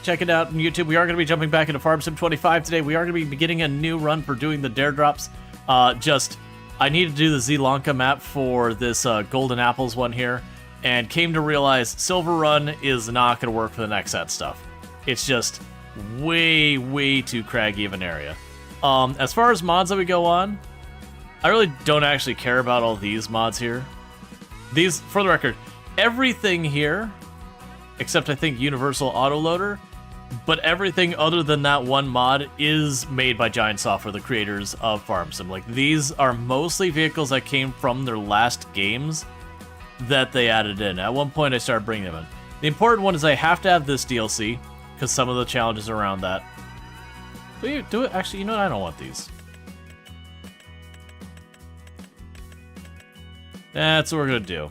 check it out on YouTube. We are going to be jumping back into Farm Sim 25 today. We are going to be beginning a new run for doing the dare drops. I need to do the Sri Lanka map for this Golden Apples one here, and came to realize Silver Run is not going to work for the NEXAT stuff. It's just way too craggy of an area. As far as mods that we go on, I really don't actually care about all these mods here. These, for the record, everything here, except I think Universal Autoloader, but everything other than that one mod is made by Giant Software, the creators of Farm Sim. Like, these are mostly vehicles that came from their last games that they added in. At one point, I started bringing them in. The important one is I have to have this DLC, because some of the challenges around that. Do it. Actually, you know what? I don't want these. That's what we're going to do.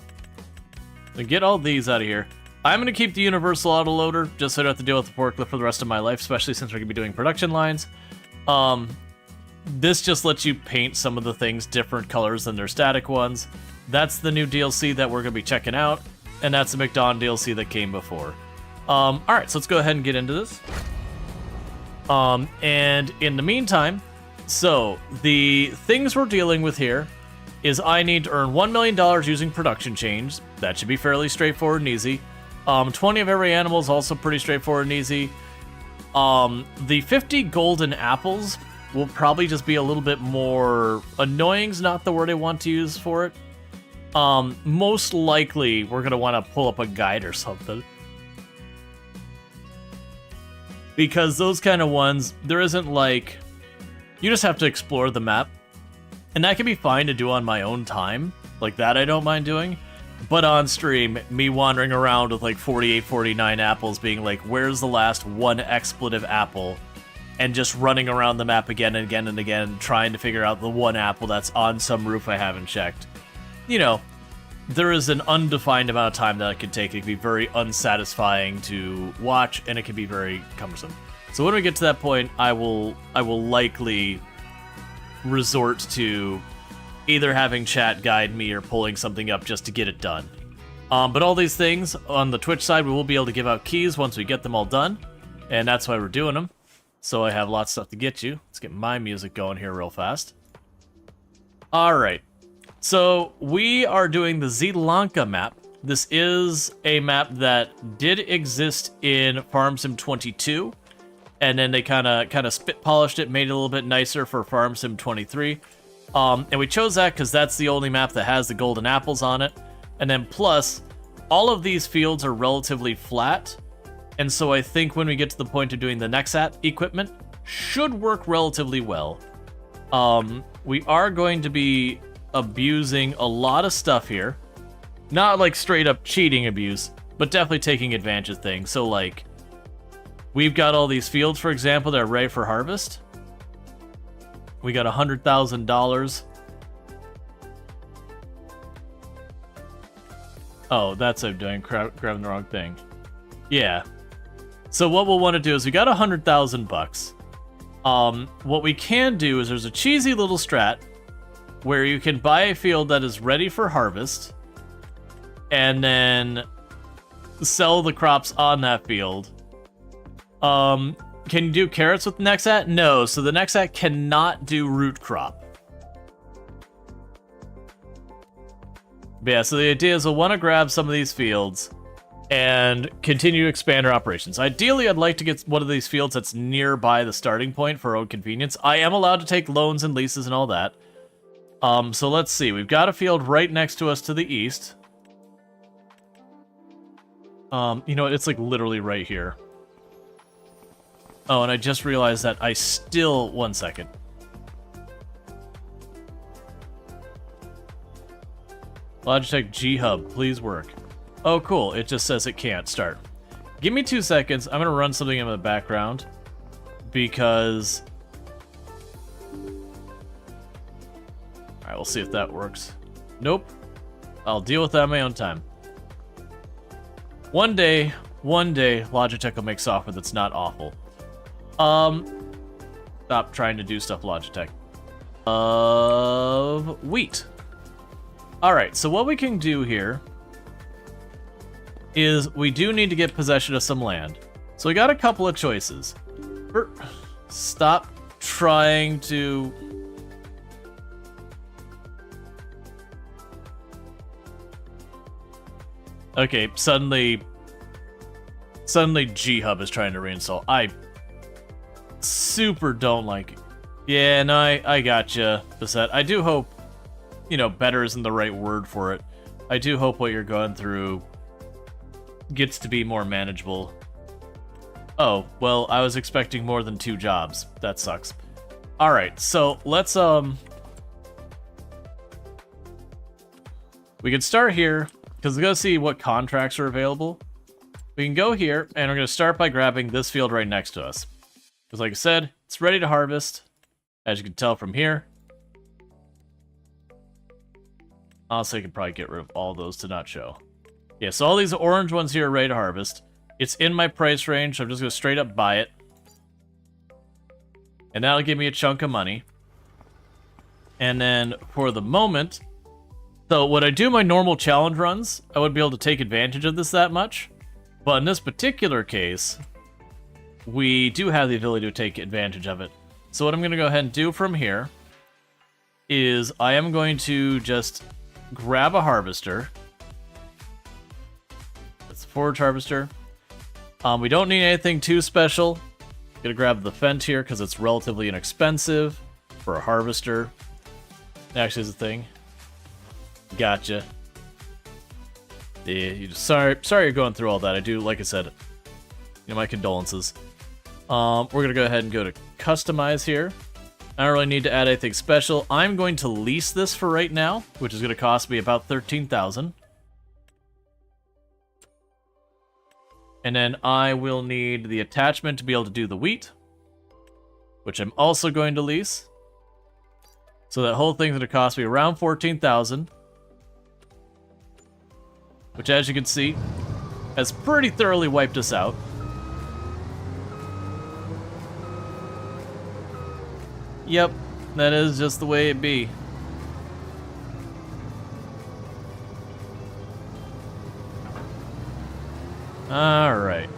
So get all these out of here. I'm going to keep the Universal Autoloader, just so I don't have to deal with the forklift for the rest of my life, especially since we're going to be doing production lines. This just lets you paint some of the things different colors than their static ones. That's the new DLC that we're going to be checking out, and that's the McDonald DLC that came before. Alright, so let's go ahead and get into this. And in the meantime, so the things we're dealing with here is I need to earn $1 million using production change. That should be fairly straightforward and easy. 20 of every animal is also pretty straightforward and easy. The 50 golden apples will probably just be a little bit more annoying's not the word I want to use for it. Most likely we're going to want to pull up a guide or something. Because those kind of ones, there isn't like, you just have to explore the map. And that can be fine to do on my own time. Like that I don't mind doing. But on stream, me wandering around with like 48, 49 apples being like, where's the last one expletive apple? And just running around the map again and again and again, trying to figure out the one apple that's on some roof I haven't checked. You know, there is an undefined amount of time that it can take. It can be very unsatisfying to watch, and it can be very cumbersome. So when we get to that point, I will likely resort to either having chat guide me or pulling something up just to get it done. But all these things, on the Twitch side, we will be able to give out keys once we get them all done, and that's why we're doing them. So I have lots of stuff to get you. Let's get my music going here real fast. Alright, so we are doing the Sri Lanka map. This is a map that did exist in Farm Sim 22, and then they kind of spit polished it, made it a little bit nicer for Farm Sim 23. And we chose that because that's the only map that has the golden apples on it. And then plus, all of these fields are relatively flat. And so I think when we get to the point of doing the NEXAT equipment, should work relatively well. We are going to be abusing a lot of stuff here. Not like straight up cheating abuse, but definitely taking advantage of things. So like, we've got all these fields, for example, that are ready for harvest. We got $100,000. Oh, that's what I'm doing, grabbing the wrong thing. Yeah. So what we'll want to do is we got $100,000. What we can do is there's a cheesy little strat where you can buy a field that is ready for harvest and then sell the crops on that field. Can you do carrots with NEXAT? No, so the NEXAT cannot do root crop. But yeah, so the idea is we'll want to grab some of these fields and continue to expand our operations. Ideally, I'd like to get one of these fields that's nearby the starting point for our own convenience. I am allowed to take loans and leases and all that. So let's see. We've got a field right next to us to the east. You know, it's like literally right here. Oh, and I just realized that I still... One second. Logitech G-Hub, please work. Oh, cool. It just says it can't start. Give me 2 seconds. I'm going to run something in the background. Because... Alright, we'll see if that works. Nope. I'll deal with that on my own time. One day, Logitech will make software that's not awful. Stop trying to do stuff, Logitech. Wheat. Alright, so what we can do here is we do need to get possession of some land. So we got a couple of choices. Stop trying to... Okay, suddenly G-Hub is trying to reinstall. I super don't like it. Yeah, no, I gotcha, Basset. I do hope, you know, better isn't the right word for it. I do hope what you're going through gets to be more manageable. Oh, well, I was expecting more than 2 jobs. That sucks. Alright, so let's, we can start here, because we're going to see what contracts are available. We can go here, and we're going to start by grabbing this field right next to us. Because like I said, it's ready to harvest, as you can tell from here. Honestly, I could probably get rid of all those to not show. Yeah, so all these orange ones here are ready to harvest. It's in my price range, so I'm just going to straight up buy it. And that'll give me a chunk of money. And then for the moment... So when I do my normal challenge runs, I wouldn't be able to take advantage of this that much. But in this particular case, we do have the ability to take advantage of it. So what I'm going to go ahead and do from here is I am going to just grab a harvester. That's the forage harvester. We don't need anything too special. Gonna grab the Fent here because it's relatively inexpensive for a harvester. Actually, is a thing. Gotcha. Yeah, sorry you're going through all that. I do, like I said, you know, my condolences. We're gonna go ahead and go to customize here. I don't really need to add anything special. I'm going to lease this for right now, which is gonna cost me about 13,000. And then I will need the attachment to be able to do the wheat, which I'm also going to lease. So that whole thing's going to cost me around 14,000, which, as you can see, has pretty thoroughly wiped us out. Yep, that is just the way it be. Alright.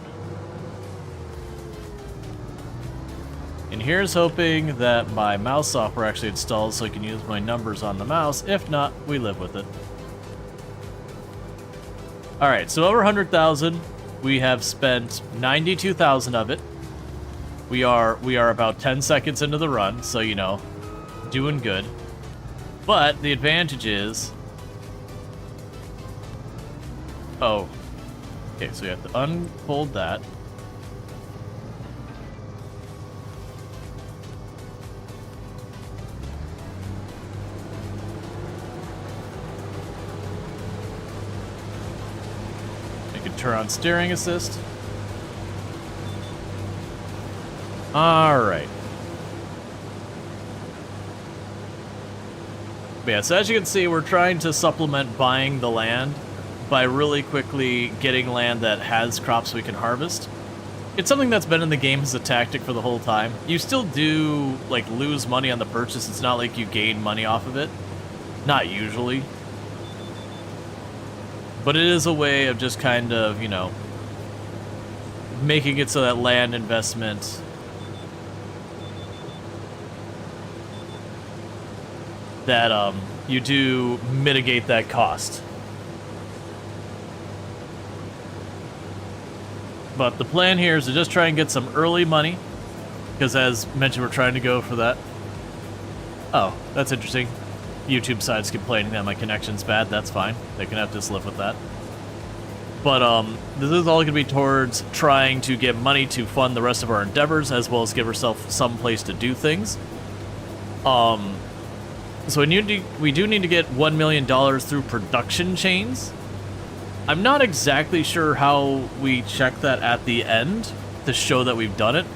And here's hoping that my mouse software actually installs so I can use my numbers on the mouse. If not, we live with it. Alright, so over 100,000. We have spent 92,000 of it. We are about 10 seconds into the run, so, you know, doing good. But the advantage is... Oh. Okay, so we have to unfold that. I can turn on steering assist. Alright. Yeah, so as you can see, we're trying to supplement buying the land by really quickly getting land that has crops we can harvest. It's something that's been in the game as a tactic for the whole time. You still do, like, lose money on the purchase. It's not like you gain money off of it. Not usually. But it is a way of just kind of, you know, making it so that land investment that you do mitigate that cost. But the plan here is to just try and get some early money, because as mentioned, we're trying to go for that. Oh, that's interesting. YouTube side's complaining that my connection's bad. That's fine. They can have to just live with that. But this is all going to be towards trying to get money to fund the rest of our endeavors, as well as give ourselves some place to do things. So we do need to get $1 million through production chains. I'm not exactly sure how we check that at the end to show that we've done it,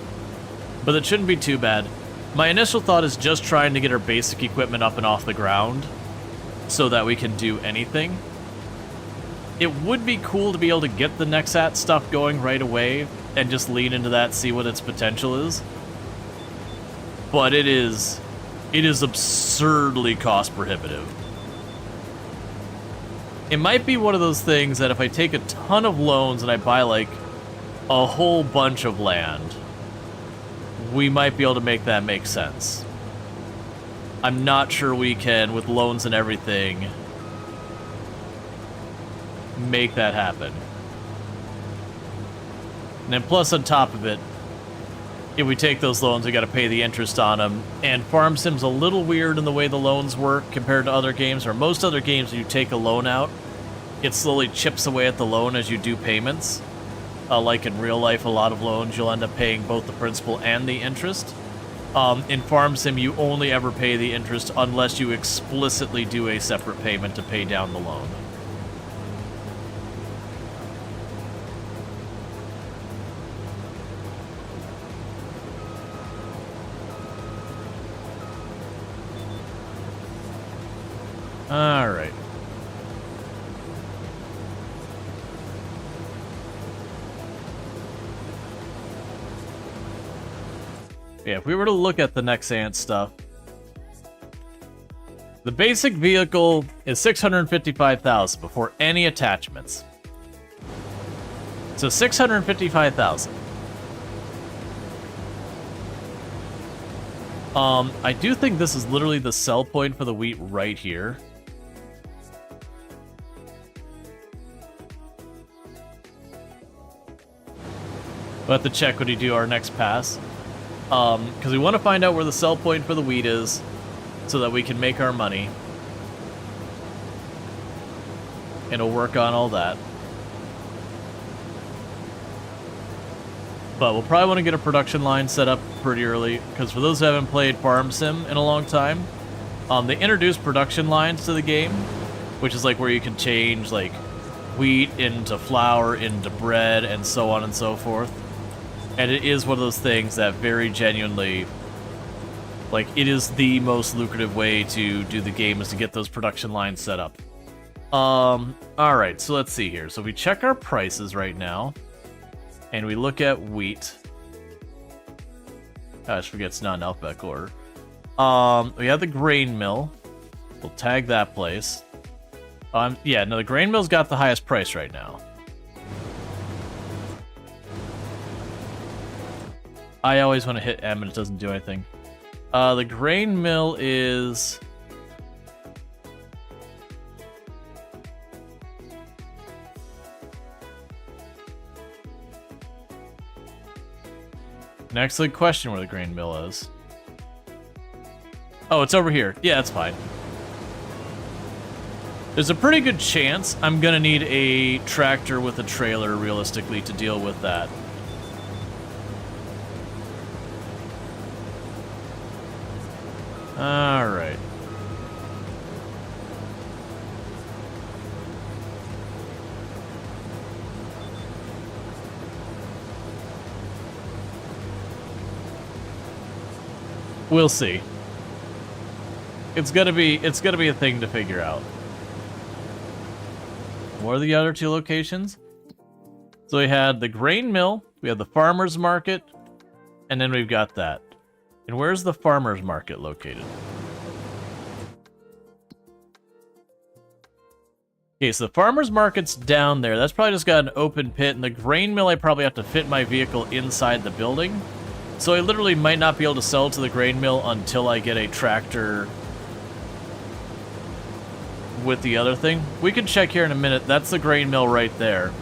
but it shouldn't be too bad. My initial thought is just trying to get our basic equipment up and off the ground so that we can do anything. It would be cool to be able to get the NEXAT stuff going right away and just lean into that, see what its potential is. But it is absurdly cost prohibitive. It might be one of those things that if I take a ton of loans and I buy like a whole bunch of land, we might be able to make that make sense. I'm not sure we can, with loans and everything, make that happen. And then plus on top of it, if we take those loans, we gotta pay the interest on them. And Farm Sim's a little weird in the way the loans work compared to other games, or most other games when you take a loan out, it slowly chips away at the loan as you do payments. Like in real life, a lot of loans, you'll end up paying both the principal and the interest. In Farm Sim, you only ever pay the interest unless you explicitly do a separate payment to pay down the loan. All right. Yeah, if we were to look at the NEXAT stuff, the basic vehicle is $655,000 before any attachments. So $655,000. I do think this is literally the sell point for the wheat right here. We'll have to check when we do our next pass. Because we want to find out where the sell point for the wheat is so that we can make our money. And we'll work on all that. But we'll probably want to get a production line set up pretty early, because for those who haven't played Farm Sim in a long time, they introduced production lines to the game, which is like where you can change like wheat into flour, into bread, and so on and so forth. And it is one of those things that very genuinely, like, it is the most lucrative way to do the game is to get those production lines set up. Alright, so let's see here. So we check our prices right now, and we look at wheat. I just forget it's not in alphabetical order. We have the grain mill. We'll tag that place. Yeah, no, the grain mill's got the highest price right now. I always want to hit M and it doesn't do anything. The grain mill is... an excellent question where the grain mill is. Oh, it's over here. Yeah, that's fine. There's a pretty good chance I'm gonna need a tractor with a trailer, realistically, to deal with that. Alright. We'll see. It's gonna be a thing to figure out. What are the other two locations? So we had the grain mill, we have the farmer's market, and then we've got that. And where's the farmer's market located? Okay, so the farmer's market's down there. That's probably just got an open pit, and the grain mill I probably have to fit my vehicle inside the building. So I literally might not be able to sell to the grain mill until I get a tractor with the other thing. We can check here in a minute. That's the grain mill right there.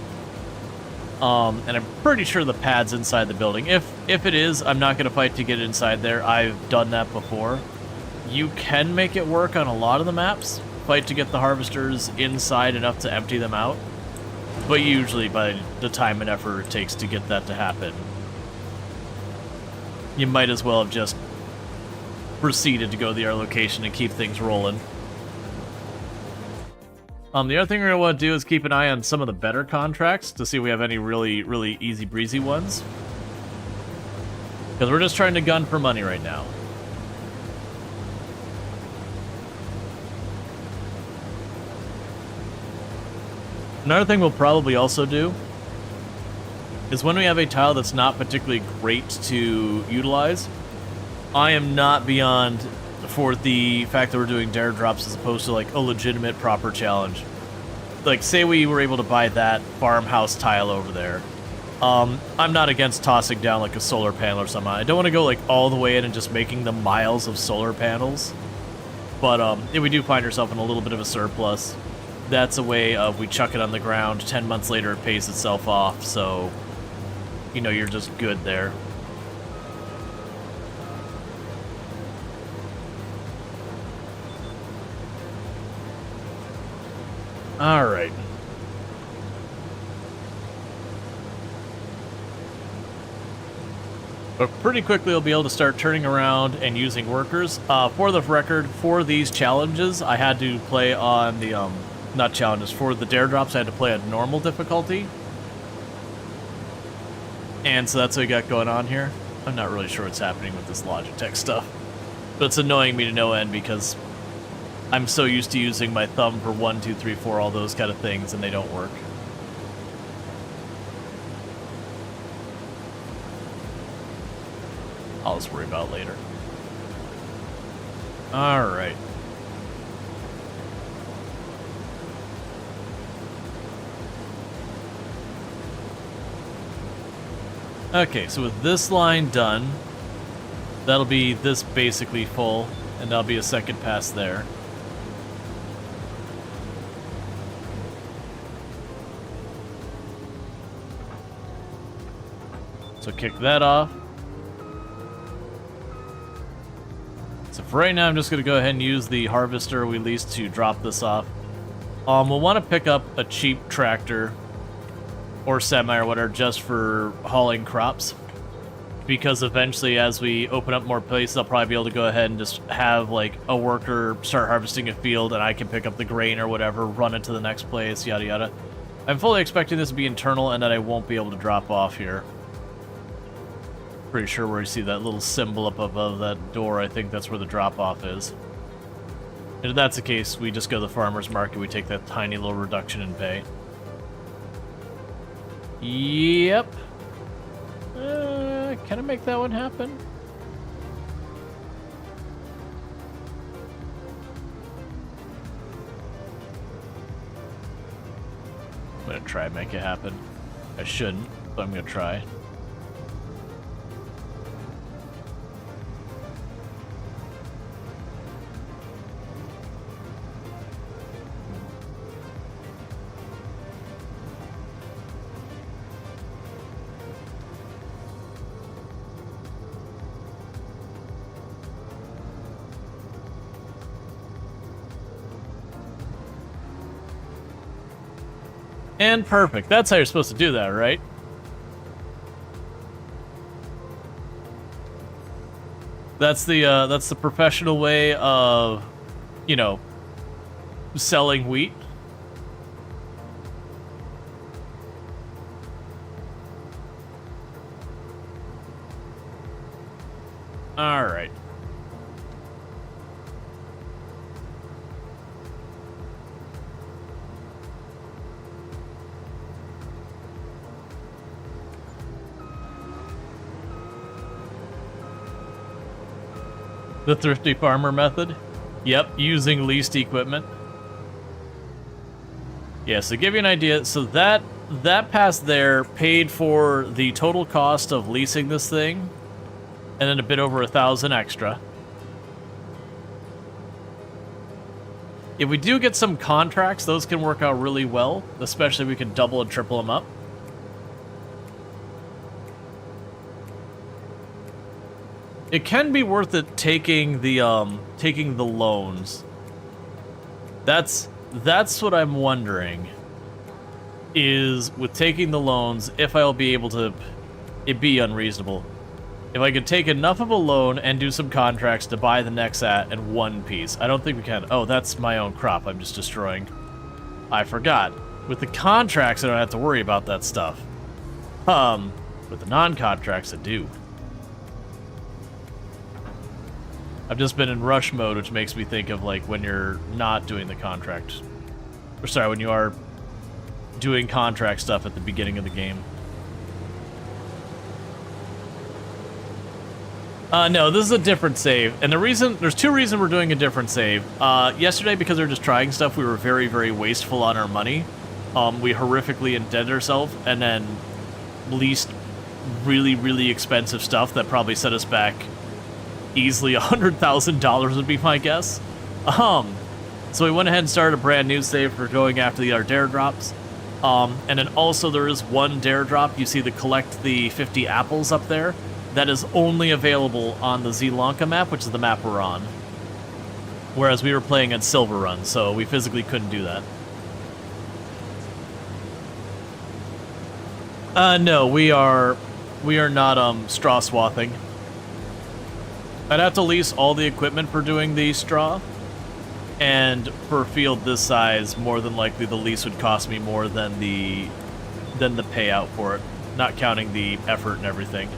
And I'm pretty sure the pad's inside the building. If it is, I'm not going to fight to get it inside there. I've done that before. You can make it work on a lot of the maps. Fight to get the harvesters inside enough to empty them out. But usually by the time and effort it takes to get that to happen, you might as well have just proceeded to go to the other location and keep things rolling. The other thing we're going to want to do is keep an eye on some of the better contracts to see if we have any really, really easy breezy ones. Because we're just trying to gun for money right now. Another thing we'll probably also do is when we have a tile that's not particularly great to utilize, I am not beyond for the fact that we're doing dare drops as opposed to like a legitimate proper challenge. Like, say we were able to buy that farmhouse tile over there. I'm not against tossing down like a solar panel or something. I don't want to go like all the way in and just making the miles of solar panels. But if we do find ourselves in a little bit of a surplus, that's a way of we chuck it on the ground, 10 months later it pays itself off, so, you know, you're just good there. Alright. But pretty quickly, I'll be able to start turning around and using workers. For the record, for these challenges, I had to play on the, not challenges, for the dare drops, I had to play on normal difficulty. And so that's what we got going on here. I'm not really sure what's happening with this Logitech stuff. But it's annoying me to no end because I'm so used to using my thumb for 1, 2, 3, 4, all those kind of things, and they don't work. I'll just worry about it later. Alright. Okay, so with this line done, that'll be this basically full, and that'll be a second pass there. So kick that off. So for right now, I'm just going to go ahead and use the harvester we leased to drop this off. We'll want to pick up a cheap tractor or semi or whatever just for hauling crops. Because eventually, as we open up more places, I'll probably be able to go ahead and just have like a worker start harvesting a field and I can pick up the grain or whatever, run it to the next place, yada yada. I'm fully expecting this to be internal and that I won't be able to drop off here. Pretty sure where you see that little symbol up above that door, I think that's where the drop-off is. And if that's the case, we just go to the farmer's market, we take that tiny little reduction in pay. Yep. Can I make that one happen? I'm gonna try and make it happen. I shouldn't, but I'm gonna try. And perfect. That's how you're supposed to do that, right? That's the professional way of, you know, selling wheat. All right. The thrifty farmer method? Yep, using leased equipment. Yeah, so to give you an idea, so that pass there paid for the total cost of leasing this thing, and then a bit over 1,000 extra. If we do get some contracts, those can work out really well, especially if we can double and triple them up. It can be worth it taking the loans. That's what I'm wondering. Is with taking the loans, if I'll be able to, it'd be unreasonable. If I could take enough of a loan and do some contracts to buy the NEXAT in one piece. I don't think we can. Oh, that's my own crop I'm just destroying. I forgot. With the contracts, I don't have to worry about that stuff. With the non-contracts, I do. I've just been in rush mode, which makes me think of like when you're not doing the contract. Or sorry, when you are doing contract stuff at the beginning of the game. No, this is a different save. And there's two reasons we're doing a different save. Yesterday, because we were just trying stuff, we were very, very wasteful on our money. We horrifically indebted ourselves, and then least really, really expensive stuff that probably set us back easily $100,000 would be my guess. So we went ahead and started a brand new save for going after the other dare drops. And then also there is one dare drop. You see the collect the 50 apples up there. That is only available on the Sri Lanka map, which is the map we're on. Whereas we were playing at Silver Run, so we physically couldn't do that. No, we are not straw swathing. I'd have to lease all the equipment for doing the straw, and for a field this size, more than likely the lease would cost me more than the payout for it, not counting the effort and everything.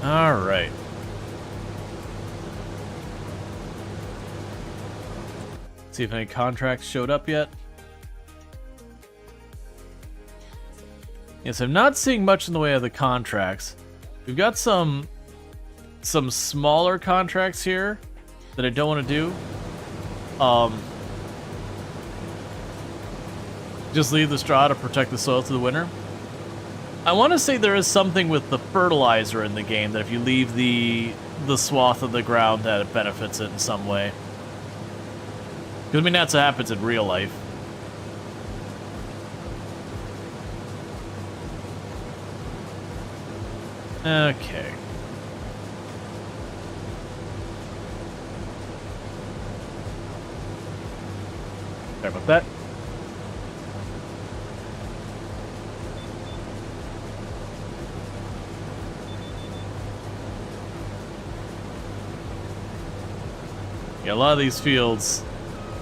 All right. See if any contracts showed up yet. Yes, I'm not seeing much in the way of the contracts. We've got some smaller contracts here that I don't want to do. Just leave the straw to protect the soil through the winter. I want to say there is something with the fertilizer in the game that if you leave the swath of the ground that it benefits it in some way. Because I mean that's what happens in real life. Okay. Sorry about that. Yeah, a lot of these fields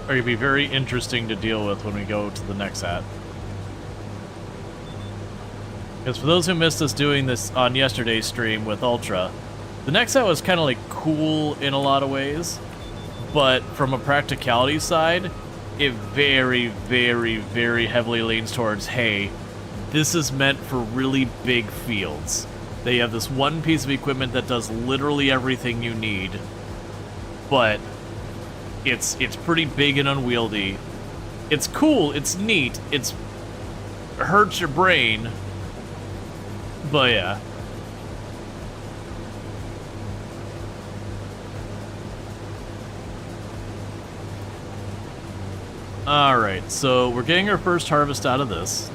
are going to be very interesting to deal with when we go to the NEXAT. Because for those who missed us doing this on yesterday's stream with Ultra, the NEXAT was kind of like cool in a lot of ways, but from a practicality side, it very, very, very heavily leans towards, hey, this is meant for really big fields. They have this one piece of equipment that does literally everything you need, but it's pretty big and unwieldy. It's cool, it's neat, it hurts your brain, but yeah. Alright, so we're getting our first harvest out of this.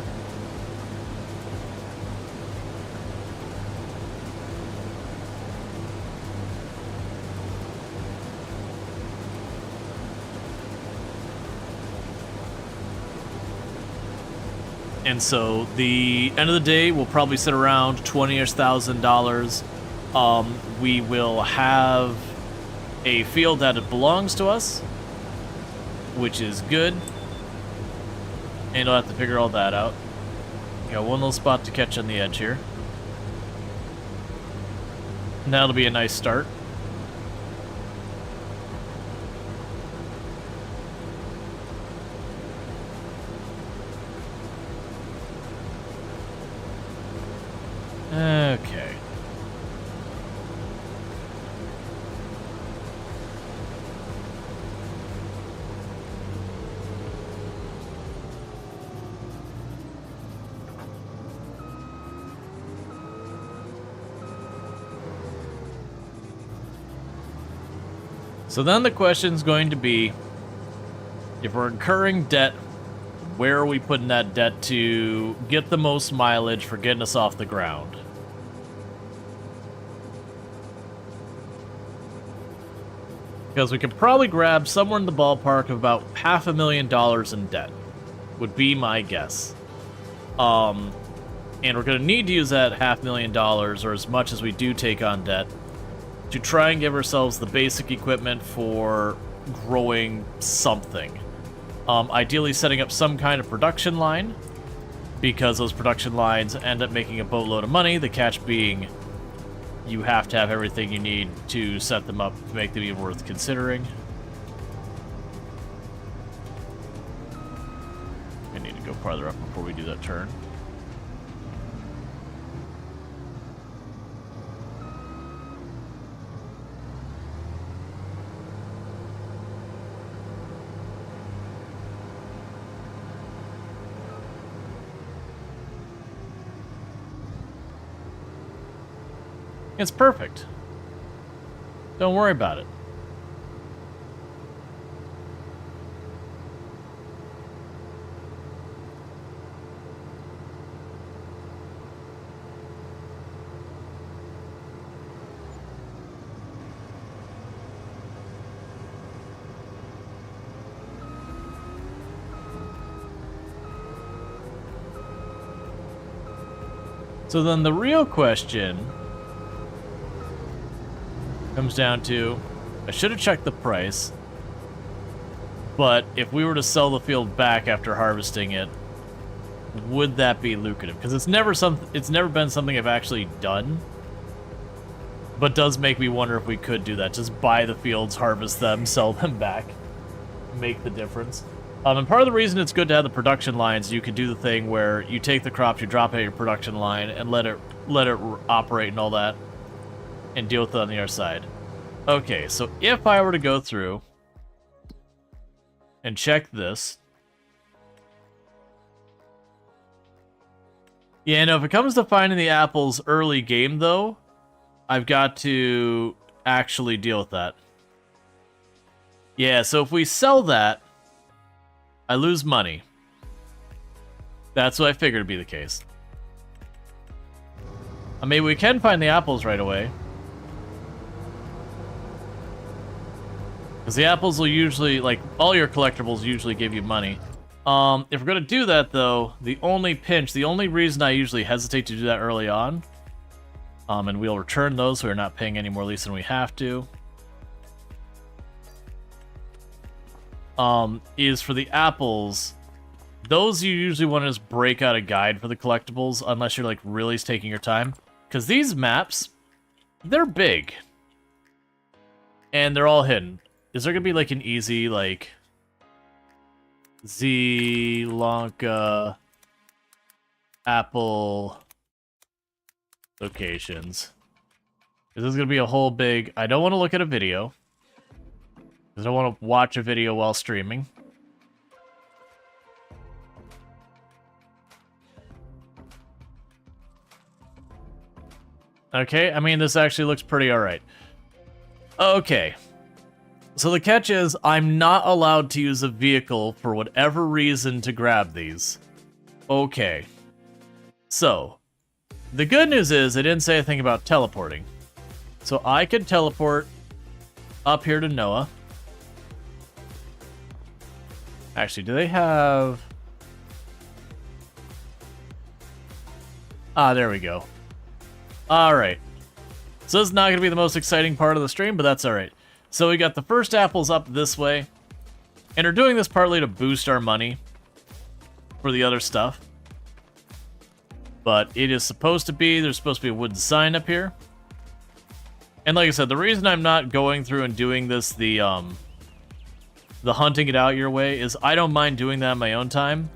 And so the end of the day will probably sit around $20,000. We will have a field that it belongs to us, which is good. And I'll have to figure all that out. Got one little spot to catch on the edge here. And that'll be a nice start. Okay. So then the question's going to be, if we're incurring debt, where are we putting that debt to get the most mileage for getting us off the ground? Because we could probably grab somewhere in the ballpark of about $500,000 in debt, would be my guess. And we're going to need to use that $500,000, or as much as we do take on debt, to try and give ourselves the basic equipment for growing something. Ideally setting up some kind of production line, because those production lines end up making a boatload of money, the catch being you have to have everything you need to set them up to make them even worth considering. I need to go farther up before we do that turn. It's perfect. Don't worry about it. So then the real question comes down to, I should have checked the price, but if we were to sell the field back after harvesting it, would that be lucrative? Because it's never been something I've actually done, but does make me wonder if we could do that. Just buy the fields, harvest them, sell them back, make the difference. And part of the reason it's good to have the production lines, you could do the thing where you take the crops, you drop it at your production line, and let it operate and all that, and deal with it on the other side. Okay, so if I were to go through and check this, yeah, no, if it comes to finding the apples early game, though, I've got to actually deal with that. Yeah, so if we sell that, I lose money. That's what I figured would be the case. I mean, we can find the apples right away. Because the apples will usually, like, all your collectibles usually give you money. If we're going to do that, though, the only reason I usually hesitate to do that early on, and we'll return those so we're not paying any more lease than we have to, is for the apples. Those you usually want to just break out a guide for the collectibles, unless you're, like, really taking your time. Because these maps, they're big. And they're all hidden. Is there going to be, like, an easy, like, Lanka apple locations? Is this going to be a whole big... I don't want to look at a video. Because I don't want to watch a video while streaming. Okay, I mean, this actually looks pretty alright. Okay. So the catch is, I'm not allowed to use a vehicle for whatever reason to grab these. Okay. So, the good news is, it didn't say anything about teleporting. So I could teleport up here to Noah. Actually, do they have... Ah, there we go. Alright. So this is not going to be the most exciting part of the stream, but that's alright. So we got the first apples up this way. And we're doing this partly to boost our money for the other stuff. But it is supposed to be, there's supposed to be a wooden sign up here. And like I said, the reason I'm not going through and doing this, the hunting it out your way, is I don't mind doing that in my own time.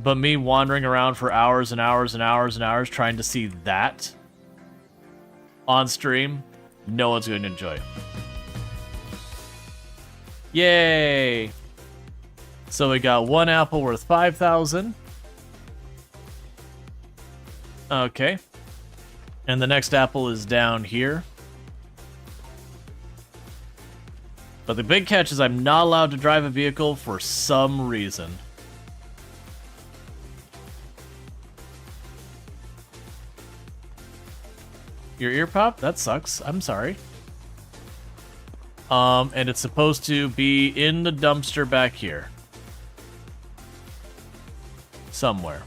But me wandering around for hours and hours and hours and hours trying to see that on stream, no one's going to enjoy. Yay! So we got one apple worth 5,000. Okay. And the next apple is down here. But the big catch is I'm not allowed to drive a vehicle for some reason. Your ear pop? That sucks. I'm sorry. And it's supposed to be in the dumpster back here. Somewhere.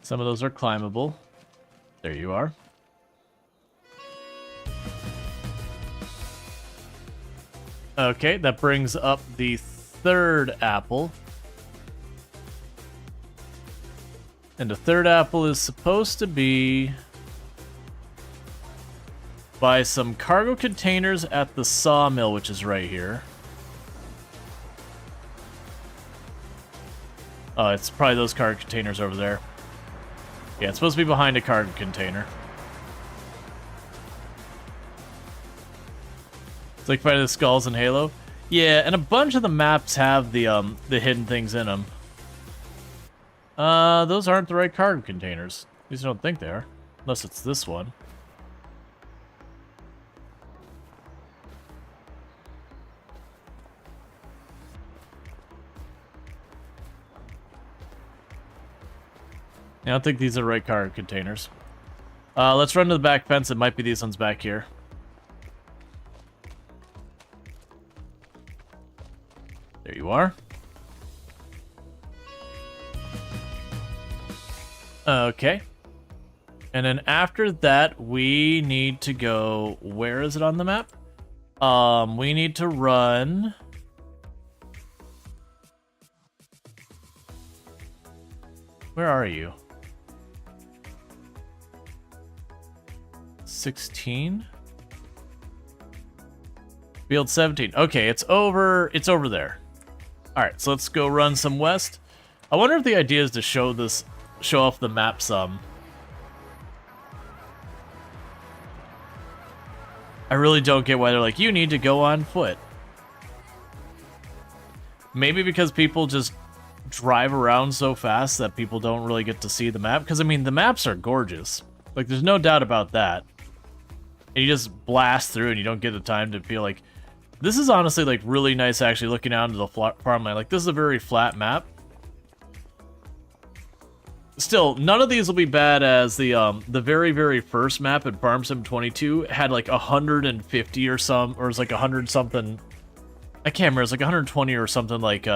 Some of those are climbable. There you are. Okay, that brings up the third apple. And the third apple is supposed to be by some cargo containers at the sawmill, which is right here. Oh, it's probably those cargo containers over there. Yeah, it's supposed to be behind a cargo container. It's like finding the skulls in Halo. Yeah, and a bunch of the maps have the hidden things in them. Those aren't the right cargo containers. At least I don't think they are. Unless it's this one. I don't think these are the right cargo containers. Let's run to the back fence. It might be these ones back here. There you are. Okay. And then after that, we need to go... Where is it on the map? We need to run... Where are you? 16? Field 17. Okay, it's over there. Alright, so let's go run some west. I wonder if the idea is to show off the map some. I really don't get why they're like, you need to go on foot. Maybe because people just drive around so fast that people don't really get to see the map. Because, I mean, the maps are gorgeous. Like, there's no doubt about that. And you just blast through and you don't get the time to feel like... This is honestly, like, really nice actually looking out into the farmland. Like, this is a very flat map. Still, none of these will be bad as the very, very first map at Farm Sim 22 had, like, 150 or some... Or it was, like, 100 something... I can't remember. It was, like, 120 or something, like,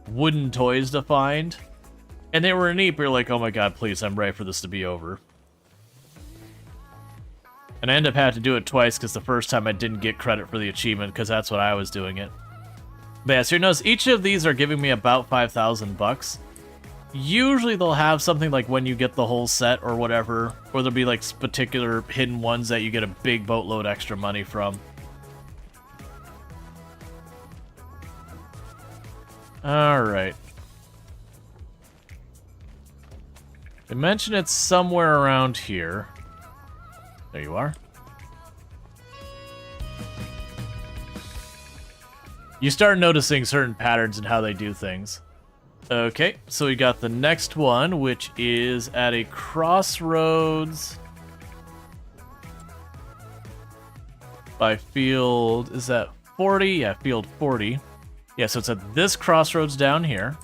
wooden toys to find. And they were neat, but you're like, oh my god, please, I'm ready for this to be over. And I ended up having to do it twice because the first time I didn't get credit for the achievement because that's what I was doing it. But yeah, so you notice each of these are giving me about 5,000 bucks. Usually they'll have something like when you get the whole set or whatever, or there'll be like particular hidden ones that you get a big boatload extra money from. Alright. They mentioned it's somewhere around here. There you are. You start noticing certain patterns in how they do things. Okay, so we got the next one, which is at a crossroads by field... Is that 40? Yeah, field 40. Yeah, so it's at this crossroads down here.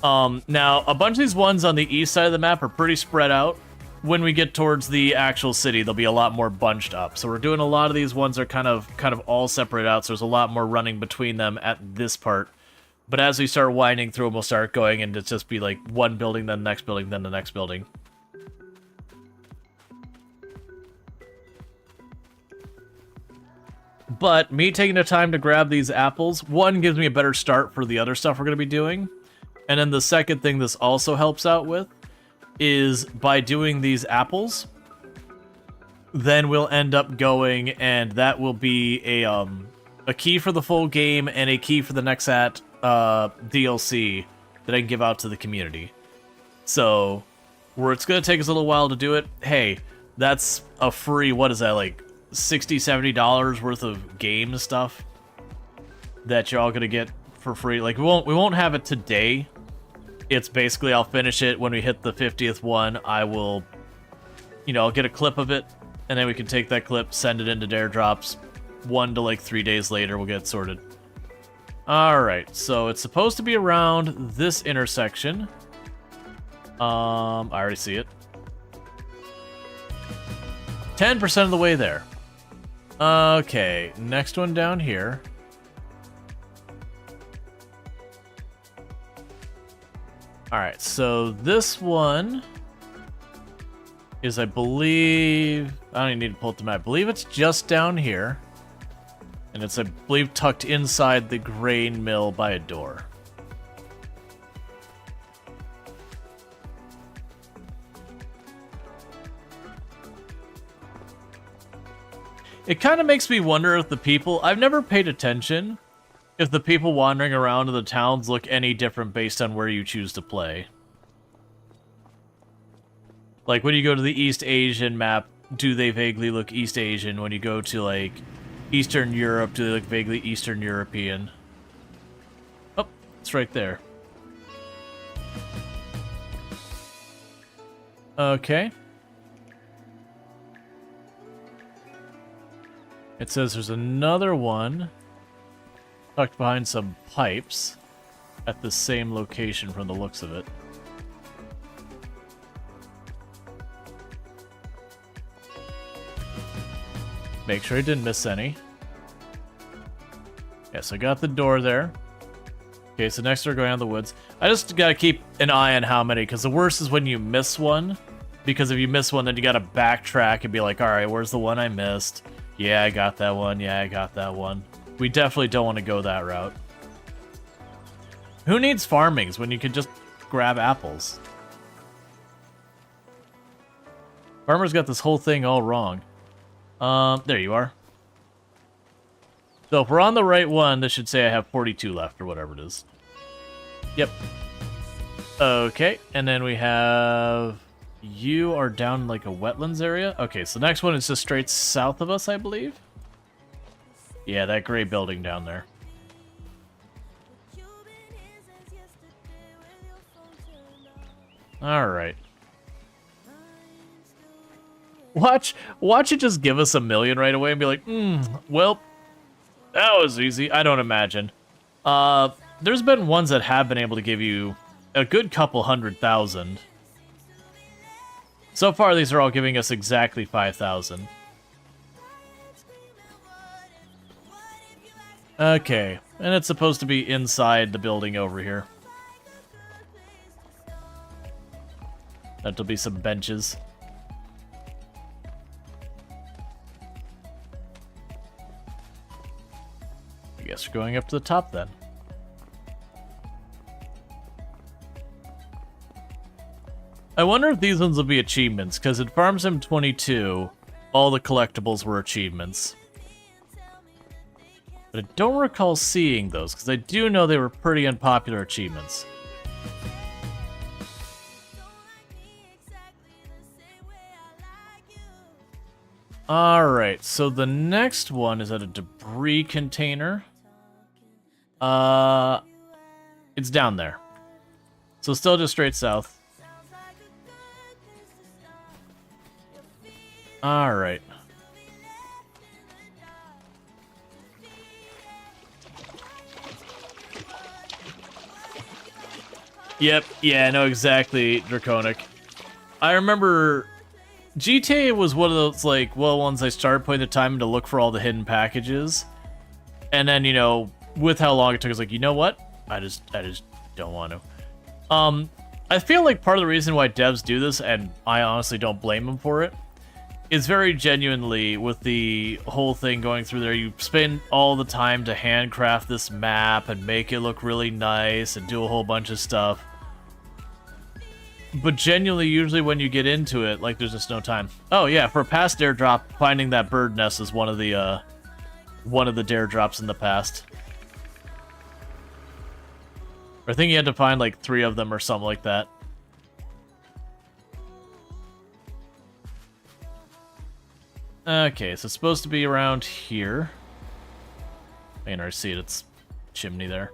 Now, a bunch of these ones on the east side of the map are pretty spread out. When we get towards the actual city, they'll be a lot more bunched up. So we're doing a lot of these ones are kind of all separate out, so there's a lot more running between them at this part. But as we start winding through them, we'll start going and it's just be like one building, then the next building, then the next building. But me taking the time to grab these apples, one, gives me a better start for the other stuff we're going to be doing. And then the second thing this also helps out with is by doing these apples, then we'll end up going, and that will be a key for the full game and a key for the NEXAT DLC that I can give out to the community. So, where it's going to take us a little while to do it, hey, that's a free, what is that, like $60, $70 worth of game stuff that you're all going to get for free. Like, we won't have it today. It's basically, I'll finish it when we hit the 50th one. I will, I'll get a clip of it, and then we can take that clip, send it into Dare Drops. 1 to like 3 days later, we'll get it sorted. Alright, so it's supposed to be around this intersection. I already see it. 10% of the way there. Okay, next one down here. Alright, so this one is, I believe... I don't even need to pull up the map. I believe it's just down here. And it's, I believe, tucked inside the grain mill by a door. It kind of makes me wonder if the people... I've never paid attention if the people wandering around in the towns look any different based on where you choose to play. Like, when you go to the East Asian map, do they vaguely look East Asian? When you go to, like, Eastern Europe, do they look vaguely Eastern European? Oh, it's right there. Okay. It says there's another one tucked behind some pipes at the same location from the looks of it. Make sure I didn't miss any. Yes, I got the door there. Okay, so next we're going out of the woods. I just gotta keep an eye on how many, because the worst is when you miss one. Because if you miss one, then you gotta backtrack and be like, alright, where's the one I missed? Yeah, I got that one. Yeah, I got that one. We definitely don't want to go that route. Who needs farmings when you can just grab apples? Farmer's got this whole thing all wrong. There you are. So if we're on the right one, this should say I have 42 left, or whatever it is. Yep. Okay, and then we have... You are down in, like, a wetlands area? Okay, so the next one is just straight south of us, I believe? Yeah, that gray building down there. Alright. Watch it just give us 1 million right away and be like, well, that was easy. I don't imagine. There's been ones that have been able to give you a good couple 100,000. So far, these are all giving us exactly 5,000. Okay, and it's supposed to be inside the building over here. That'll be some benches. I guess we're going up to the top then. I wonder if these ones will be achievements, because in Farm Sim 22, all the collectibles were achievements. But I don't recall seeing those, because I do know they were pretty unpopular achievements. Alright, so the next one is at a debris container. It's down there. So still just straight south. Alright. Yep, yeah, I know exactly, Draconic. I remember GTA was one of those, like, ones I started putting the time to look for all the hidden packages. And then, you know, with how long it took, I was like, you know what? I just don't want to. I feel like part of the reason why devs do this, and I honestly don't blame them for it, is very genuinely with the whole thing going through there. You spend all the time to handcraft this map and make it look really nice and do a whole bunch of stuff. But genuinely, usually when you get into it, like, there's just no time. Oh yeah, for a past airdrop, finding that bird nest is one of the dare drops in the past. I think you had to find like 3 of them or something like that. Okay, so it's supposed to be around here. I can already see it, it's chimney there.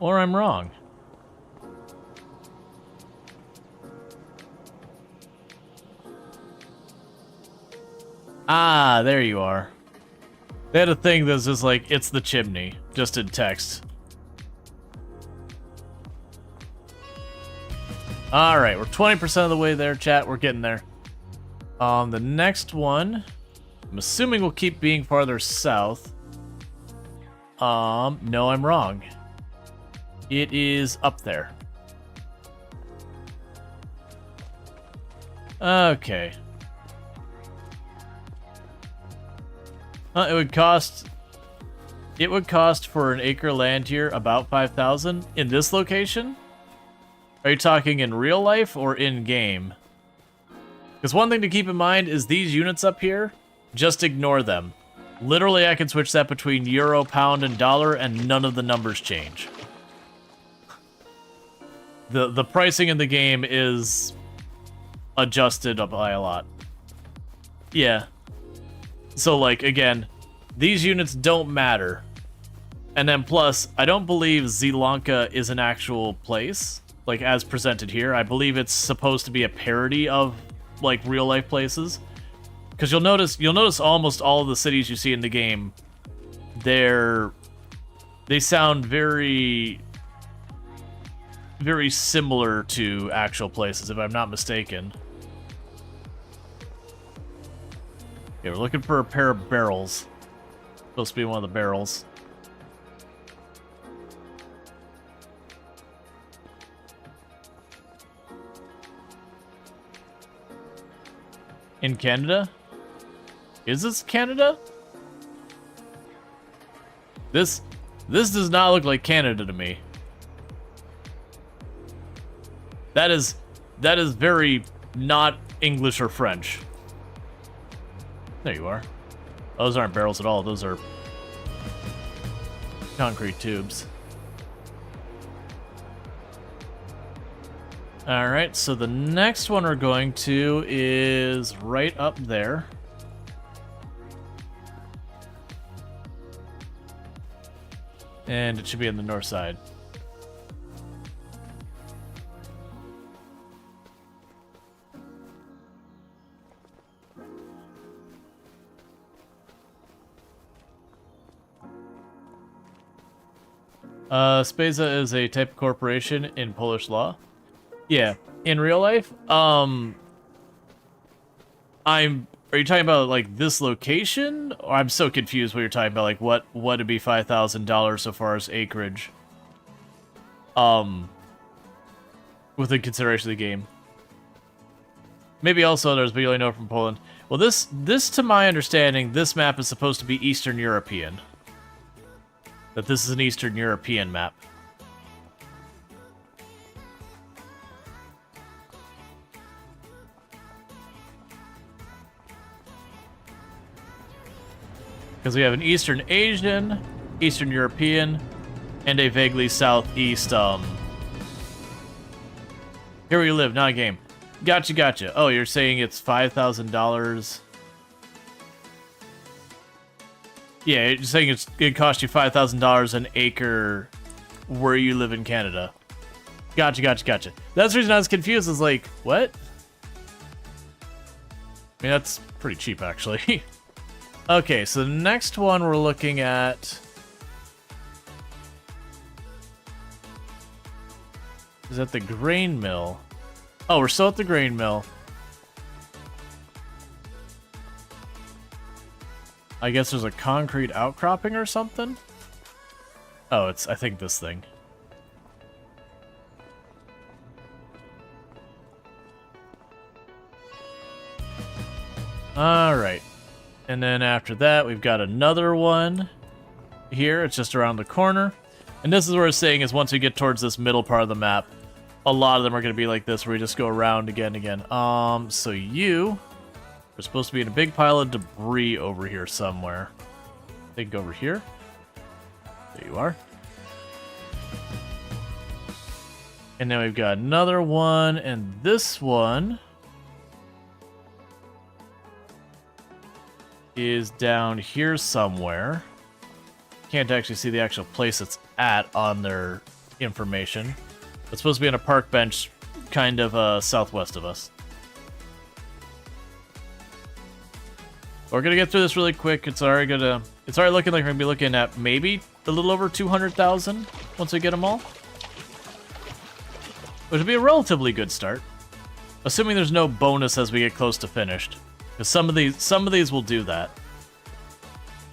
Or I'm wrong. Ah, there you are. They had a thing that's just like, it's the chimney, just in text. Alright, we're 20% of the way there, chat. We're getting there. The next one, I'm assuming will keep being farther south. No, I'm wrong. It is up there. Okay. It would cost for an acre land here about 5,000 in this location. Are you talking in real life or in game? Because one thing to keep in mind is these units up here, Just ignore them. Literally, I can switch that between euro, pound, and dollar, and none of the numbers change. The pricing in the game is adjusted by a lot. Yeah. So, like, again, these units don't matter. And then plus, I don't believe Sri Lanka is an actual place, like, as presented here. I believe it's supposed to be a parody of, like, real-life places. Because you'll notice almost all of the cities you see in the game, they sound very, very similar to actual places, if I'm not mistaken. Yeah, we're looking for a pair of barrels. Supposed to be one of the barrels. In Canada? Is this Canada? This does not look like Canada to me. That is very not English or French. There you are. Those aren't barrels at all. Those are concrete tubes. Alright, so the next one we're going to is right up there. And it should be on the north side. Speza is a type of corporation in Polish law. Yeah, in real life, are you talking about, like, this location? Or I'm so confused what you're talking about, like, what would be $5,000 so far as acreage? Within consideration of the game. Maybe also others, but you only know from Poland. Well, this, to my understanding, this map is supposed to be Eastern European. That this is an Eastern European map. Because we have an Eastern Asian, Eastern European, and a vaguely Southeast, here we live, not a game. Gotcha. Oh, you're saying it's $5,000. Yeah, you're saying it cost you $5,000 an acre where you live in Canada. Gotcha. That's the reason I was confused, is like, what? I mean, that's pretty cheap, actually. Okay, so the next one we're looking at is at the grain mill. Oh, we're still at the grain mill. I guess there's a concrete outcropping or something? Oh, it's, I think, this thing. Alright. And then after that, we've got another one here. It's just around the corner. And this is where it's saying is once we get towards this middle part of the map, a lot of them are going to be like this, where we just go around again and again. So you are supposed to be in a big pile of debris over here somewhere. I think over here. There you are. And then we've got another one, and this one is down here somewhere. Can't actually see the actual place it's at on their information. It's supposed to be on a park bench kind of southwest of us. We're gonna get through this really quick. It's already looking like we're gonna be looking at maybe a little over 200,000 once we get them all. Which would be a relatively good start. Assuming there's no bonus as we get close to finished. Because some of these will do that.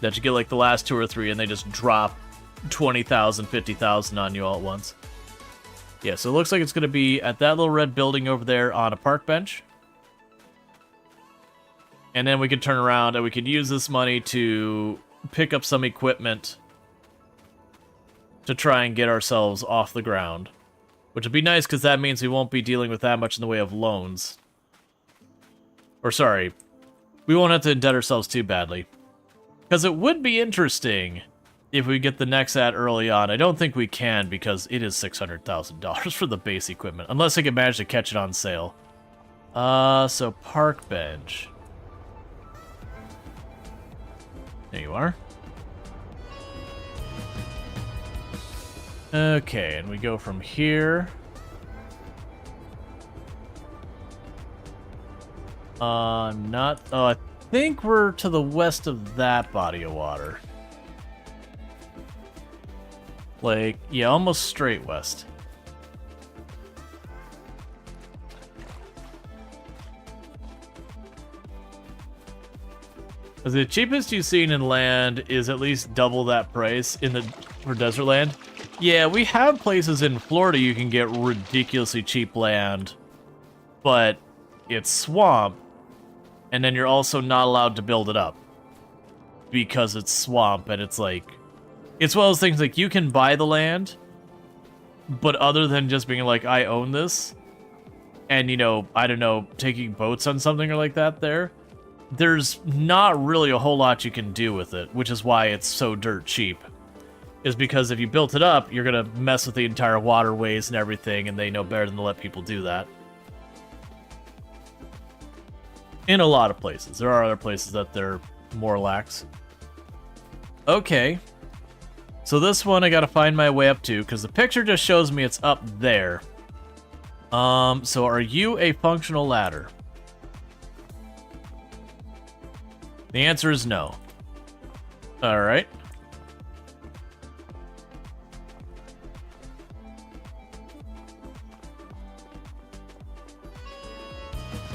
That you get like the last 2 or 3 and they just drop 20,000, 50,000 on you all at once. Yeah, so it looks like it's going to be at that little red building over there on a park bench. And then we can turn around and we can use this money to pick up some equipment to try and get ourselves off the ground. Which would be nice because that means we won't be dealing with that much in the way of loans. Or sorry, We won't have to indent ourselves too badly. Because it would be interesting if we get the NEXAT early on. I don't think we can because it is $600,000 for the base equipment. Unless I can manage to catch it on sale. So park bench. There you are. Okay, and we go from here. Not... Oh, I think we're to the west of that body of water. Like, yeah, almost straight west. The cheapest you've seen in land is at least double that price for desert land. Yeah, we have places in Florida you can get ridiculously cheap land, but it's swamp, and then you're also not allowed to build it up because it's swamp, and it's like, it's one of those things like you can buy the land, but other than just being like, I own this, and you know, I don't know, taking boats on something or like that there's not really a whole lot you can do with it, which is why it's so dirt cheap. Is because if you built it up, you're gonna mess with the entire waterways and everything, and they know better than to let people do that. In a lot of places. There are other places that they're more lax. Okay. So this one I gotta find my way up to, because the picture just shows me it's up there. So are you a functional ladder? The answer is no. Alright.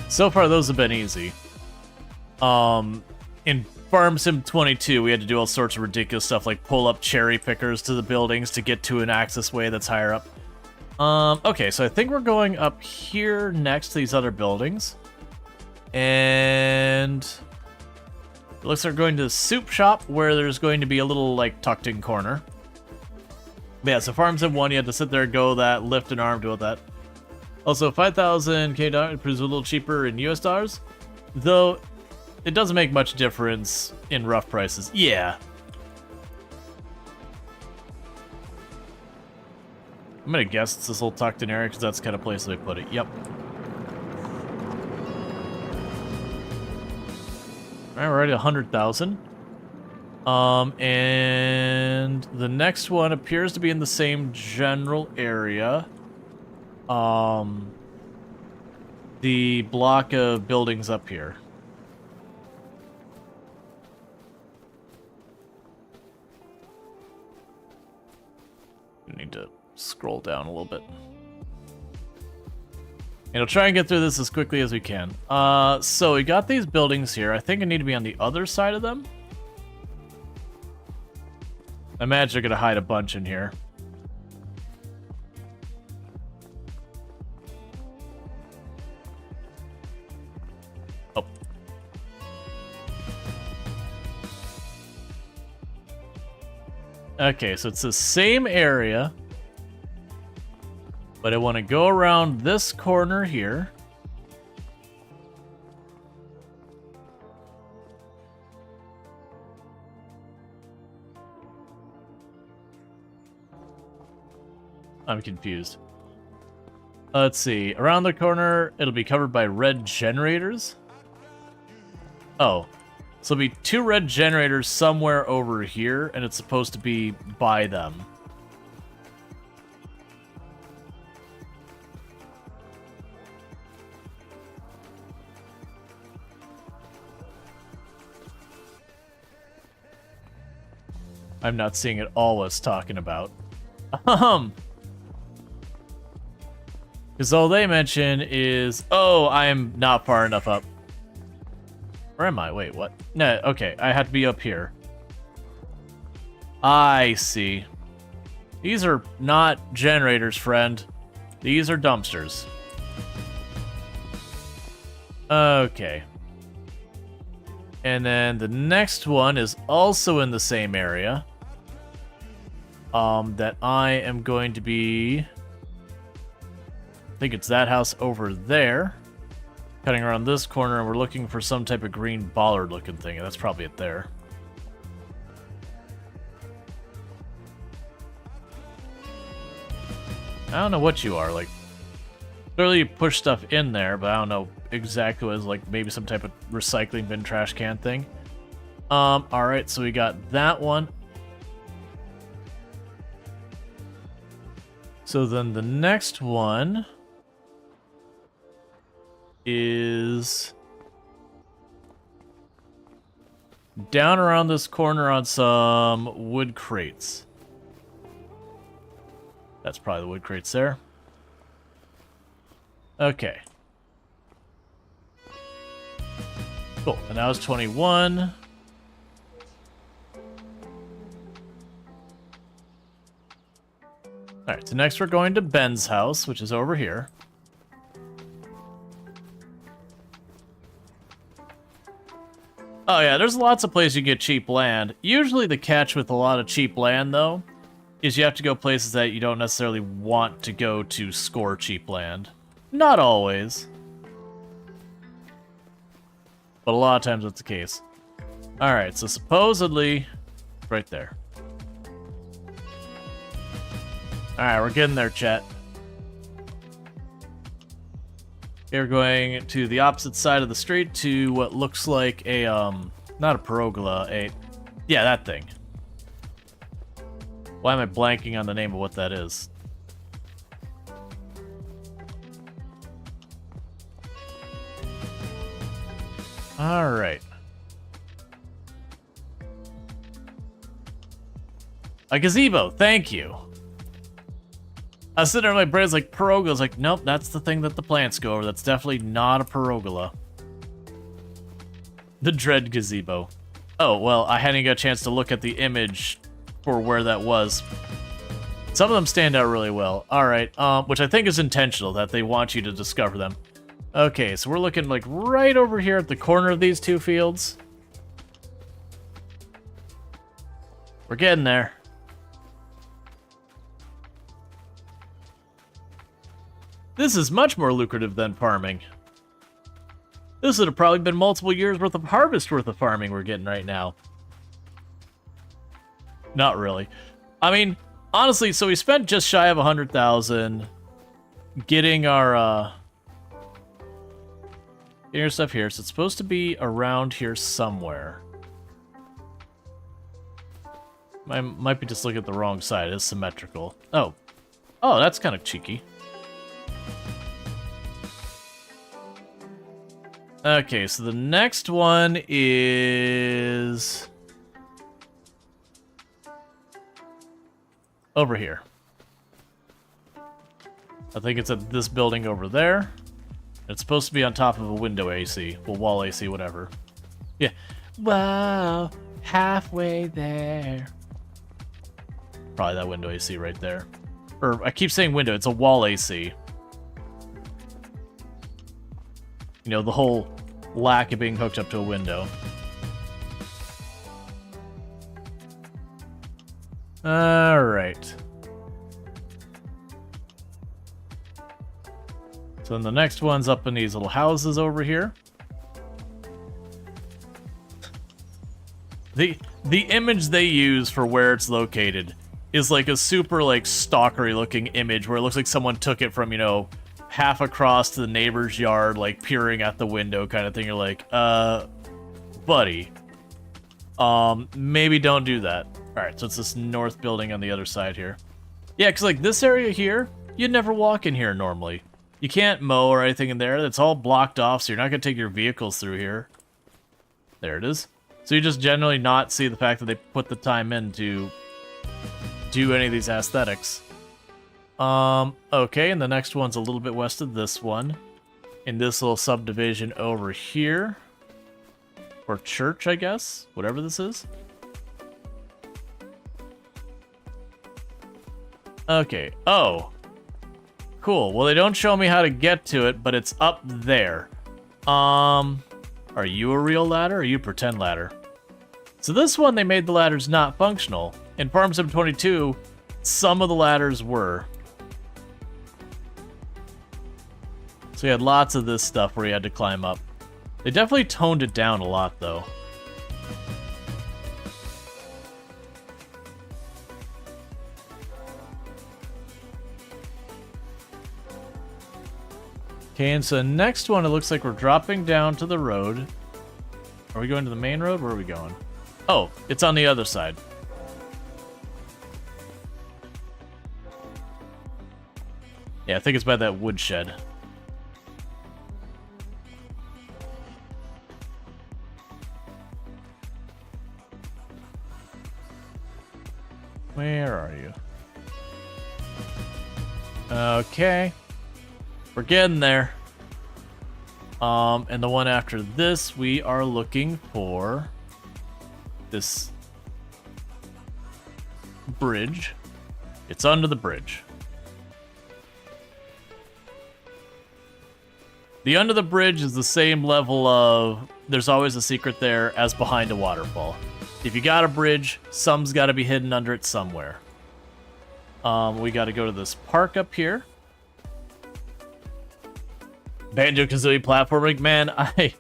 So far, those have been easy. In Farm Sim 22, we had to do all sorts of ridiculous stuff, like pull up cherry pickers to the buildings to get to an access way that's higher up. Okay, so I think we're going up here next to these other buildings. And it looks like we're going to the soup shop, where there's going to be a little, like, tucked-in corner. But yeah, so Farm Sim 1, you had to sit there, go that, lift an arm, do all that. Also, 5,000 K dollars proves a little cheaper in US dollars, though it doesn't make much difference in rough prices. Yeah. I'm gonna guess it's this little tucked in area because that's the kind of place that I put it. Yep. Alright, we're already 100,000. And the next one appears to be in the same general area. The block of buildings up here. I need to scroll down a little bit. And I'll try and get through this as quickly as we can. So we got these buildings here. I think I need to be on the other side of them. I imagine they're gonna hide a bunch in here. Oh. Okay, so it's the same area. But I want to go around this corner here. I'm confused. Let's see. Around the corner, it'll be covered by red generators. Oh. So it'll be 2 red generators somewhere over here, and it's supposed to be by them. I'm not seeing at all what it's talking about. Because all they mention is, oh, I'm not far enough up. Where am I? Wait, what? No, okay, I have to be up here. I see. These are not generators, friend. These are dumpsters. Okay. And then the next one is also in the same area. That I am going to be... I think it's that house over there. Cutting around this corner, and we're looking for some type of green bollard-looking thing, and that's probably it there. I don't know what you are, like, clearly you push stuff in there, but I don't know exactly what it is, like maybe some type of recycling bin trash can thing. Alright, so we got that one. So then the next one is down around this corner on some wood crates. That's probably the wood crates there. Okay. Cool. And now it's 21. Alright, so next we're going to Ben's house, which is over here. Oh yeah, there's lots of places you can get cheap land. Usually the catch with a lot of cheap land, though, is you have to go places that you don't necessarily want to go to score cheap land. Not always. But a lot of times that's the case. Alright, so supposedly, right there. Alright, we're getting there, chat. We're going to the opposite side of the street to what looks like a, not a pergola, yeah, that thing. Why am I blanking on the name of what that is? Alright. A gazebo, thank you. I was sitting there in my brain, like, pergola. I was like, nope, that's the thing that the plants go over. That's definitely not a pergola. The dread gazebo. Oh, well, I hadn't got a chance to look at the image for where that was. Some of them stand out really well. Alright, which I think is intentional, that they want you to discover them. Okay, so we're looking, like, right over here at the corner of these two fields. We're getting there. This is much more lucrative than farming. This would have probably been multiple years worth of harvest worth of farming we're getting right now. Not really. I mean, honestly, so we spent just shy of 100,000 getting our stuff here. So it's supposed to be around here somewhere. I might be just looking at the wrong side. It's symmetrical. Oh, that's kind of cheeky. Okay, so the next one is over here. I think it's at this building over there. It's supposed to be on top of a window AC. Well, wall AC, whatever. Yeah. Wow, halfway there. Probably that window AC right there. Or, I keep saying window, it's a wall AC. You know, the whole lack of being hooked up to a window. Alright. So then the next one's up in these little houses over here. The image they use for where it's located is like a super, like, stalkery looking image where it looks like someone took it from, you know, half across to the neighbor's yard, like, peering at the window kind of thing. You're like, buddy. Maybe don't do that. Alright, so it's this north building on the other side here. Yeah, because, like, this area here, you'd never walk in here normally. You can't mow or anything in there. It's all blocked off, so you're not going to take your vehicles through here. There it is. So you just generally not see the fact that they put the time in to do any of these aesthetics. Okay, and the next one's a little bit west of this one. In this little subdivision over here. Or church, I guess? Whatever this is. Okay, oh. Cool, well they don't show me how to get to it, but it's up there. Are you a real ladder or are you a pretend ladder? So this one, they made the ladders not functional. In Farm Sim 22, some of the ladders were. So you had lots of this stuff where you had to climb up. They definitely toned it down a lot, though. Okay, and so next one, it looks like we're dropping down to the road. Are we going to the main road? Where are we going? Oh, it's on the other side. Yeah, I think it's by that woodshed. Where are you? Okay. We're getting there. And the one after this, we are looking for this bridge. It's under the bridge. The under the bridge is the same level of there's always a secret there as behind a waterfall. If you got a bridge, some's got to be hidden under it somewhere. We got to go to this park up here. Banjo-Kazooie platforming, man, I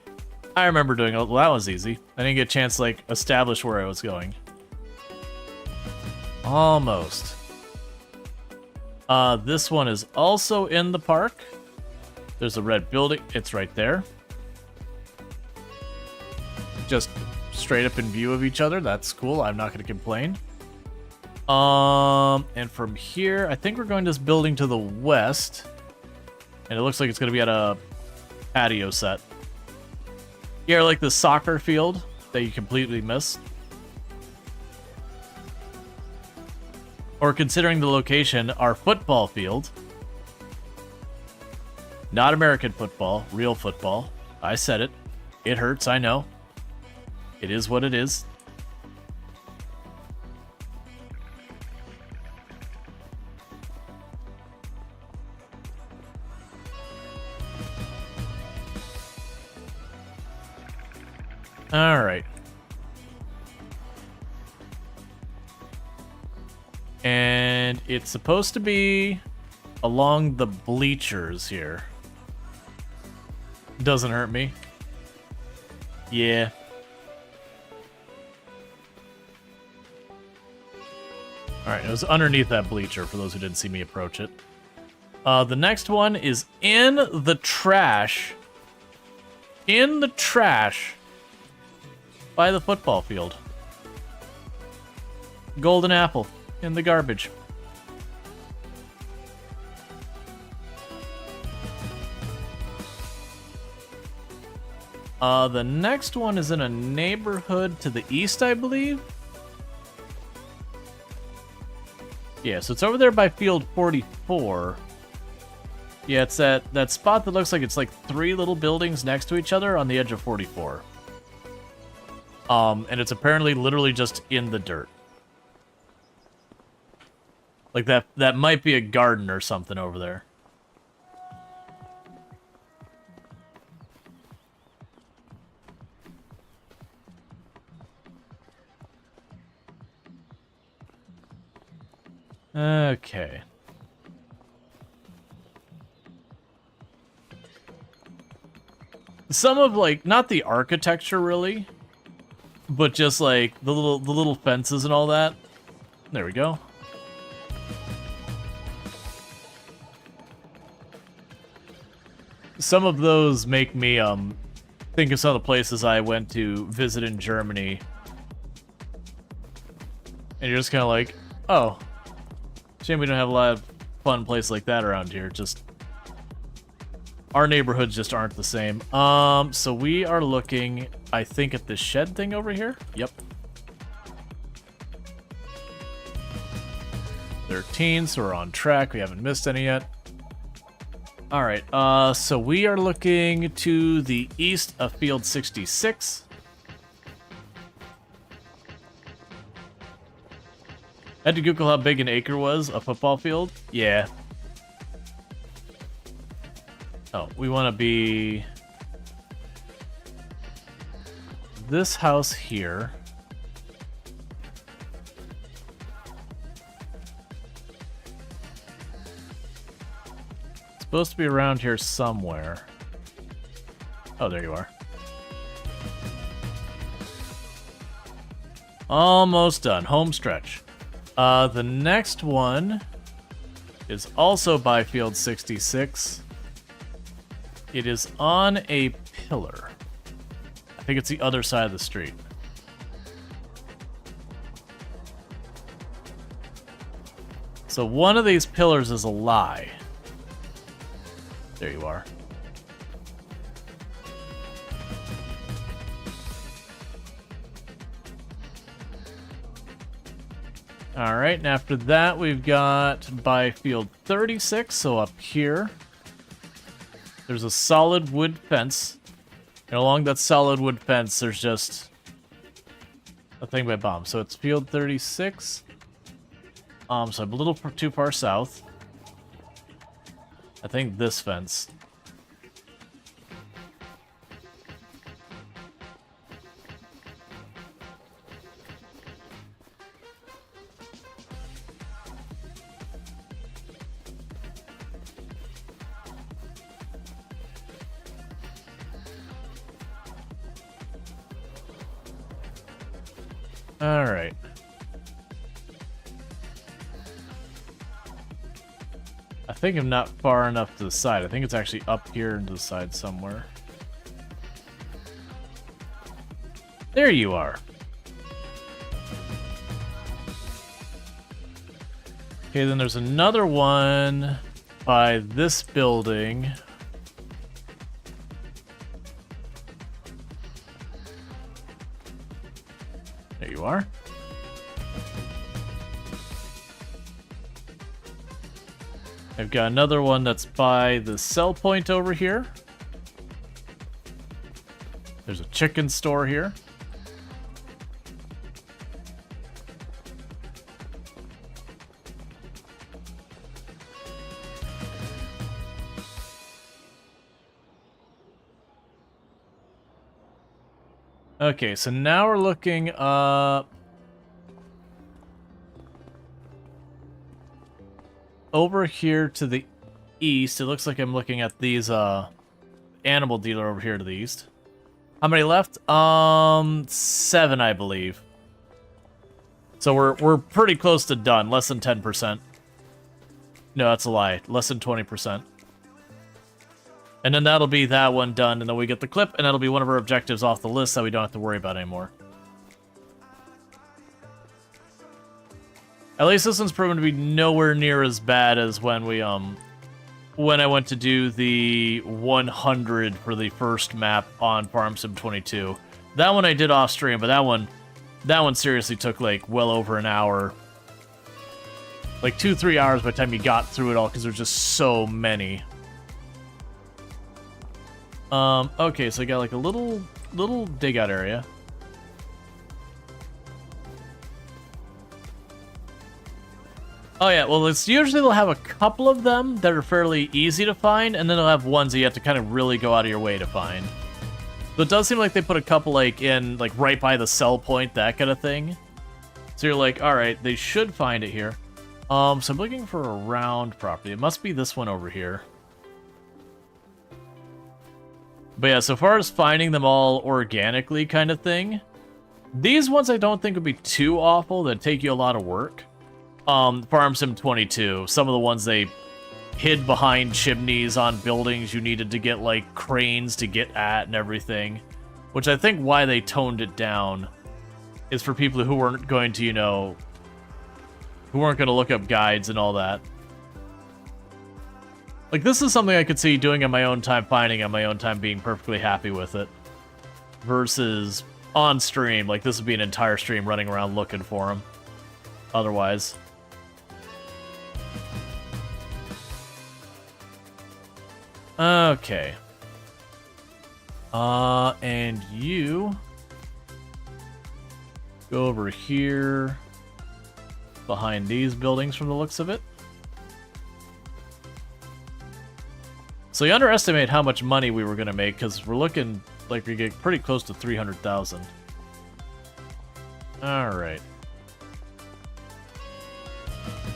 remember doing it. Well, that was easy. I didn't get a chance to, like, establish where I was going. Almost. This one is also in the park. There's a red building. It's right there. Just straight up in view of each other. That's cool. I'm not going to complain. And from here, I think we're going to this building to the west. And it looks like it's going to be at a patio set. Yeah, like the soccer field that you completely missed. Or considering the location, our football field. Not American football, real football. I said it. It hurts, I know. It is what it is. All right. And it's supposed to be along the bleachers here. Doesn't hurt me. Yeah. Alright, it was underneath that bleacher for those who didn't see me approach it. The next one is in the trash. In the trash. By the football field. Golden apple. In the garbage. The next one is in a neighborhood to the east, I believe. Yeah, so it's over there by field 44. Yeah, it's that spot that looks like it's like 3 little buildings next to each other on the edge of 44. And it's apparently literally just in the dirt. Like that might be a garden or something over there. Okay. Some of, like, not the architecture really, but just like the little fences and all that. There we go. Some of those make me think of some of the places I went to visit in Germany. And you're just kind of like, oh, shame we don't have a lot of fun places like that around here. Just our neighborhoods just aren't the same. So we are looking, I think, at this shed thing over here. Yep. 13, so we're on track. We haven't missed any yet. All right, so we are looking to the east of field 66. Had to Google how big an acre was, a football field. Yeah. Oh, we want to be this house here. supposed to be around here somewhere. Oh, there you are. Almost done. Home stretch. The next one is also by Field 66. It is on a pillar. I think it's the other side of the street. So one of these pillars is a lie. There you are. Alright, and after that we've got by Field 36, so up here. There's a solid wood fence. And along that solid wood fence, there's just a thing by bomb. So it's Field 36. So I'm a little too far south. I think this fence. All right. I think I'm not far enough to the side. I think it's actually up here to the side somewhere. There you are. Okay, then there's another one by this building. There you are. I've got another one that's by the sell point over here. There's a chicken store here. Okay, so now we're looking up over here to the east. It looks like I'm looking at these animal dealer over here to the east. How many left? 7, I believe. So we're pretty close to done. Less than 10%. No, that's a lie. Less than 20%. And then that'll be that one done, and then we get the clip, and that'll be one of our objectives off the list that we don't have to worry about anymore. At least this one's proven to be nowhere near as bad as when we when I went to do the 100 for the first map on Farm Sim 22. That one I did off stream, but that one seriously took like well over an hour. Like 2-3 hours by the time you got through it all, because there's just so many. Okay, so I got like a little dig out area. Oh yeah, well it's usually they'll have a couple of them that are fairly easy to find, and then they'll have ones that you have to kind of really go out of your way to find. So it does seem like they put a couple like in, like right by the sell point, that kind of thing. So you're like, alright, they should find it here. So I'm looking for a round property. It must be this one over here. But yeah, so far as finding them all organically kind of thing, these ones I don't think would be too awful. That take you a lot of work. Farm Sim 22, some of the ones they hid behind chimneys on buildings you needed to get like cranes to get at and everything, which I think why they toned it down is for people who weren't going to, you know, who weren't going to look up guides and all that. Like, this is something I could see doing on my own time, finding on my own time, being perfectly happy with it. Versus on stream, like, this would be an entire stream running around looking for them. Otherwise. Okay. And you go over here behind these buildings from the looks of it. So you underestimate how much money we were going to make, because we're looking like we get pretty close to 300,000. Alright.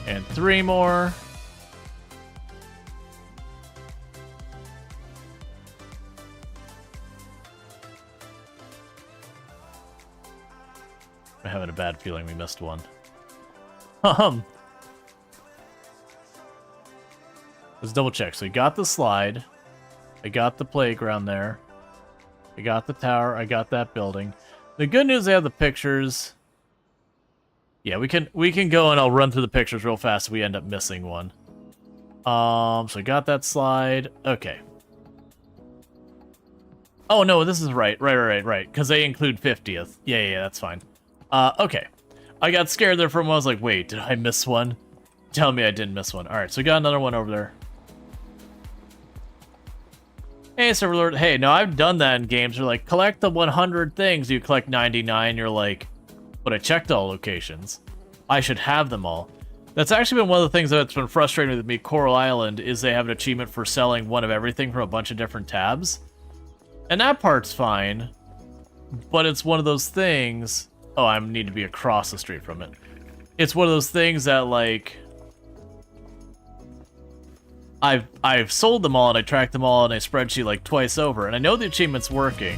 And 3 more. I'm having a bad feeling we missed one. Let's double check. So we got the slide. I got the playground there. I got the tower. I got that building. The good news, they have the pictures. Yeah, we can go and I'll run through the pictures real fast if we end up missing one. So I got that slide. Okay. Oh no, this is right. Right. Because they include 50th. Yeah, that's fine. Okay. I got scared there for a moment. I was like, wait, did I miss one? Tell me I didn't miss one. Alright, so we got another one over there. Hey, Server Lord. Hey, no, I've done that in games. You're like, collect the 100 things. You collect 99. You're like, but I checked all locations. I should have them all. That's actually been one of the things that's been frustrating with me. Coral Island is they have an achievement for selling one of everything from a bunch of different tabs. And that part's fine. But it's one of those things... Oh, I need to be across the street from it. It's one of those things that, like... I've sold them all and I tracked them all in a spreadsheet like twice over, and I know the achievement's working,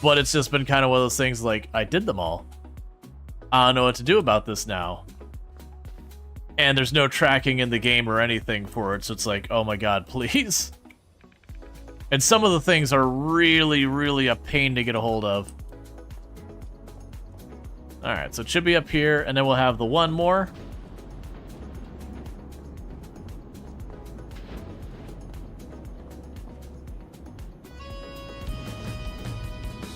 but it's just been kind of one of those things like, I did them all. I don't know what to do about this now. And there's no tracking in the game or anything for it, so it's like, oh my god, please. And some of the things are really, really a pain to get a hold of. Alright, so it should be up here, and then we'll have the one more.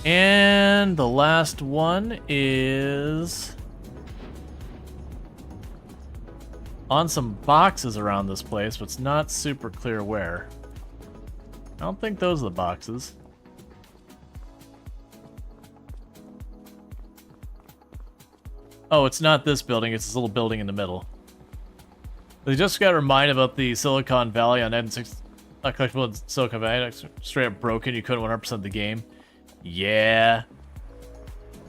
And the last one is on some boxes around this place, but it's not super clear where. I don't think those are the boxes. Oh, it's not this building, it's this little building in the middle. They just got reminded about the Silicon Valley on N6 collectible in Silicon Valley, straight up broken, you couldn't 100% the game. Yeah.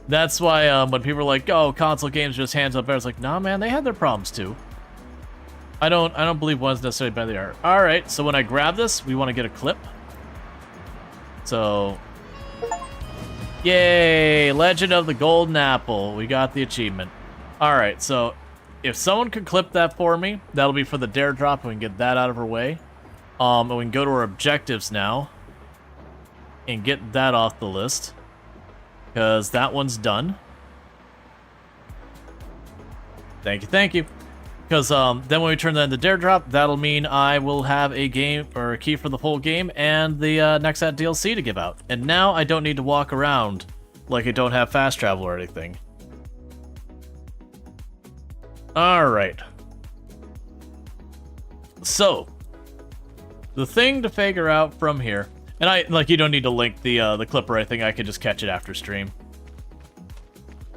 That's why when people are like, oh, console games just hands up there, it's like, nah man, they had their problems too. I don't believe one's necessarily better than the other. Alright, so when I grab this, we want to get a clip. So yay! Legend of the Golden Apple. We got the achievement. Alright, so if someone could clip that for me, that'll be for the dare drop, and we can get that out of our way. And we can go to our objectives now and get that off the list, because that one's done. Thank you. Because then when we turn that into dare drop, that'll mean I will have a game or a key for the whole game and the NEXAT DLC to give out. And now I don't need to walk around like I don't have fast travel or anything. Alright. So, the thing to figure out from here, and you don't need to link the clip or anything, I could just catch it after stream.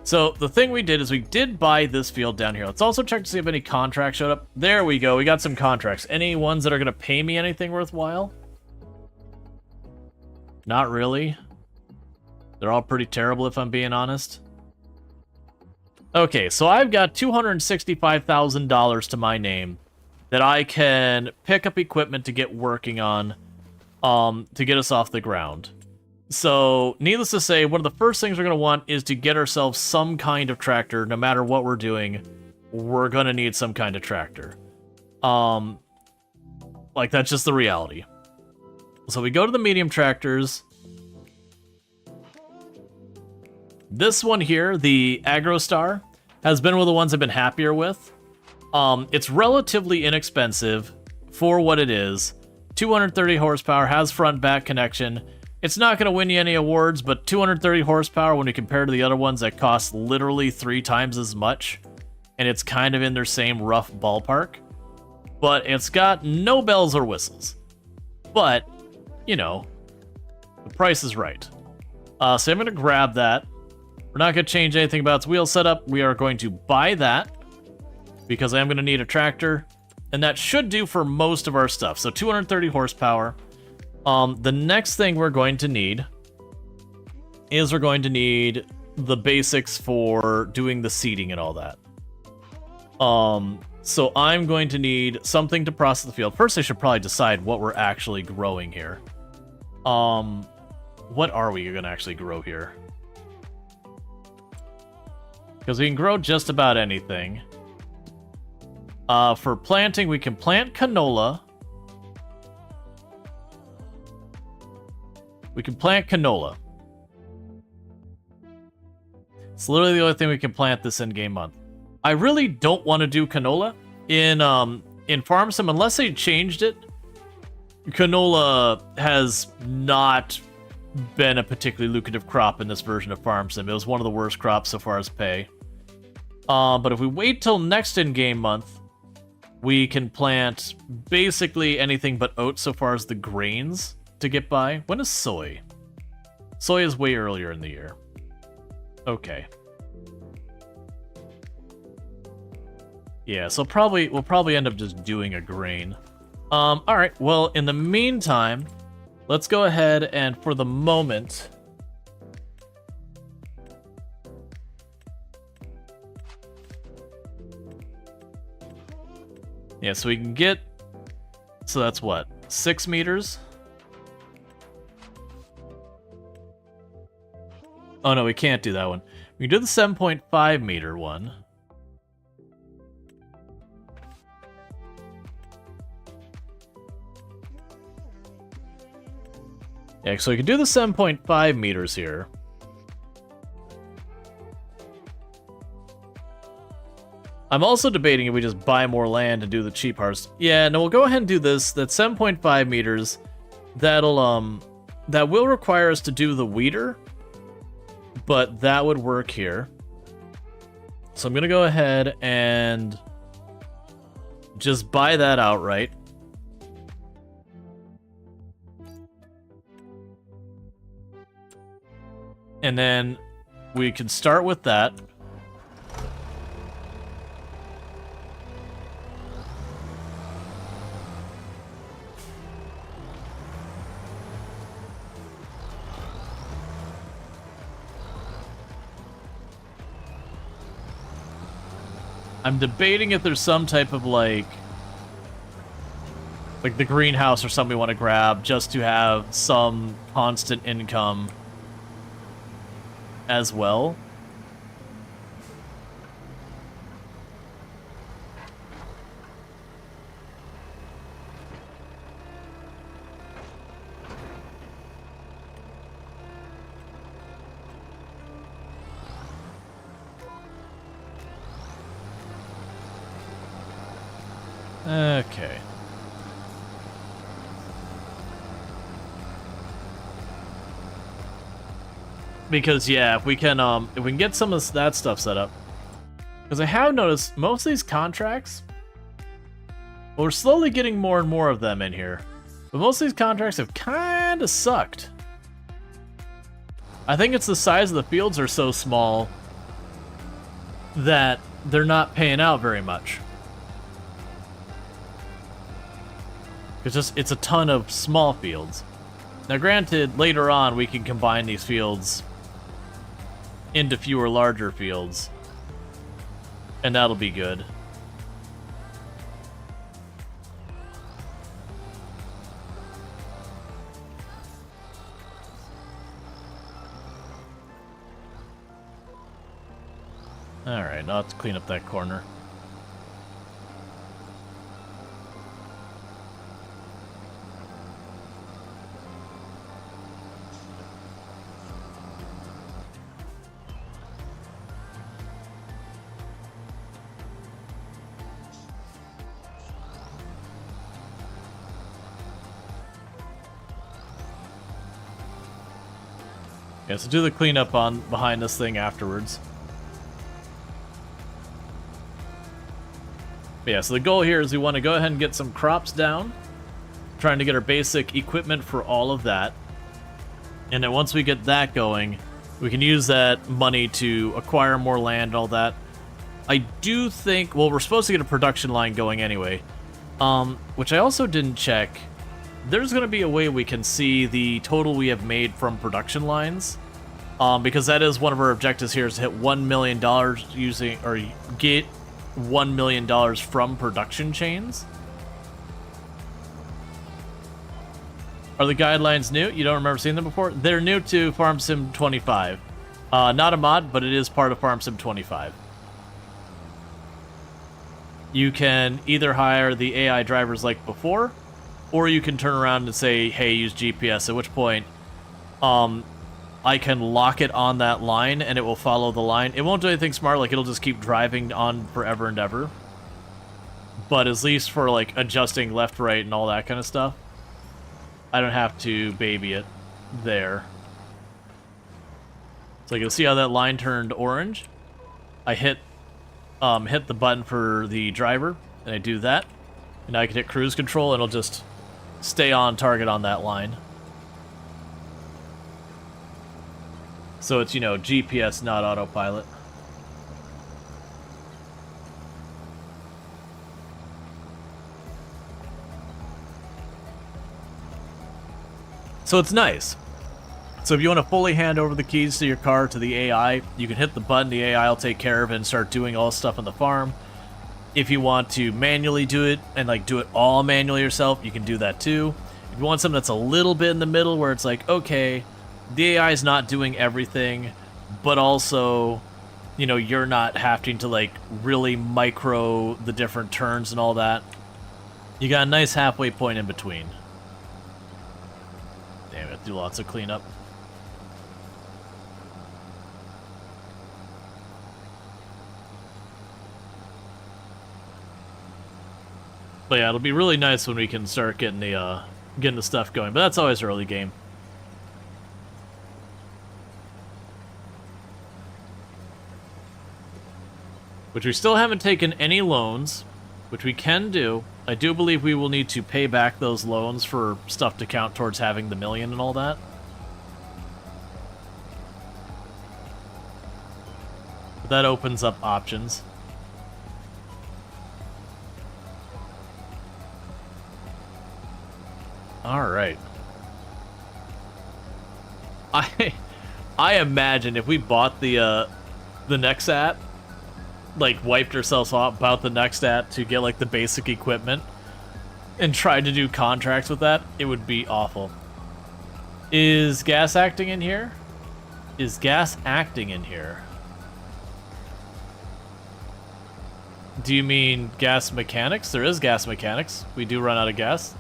So, the thing we did is we did buy this field down here. Let's also check to see if any contracts showed up. There we go, we got some contracts. Any ones that are going to pay me anything worthwhile? Not really. They're all pretty terrible if I'm being honest. Okay, so I've got $265,000 to my name that I can pick up equipment to get working on to get us off the ground. So, needless to say, one of the first things we're going to want is to get ourselves some kind of tractor. No matter what we're doing, we're going to need some kind of tractor. Like, that's just the reality. So we go to the medium tractors. This one here, the AgroStar, has been one of the ones I've been happier with. It's relatively inexpensive for what it is. 230 horsepower, has front-back connection. It's not going to win you any awards, but 230 horsepower when you compare to the other ones that cost literally 3 times as much, and it's kind of in their same rough ballpark. But it's got no bells or whistles. But, you know, the price is right. So I'm going to grab that. We're not going to change anything about its wheel setup. We are going to buy that, because I am going to need a tractor, and that should do for most of our stuff. So 230 horsepower. The next thing we're going to need is we're going to need the basics for doing the seeding and all that. So I'm going to need something to process the field. First, I should probably decide what we're actually growing here. What are we going to actually grow here? Because we can grow just about anything. For planting, we can plant canola. We can plant canola. It's literally the only thing we can plant this in-game month. I really don't want to do canola in Farm Sim unless they changed it. Canola has not been a particularly lucrative crop in this version of Farm Sim. It was one of the worst crops so far as pay. But if we wait till next in-game month, we can plant basically anything but oats so far as the grains to get by. When is soy? Soy is way earlier in the year. Okay. Yeah, so we'll probably end up just doing a grain. Alright, well, in the meantime, let's go ahead and for the moment... Yeah, so we can get... So that's what? 6 meters? Oh no, we can't do that one. We can do the 7.5 meter one. Yeah, so we can do the 7.5 meters here. I'm also debating if we just buy more land and do the cheap harvest. Yeah, no, we'll go ahead and do this. That's 7.5 meters. That will require us to do the weeder, but that would work here. So I'm gonna go ahead and just buy that outright. And then we can start with that. I'm debating if there's some type of like the greenhouse or something we want to grab just to have some constant income as well. Okay. Because yeah, if we can get some of that stuff set up. Because I have noticed most of these contracts, well, we're slowly getting more and more of them in here. But most of these contracts have kind of sucked. I think it's the size of the fields are so small that they're not paying out very much. It's a ton of small fields. Now granted, later on we can combine these fields into fewer larger fields, and that'll be good. Alright, now let's clean up that corner. Yeah, so do the cleanup on behind this thing afterwards. But yeah, so the goal here is we want to go ahead and get some crops down, trying to get our basic equipment for all of that. And then once we get that going, we can use that money to acquire more land and all that. I do think, well, we're supposed to get a production line going anyway, which I also didn't check. There's going to be a way we can see the total we have made from production lines, because that is one of our objectives here, is to hit $1 million using, or get $1 million from production chains. Are the guidelines new? You don't remember seeing them before? They're new to Farm Sim 25. Not a mod, but it is part of Farm Sim 25. You can either hire the AI drivers like before, or you can turn around and say, hey, use GPS, at which point I can lock it on that line and it will follow the line. It won't do anything smart, like it'll just keep driving on forever and ever. But at least for like adjusting left, right, and all that kind of stuff, I don't have to baby it there. So you can see how that line turned orange. I hit the button for the driver, and I do that. And now I can hit cruise control, and it'll just stay on target on that line. So it's, you know, GPS, not autopilot. So it's nice. So if you want to fully hand over the keys to your car to the AI, you can hit the button, the AI will take care of it and start doing all the stuff on the farm. If you want to manually do it and like do it all manually yourself, you can do that too. If you want something that's a little bit in the middle where it's like, okay, the AI is not doing everything, but also, you know, you're not having to like really micro the different turns and all that. You got a nice halfway point in between. Damn it, do lots of cleanup. But yeah, it'll be really nice when we can start getting the stuff going. But that's always early game. Which we still haven't taken any loans, which we can do. I do believe we will need to pay back those loans for stuff to count towards having the million and all that. But that opens up options. All right. I imagine if we bought the NEXAT, like wiped ourselves off, bought the NEXAT to get like the basic equipment and tried to do contracts with that, it would be awful. Is gas acting in here? Is gas acting in here? Do you mean gas mechanics? There is gas mechanics. We do run out of gas.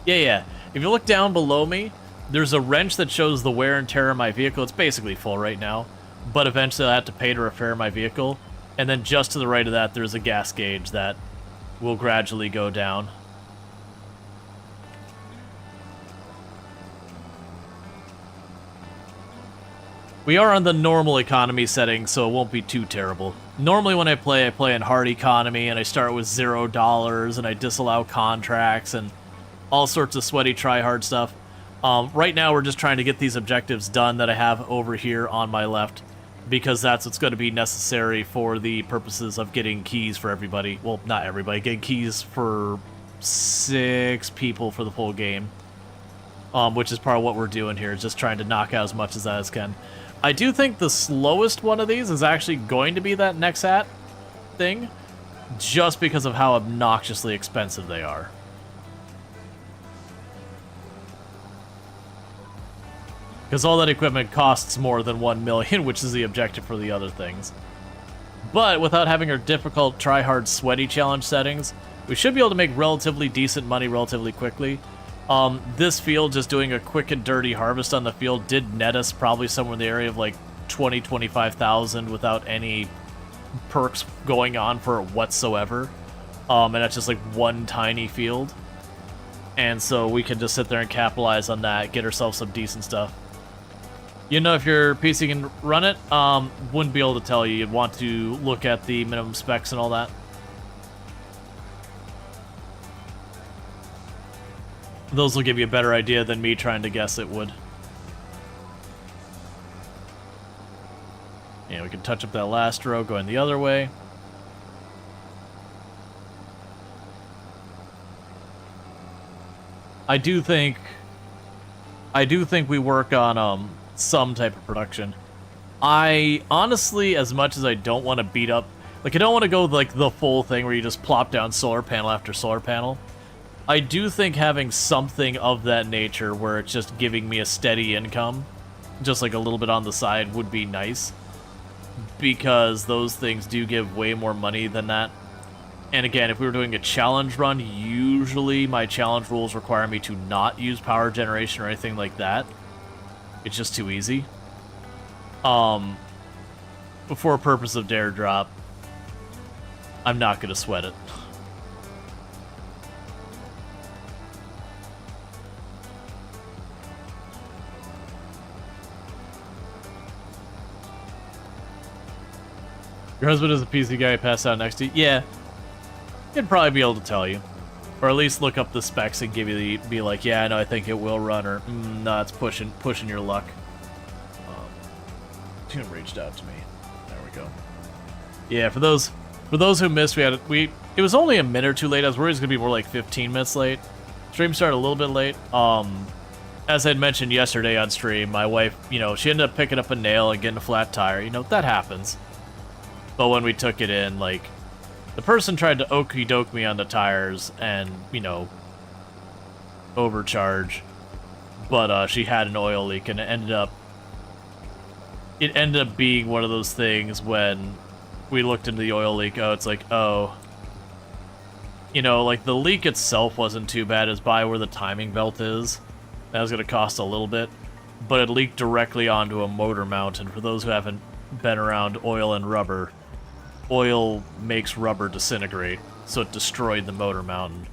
Yeah. If you look down below me, there's a wrench that shows the wear and tear of my vehicle. It's basically full right now, but eventually I'll have to pay to repair my vehicle. And then just to the right of that, there's a gas gauge that will gradually go down. We are on the normal economy setting, so it won't be too terrible. Normally when I play in hard economy, and I start with $0, and I disallow contracts, and all sorts of sweaty try-hard stuff. Right now we're just trying to get these objectives done that I have over here on my left, because that's what's going to be necessary for the purposes of getting keys for everybody. Well, not everybody, getting keys for 6 people for the full game, which is part of what we're doing here, just trying to knock out as much as that as can. I do think the slowest one of these is actually going to be that NEXAT thing, just because of how obnoxiously expensive they are. Because all that equipment costs more than 1 million, which is the objective for the other things. But without having our difficult, try-hard, sweaty challenge settings, we should be able to make relatively decent money relatively quickly. This field, just doing a quick and dirty harvest on the field, did net us probably somewhere in the area of like 20,000-25,000 without any perks going on for it whatsoever. And that's just like one tiny field. And so we can just sit there and capitalize on that, get ourselves some decent stuff. You know, if your PC can run it, wouldn't be able to tell you. You'd want to look at the minimum specs and all that. Those will give you a better idea than me trying to guess it would. Yeah, we can touch up that last row going the other way. I do think we work on some type of production. I honestly, as much as I don't want to beat up, like I don't want to go like the full thing where you just plop down solar panel after solar panel. I do think having something of that nature where it's just giving me a steady income just like a little bit on the side would be nice, because those things do give way more money than that. And again, if we were doing a challenge run, usually my challenge rules require me to not use power generation or anything like that. It's just too easy. For a purpose of dare drop, I'm not gonna sweat it. Your husband is a PC guy who passed out next to you? Yeah. He'd probably be able to tell you. Or at least look up the specs and give you the, be like, yeah, I know, I think it will run, or, no, it's pushing your luck. Tune reached out to me. There we go. Yeah, for those who missed, it was only a minute or two late. I was worried it was gonna be more like 15 minutes late. Stream started a little bit late. As I'd mentioned yesterday on stream, my wife, you know, she ended up picking up a nail and getting a flat tire. You know, that happens. But when we took it in, like, the person tried to okey-doke me on the tires and, you know, overcharge. But she had an oil leak, and it ended up being one of those things when we looked into the oil leak. Oh, it's like, oh, you know, like the leak itself wasn't too bad. It's by where the timing belt is. That was going to cost a little bit, but it leaked directly onto a motor mount. And for those who haven't been around oil and rubber, oil makes rubber disintegrate, so it destroyed the motor mount. And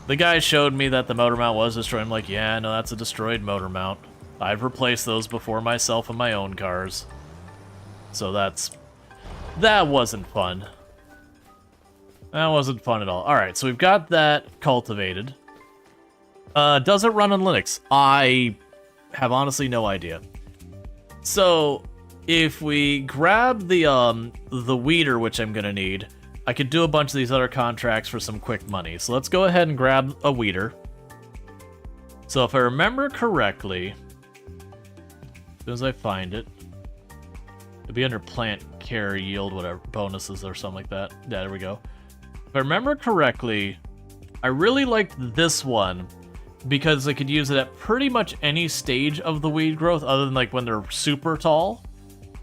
the guy showed me that the motor mount was destroyed. I'm like, yeah, no, that's a destroyed motor mount. I've replaced those before myself in my own cars. So that wasn't fun. That wasn't fun at all. Alright, so we've got that cultivated. Does it run on Linux? I have honestly no idea. So, if we grab the weeder, which I'm gonna need, I could do a bunch of these other contracts for some quick money. So let's go ahead and grab a weeder. So if I remember correctly, as soon as I find it, it'll be under plant care yield, whatever, bonuses or something like that. Yeah, there we go. If I remember correctly, I really liked this one because I could use it at pretty much any stage of the weed growth other than like when they're super tall,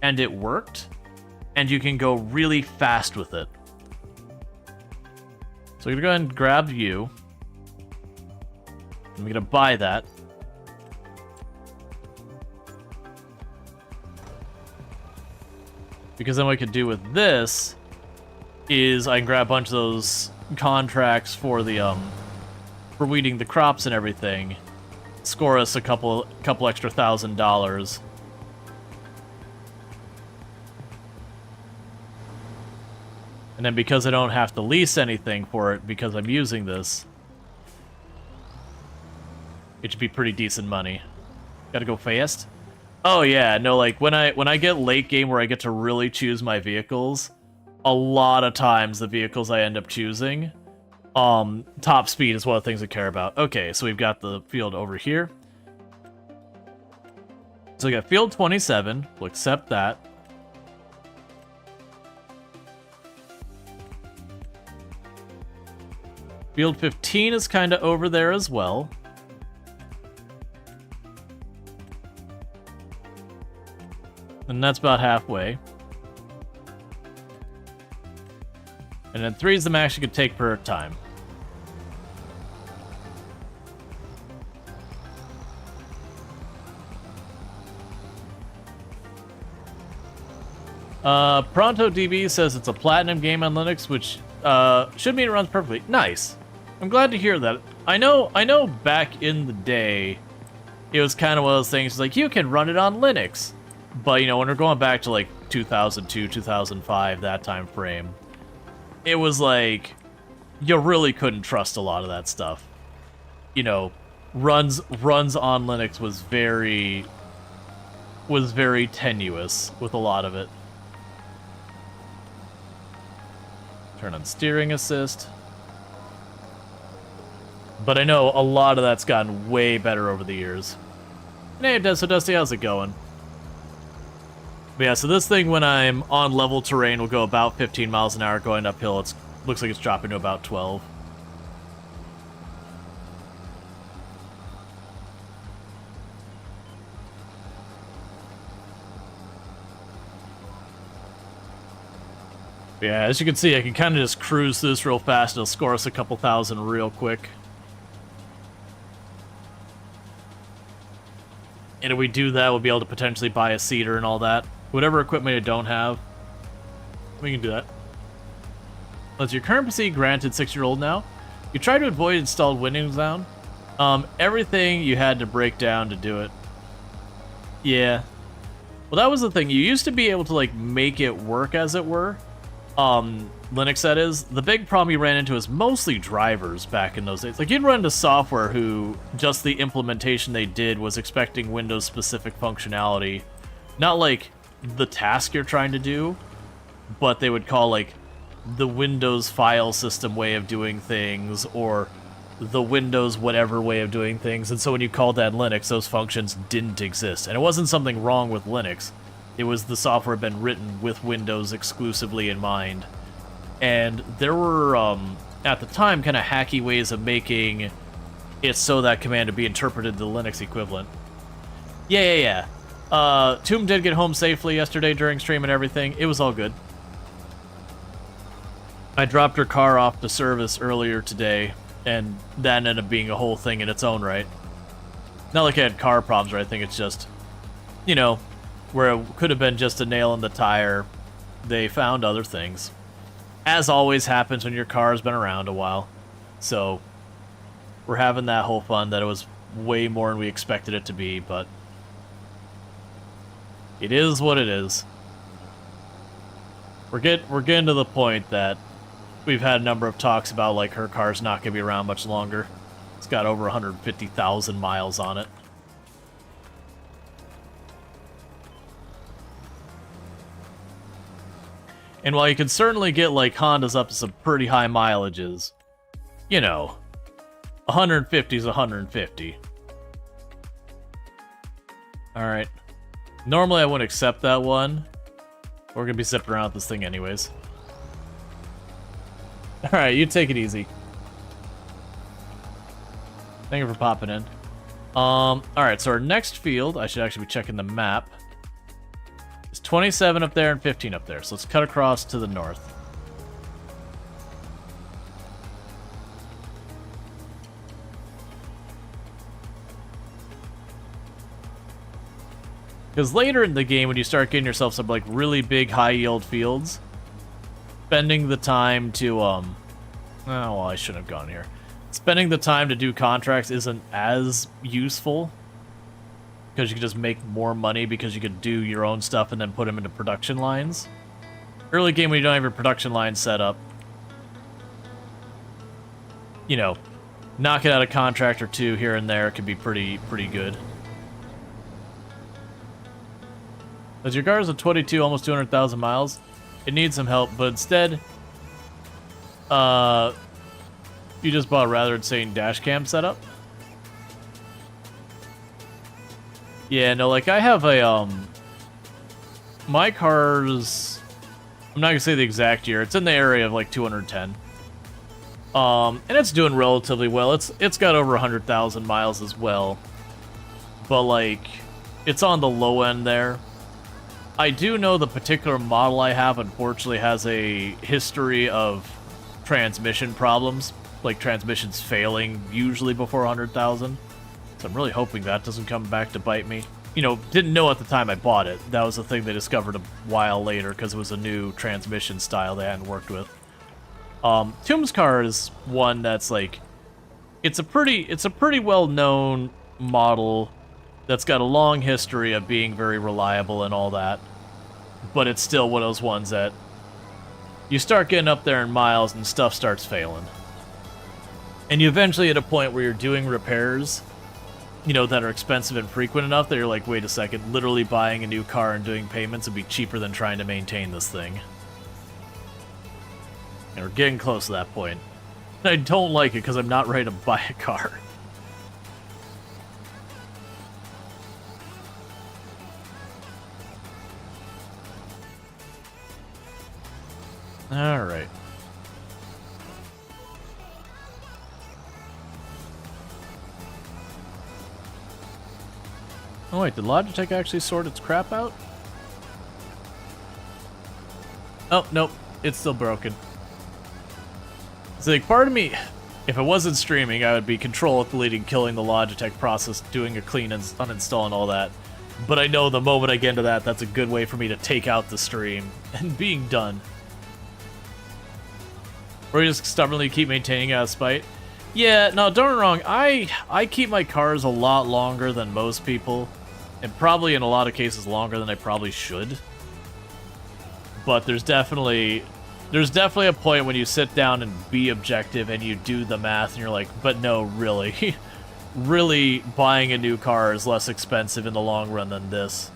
and it worked, and you can go really fast with it. So I'm gonna go ahead and grab you. I'm gonna buy that. Because then what I could do with this is I can grab a bunch of those contracts for the for weeding the crops and everything, score us a couple extra $1,000. And then because I don't have to lease anything for it because I'm using this, it should be pretty decent money. Gotta go fast? Oh yeah, no, like when I get late game where I get to really choose my vehicles, a lot of times the vehicles I end up choosing, top speed is one of the things I care about. Okay, so we've got the field over here. So we got field 27, we'll accept that. Field 15 is kind of over there as well. And that's about halfway. And then 3 is the max you could take per time. Pronto DB says it's a platinum game on Linux, which should mean it runs perfectly. Nice. I'm glad to hear that. I know back in the day, it was kind of one of those things like, you can run it on Linux. But, you know, when we're going back to, like, 2002, 2005, that time frame, it was like, you really couldn't trust a lot of that stuff. You know, runs on Linux was very tenuous with a lot of it. Turn on steering assist. But I know a lot of that's gotten way better over the years. And hey, Dusty, how's it going? But yeah, so this thing, when I'm on level terrain, will go about 15 miles an hour going uphill. It looks like it's dropping to about 12. Yeah, as you can see, I can kind of just cruise through this real fast. It'll score us a couple thousand real quick. And if we do that, we'll be able to potentially buy a seeder and all that. Whatever equipment you don't have, we can do that. Let's your current PC granted 6-year-old now. You tried to avoid installed Windows down. Everything you had to break down to do it. Yeah. Well, that was the thing. You used to be able to, like, make it work, as it were. Linux, that is. The big problem you ran into is mostly drivers back in those days. Like, you'd run into software who just the implementation they did was expecting Windows-specific functionality. Not, like, the task you're trying to do, but they would call, like, the Windows file system way of doing things, or the Windows whatever way of doing things. And so when you called that Linux, those functions didn't exist. And it wasn't something wrong with Linux. It was the software had been written with Windows exclusively in mind. And there were, at the time, kind of hacky ways of making it so that command would be interpreted the Linux equivalent. Yeah. Tomb did get home safely yesterday during stream and everything. It was all good. I dropped her car off to service earlier today, and that ended up being a whole thing in its own right. Not like I had car problems or anything, it's just, you know, where it could have been just a nail in the tire, they found other things. As always happens when your car's been around a while. So, we're having that whole fun that it was way more than we expected it to be, but it is what it is. We're getting to the point that we've had a number of talks about, like, her car's not going to be around much longer. It's got over 150,000 miles on it. And while you can certainly get, like, Hondas up to some pretty high mileages, you know, 150 is 150. Alright. Normally I wouldn't accept that one. We're going to be zipping around with this thing anyways. Alright, you take it easy. Thank you for popping in. Alright, so our next field, I should actually be checking the map. It's 27 up there and 15 up there, so let's cut across to the north. Because later in the game, when you start getting yourself some, like, really big high-yield fields, spending the time to, oh, well, I shouldn't have gone here. Spending the time to do contracts isn't as useful, because you can just make more money because you could do your own stuff and then put them into production lines. Early game, when you don't have your production line set up, you know, knocking out a contract or two here and there can be pretty good. As your car is a 22, almost 200,000 miles, it needs some help, but instead, you just bought a rather insane dash cam setup. Yeah, no, like, I have a, my car's, I'm not gonna say the exact year, it's in the area of, like, 210. And it's doing relatively well. It's got over 100,000 miles as well. But, like, it's on the low end there. I do know the particular model I have, unfortunately, has a history of transmission problems. Like, transmissions failing, usually before 100,000. So I'm really hoping that doesn't come back to bite me. You know, didn't know at the time I bought it. That was the thing they discovered a while later, because it was a new transmission style they hadn't worked with. Tomb's car is one that's, like, it's a pretty well-known model that's got a long history of being very reliable and all that. But it's still one of those ones that you start getting up there in miles and stuff starts failing. And you eventually hit a point where you're doing repairs, you know, that are expensive and frequent enough that you're like, wait a second, literally buying a new car and doing payments would be cheaper than trying to maintain this thing. And we're getting close to that point. I don't like it because I'm not ready to buy a car. Alright. Oh wait, did Logitech actually sort its crap out? Oh, nope. it's still broken. It's like, part of me, if it wasn't streaming, I would be control deleting, killing the Logitech process, doing a clean and uninstall and all that. But I know the moment I get into that, that's a good way for me to take out the stream and being done. Or you just stubbornly keep maintaining out of spite. Yeah, no, don't get me wrong. I keep my cars a lot longer than most people, and probably in a lot of cases longer than I probably should. But there's definitely a point when you sit down and be objective and you do the math and you're like, but no, really, really buying a new car is less expensive in the long run than this.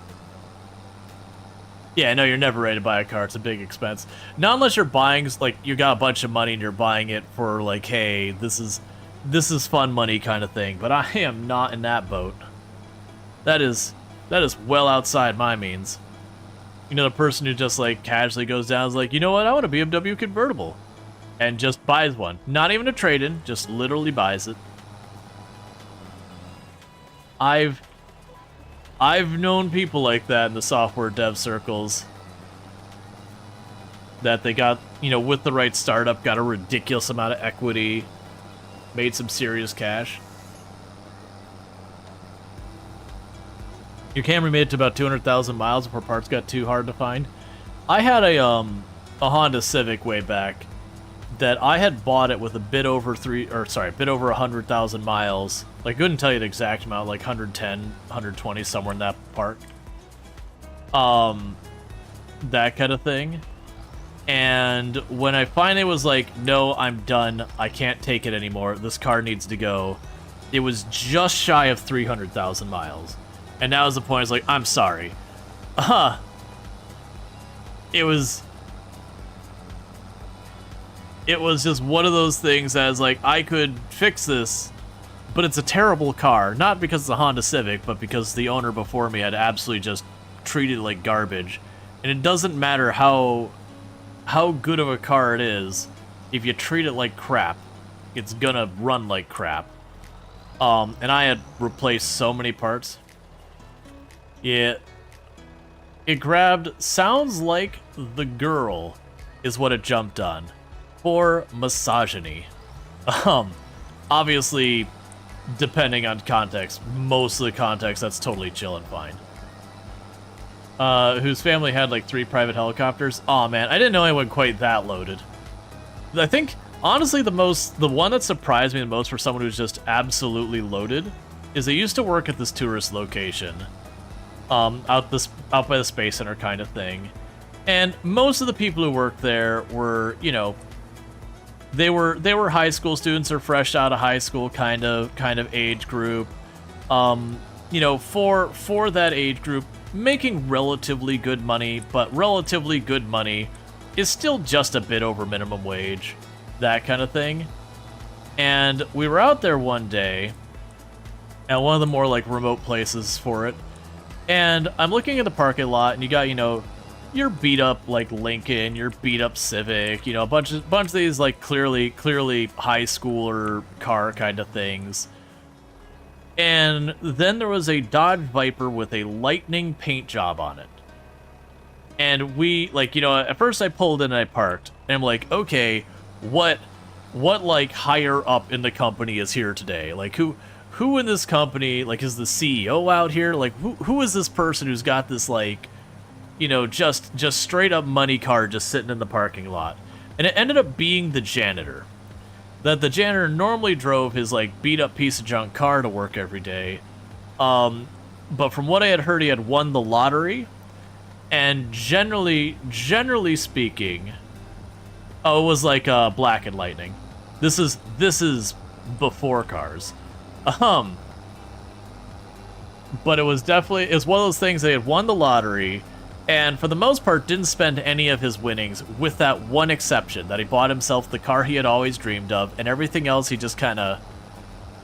Yeah, no, you're never ready to buy a car. It's a big expense. Not unless you're buying, like, you got a bunch of money and you're buying it for, like, hey, this is fun money kind of thing. But I am not in that boat. That is well outside my means. You know, the person who just, like, casually goes down is like, you know what, I want a BMW convertible. And just buys one. Not even a trade-in, just literally buys it. I've known people like that in the software dev circles. That they got, you know, with the right startup, got a ridiculous amount of equity, made some serious cash. Your Camry made it to about 200,000 miles before parts got too hard to find. I had a Honda Civic way back that I had bought it with a bit over 100,000 miles. Like, I couldn't tell you the exact amount, like 110, 120, somewhere in that park. That kind of thing. And when I finally was like, no, I'm done, I can't take it anymore, this car needs to go, it was just shy of 300,000 miles. And that was the point, I was like, I'm sorry. It was just one of those things that is like, I could fix this, but it's a terrible car. Not because it's a Honda Civic, but because the owner before me had absolutely just treated it like garbage. And it doesn't matter how good of a car it is, if you treat it like crap, it's gonna run like crap. And I had replaced so many parts. Yeah. It grabbed, sounds like the girl is what it jumped on. For misogyny. Obviously, depending on context, most of the context, that's totally chill and fine. Whose family had like 3 private helicopters. Aw, man, I didn't know anyone quite that loaded. I think, honestly, the one that surprised me the most for someone who's just absolutely loaded is they used to work at this tourist location. Out by the Space Center kind of thing. And most of the people who worked there were, you know, they were high school students or fresh out of high school kind of age group. You know, for that age group, making relatively good money, but relatively good money is still just a bit over minimum wage, that kind of thing. And we were out there one day at one of the more like remote places for it. And I'm looking at the parking lot, and you got, you know, your beat up like Lincoln, your beat up Civic, you know, a bunch of these like clearly high schooler car kind of things. And then there was a Dodge Viper with a lightning paint job on it. And we, like, you know, at first I pulled in and I parked, and I'm like, okay, what like higher up in the company is here today? Like, who in this company, like, is the CEO out here? Like, who is this person who's got this, like, you know, just straight up money car just sitting in the parking lot? And it ended up being the janitor. That the janitor normally drove his, like, beat up piece of junk car to work every day. But from what I had heard, he had won the lottery. And generally speaking, it was like Black and Lightning. This is before cars. But it was definitely, it's one of those things, they had won the lottery, and for the most part didn't spend any of his winnings, with that one exception, that he bought himself the car he had always dreamed of, and everything else he just kind of,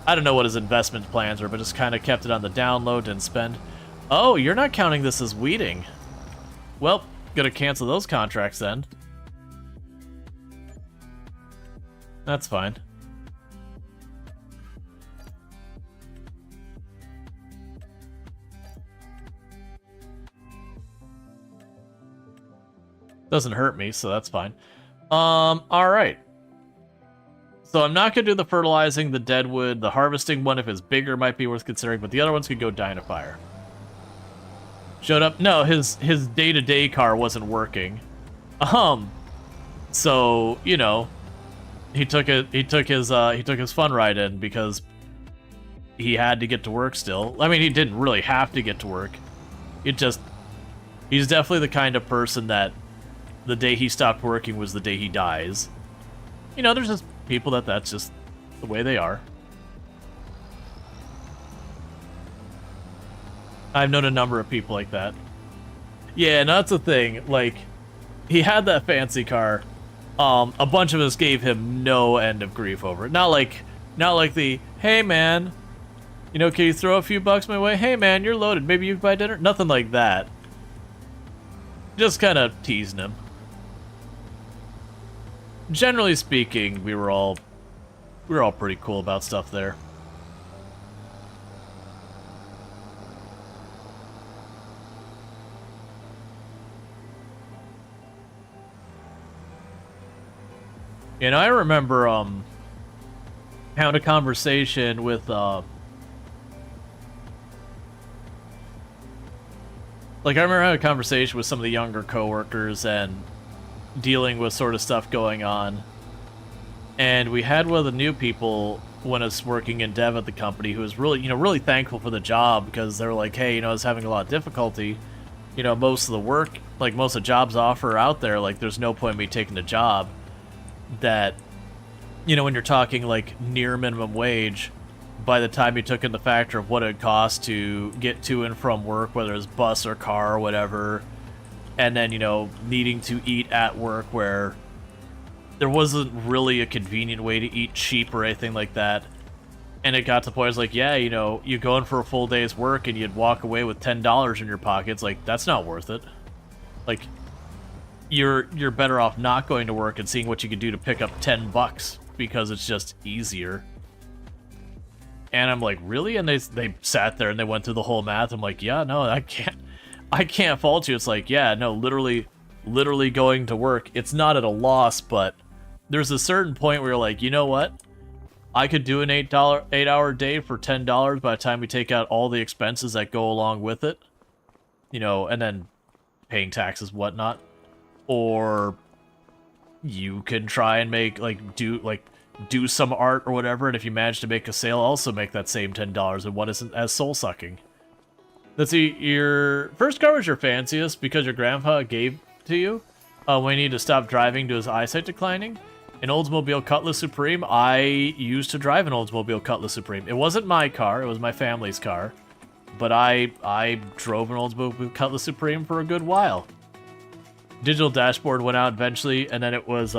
I don't know what his investment plans were, but just kind of kept it on the download, didn't spend. Oh, you're not counting this as weeding. Well, gonna cancel those contracts then. That's fine. Doesn't hurt me, so that's fine. Alright. So I'm not going to do the fertilizing, the deadwood, the harvesting one if it's bigger might be worth considering, but the other ones could go die in a fire. Showed up. No, his day-to-day car wasn't working. So, you know, he took his fun ride in because he had to get to work still. I mean, he didn't really have to get to work. He's definitely the kind of person that the day he stopped working was the day he dies. You know, there's just people that's just the way they are. I've known a number of people like that. Yeah, and that's the thing. Like, he had that fancy car. A bunch of us gave him no end of grief over it. Not like the, hey man, you know, can you throw a few bucks my way? Hey man, you're loaded. Maybe you can buy dinner? Nothing like that. Just kind of teasing him. Generally speaking, we were all pretty cool about stuff there. You know, I remember having a conversation with like I remember having a conversation with some of the younger coworkers and dealing with sort of stuff going on. And we had one of the new people when I was working in dev at the company who was really, you know, really thankful for the job because they were like, hey, you know, I was having a lot of difficulty. You know, most of the work, like most of the jobs offer out there, like there's no point in me taking a job that, you know, when you're talking like near minimum wage, by the time you took in the factor of what it costs to get to and from work, whether it's bus or car or whatever, and then, you know, needing to eat at work where there wasn't really a convenient way to eat cheap or anything like that. And it got to the point, I was like, yeah, you know, you go in for a full day's work and you'd walk away with $10 in your pockets. Like, that's not worth it. Like, you're better off not going to work and seeing what you can do to pick up $10 because it's just easier. And I'm like, really? And they sat there and they went through the whole math. I'm like, yeah, no, I can't fault you. It's like, yeah, no, literally going to work. It's not at a loss, but there's a certain point where you're like, you know what? I could do an 8-hour day for $10 by the time we take out all the expenses that go along with it. You know, and then paying taxes, whatnot. Or you can try and make, do some art or whatever, and if you manage to make a sale, also make that same $10, and what isn't as soul-sucking. Let's see, your first car was your fanciest because your grandpa gave to you when you need to stop driving due to his eyesight declining. An Oldsmobile Cutlass Supreme. I used to drive an Oldsmobile Cutlass Supreme. It wasn't my car, it was my family's car, but I drove an Oldsmobile Cutlass Supreme for a good while. Digital dashboard went out eventually, and then it was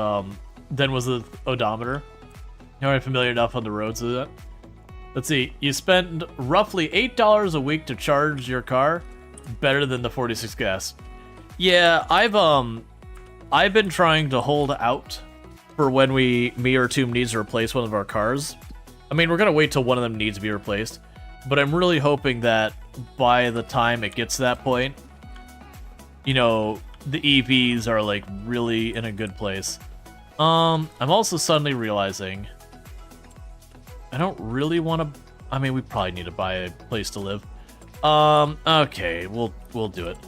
then was the odometer. You're already familiar enough on the roads with that. Let's see, you spend roughly $8 a week to charge your car. Better than the 46 gas. Yeah, I've been trying to hold out for when me or Tomb needs to replace one of our cars. I mean, we're gonna wait till one of them needs to be replaced, but I'm really hoping that by the time it gets to that point, you know, the EVs are like really in a good place. I'm also suddenly realizing I don't really want to. I mean, we probably need to buy a place to live. Okay, we'll do it.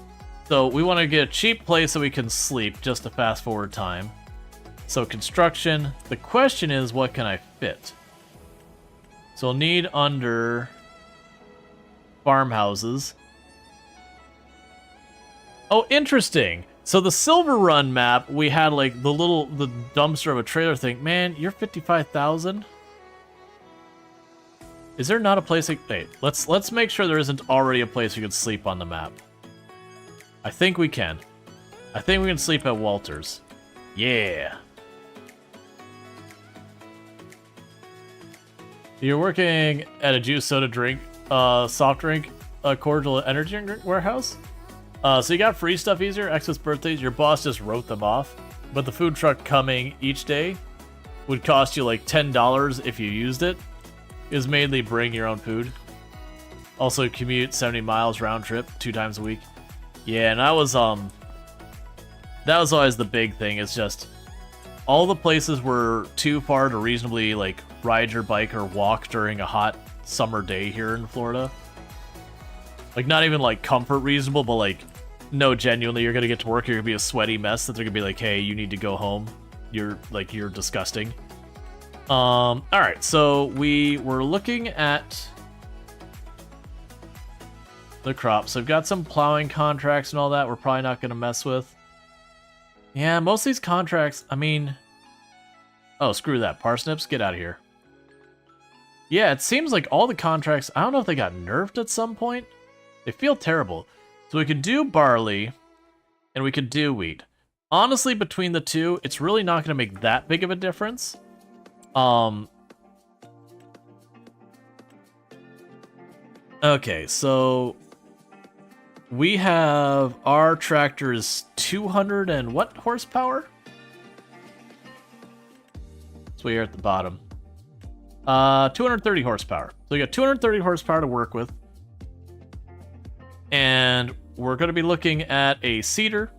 So we want to get a cheap place so we can sleep, just to fast forward time. So construction. The question is, what can I fit? So I'll need under farmhouses. Oh, interesting. So the Silver Run map, we had like the dumpster of a trailer thing. Man, you're 55,000. Is there not a place like... Wait, let's make sure there isn't already a place you can sleep on the map. I think we can. I think we can sleep at Walter's. Yeah. You're working at a juice, soda, drink, soft drink, cordial energy drink warehouse? So you got free stuff easier, excess birthdays, your boss just wrote them off, but the food truck coming each day would cost you like $10 if you used it. Is mainly bring your own food. Also commute 70 miles round trip 2 times a week. Yeah, and I was That was always the big thing, is just all the places were too far to reasonably, like, ride your bike or walk during a hot summer day here in Florida. Like, not even, like, comfort reasonable, but, like, no, genuinely, you're gonna get to work, you're gonna be a sweaty mess that they're gonna be like, hey, you need to go home. You're disgusting. Alright, so we were looking at the crops. I've got some plowing contracts and all that we're probably not gonna mess with. Yeah, most of these contracts, I mean... Oh, screw that. Parsnips, get out of here. Yeah, it seems like all the contracts, I don't know if they got nerfed at some point. They feel terrible. So we could do barley, and we could do wheat. Honestly, between the two, it's really not going to make that big of a difference. Okay, so... we have our tractor's 200 and what horsepower? So we're at the bottom. 230 horsepower. So we got 230 horsepower to work with. And we're going to be looking at a seeder.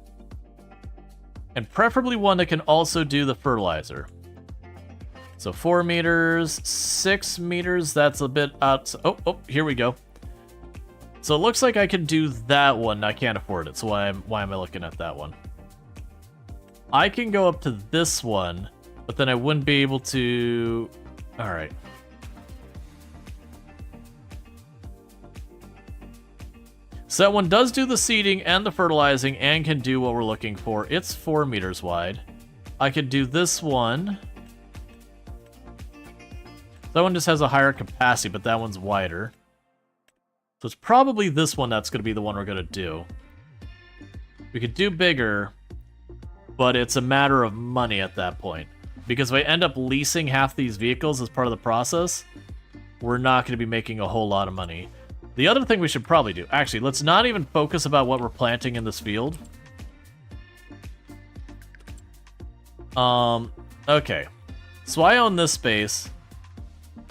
And preferably one that can also do the fertilizer. So 4 meters, 6 meters, that's a bit out. Oh, here we go. So it looks like I can do that one. I can't afford it, so why am I looking at that one? I can go up to this one, but then I wouldn't be able to... Alright. So that one does do the seeding and the fertilizing and can do what we're looking for. It's 4 meters wide. I could do this one. That one just has a higher capacity, but that one's wider. So it's probably this one that's going to be the one we're going to do. We could do bigger, but it's a matter of money at that point. Because if I end up leasing half these vehicles as part of the process, we're not going to be making a whole lot of money. The other thing we should probably do... Actually, let's not even focus about what we're planting in this field. Okay. So I own this space.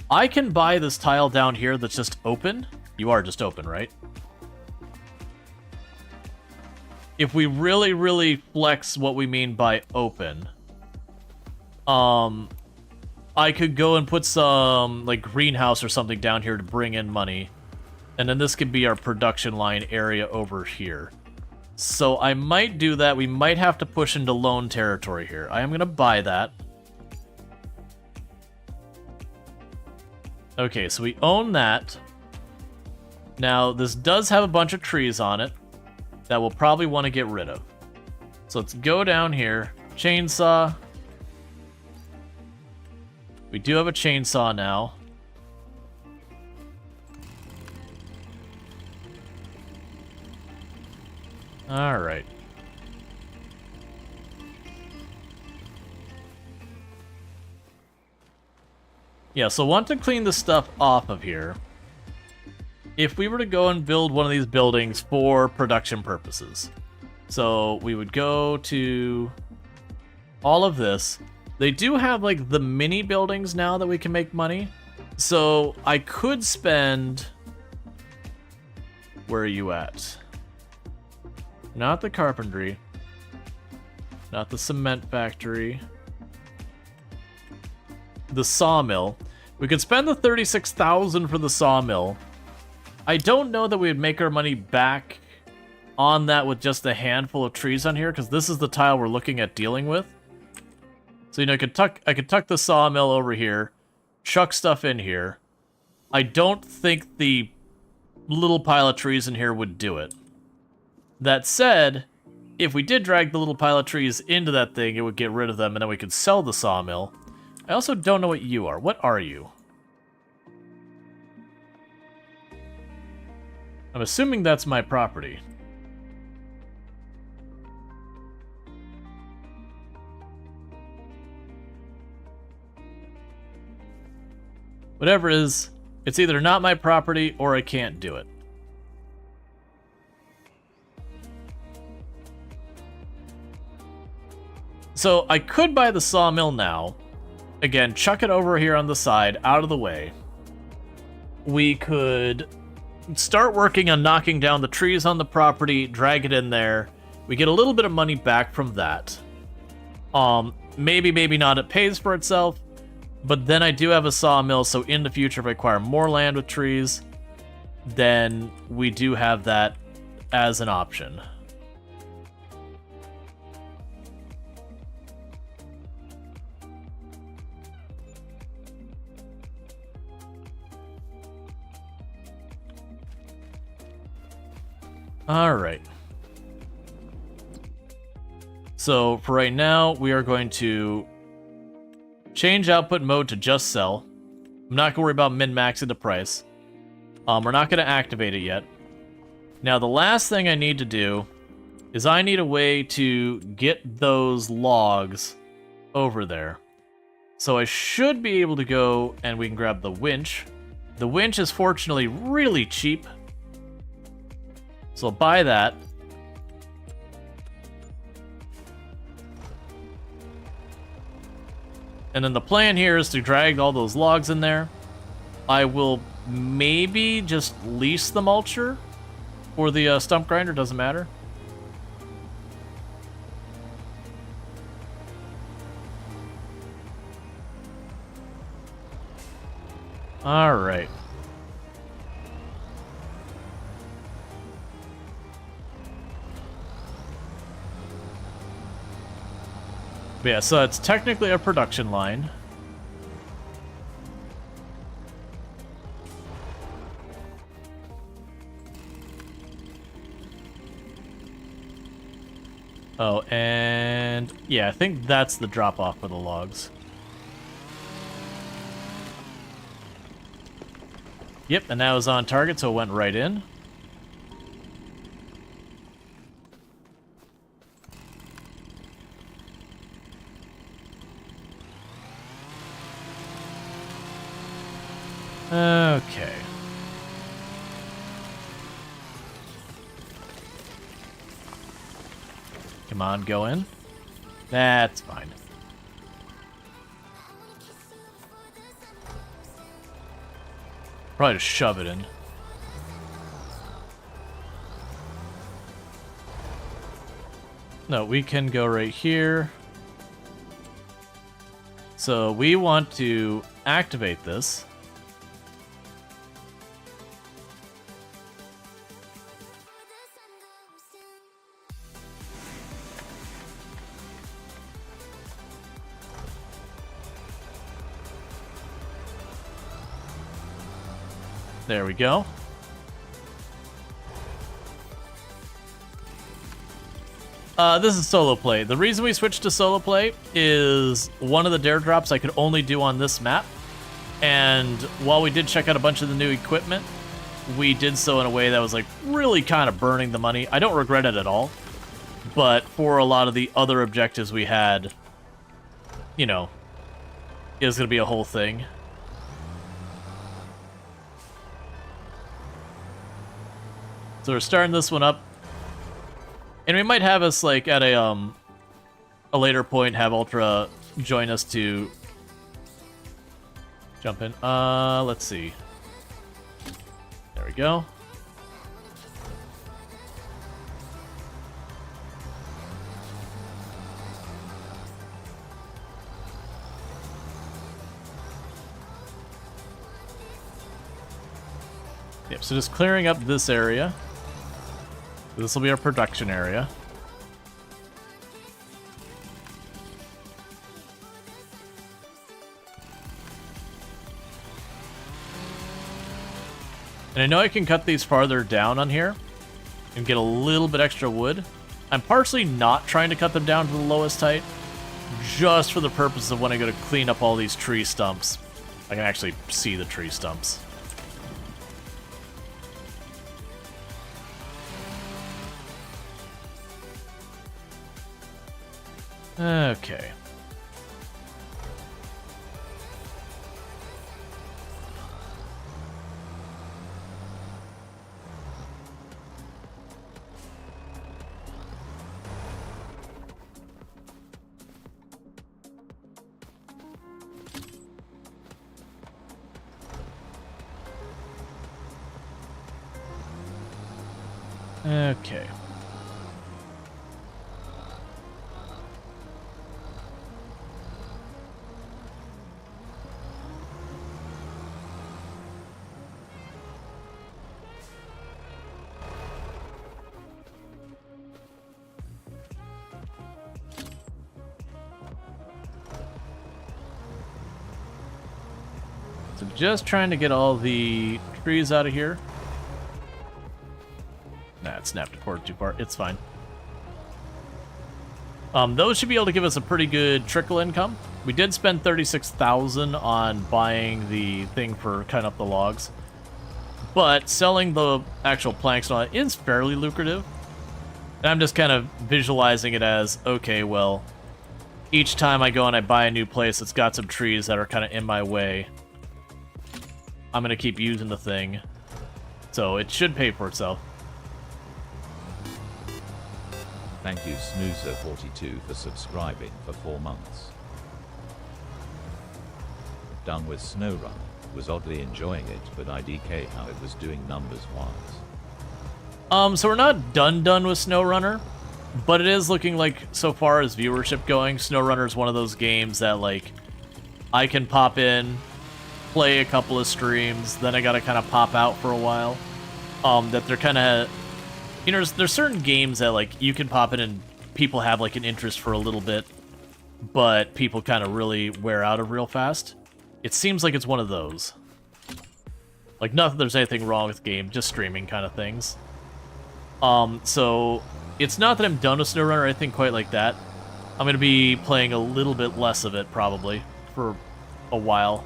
I can buy this tile down here that's just open. You are just open, right? If we really, really flex what we mean by open, I could go and put some, like, greenhouse or something down here to bring in money. And then this could be our production line area over here. So I might do that. We might have to push into loan territory here. I am going to buy that. Okay, so we own that. Now, this does have a bunch of trees on it that we'll probably want to get rid of. So let's go down here. Chainsaw. We do have a chainsaw now. Alright. Yeah, so want to clean the stuff off of here. If we were to go and build one of these buildings for production purposes. So we would go to all of this. They do have, like, the mini buildings now that we can make money. So I could spend... Where are you at? Not the carpentry. Not the cement factory. The sawmill. We could spend the 36,000 for the sawmill. I don't know that we would make our money back on that with just a handful of trees on here, because this is the tile we're looking at dealing with. So, you know, I could tuck the sawmill over here, chuck stuff in here. I don't think the little pile of trees in here would do it. That said, if we did drag the little pile of trees into that thing, it would get rid of them, and then we could sell the sawmill. I also don't know what you are. What are you? I'm assuming that's my property. Whatever it is, it's either not my property or I can't do it. So I could buy the sawmill now. Again, chuck it over here on the side, out of the way. We could start working on knocking down the trees on the property, drag it in there, We get a little bit of money back from that. Maybe, maybe not. It pays for itself. But then I do have a sawmill, so in the future, if I acquire more land with trees, then we do have that as an option. All right. So for right now, we are going to change output mode to just sell. I'm not going to worry about min-maxing the price. We're not going to activate it yet. Now, the last thing I need to do is I need a way to get those logs over there. So I should be able to go and we can grab the winch. The winch is fortunately really cheap. So I'll buy that. And then the plan here is to drag all those logs in there. I will maybe just lease the mulcher or the stump grinder, doesn't matter. All right. But yeah, so it's technically a production line. Oh, and yeah, I think that's the drop-off for the logs. Yep, and that was on target, so it went right in. Okay. Come on, go in. That's fine. Probably just shove it in. No, we can go right here. So we want to activate this. There we go. This is solo play. The reason we switched to solo play is one of the dare drops I could only do on this map. And while we did check out a bunch of the new equipment, we did so in a way that was like really kind of burning the money. I don't regret it at all. But for a lot of the other objectives we had, you know, it was going to be a whole thing. So we're starting this one up. And we might have us, like, at a later point, have Ultra join us to jump in. Let's see. There we go. Yep, so just clearing up this area. This will be our production area. And I know I can cut these farther down on here and get a little bit extra wood. I'm partially not trying to cut them down to the lowest height, just for the purpose of when I go to clean up all these tree stumps, I can actually see the tree stumps. Okay. Okay. just trying to get all the trees out of here. Nah, it snapped a cord too far. It's fine. Those should be able to give us a pretty good trickle income. We did spend 36,000 on buying the thing for cutting up the logs, but selling the actual planks and all that is fairly lucrative. And I'm just kind of visualizing it as, okay, well, each time I go and I buy a new place that's got some trees that are kind of in my way, I'm going to keep using the thing. So it should pay for itself. Thank you Snoozer42 for subscribing for 4 months. Done with SnowRun. Was oddly enjoying it, but IDK how it was doing numbers-wise. So we're not done with SnowRunner, but it is looking like, so far as viewership going, SnowRunner is one of those games that, like, I can pop in, play a couple of streams, then I gotta kind of pop out for a while. That they're kind of, you know, there's certain games that, like, you can pop in and people have, like, an interest for a little bit, but people kind of really wear out of real fast. It seems like it's one of those. Like, not that there's anything wrong with the game, just streaming kind of things. So, it's not that I'm done with SnowRunner or anything quite like that. I'm going to be playing a little bit less of it, probably, for a while.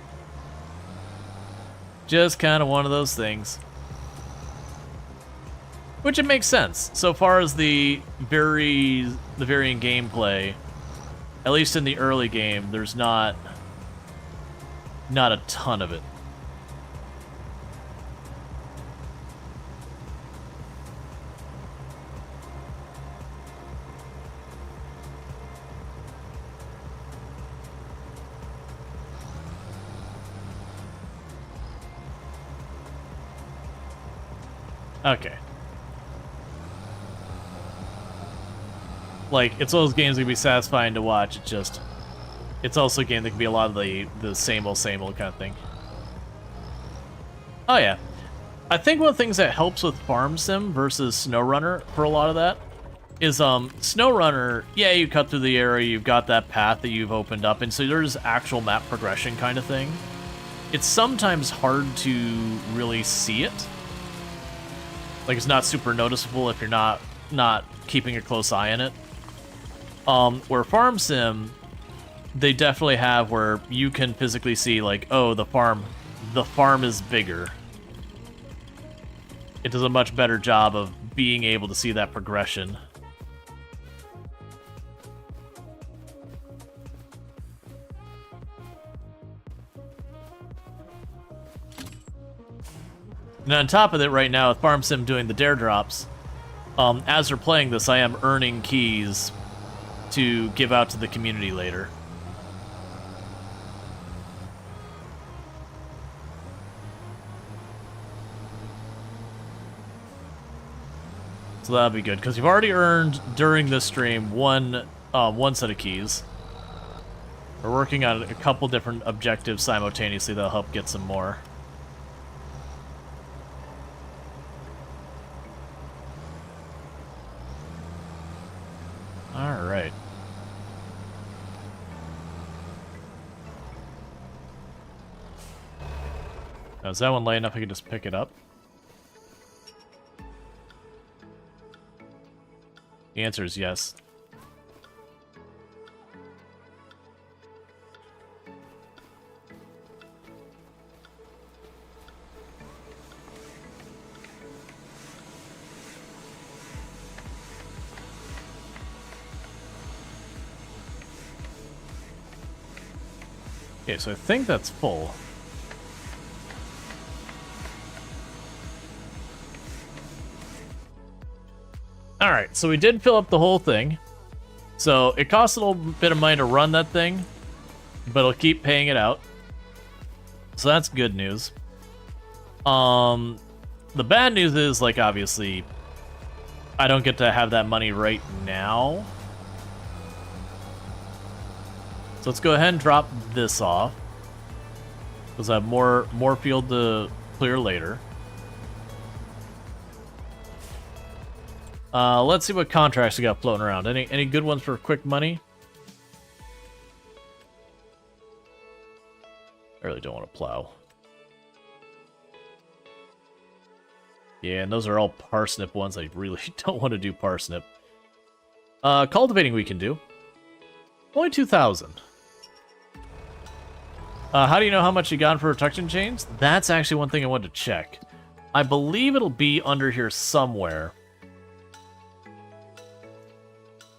Just kind of one of those things. Which it makes sense. So far as the varying gameplay, at least in the early game, there's not a ton of it. Okay. Like, it's one of those games that can be satisfying to watch. It's also a game that can be a lot of the same old kind of thing. Oh yeah. I think one of the things that helps with Farm Sim versus SnowRunner for a lot of that is SnowRunner, yeah, you cut through the area, you've got that path that you've opened up, and so there's actual map progression kind of thing. It's sometimes hard to really see it. Like, it's not super noticeable if you're not keeping a close eye on it. Where Farm Sim, they definitely have where you can physically see, like, oh, the farm is bigger. It does a much better job of being able to see that progression. And on top of it, right now, with Farm Sim doing the dare drops, as they're playing this, I am earning keys to give out to the community later. So that'll be good, because you've already earned, during this stream, one set of keys. We're working on a couple different objectives simultaneously that'll help get some more. Alright. Now, is that one light enough I can just pick it up? The answer is yes. Okay, so I think that's full. Alright, so we did fill up the whole thing. So it costs a little bit of money to run that thing, but it'll keep paying it out. So that's good news. The bad news is, like, obviously, I don't get to have that money right now. So let's go ahead and drop this off, because I have more field to clear later. Let's see what contracts we got floating around. Any good ones for quick money? I really don't want to plow. Yeah, and those are all parsnip ones. I really don't want to do parsnip. Cultivating we can do. Only 2,000. How do you know how much you got for protection chains? That's actually one thing I wanted to check. I believe it'll be under here somewhere.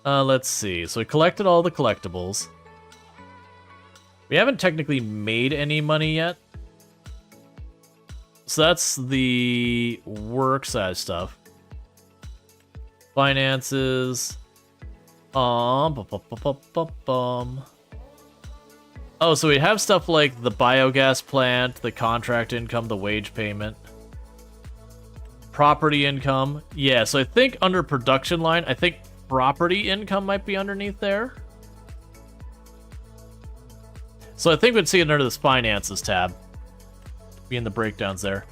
Let's see. So we collected all the collectibles. We haven't technically made any money yet. So that's the work size stuff. Finances. Oh, so we have stuff like the biogas plant, the contract income, the wage payment. Property income. Yeah, so I think under production line, I think property income might be underneath there. So I think we'd see it under this finances tab. Be in the breakdowns there.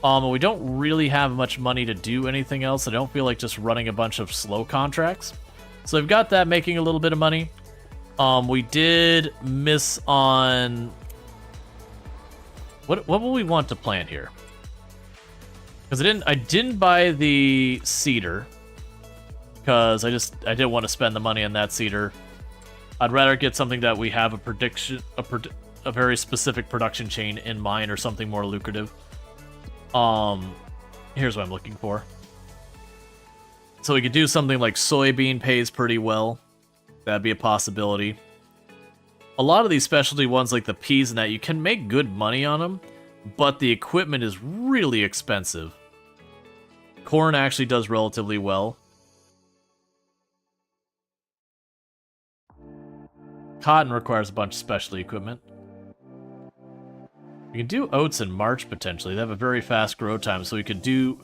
We don't really have much money to do anything else. I don't feel like just running a bunch of slow contracts. So I've got that making a little bit of money. We did miss on... What will we want to plant here? Because I didn't buy the cedar. Because I didn't want to spend the money on that cedar. I'd rather get something that we have a very specific production chain in mind or something more lucrative. Here's what I'm looking for. So we could do something like soybean pays pretty well. That'd be a possibility. A lot of these specialty ones like the peas and that, you can make good money on them, but the equipment is really expensive. Corn actually does relatively well. Cotton requires a bunch of specialty equipment. We can do oats in March, potentially. They have a very fast grow time, so we could do...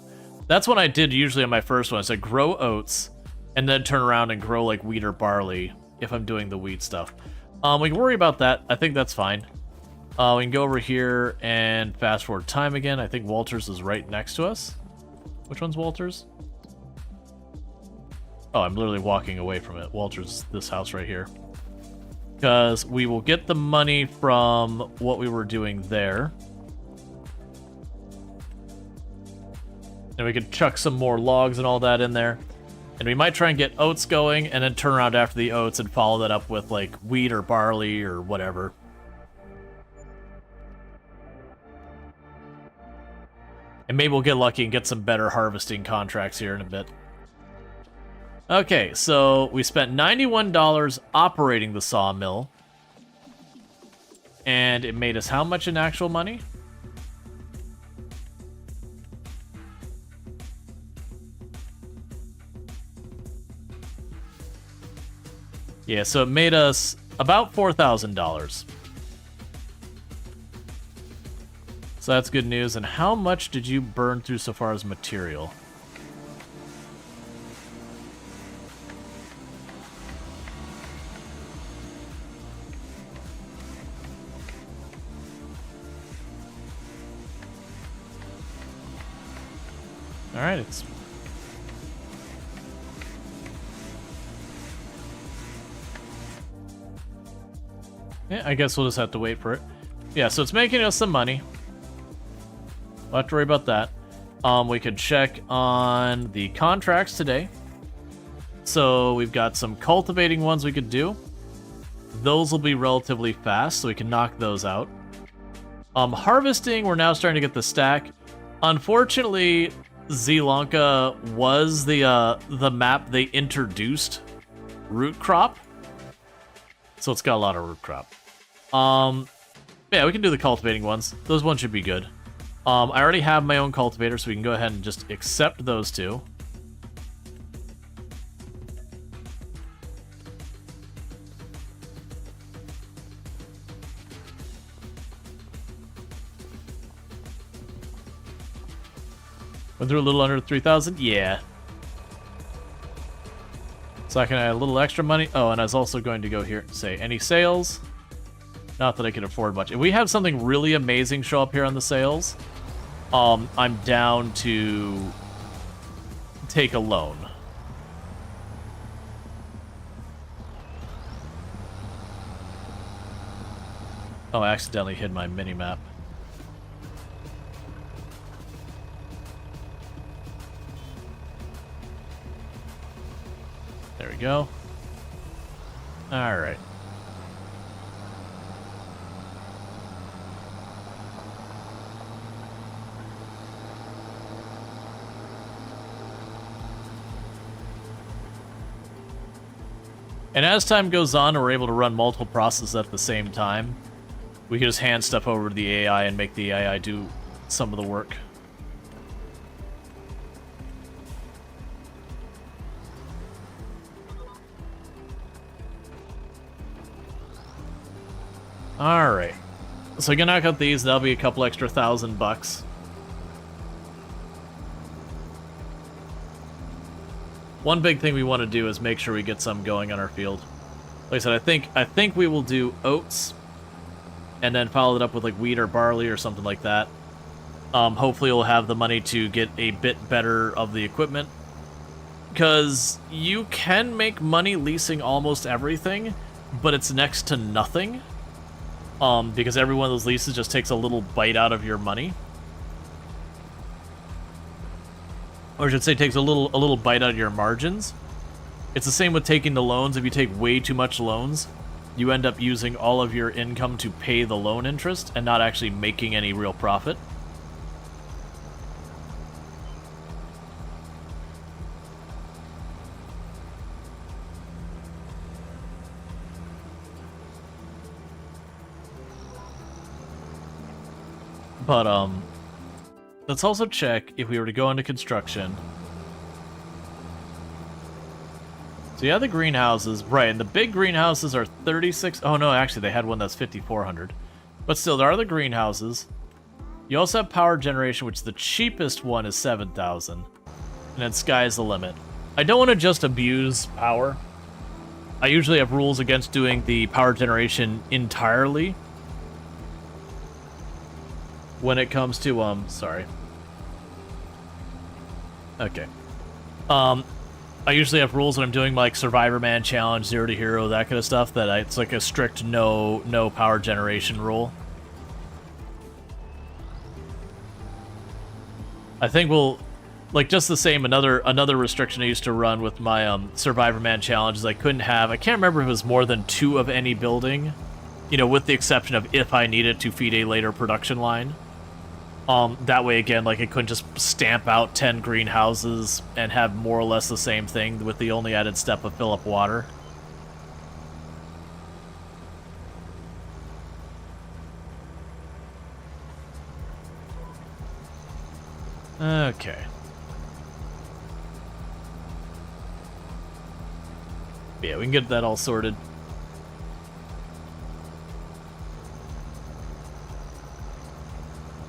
That's what I did usually on my first one. I said grow oats, and then turn around and grow like wheat or barley, if I'm doing the wheat stuff. We can worry about that. I think that's fine. We can go over here and fast forward time again. I think Walters is right next to us. Which one's Walters? Oh, I'm literally walking away from it. Walters, this house right here. Because we will get the money from what we were doing there. And we could chuck some more logs and all that in there. And we might try and get oats going, and then turn around after the oats and follow that up with, like, wheat or barley or whatever. And maybe we'll get lucky and get some better harvesting contracts here in a bit. Okay, so we spent $91 operating the sawmill. And it made us how much in actual money? Yeah, so it made us about $4,000. So that's good news. And how much did you burn through so far as material? All right, it's... Yeah, I guess we'll just have to wait for it. Yeah, so it's making us some money. We'll have to worry about that. We could check on the contracts today. So we've got some cultivating ones we could do. Those will be relatively fast, so we can knock those out. Harvesting, we're now starting to get the stack. Unfortunately, Zilanka was the map they introduced root crop. So it's got a lot of root crop. Yeah, we can do the cultivating ones. Those ones should be good. I already have my own cultivator, so we can go ahead and just accept those two. Went through a little under 3,000? Yeah. So I can add a little extra money. Oh, and I was also going to go here and say, any sales? Not that I can afford much. If we have something really amazing show up here on the sales, I'm down to take a loan. Oh, I accidentally hid my mini-map. There we go. All right. And as time goes on and we're able to run multiple processes at the same time, we can just hand stuff over to the AI and make the AI do some of the work. Alright. So we can knock out these, that'll be a couple extra $1,000. One big thing we want to do is make sure we get some going on our field. Like I said, I think we will do oats, and then follow it up with like wheat or barley or something like that. Hopefully we'll have the money to get a bit better of the equipment, because you can make money leasing almost everything, but it's next to nothing. Because every one of those leases just takes a little bite out of your money. Or I should say takes a little bite out of your margins. It's the same with taking the loans. If you take way too much loans, you end up using all of your income to pay the loan interest and not actually making any real profit. But, let's also check if we were to go into construction. So yeah, the greenhouses, right, and the big greenhouses are 36... Oh no, actually they had one that's 5,400. But still, there are the greenhouses. You also have power generation, which the cheapest one is 7,000. And then sky's the limit. I don't want to just abuse power. I usually have rules against doing the power generation entirely. When it comes to, sorry. Okay. I usually have rules when I'm doing like Survivor Man Challenge, 0 to Hero, that kind of stuff, that it's like a strict no power generation rule. I think we'll, like, just the same, another restriction I used to run with my Survivor Man Challenge is I couldn't have, I can't remember if it was more than 2 of any building, you know, with the exception of if I needed to feed a later production line. That way, again, like, I couldn't just stamp out 10 greenhouses and have more or less the same thing with the only added step of fill up water. Okay. Yeah, we can get that all sorted.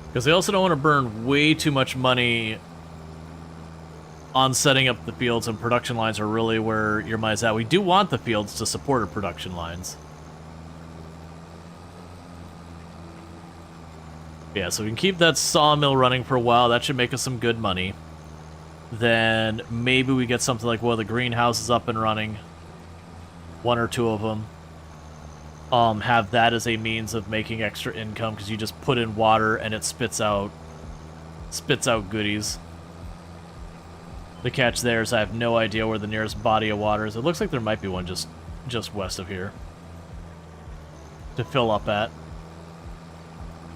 Because they also don't want to burn way too much money on setting up the fields, and production lines are really where your money's at. We do want the fields to support our production lines. Yeah, so we can keep that sawmill running for a while. That should make us some good money. Then maybe we get something like one of the greenhouses up and running. 1 or 2 of them. Have that as a means of making extra income, because you just put in water and it spits out goodies. The catch there is I have no idea where the nearest body of water is. It looks like there might be one just west of here to fill up at.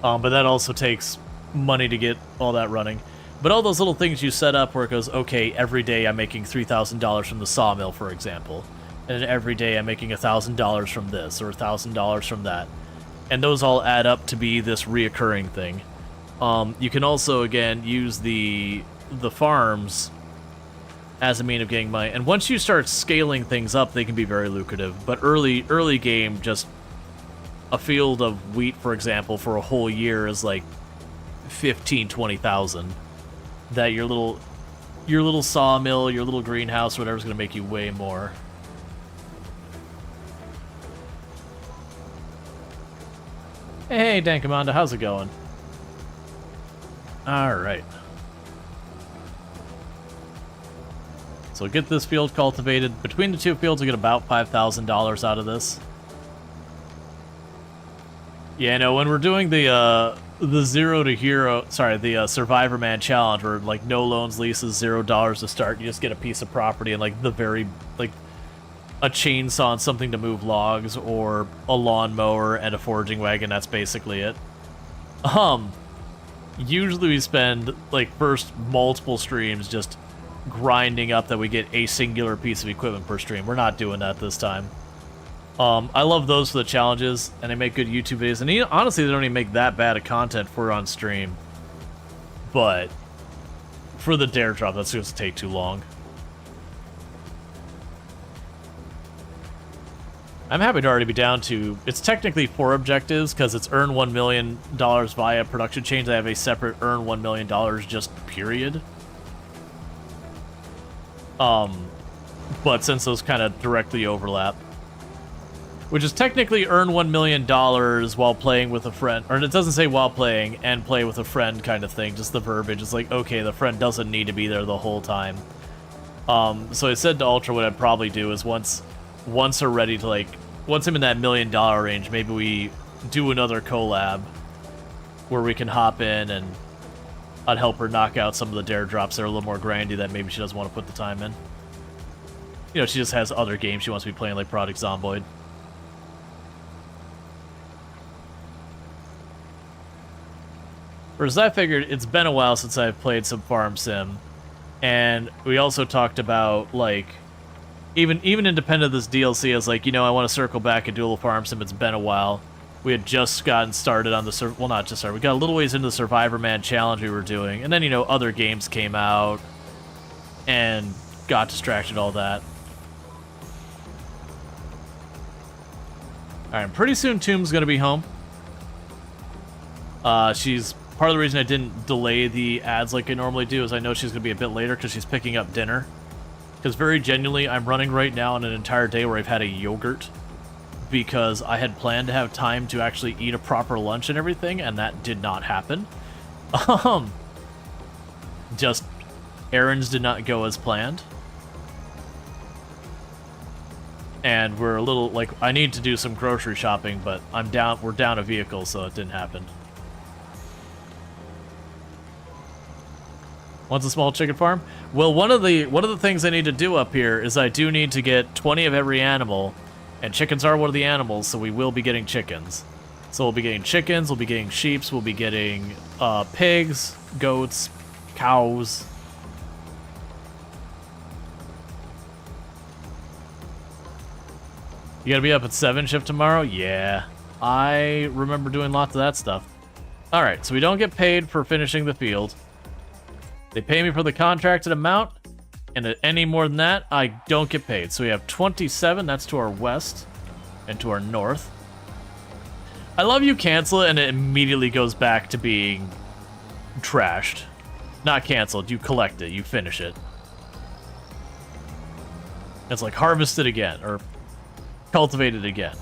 But that also takes money to get all that running. But all those little things you set up where it goes, okay, every day I'm making $3,000 from the sawmill, for example. And then every day I'm making $1,000 from this, or $1,000 from that. And those all add up to be this reoccurring thing. You can also, again, use the farms as a means of getting money. And once you start scaling things up, they can be very lucrative. But early game, just a field of wheat, for example, for a whole year is like 15, 20,000. That your little sawmill, your little greenhouse, whatever's going to make you way more. Hey, Dan Commander, how's it going? Alright. So get this field cultivated. Between the 2 fields, we get about $5,000 out of this. Yeah, no, when we're doing the 0 to Hero, sorry, the Survivor Man Challenge, where, like, no loans, leases, $0 to start, you just get a piece of property, and, like, the very, like, a chainsaw and something to move logs, or a lawnmower and a foraging wagon. That's basically it. Usually we spend like first multiple streams just grinding up that we get a singular piece of equipment per stream. We're not doing that this time. I love those for the challenges, and they make good YouTube videos. And honestly, they don't even make that bad of content for on stream. But for the dare drop, that's going to take too long. I'm happy to already be down to... It's technically 4 objectives, because it's earn $1 million via production change. I have a separate earn $1 million just period. But since those kind of directly overlap, which is technically earn $1 million while playing with a friend, or it doesn't say while playing and play with a friend kind of thing, just the verbiage. It's like, okay, the friend doesn't need to be there the whole time. So I said to Ultra what I'd probably do is once we're ready to, like, once I'm in that $1 million range, maybe we do another collab where we can hop in and I'd help her knock out some of the dare drops that are a little more grindy that maybe she doesn't want to put the time in. You know, she just has other games she wants to be playing, like Project Zomboid. Whereas I figured it's been a while since I've played some Farm Sim, and we also talked about, like, even independent of this DLC, as like, you know, I want to circle back and do a little Farm Sim. It's been a while. We had just gotten started on the well, not just started. We got a little ways into the Survivor Man challenge we were doing, and then, you know, other games came out and got distracted, all that. All right, pretty soon Tomb's gonna be home. She's part of the reason I didn't delay the ads like I normally do is I know she's gonna be a bit later because she's picking up dinner. Because very genuinely, I'm running right now on an entire day where I've had a yogurt because I had planned to have time to actually eat a proper lunch and everything, and that did not happen. Just errands did not go as planned. And we're a little, like, I need to do some grocery shopping, but we're down a vehicle, so it didn't happen. Wants a small chicken farm? Well, one of the things I need to do up here is I do need to get 20 of every animal, and chickens are one of the animals, so we will be getting chickens. So we'll be getting chickens, we'll be getting sheep, we'll be getting pigs, goats, cows. You gotta be up at 7 shift tomorrow? Yeah. I remember doing lots of that stuff. Alright, so we don't get paid for finishing the field. They pay me for the contracted amount, and at any more than that, I don't get paid. So we have 27, that's to our west, and to our north. I love you cancel it, and it immediately goes back to being trashed. Not canceled, you collect it, you finish it. It's like harvest it again, or cultivate it again.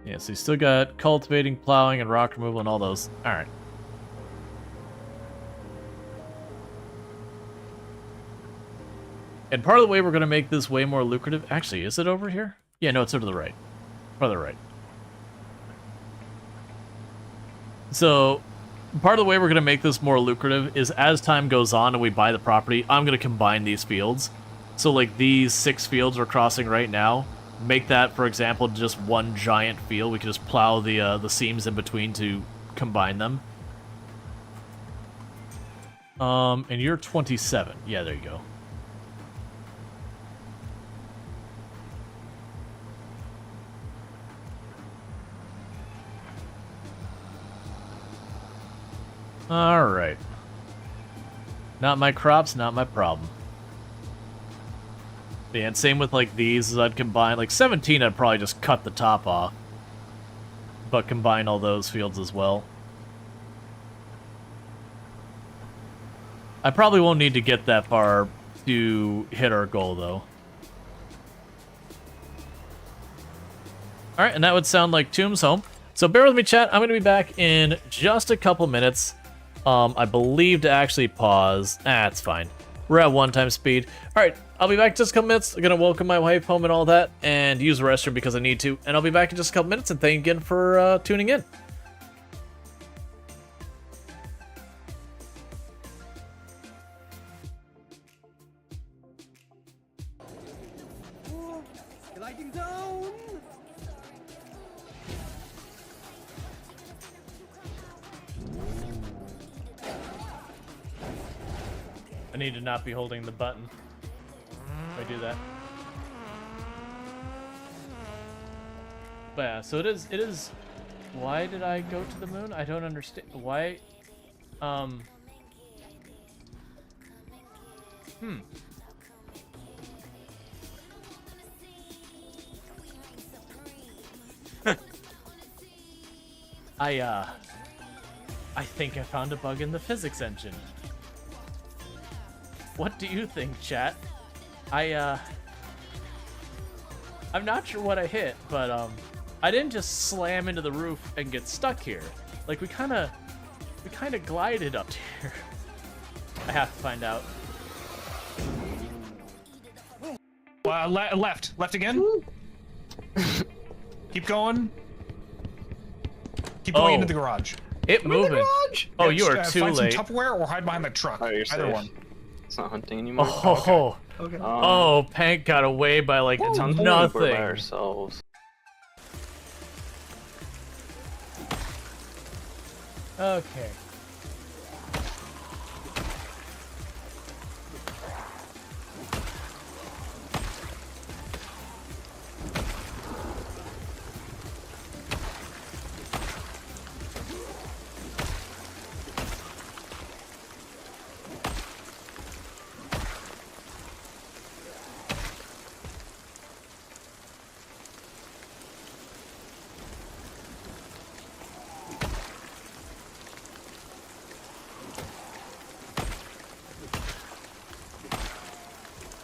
Yeah, so you still got cultivating, plowing, and rock removal and all those. Alright. And part of the way we're going to make this way more lucrative... Actually, is it over here? Yeah, no, it's over to the right. Farther right. So, part of the way we're going to make this more lucrative is as time goes on and we buy the property, I'm going to combine these fields. So, like, these 6 fields we're crossing right now, make that, for example, just one giant field. We can just plow the seams in between to combine them. And you're 27. Yeah, there you go. Alright. Not my crops, not my problem. Yeah, and same with, like, these, as I'd combine, like, 17 I'd probably just cut the top off. But combine all those fields as well. I probably won't need to get that far to hit our goal, though. Alright, and that would sound like Tomb's home. So bear with me, chat. I'm going to be back in just a couple minutes. I believe to actually pause. It's fine. We're at 1x speed. Alright, I'll be back in just a couple minutes. I'm going to welcome my wife home and all that, and use the restroom because I need to. And I'll be back in just a couple minutes, and thank you again for tuning in. I need to not be holding the button if I do that. But yeah, so it is. Why did I go to the moon? I don't understand. Why? I think I found a bug in the physics engine. What do you think, chat? I'm not sure what I hit, but I didn't just slam into the roof and get stuck here. Like we kind of glided up here. I have to find out. Left again. Keep going. Keep going into the garage. It moving. Oh, you are too find late. Some Tupperware or hide behind the truck. Oh, you're Either safe. one. It's not hunting anymore. Oh, Okay. oh, Pank got away by like It's hunting. nothing. We're by ourselves. Okay.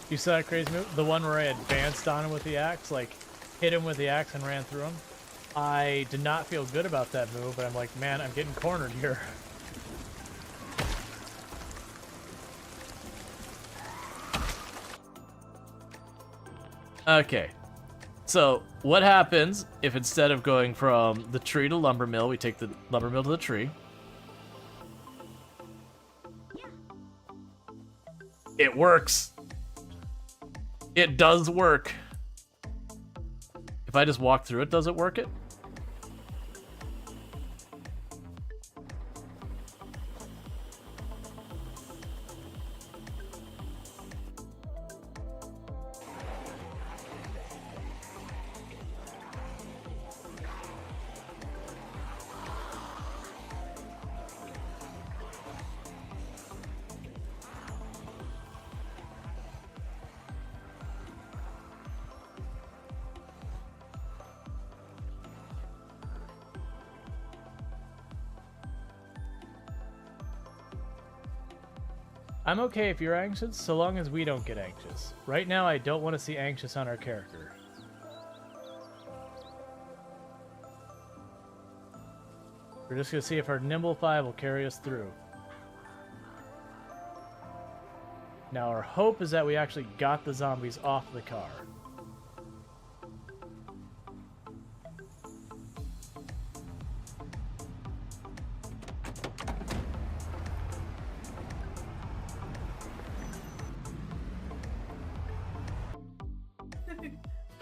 You saw that crazy move? The one where I advanced on him with the axe, like hit him with the axe and ran through him? I did not feel good about that move, but I'm like, man, I'm getting cornered here. Okay. So, what happens if instead of going from the tree to lumber mill, we take the lumber mill to the tree? It works. It does work. If I just walk through it, does it work it? I'm okay if you're anxious, so long as we don't get anxious. Right now, I don't want to see anxious on our character. We're just going to see if our Nimble 5 will carry us through. Now, our hope is that we actually got the zombies off the car.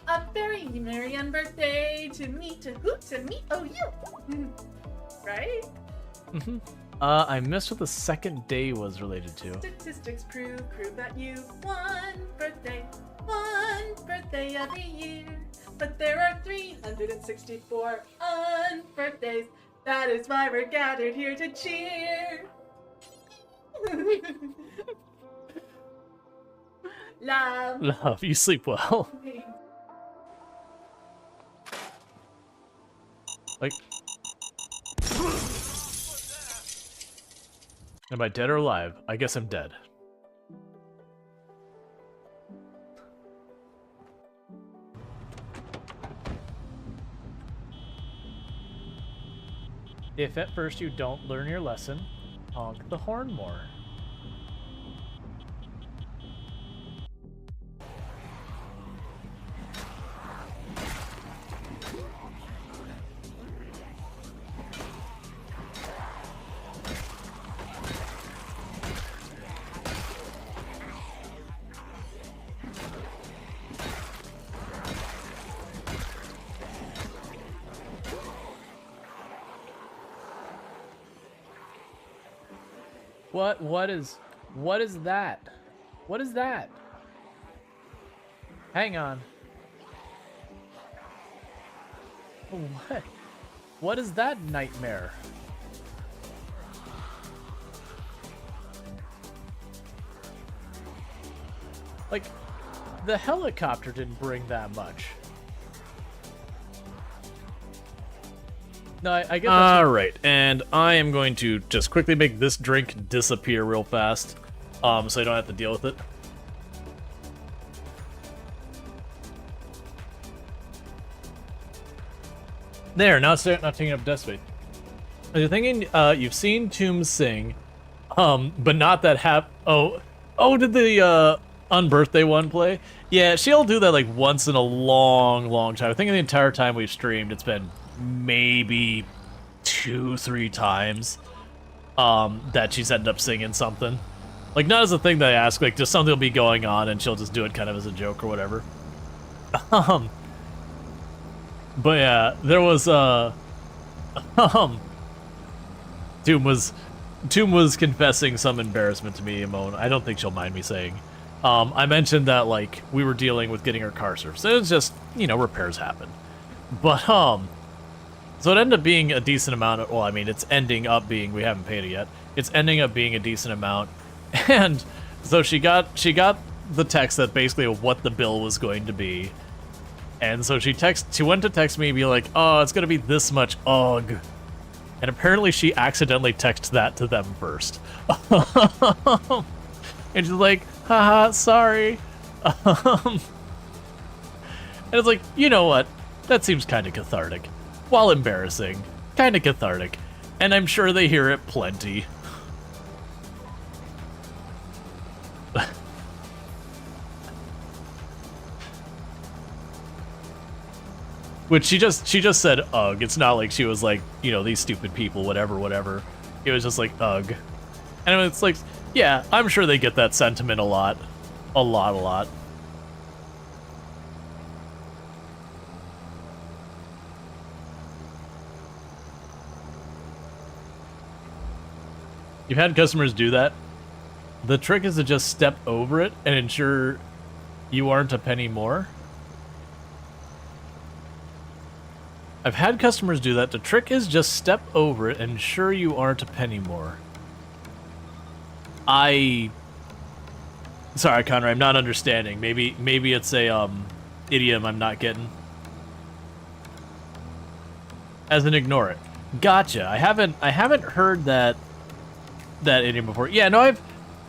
A very merry on birthday to me, to who, to me, oh you. Right? Mm-hmm. I missed what the second day was related to. Statistics prove that you one birthday every year. But there are 364 birthdays. That is why we're gathered here to cheer. Love. Love, you sleep well. Like, am I dead or alive? I guess I'm dead. If at first you don't learn your lesson, honk the horn more. What is... What is that? What is that? Hang on. What? What is that nightmare? Like, the helicopter didn't bring that much. No, I get that. All right, and I am going to just quickly make this drink disappear real fast, so I don't have to deal with it. There, now it's not taking up desk space. You're thinking, you've seen Tombs sing, but not that oh, did the, Unbirthday one play? Yeah, she'll do that, like, once in a long, long time. I think the entire time we've streamed, it's been maybe 2-3 times, that she's ended up singing something. Like, not as a thing that I ask, like, just something will be going on, and she'll just do it kind of as a joke or whatever. But yeah, there was Tomb was confessing some embarrassment to me, Amon. I don't think she'll mind me saying. I mentioned that, like, we were dealing with getting her car serviced. It was just, you know, repairs happen. But so it ended up being a decent amount of, well, I mean, it's ending up being, we haven't paid it yet. It's ending up being a decent amount. And so she got the text that basically what the bill was going to be. And so she went to text me and be like, oh, it's gonna be this much, ugh. And apparently she accidentally texted that to them first. And she's like, haha, sorry. And it's like, you know what? That seems kind of cathartic. While embarrassing, kind of cathartic. And I'm sure they hear it plenty. Which she just said ugh. It's not like she was like, you know, these stupid people, whatever. It was just like ugh. And it's like, yeah, I'm sure they get that sentiment a lot. A lot. You've had customers do that? The trick is to just step over it and ensure you aren't a penny more. I've had customers do that. The trick is just step over it and ensure you aren't a penny more. Sorry, Connor, I'm not understanding. Maybe it's a idiom I'm not getting. As in ignore it. Gotcha. I haven't heard that idiom before. Yeah, no,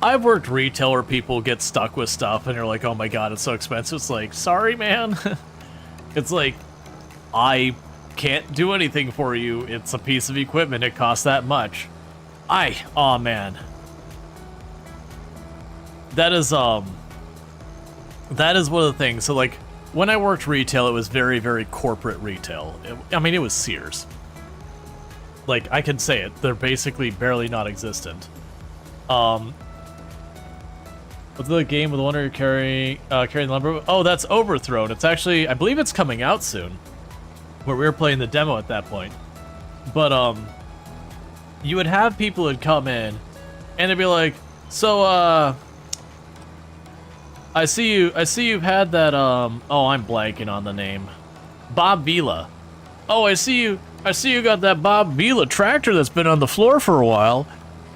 I've worked retail where people get stuck with stuff and they're like, oh my god, it's so expensive. It's like, sorry, man. It's like, I can't do anything for you. It's a piece of equipment. It costs that much. Aw, man. That is one of the things. So, like, when I worked retail, it was very, very corporate retail. I mean, it was Sears. Like, I can say it. They're basically barely non-existent. What's the game with the one where you're carrying the lumber? Oh, that's Overthrown. It's actually, I believe it's coming out soon. Where we were playing the demo at that point. But, you would have people who'd come in, and they'd be like, so, I see you've had that, oh, I'm blanking on the name. Bob Vila. Oh, I see you got that Bob Vila tractor that's been on the floor for a while.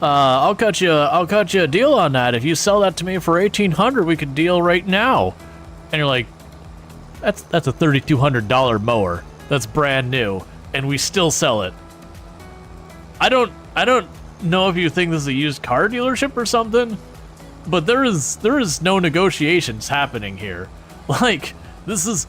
I'll cut you a deal on that. If you sell that to me for $1,800, we could deal right now. And you're like, that's a $3,200 mower. That's brand new, and we still sell it. I don't know if you think this is a used car dealership or something, but there is no negotiations happening here. Like, this is,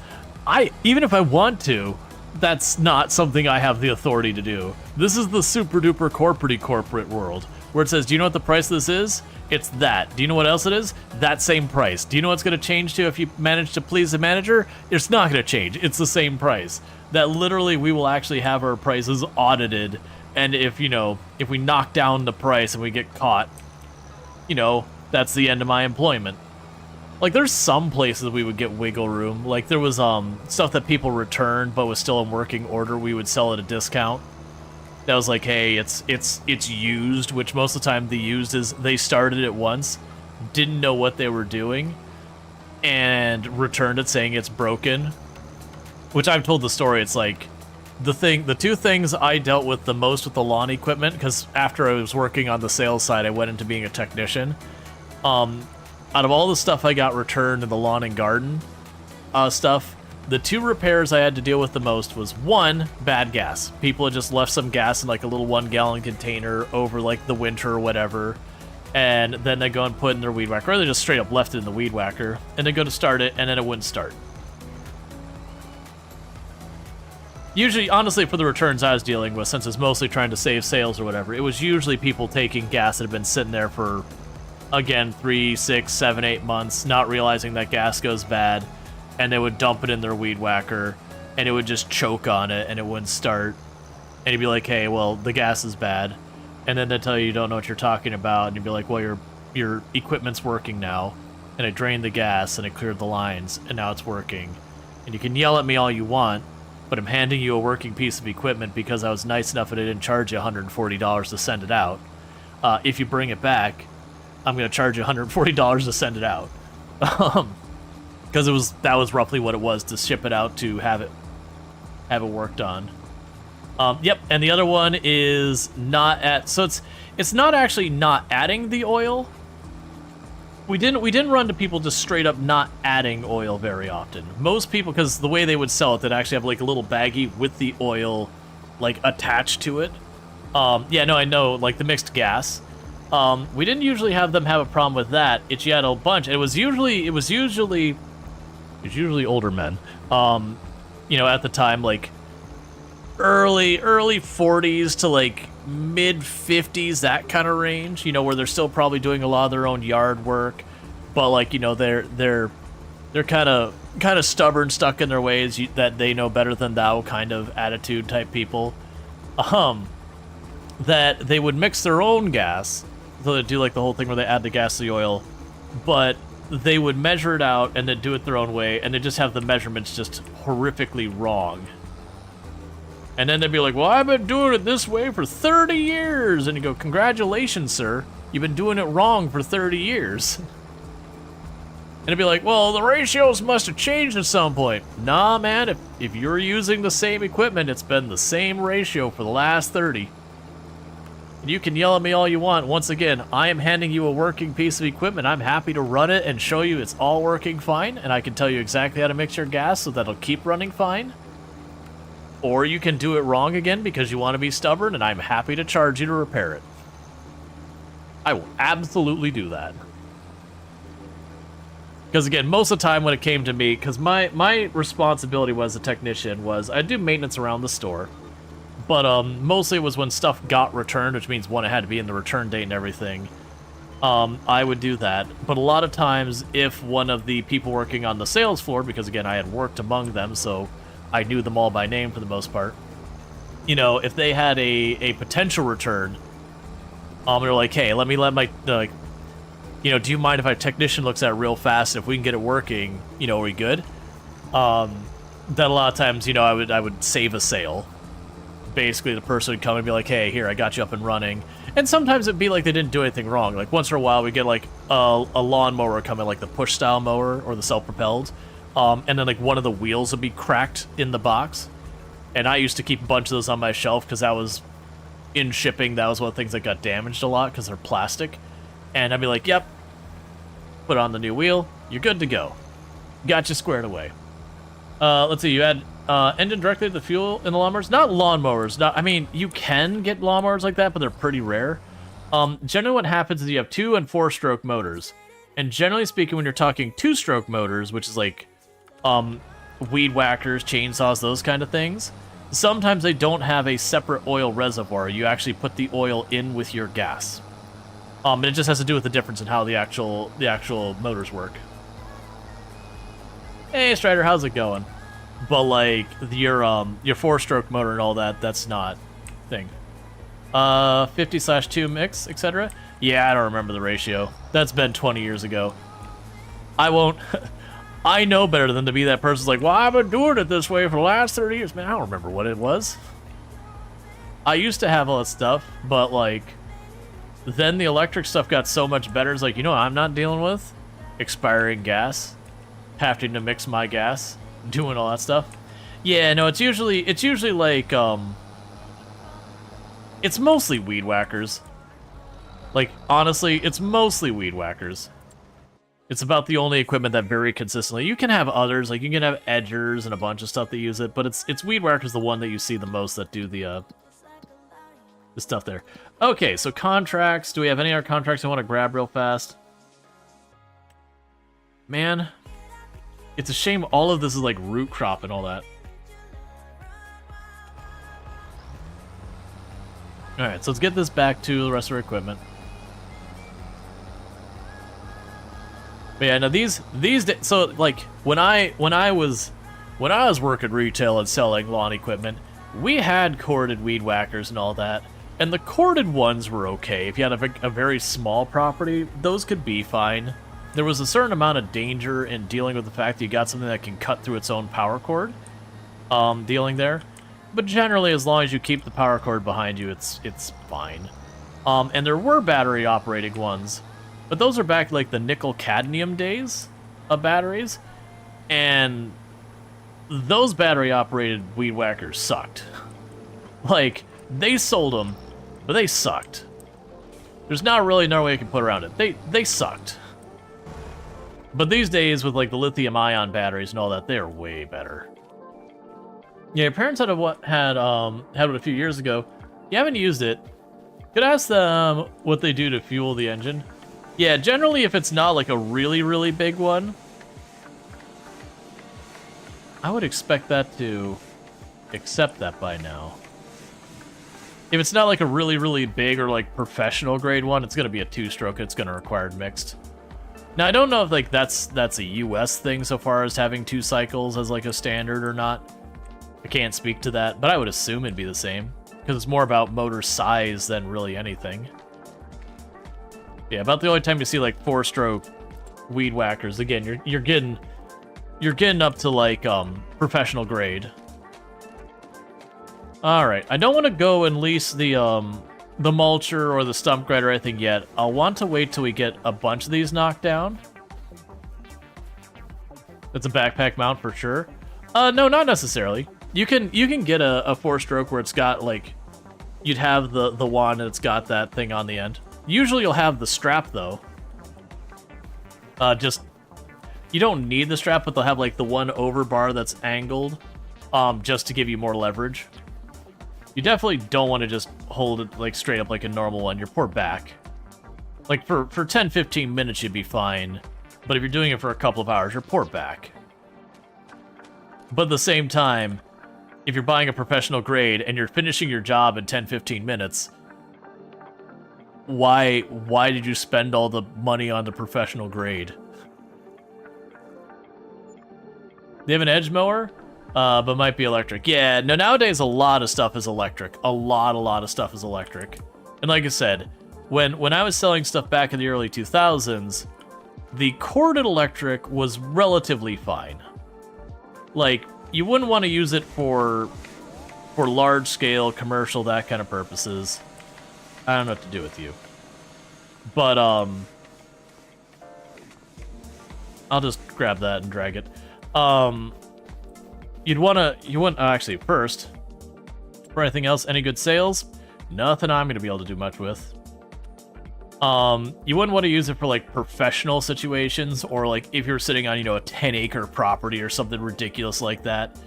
even if I want to, that's not something I have the authority to do. This is the super duper corporate world, where it says, do you know what the price of this is? It's that. Do you know what else it is? That same price. Do you know what's going to change to if you manage to please the manager? It's not going to change. It's the same price. That literally we will actually have our prices audited, and if we knock down the price and we get caught, that's the end of my employment. Like, there's some places we would get wiggle room. Like, there was stuff that people returned but was still in working order. We would sell at a discount. that was like, hey, it's used, which most of the time the used is they started it once, didn't know what they were doing, and returned it saying it's broken. Which I've told the story, it's like the two things I dealt with the most with the lawn equipment, because after I was working on the sales side, I went into being a technician. Out of all the stuff I got returned in the lawn and garden stuff, the two repairs I had to deal with the most was, one, bad gas. People had just left some gas in like a little 1-gallon container over like the winter or whatever, and then they go and put it in their weed whacker, or they just straight up left it in the weed whacker, and they go to start it, and then it wouldn't start. Usually, honestly, for the returns I was dealing with, since it's mostly trying to save sales or whatever, it was usually people taking gas that had been sitting there for, again, 3, 6, 7, 8 months, not realizing that gas goes bad, and they would dump it in their weed whacker, and it would just choke on it, and it wouldn't start. And you'd be like, hey, well, the gas is bad. And then they tell you don't know what you're talking about, and you'd be like, well, your equipment's working now, and it drained the gas, and it cleared the lines, and now it's working. And you can yell at me all you want, but I'm handing you a working piece of equipment because I was nice enough that I didn't charge you $140 to send it out. If you bring it back, I'm going to charge you $140 to send it out. Because that was roughly what it was to ship it out to have it worked on. Yep, and the other one is not at, so it's not actually not adding the oil. We didn't run to people just straight up not adding oil very often. Most people, because the way they would sell it, they'd actually have like a little baggie with the oil like attached to it. Yeah, no, I know, like the mixed gas. We didn't usually have them have a problem with that. You had a bunch. It was usually older men. You know, at the time, like early 40s to like mid 50s, that kind of range, you know, where they're still probably doing a lot of their own yard work, but like, you know, they're kind of stubborn, stuck in their ways, that they know better than thou kind of attitude type people. That they would mix their own gas, so they do like the whole thing where they add the gas to the oil, but they would measure it out and then do it their own way, and they just have the measurements just horrifically wrong. And then they'd be like, well, I've been doing it this way for 30 years. And you go, congratulations, sir. You've been doing it wrong for 30 years. And it'd be like, well, the ratios must have changed at some point. Nah, man, if you're using the same equipment, it's been the same ratio for the last 30. And you can yell at me all you want. Once again, I am handing you a working piece of equipment. I'm happy to run it and show you it's all working fine. And I can tell you exactly how to mix your gas so that it'll keep running fine. Or you can do it wrong again because you want to be stubborn, and I'm happy to charge you to repair it. I will absolutely do that. Because again, most of the time when it came to me, because my responsibility as a technician was I'd do maintenance around the store, but mostly it was when stuff got returned, which means one, it had to be in the return date and everything. I would do that. But a lot of times, if one of the people working on the sales floor, because again, I had worked among them, so I knew them all by name for the most part. You know, if they had a potential return, they're like, hey, let my, you know, do you mind if our technician looks at it real fast? If we can get it working, you know, are we good? Then a lot of times, you know, I would save a sale. Basically, the person would come and be like, hey, here, I got you up and running. And sometimes it'd be like they didn't do anything wrong. Like, once in a while, we get, like, a lawnmower come in, like the push-style mower or the self-propelled. And then, like, one of the wheels would be cracked in the box. And I used to keep a bunch of those on my shelf because that was, in shipping, that was one of the things that got damaged a lot because they're plastic. And I'd be like, yep, put on the new wheel, you're good to go. Got you squared away. Let's see, you add engine directly to the fuel in the lawnmowers? Not lawnmowers. I mean, you can get lawnmowers like that, but they're pretty rare. Generally what happens is you have 2- and 4-stroke motors. And generally speaking, when you're talking 2-stroke motors, which is like weed whackers, chainsaws, those kind of things, sometimes they don't have a separate oil reservoir. You actually put the oil in with your gas. And it just has to do with the difference in how the actual motors work. Hey, Strider, how's it going? But like your 4-stroke motor and all that, that's not thing. 50/2 mix, etc. Yeah, I don't remember the ratio. That's been 20 years ago. I won't. I know better than to be that person's like, well, I've been doing it this way for the last 30 years. Man, I don't remember what it was. I used to have all that stuff, but like, then the electric stuff got so much better. It's like, you know what I'm not dealing with? Expiring gas. Having to mix my gas. Doing all that stuff. Yeah, no, it's usually like, it's mostly weed whackers. Like, honestly, it's mostly weed whackers. It's about the only equipment that very consistently. You can have others, like you can have edgers and a bunch of stuff that use it, but it's weed whackers the one that you see the most that do the stuff there. Okay, so contracts. Do we have any other contracts I want to grab real fast? Man, it's a shame all of this is like root crop and all that. Alright, so let's get this back to the rest of our equipment. But yeah, now these days, so like when I was working retail and selling lawn equipment, we had corded weed whackers and all that, and the corded ones were okay. If you had a very small property, those could be fine. There was a certain amount of danger in dealing with the fact that you got something that can cut through its own power cord, dealing there. But generally, as long as you keep the power cord behind you, it's fine. And there were battery operating ones, but those are back like the nickel cadmium days of batteries, and those battery operated weed whackers sucked. Like, they sold them, but they sucked. There's not really no way I can put around it. They sucked. But these days, with like the lithium ion batteries and all that, they're way better. Yeah, your parents had one a few years ago. You haven't used it. Could ask them what they do to fuel the engine. Yeah, generally if it's not like a really, really big one, I would expect that to accept that by now. If it's not like a really, really big or like professional grade one, it's gonna be a 2-stroke. It's gonna require mixed. Now I don't know if like that's a US thing so far as having 2 cycles as like a standard or not. I can't speak to that, but I would assume it'd be the same because it's more about motor size than really anything. Yeah, about the only time you see like 4-stroke weed whackers. Again, you're getting up to like professional grade. All right, I don't want to go and lease the mulcher or the stump grinder or anything yet. I'll want to wait till we get a bunch of these knocked down. That's a backpack mount for sure. No, not necessarily. You can get a 4-stroke where it's got like, you'd have the wand and it's got that thing on the end. Usually you'll have the strap though. You don't need the strap, but they'll have like the one over bar that's angled, just to give you more leverage. You definitely don't want to just hold it like straight up like a normal one. Your poor back. Like for 10-15 minutes you'd be fine, but if you're doing it for a couple of hours, your poor back. But at the same time, if you're buying a professional grade and you're finishing your job in 10-15 minutes, why did you spend all the money on the professional grade? They have an edge mower, but might be electric. Yeah, no, nowadays a lot of stuff is electric. A lot of stuff is electric. And like I said, when I was selling stuff back in the early 2000s, the corded electric was relatively fine. Like, you wouldn't want to use it for large-scale, commercial, that kind of purposes. I don't know what to do with you. But, I'll just grab that and drag it. Actually, first, for anything else, any good sales? Nothing I'm going to be able to do much with. You wouldn't want to use it for like professional situations, or like if you're sitting on, a 10-acre property or something ridiculous like that.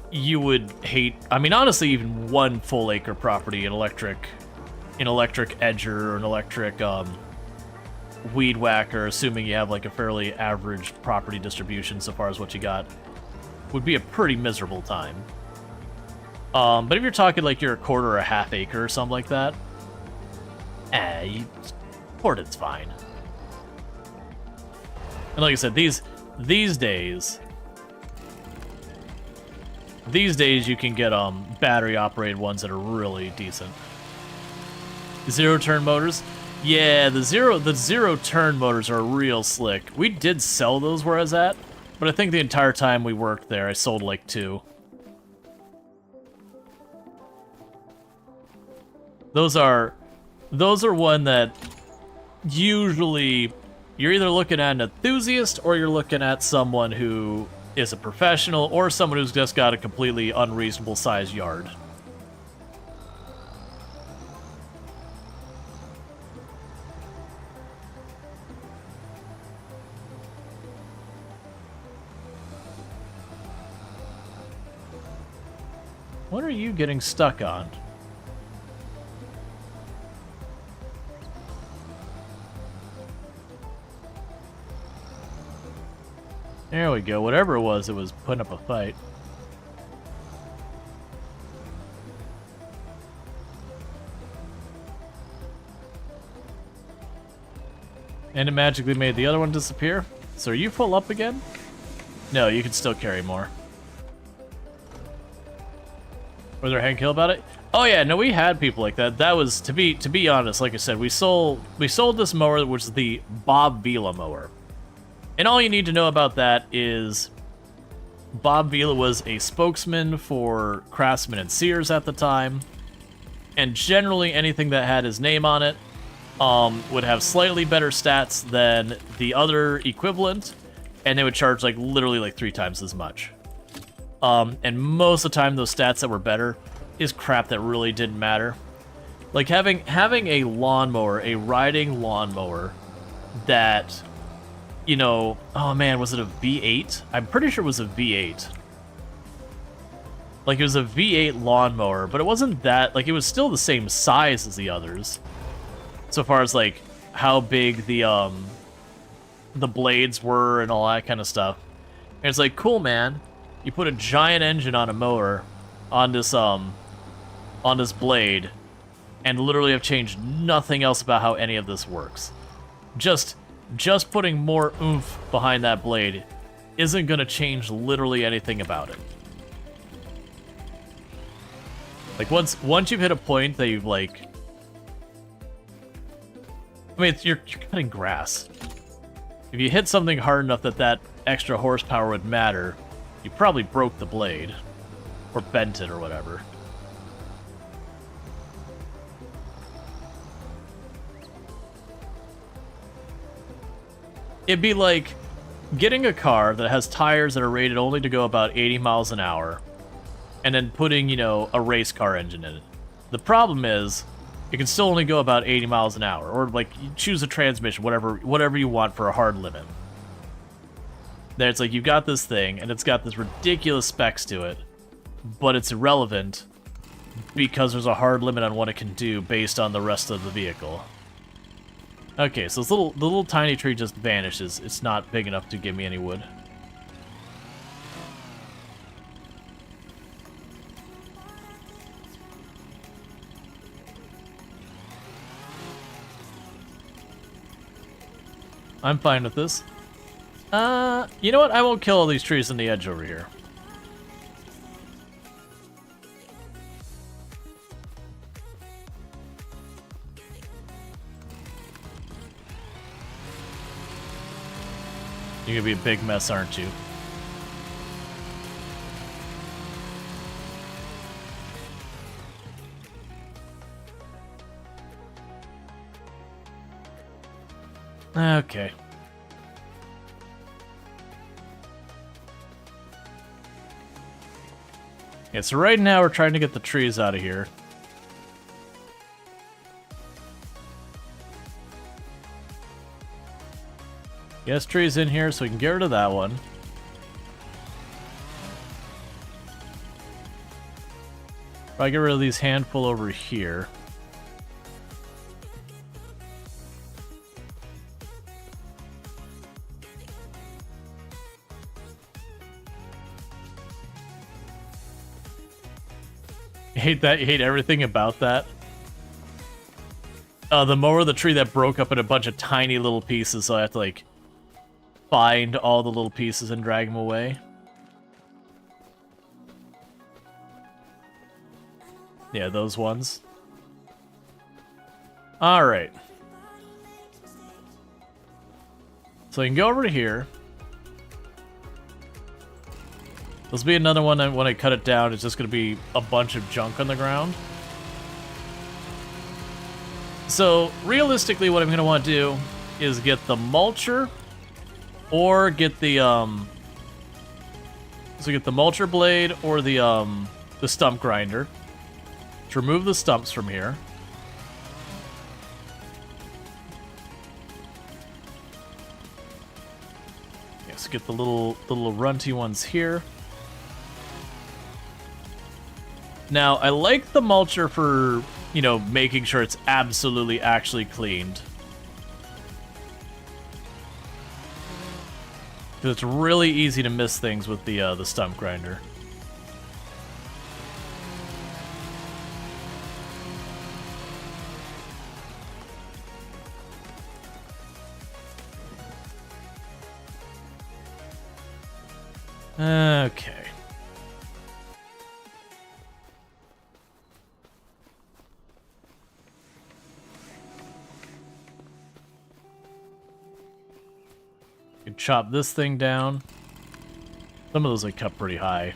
You would hate, I mean, honestly, even 1 full acre property, an electric edger or an electric weed whacker, assuming you have like a fairly average property distribution so far as what you got, would be a pretty miserable time. But if you're talking like you're a quarter or a half acre or something like that, corded's fine. And like I said, these days you can get battery operated ones that are really decent. 0-turn motors, yeah, the zero turn motors are real slick. We did sell those where I was at, but I think the entire time we worked there, I sold like 2. Those are one that usually you're either looking at an enthusiast or you're looking at someone who is a professional or someone who's just got a completely unreasonable sized yard. What are you getting stuck on? There we go. Whatever it was putting up a fight. And it magically made the other one disappear. So are you full up again? No, you can still carry more. Was there a hand kill about it? Oh yeah, no, we had people like that. That was, to be honest, like I said, we sold this mower, which is the Bob Vila mower. And all you need to know about that is Bob Vila was a spokesman for Craftsman and Sears at the time. And generally anything that had his name on it would have slightly better stats than the other equivalent. And they would charge like literally like 3 times as much. And most of the time, those stats that were better is crap that really didn't matter. Like having a lawnmower, a riding lawnmower that, you know, oh man, was it a V8? I'm pretty sure it was a V8. Like it was a V8 lawnmower, but it wasn't that, like it was still the same size as the others. So far as like how big the blades were and all that kind of stuff. And it's like, cool, man. You put a giant engine on a mower on this blade and literally have changed nothing else about how any of this works. Just putting more oomph behind that blade isn't going to change literally anything about it. Like once you've hit a point that you've like, I mean, you're cutting grass. If you hit something hard enough that extra horsepower would matter, you probably broke the blade. Or bent it or whatever. It'd be like getting a car that has tires that are rated only to go about 80 miles an hour, and then putting, you know, a race car engine in it. The problem is, it can still only go about 80 miles an hour, or like you choose a transmission, whatever you want for a hard limit. There, it's like you've got this thing, and it's got this ridiculous specs to it, but it's irrelevant because there's a hard limit on what it can do based on the rest of the vehicle. Okay, so the little tiny tree just vanishes. It's not big enough to give me any wood. I'm fine with this. You know what? I won't kill all these trees on the edge over here. You're gonna be a big mess, aren't you? Okay. Yeah, so right now we're trying to get the trees out of here. Yes, trees in here, so we can get rid of that one. Probably get rid of these handful over here. You hate that? You hate everything about that? The mower, the tree that broke up in a bunch of tiny little pieces, so I have to, like, find all the little pieces and drag them away. Yeah, those ones. Alright. So you can go over to here. This will be another one that when I cut it down, it's just going to be a bunch of junk on the ground. So realistically, what I'm gonna want to do is get the mulcher, or get the So get the mulcher blade or the stump grinder. To remove the stumps from here. Yes, get the little runty ones here. Now, I like the mulcher for, you know, making sure it's absolutely actually cleaned. Because it's really easy to miss things with the stump grinder. Okay. You can chop this thing down. Some of those I cut pretty high.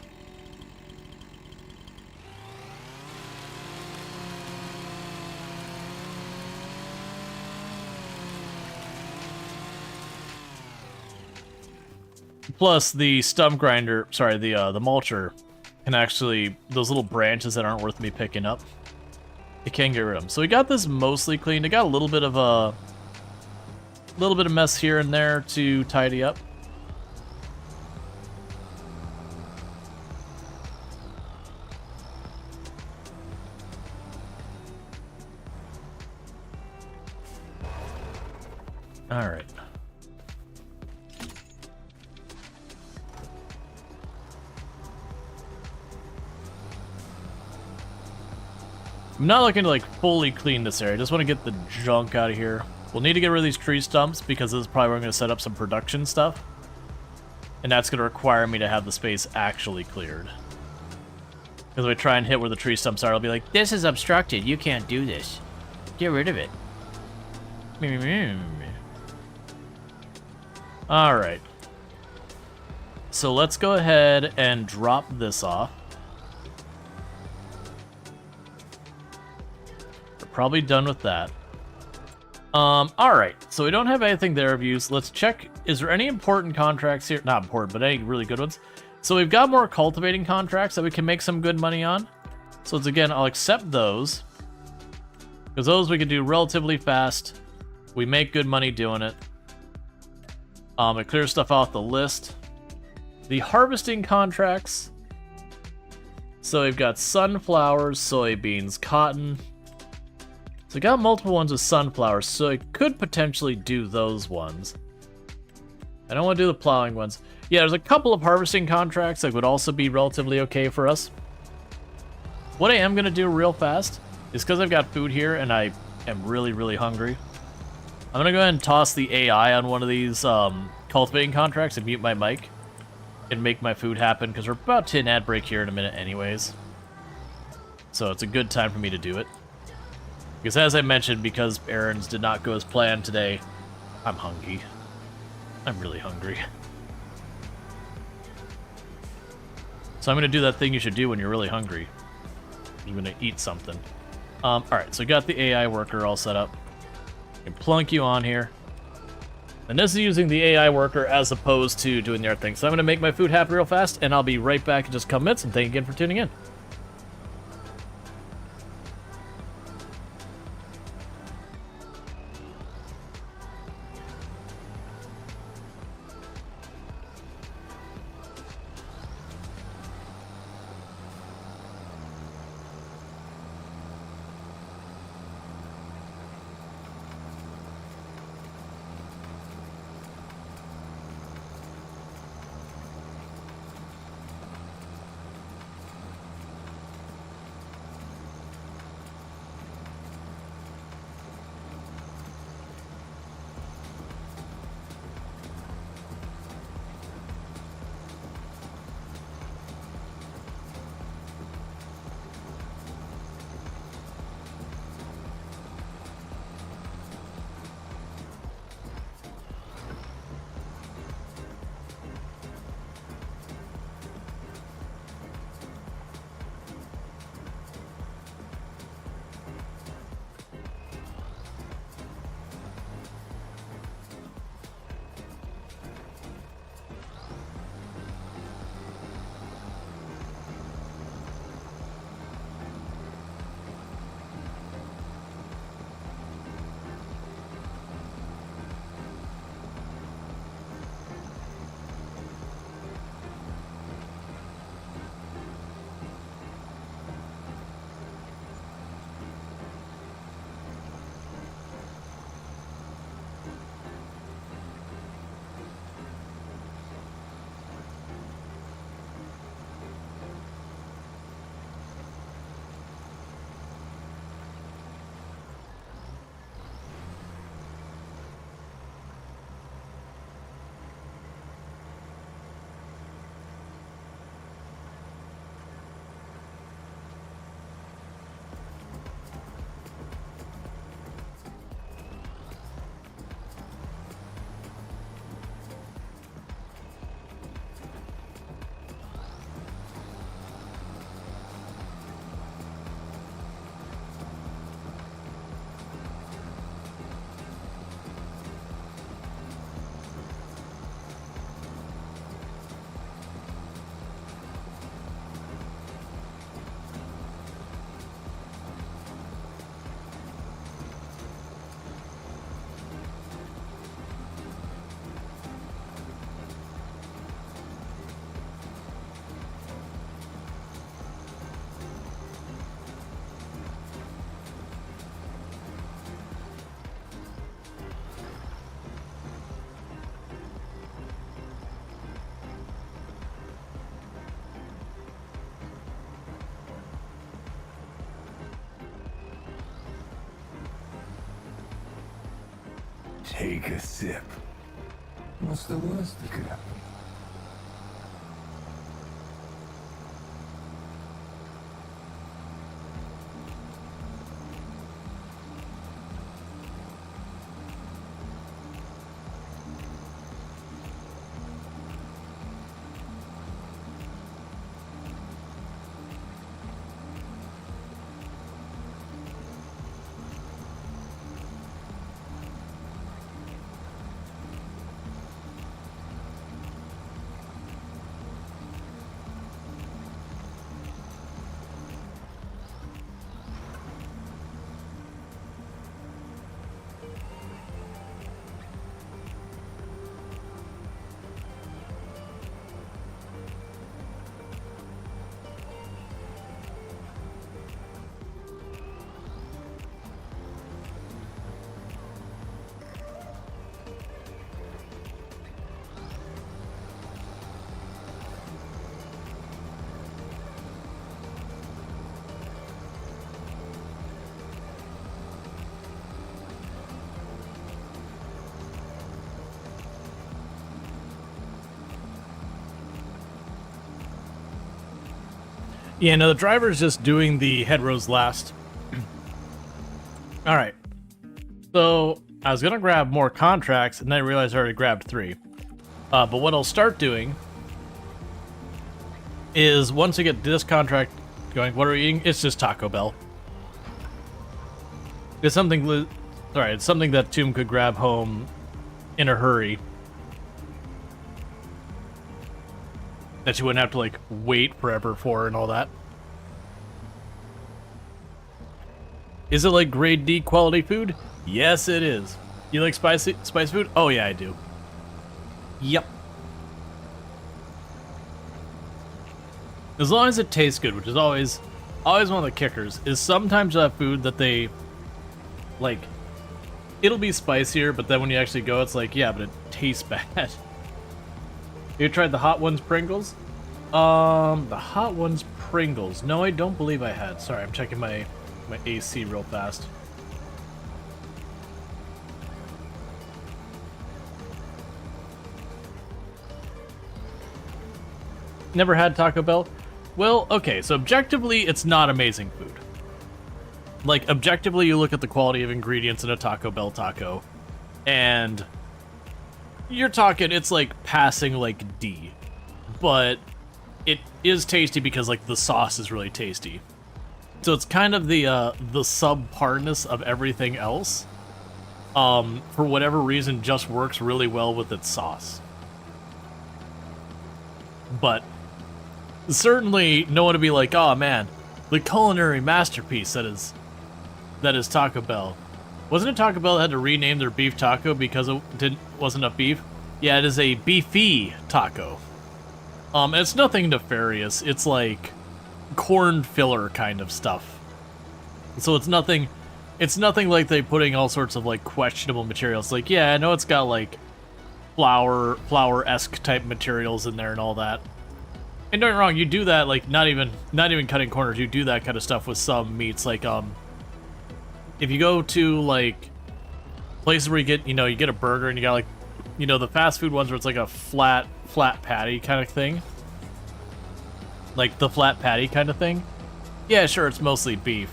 Plus, the stump grinder, sorry, the mulcher can actually, those little branches that aren't worth me picking up, it can get rid of them. So we got this mostly cleaned. I got a little bit of mess here and there to tidy up. All right. I'm not looking to like fully clean this area. I just want to get the junk out of here. We'll need to get rid of these tree stumps because this is probably where I'm going to set up some production stuff. And that's going to require me to have the space actually cleared. Because if I try and hit where the tree stumps are, I'll be like, this is obstructed. You can't do this. Get rid of it. Alright. So let's go ahead and drop this off. We're probably done with that. Alright, so we don't have anything there of use. Let's check, is there any important contracts here? Not important, but any really good ones. So we've got more cultivating contracts that we can make some good money on. So it's, again, I'll accept those. Because those we can do relatively fast. We make good money doing it. It clears stuff off the list. The harvesting contracts. So we've got sunflowers, soybeans, cotton. So I got multiple ones with sunflowers, so I could potentially do those ones. I don't want to do the plowing ones. Yeah, there's a couple of harvesting contracts that would also be relatively okay for us. What I am going to do real fast is because I've got food here and I am really, really hungry. I'm going to go ahead and toss the AI on one of these cultivating contracts and mute my mic and make my food happen because we're about to hit an ad break here in a minute anyways. So it's a good time for me to do it. Because as I mentioned, because errands did not go as planned today, I'm hungry. I'm really hungry. So I'm going to do that thing you should do when you're really hungry. You're going to eat something. Alright, so I got the AI worker all set up. I can plunk you on here. And this is using the AI worker as opposed to doing the other thing. So I'm going to make my food happen real fast, and I'll be right back in just a couple minutes, and thank you again for tuning in. Take a sip. What's the worst that could happen? Yeah, no, the driver's just doing the head rows last. Alright. So, I was gonna grab more contracts, and then I realized I already grabbed 3. But what I'll start doing is, once I get this contract going, what are we eating? It's just Taco Bell. It's something, it's something that Tomb could grab home in a hurry. That you wouldn't have to, like, wait forever for and all that. Is it like grade D quality food? Yes, it is. You like spicy food? Oh yeah, I do. Yep. As long as it tastes good, which is always one of the kickers, is sometimes you have food that they, like, it'll be spicier, but then when you actually go, it's like, yeah, but it tastes bad. You tried the Hot Ones Pringles? The Hot Ones Pringles. No, I don't believe I had. Sorry, I'm checking my AC real fast. Never had Taco Bell? Well, okay, so objectively, it's not amazing food. Like, objectively, you look at the quality of ingredients in a Taco Bell taco, and you're talking, it's like passing like D. But it is tasty because, like, the sauce is really tasty. So it's kind of the subparness of everything else. For whatever reason, just works really well with its sauce. But certainly no one to be like, oh man, the culinary masterpiece that is Taco Bell. Wasn't it Taco Bell that had to rename their beef taco because it wasn't enough beef? Yeah, it is a beefy taco. It's nothing nefarious. It's like corn filler kind of stuff. So it's nothing like they putting all sorts of like questionable materials. Like, yeah, I know it's got like flour-esque type materials in there and all that. And don't get me wrong, you do that, like, not even cutting corners, you do that kind of stuff with some meats. Like, if you go to like places where you get a burger and you got like, the fast food ones where it's like a flat patty kind of thing. Like the flat patty kind of thing. Yeah, sure, it's mostly beef.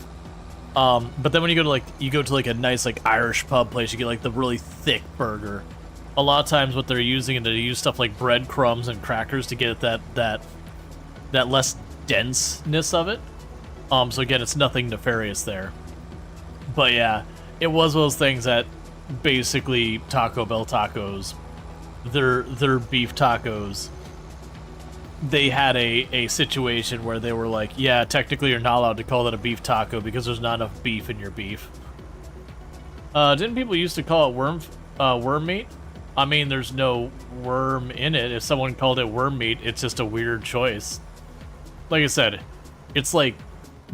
But then when you go to like a nice like Irish pub place, you get like the really thick burger. A lot of times what they're using, and they use stuff like breadcrumbs and crackers to get that less denseness of it. So again, it's nothing nefarious there. But yeah, it was one of those things that basically Taco Bell tacos, their beef tacos, they had a situation where they were like, yeah, technically you're not allowed to call that a beef taco because there's not enough beef in your beef. Didn't people used to call it worm meat? I mean, there's no worm in it. If someone called it worm meat, it's just a weird choice. Like I said, it's like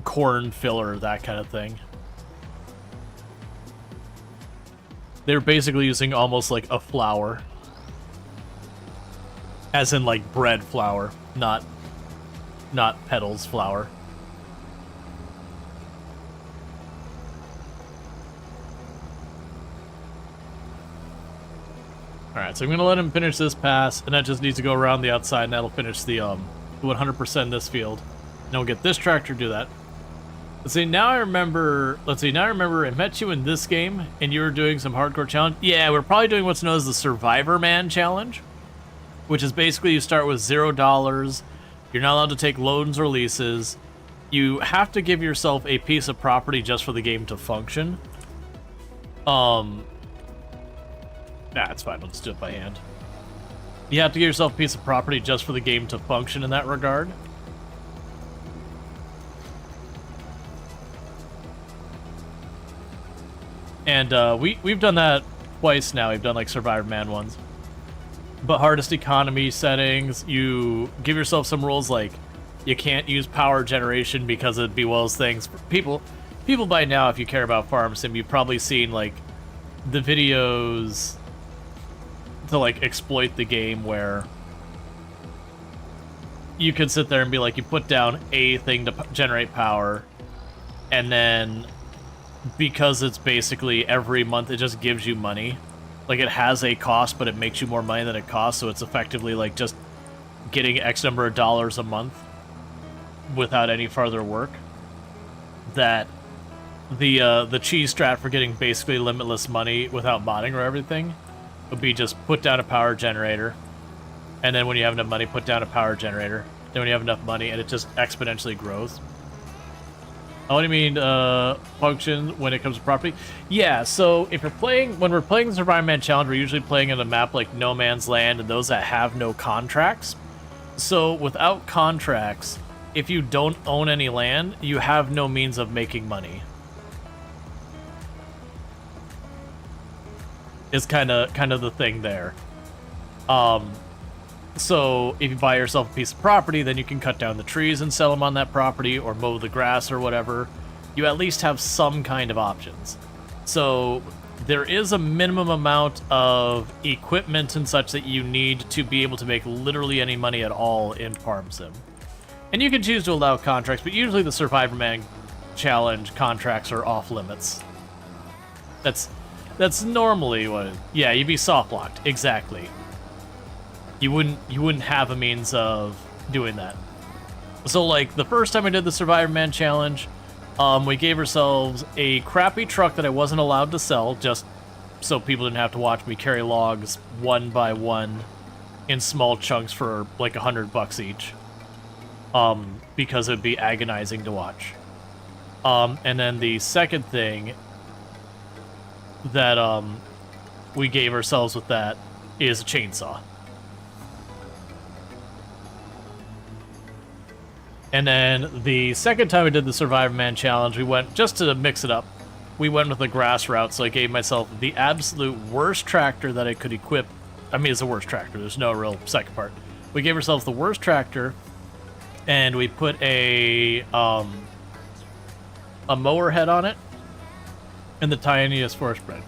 corn filler, that kind of thing. They're basically using almost like a flour. As in like bread flour, not petals flour. Alright, so I'm gonna let him finish this pass, and that just needs to go around the outside, and that'll finish the 100% this field. And we'll get this tractor to do that. Let's see, now I remember, I met you in this game, and you were doing some hardcore challenge. Yeah, we're probably doing what's known as the Survivor Man Challenge, which is basically you start with $0, you're not allowed to take loans or leases, you have to give yourself a piece of property just for the game to function. Nah, it's fine. Let's do it by hand. You have to give yourself a piece of property just for the game to function in that regard. And we've done that twice now. We've done like Survivor Man ones. But hardest economy settings, you give yourself some rules like you can't use power generation because it bewills things. People by now, if you care about farm sim, you've probably seen like the videos to like exploit the game where you could sit there and be like, you put down a thing to generate power, and then because it's basically every month it just gives you money. Like it has a cost, but it makes you more money than it costs, so it's effectively like just getting X number of dollars a month without any further work. That the cheese strat for getting basically limitless money without modding or everything would be just put down a power generator, and then when you have enough money, put down a power generator. Then when you have enough money, and it just exponentially grows. Oh, what do you mean, function when it comes to property? Yeah, so if you're playing, when we're playing the Survivor Man Challenge, we're usually playing in a map like No Man's Land and those that have no contracts. So without contracts, if you don't own any land, you have no means of making money. Is kind of the thing there. So if you buy yourself a piece of property, then you can cut down the trees and sell them on that property, or mow the grass or whatever. You at least have some kind of options. So there is a minimum amount of equipment and such that you need to be able to make literally any money at all in Farm Sim. And you can choose to allow contracts, but usually the Survivor Man Challenge contracts are off limits. That's normally what it, yeah, you'd be soft locked, exactly. You wouldn't have a means of doing that. So like the first time I did the Survivor Man Challenge, we gave ourselves a crappy truck that I wasn't allowed to sell, just so people didn't have to watch me carry logs one by one in small chunks for like $100 each. Because it would be agonizing to watch. And then the second thing that we gave ourselves with that is a chainsaw. And then the second time we did the Survivor Man Challenge, we went, just to mix it up, we went with the grass route, so I gave myself the absolute worst tractor that I could equip. I mean, it's the worst tractor, there's no real second part. We gave ourselves the worst tractor, and we put a mower head on it, and the tiniest forest bread.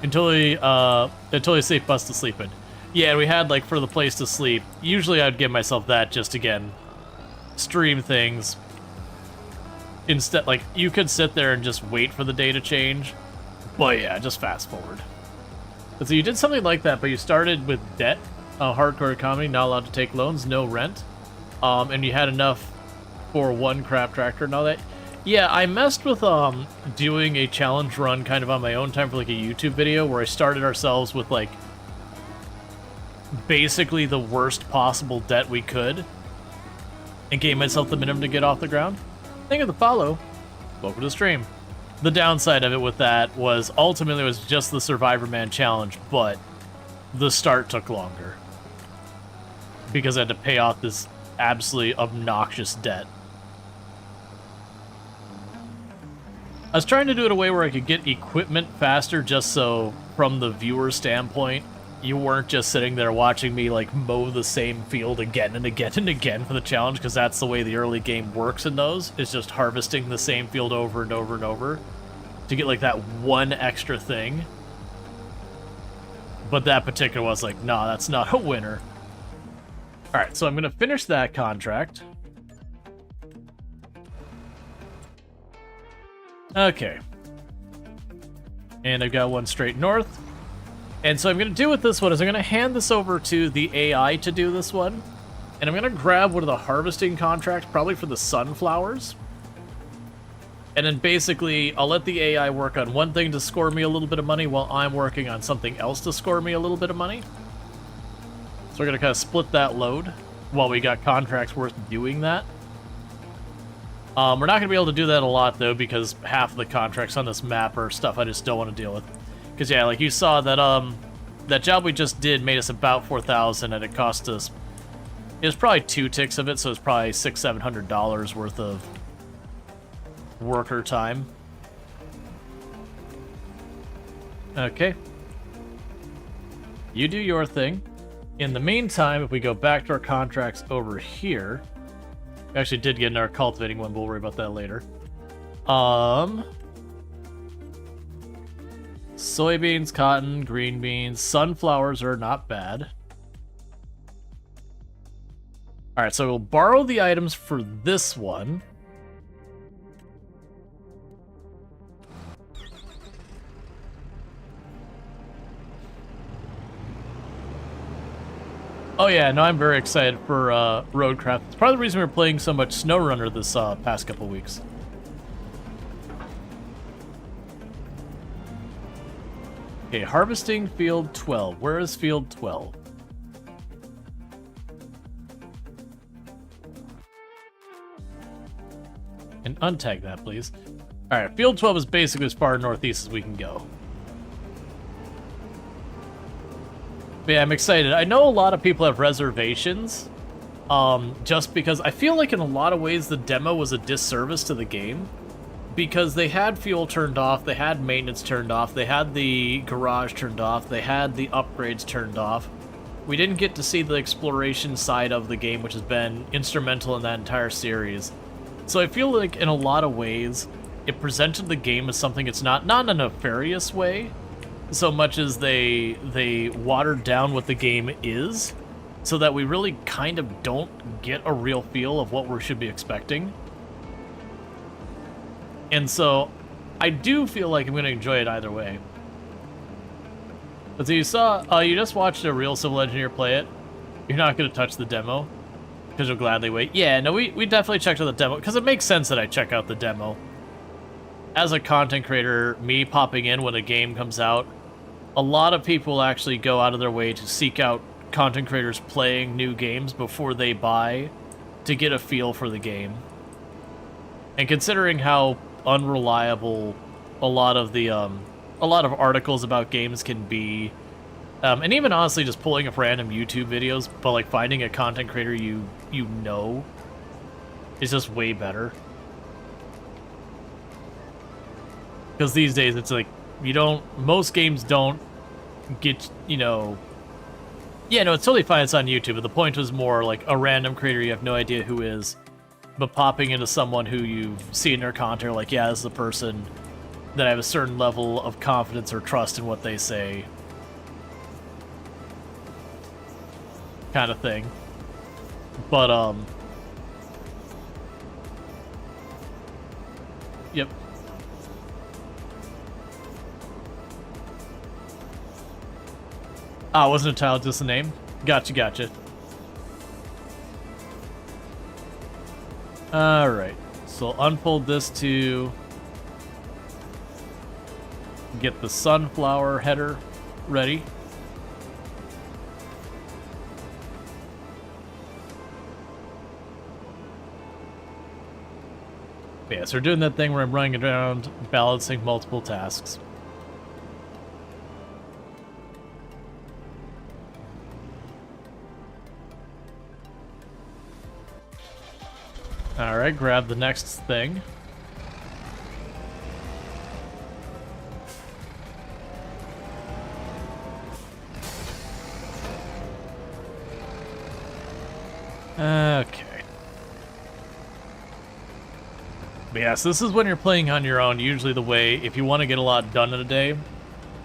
Until he safe bus to sleep in. Yeah, we had, like, for the place to sleep, usually I'd give myself that just, again, stream things. Instead, like, you could sit there and just wait for the day to change, but yeah, just fast forward. But so you did something like that, but you started with debt, hardcore economy, not allowed to take loans, no rent, and you had enough for one crap tractor and all that. Yeah, I messed with doing a challenge run kind of on my own time for like a YouTube video where I started ourselves with like basically the worst possible debt we could and gave myself the minimum to get off the ground. Thank you for the follow. Welcome to the stream. The downside of it with that was ultimately it was just the Survivor Man Challenge, but the start took longer because I had to pay off this absolutely obnoxious debt. I was trying to do it a way where I could get equipment faster just so, from the viewer standpoint, you weren't just sitting there watching me, like, mow the same field again and again and again for the challenge, because that's the way the early game works in those, is just harvesting the same field over and over and over to get, like, that one extra thing. But that particular was like, nah, that's not a winner. Alright, so I'm going to finish that contract. Okay. And I've got one straight north. And so I'm going to do with this one is I'm going to hand this over to the AI to do this one. And I'm going to grab one of the harvesting contracts, probably for the sunflowers. And then basically, I'll let the AI work on one thing to score me a little bit of money while I'm working on something else to score me a little bit of money. So we're going to kind of split that load while we got contracts worth doing that. We're not going to be able to do that a lot, though, because half of the contracts on this map are stuff I just don't want to deal with. Because, yeah, like you saw, that that job we just did made us about 4,000, and it cost us... It was probably 2 ticks of it, so it's probably $600-700 worth of worker time. Okay. You do your thing. In the meantime, if we go back to our contracts over here... We actually did get another cultivating one, but we'll worry about that later. Soybeans, cotton, green beans, sunflowers are not bad. Alright, so we'll borrow the items for this one. Oh yeah, no, I'm very excited for Roadcraft. It's part of the reason we're playing so much SnowRunner this past couple weeks. Okay, harvesting field 12. Where is field 12? And untag that, please. Alright, field 12 is basically as far northeast as we can go. But yeah, I'm excited. I know a lot of people have reservations, just because I feel like in a lot of ways the demo was a disservice to the game. Because they had fuel turned off, they had maintenance turned off, they had the garage turned off, they had the upgrades turned off. We didn't get to see the exploration side of the game, which has been instrumental in that entire series. So I feel like in a lot of ways, it presented the game as something it's not in a nefarious way, so much as they watered down what the game is, so that we really kind of don't get a real feel of what we should be expecting. And so, I do feel like I'm going to enjoy it either way. But so you saw, you just watched a real civil engineer play it. You're not going to touch the demo, because you'll gladly wait. Yeah, no, we definitely checked out the demo, because it makes sense that I check out the demo. As a content creator, me popping in when a game comes out, a lot of people actually go out of their way to seek out content creators playing new games before they buy to get a feel for the game. And considering how unreliable a lot of articles about games can be, and even honestly just pulling up random YouTube videos, but like finding a content creator you know is just way better. Because these days it's like most games don't get, yeah, no, it's totally fine, it's on YouTube, but the point was more like a random creator you have no idea who is, but popping into someone who you've seen their content, like, yeah, this is the person that I have a certain level of confidence or trust in what they say, kind of thing. But, yep. Ah, wasn't a title, just a name? Gotcha. Alright, so I'll unfold this to get the sunflower header ready. Yeah, so we're doing that thing where I'm running around balancing multiple tasks. Alright, grab the next thing. Okay. But yes, this is when you're playing on your own. Usually the way, if you want to get a lot done in a day,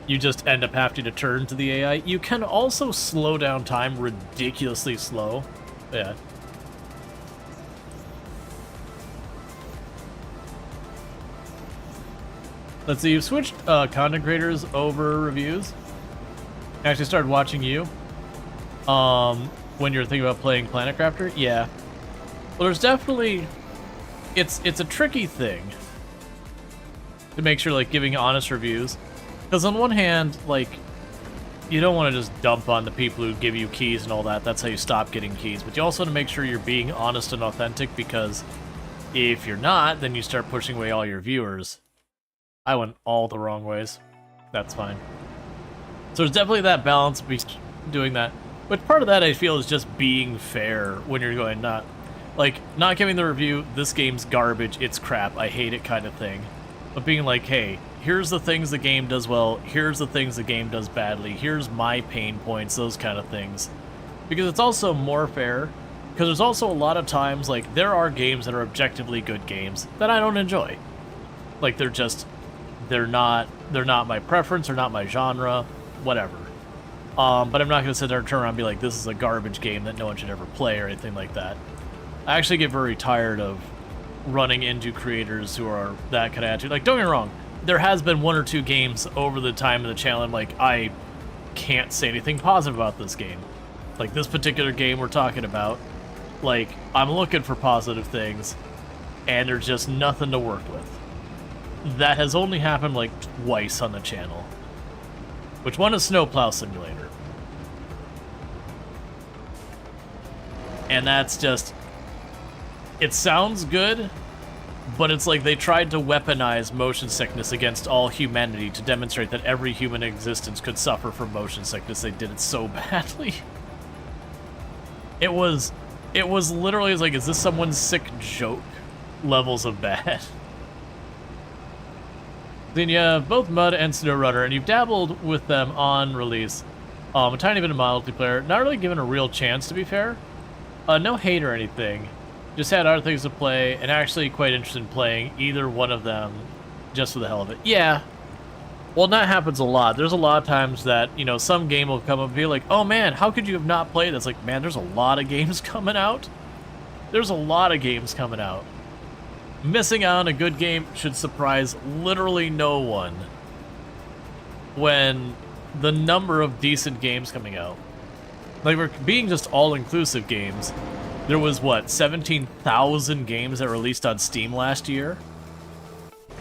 you just end up having to turn to the AI. You can also slow down time ridiculously slow. Yeah. Let's see, you've switched content creators over reviews. Actually started watching you. When you're thinking about playing Planet Crafter, yeah. Well, there's definitely, it's a tricky thing to make sure, like, giving honest reviews, because on one hand, like, you don't want to just dump on the people who give you keys and all that. That's how you stop getting keys. But you also want to make sure you're being honest and authentic, because if you're not, then you start pushing away all your viewers. I went all the wrong ways. That's fine. So there's definitely that balance between doing that. But part of that, I feel, is just being fair when you're going, not giving the review, this game's garbage, it's crap, I hate it kind of thing. But being like, hey, here's the things the game does well, here's the things the game does badly, here's my pain points, those kind of things. Because it's also more fair, because there's also a lot of times, like, there are games that are objectively good games that I don't enjoy. Like, they're not my preference, they're not my genre, whatever. But I'm not going to sit there and turn around and be like, this is a garbage game that no one should ever play or anything like that. I actually get very tired of running into creators who are that kind of attitude. Like, don't get me wrong, there has been 1 or 2 games over the time of the channel I'm like, I can't say anything positive about this game. Like, this particular game we're talking about, like, I'm looking for positive things, and there's just nothing to work with. That has only happened, like, twice on the channel. Which one is Snowplow Simulator. And that's just... It sounds good, but it's like they tried to weaponize motion sickness against all humanity to demonstrate that every human existence could suffer from motion sickness. They did it so badly. It was literally like, is this someone's sick joke levels of bad? Then you have both Mud and SnowRunner, and you've dabbled with them on release. A tiny bit of multiplayer. Not really given a real chance, to be fair. No hate or anything. Just had other things to play, and actually quite interested in playing either one of them just for the hell of it. Yeah. Well, that happens a lot. There's a lot of times that, you know, some game will come up and be like, oh man, how could you have not played this? Like, man, there's a lot of games coming out. There's a lot of games coming out. Missing out on a good game should surprise literally no one when the number of decent games coming out. Like, we're being just all-inclusive games. There was, what, 17,000 games that released on Steam last year?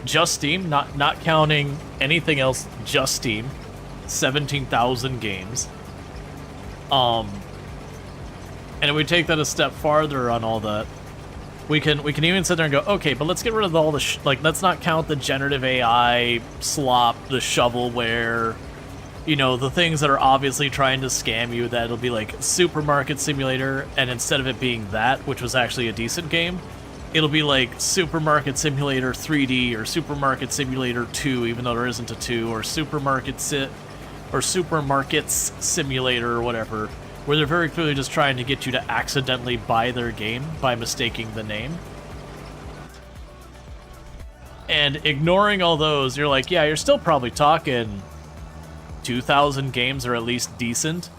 Just Steam, not counting anything else, just Steam. 17,000 games. And if we take that a step farther on all that, we can even sit there and go, okay, but let's get rid of all the like, let's not count the generative AI slop, the shovelware, you know, the things that are obviously trying to scam you. That'll be like Supermarket Simulator, and instead of it being that, which was actually a decent game, it'll be like Supermarket Simulator 3D or Supermarket Simulator 2, even though there isn't a 2, or Supermarkets Simulator or whatever, where they're very clearly just trying to get you to accidentally buy their game by mistaking the name. And ignoring all those, you're like, yeah, you're still probably talking 2,000 games are at least decent,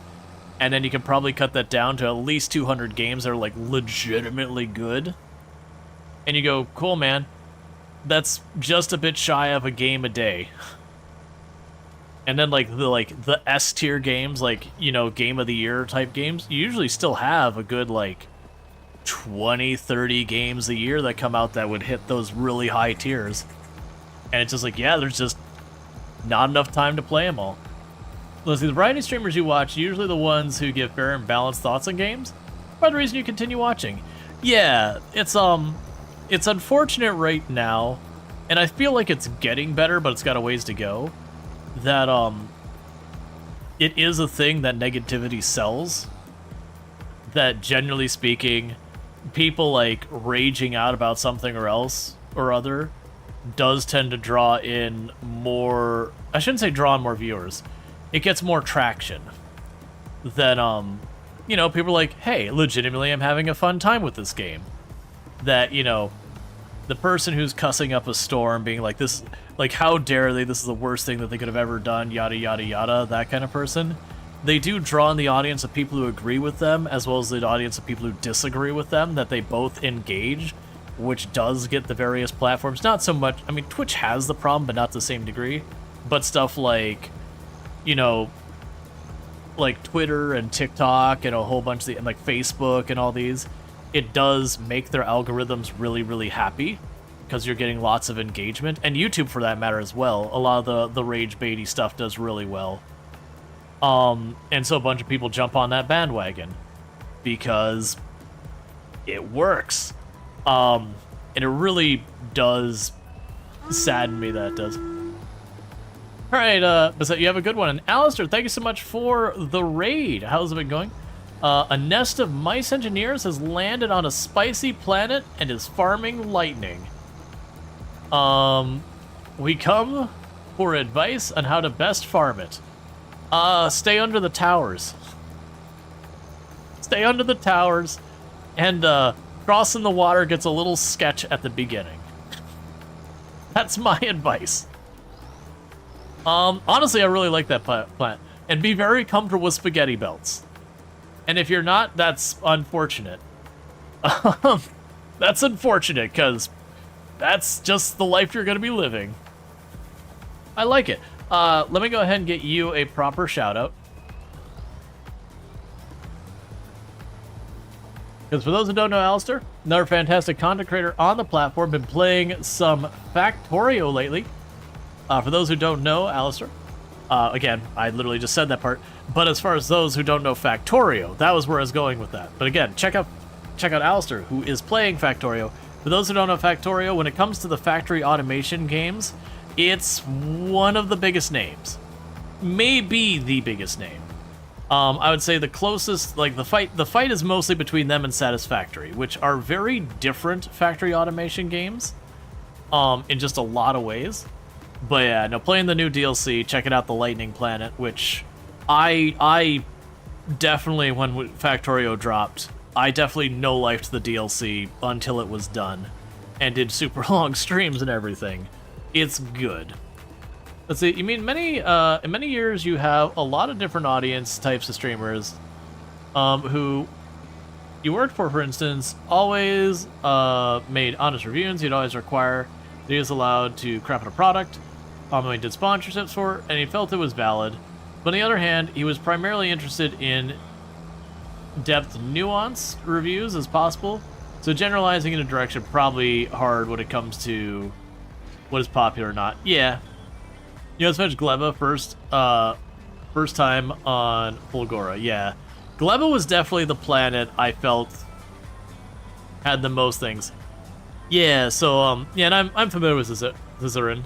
and then you can probably cut that down to at least 200 games that are like legitimately good. And you go, cool, man, that's just a bit shy of a game a day. And then like the S tier games, like, you know, game of the year type games, you usually still have a good like 20, 30 games a year that come out that would hit those really high tiers. And it's just like, yeah, there's just not enough time to play them all. Listen, the variety streamers you watch, usually the ones who give fair and balanced thoughts on games, are the reason you continue watching. Yeah, it's unfortunate right now, and I feel like it's getting better, but it's got a ways to go, that it is a thing that negativity sells. That generally speaking, people like raging out about something or else or other does tend to draw in more, I shouldn't say draw in more viewers. It gets more traction than, you know, people are like, hey, legitimately I'm having a fun time with this game. That, you know, the person who's cussing up a store and being like, this, like, how dare they, this is the worst thing that they could have ever done, yada, yada, yada, that kind of person. They do draw in the audience of people who agree with them, as well as the audience of people who disagree with them, that they both engage, which does get the various platforms. Not so much, I mean, Twitch has the problem, but not to the same degree. But stuff like, you know, like Twitter and TikTok and a whole bunch of and like Facebook and all these, it does make their algorithms really, really happy because you're getting lots of engagement, and YouTube for that matter as well. A lot of the rage baity stuff does really well. And so a bunch of people jump on that bandwagon because it works. And it really does sadden me that it does. All right, Bissett, you have a good one. And Alistair, thank you so much for the raid. How's it been going? A nest of mice engineers has landed on a spicy planet and is farming lightning. We come for advice on how to best farm it. Stay under the towers. Stay under the towers, and crossing the water gets a little sketch at the beginning. That's my advice. Honestly, I really like that plant. And be very comfortable with spaghetti belts. And if you're not, that's unfortunate. That's unfortunate, because that's just the life you're going to be living. I like it. Let me go ahead and get you a proper shout-out. Because for those who don't know Alistair, another fantastic content creator on the platform, been playing some Factorio lately. For those who don't know Alistair, again, I literally just said that part. But as far as those who don't know Factorio, that was where I was going with that. But again, check out Alistair, who is playing Factorio. For those who don't know Factorio, when it comes to the factory automation games, it's one of the biggest names. Maybe the biggest name. I would say the closest, like the fight is mostly between them and Satisfactory, which are very different factory automation games, in just a lot of ways. But yeah, no, playing the new DLC, checking out the Lightning Planet, which I definitely, when Factorio dropped, I definitely no-lifed the DLC until it was done, and did super long streams and everything. It's good. Let's see, you mean in many years you have a lot of different audience types of streamers who you worked for instance, always made honest reviews. He'd always require that he was allowed to crap on a product. He did sponsorships for it, and he felt it was valid. But on the other hand, he was primarily interested in depth nuance reviews as possible. So generalizing in a direction probably hard when it comes to what is popular or not. Yeah. You know, it's much Gleba first time on Fulgora. Yeah. Gleba was definitely the planet I felt had the most things. Yeah, so yeah, and I'm familiar with Zizarin.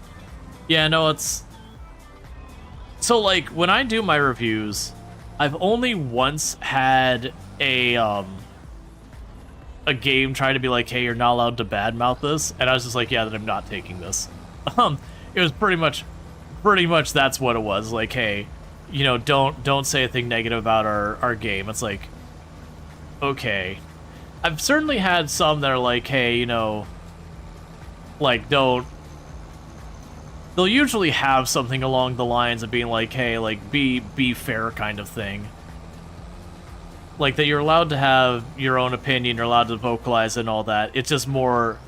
Yeah, no, it's so like when I do my reviews, I've only once had a game try to be like, hey, you're not allowed to badmouth this, and I was just like, yeah, then I'm not taking this. It was pretty much that's what it was. Like, hey, you know, don't say a thing negative about our game. It's like, okay. I've certainly had some that are like, hey, you know, like they'll usually have something along the lines of being like, hey, like be fair kind of thing. Like that you're allowed to have your own opinion, you're allowed to vocalize and all that. It's just more,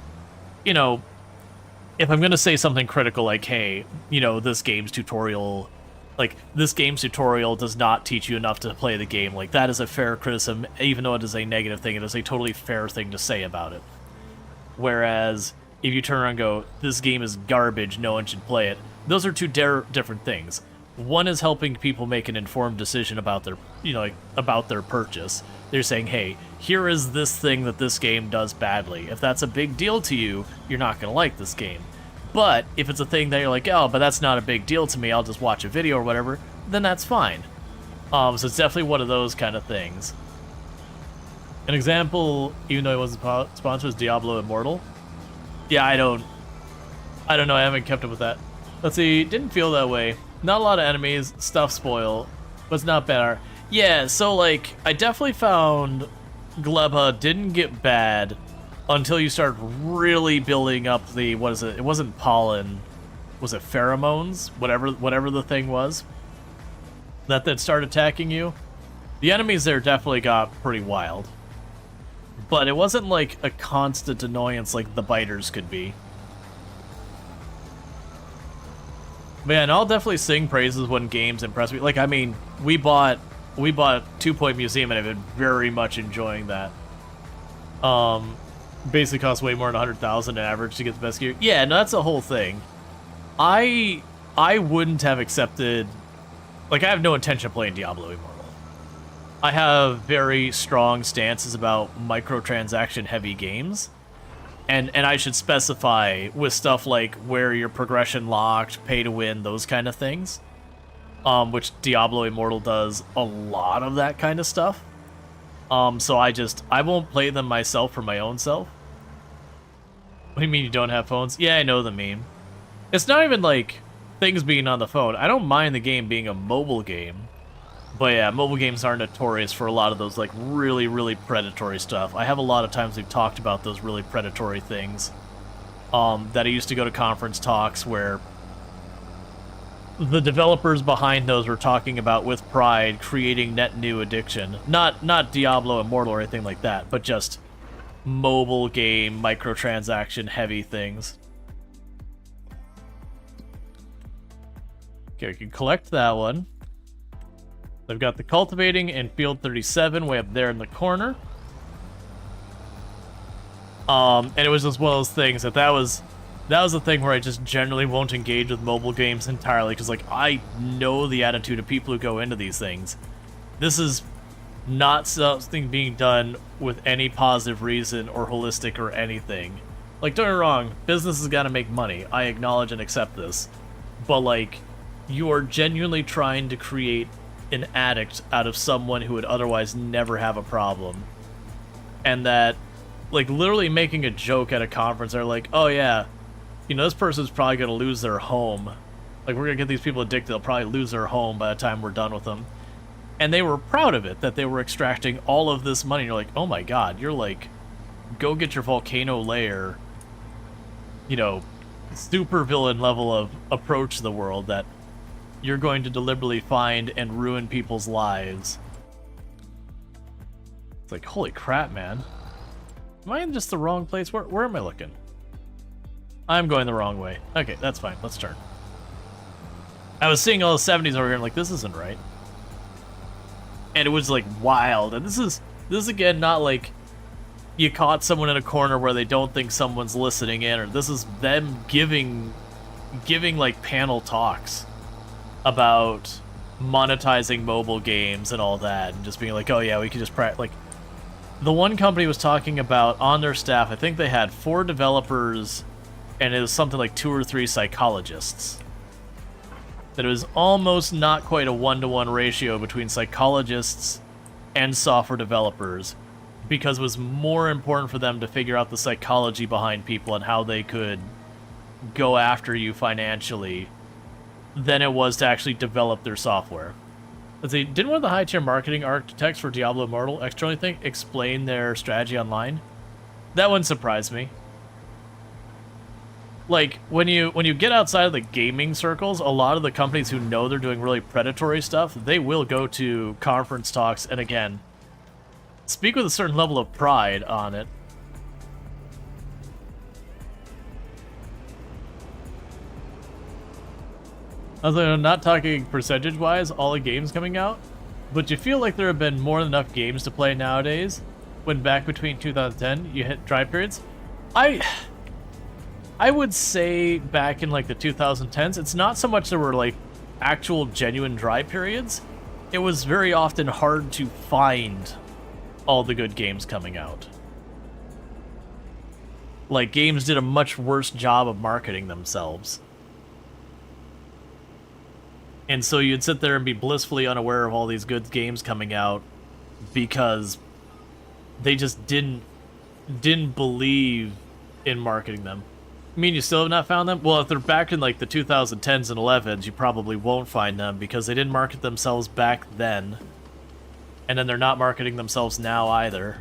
you know, if I'm going to say something critical like, hey, you know, this game's tutorial does not teach you enough to play the game. Like, that is a fair criticism, even though it is a negative thing. It is a totally fair thing to say about it. Whereas, if you turn around and go, this game is garbage, no one should play it, those are two different things. One is helping people make an informed decision about their, you know, like, about their purchase. They're saying, hey, here is this thing that this game does badly. If that's a big deal to you, you're not going to like this game. But if it's a thing that you're like, oh, but that's not a big deal to me, I'll just watch a video or whatever, then that's fine. So it's definitely one of those kind of things. An example, even though it wasn't sponsored, is Diablo Immortal. Yeah, I don't know, I haven't kept up with that. Let's see, didn't feel that way. Not a lot of enemies, stuff spoil, but it's not bad. Yeah, so like, I definitely found Gleba didn't get bad until you start really building up the, what is it? It wasn't pollen. Was it pheromones? Whatever the thing was. That started attacking you. The enemies there definitely got pretty wild. But it wasn't like a constant annoyance like the biters could be. Man, I'll definitely sing praises when games impress me. Like, I mean, we bought we bought a 2 Point Museum and I've been very much enjoying that. Basically costs way more than 100,000 on average to get the best gear. Yeah, no, that's the whole thing. I wouldn't have accepted, like, I have no intention of playing Diablo Immortal. I have very strong stances about microtransaction heavy games. And I should specify with stuff like where your progression locked, pay to win, those kind of things. Which Diablo Immortal does a lot of that kind of stuff. So I won't play them myself for my own self. What do you mean you don't have phones? Yeah, I know the meme. It's not even like things being on the phone. I don't mind the game being a mobile game. But yeah, mobile games are notorious for a lot of those like really, really predatory stuff. I have a lot of times we've talked about those really predatory things. That I used to go to conference talks where the developers behind those were talking about with pride creating net new addiction. Not Diablo Immortal or anything like that, but just mobile game, microtransaction heavy things. Okay, we can collect that one. They've got the cultivating and field 37 way up there in the corner. And it was as well as things that was the thing where I just generally won't engage with mobile games entirely, because like I know the attitude of people who go into these things. This is not something being done with any positive reason or holistic or anything. Like, don't get me wrong, business has got to make money. I acknowledge and accept this. But like, you are genuinely trying to create an addict out of someone who would otherwise never have a problem. And that, like, literally making a joke at a conference, they're like, oh yeah, you know, this person's probably going to lose their home. Like, we're going to get these people addicted, they'll probably lose their home by the time we're done with them. And they were proud of it, that they were extracting all of this money. You're like, oh my god, you're like, go get your volcano lair, you know, super villain level of approach to the world that you're going to deliberately find and ruin people's lives. It's like, holy crap, man. Am I in just the wrong place? Where am I looking? I'm going the wrong way. Okay, that's fine. Let's turn. I was seeing all the 70s over here and like, this isn't right. And it was like wild. And this is again not like you caught someone in a corner where they don't think someone's listening in, or this is them giving like panel talks about monetizing mobile games and all that, and just being like, oh yeah, we could just like, the one company was talking about on their staff, I think they had 4 developers and it was something like 2 or 3 psychologists. That it was almost not quite a 1-to-1 ratio between psychologists and software developers, because it was more important for them to figure out the psychology behind people and how they could go after you financially than it was to actually develop their software. Let's see, didn't one of the high-tier marketing architects for Diablo Immortal externally explain their strategy online? That one surprised me. Like, when you get outside of the gaming circles, a lot of the companies who know they're doing really predatory stuff, they will go to conference talks and, again, speak with a certain level of pride on it. I was like, I'm not talking percentage-wise, all the games coming out, but do you feel like there have been more than enough games to play nowadays when back between 2010 you hit dry periods? I would say back in like the 2010s, it's not so much there were like actual genuine dry periods. It was very often hard to find all the good games coming out. Like, games did a much worse job of marketing themselves. And so you'd sit there and be blissfully unaware of all these good games coming out because they just didn't believe in marketing them. I mean, you still have not found them? Well, if they're back in like the 2010s and 11s, you probably won't find them because they didn't market themselves back then. And then they're not marketing themselves now either.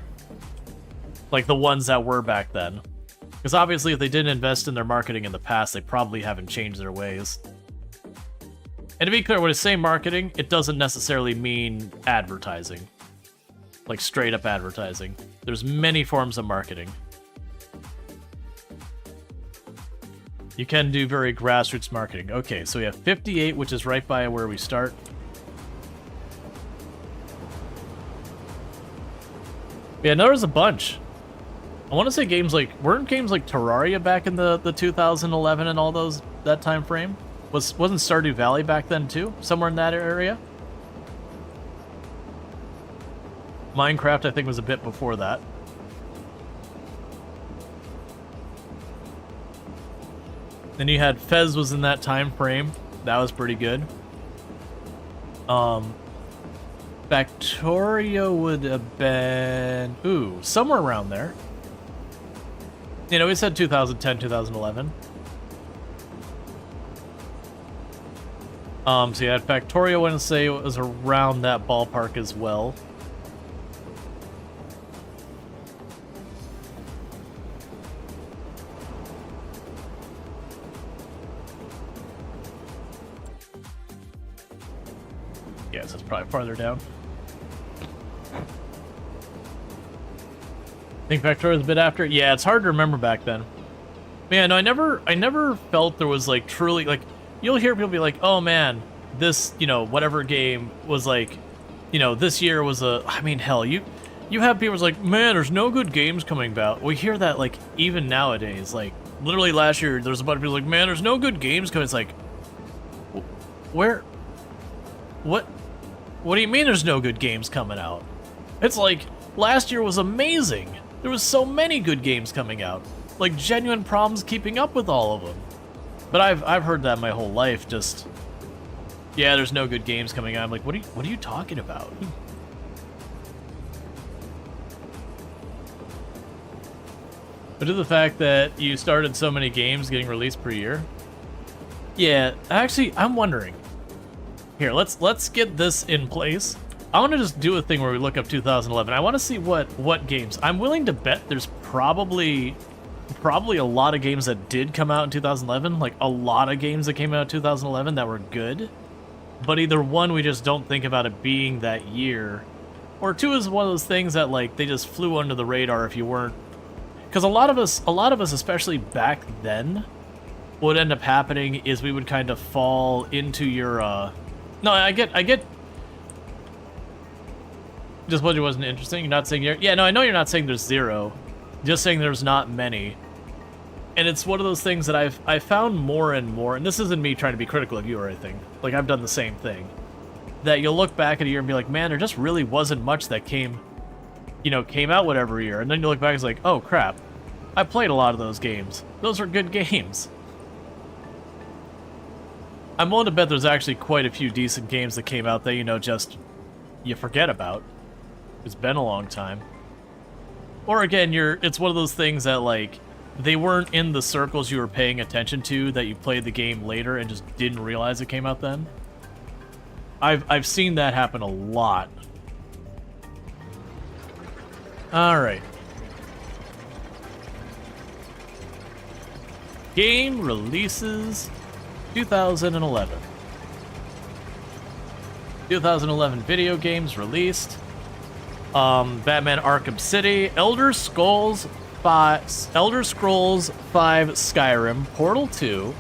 Like the ones that were back then. Because obviously if they didn't invest in their marketing in the past, they probably haven't changed their ways. And to be clear, when I say marketing, it doesn't necessarily mean advertising. Like straight up advertising. There's many forms of marketing. You can do very grassroots marketing. Okay, so we have 58, which is right by where we start. Yeah, no, there's a bunch. I want to say weren't games like Terraria back in the 2011 and all those, that time frame? Wasn't Stardew Valley back then too? Somewhere in that area? Minecraft, I think, was a bit before that. Then you had Fez was in that time frame. That was pretty good. Factorio would have been... Ooh, somewhere around there. You know, we said 2010, 2011. So you had Factorio, I want to say it was around that ballpark as well. Yes, it's probably farther down. I think Factorio's a bit after. Yeah, it's hard to remember back then. Man, no, I never felt there was like truly like you'll hear people be like, "Oh man, this, you know, whatever game was like, you know, this year was a." I mean, hell, you have people like, "Man, there's no good games coming about." We hear that like even nowadays. Like literally last year, there's a bunch of people like, "Man, there's no good games coming." It's like, where? What do you mean there's no good games coming out? It's like last year was amazing. There was so many good games coming out. Like genuine problems keeping up with all of them. But I've heard that my whole life. Just yeah, there's no good games coming out. I'm like, what are you talking about? But to the fact that you started so many games getting released per year. Yeah, actually, I'm wondering. Here, let's get this in place. I want to just do a thing where we look up 2011. I want to see what games. I'm willing to bet there's probably a lot of games that did come out in 2011. Like a lot of games that came out in 2011 that were good. But either one, we just don't think about it being that year, or two is one of those things that like they just flew under the radar if you weren't. Because a lot of us, especially back then, what would end up happening is we would kind of fall into your. No, I get. Just what it wasn't interesting. You're not saying yeah, no, I know you're not saying there's zero. Just saying there's not many. And it's one of those things that I've found more and more, and this isn't me trying to be critical of you or anything. Like I've done the same thing. That you'll look back at a year and be like, man, there just really wasn't much that came out whatever year. And then you look back and it's like, oh crap. I played a lot of those games. Those are good games. I'm willing to bet there's actually quite a few decent games that came out that, just you forget about. It's been a long time. Or again, it's one of those things that like they weren't in the circles you were paying attention to, that you played the game later and just didn't realize it came out then. I've seen that happen a lot. All right. Game releases 2011. 2011 video games released. Batman Arkham City, Elder Scrolls 5 Skyrim, Portal 2,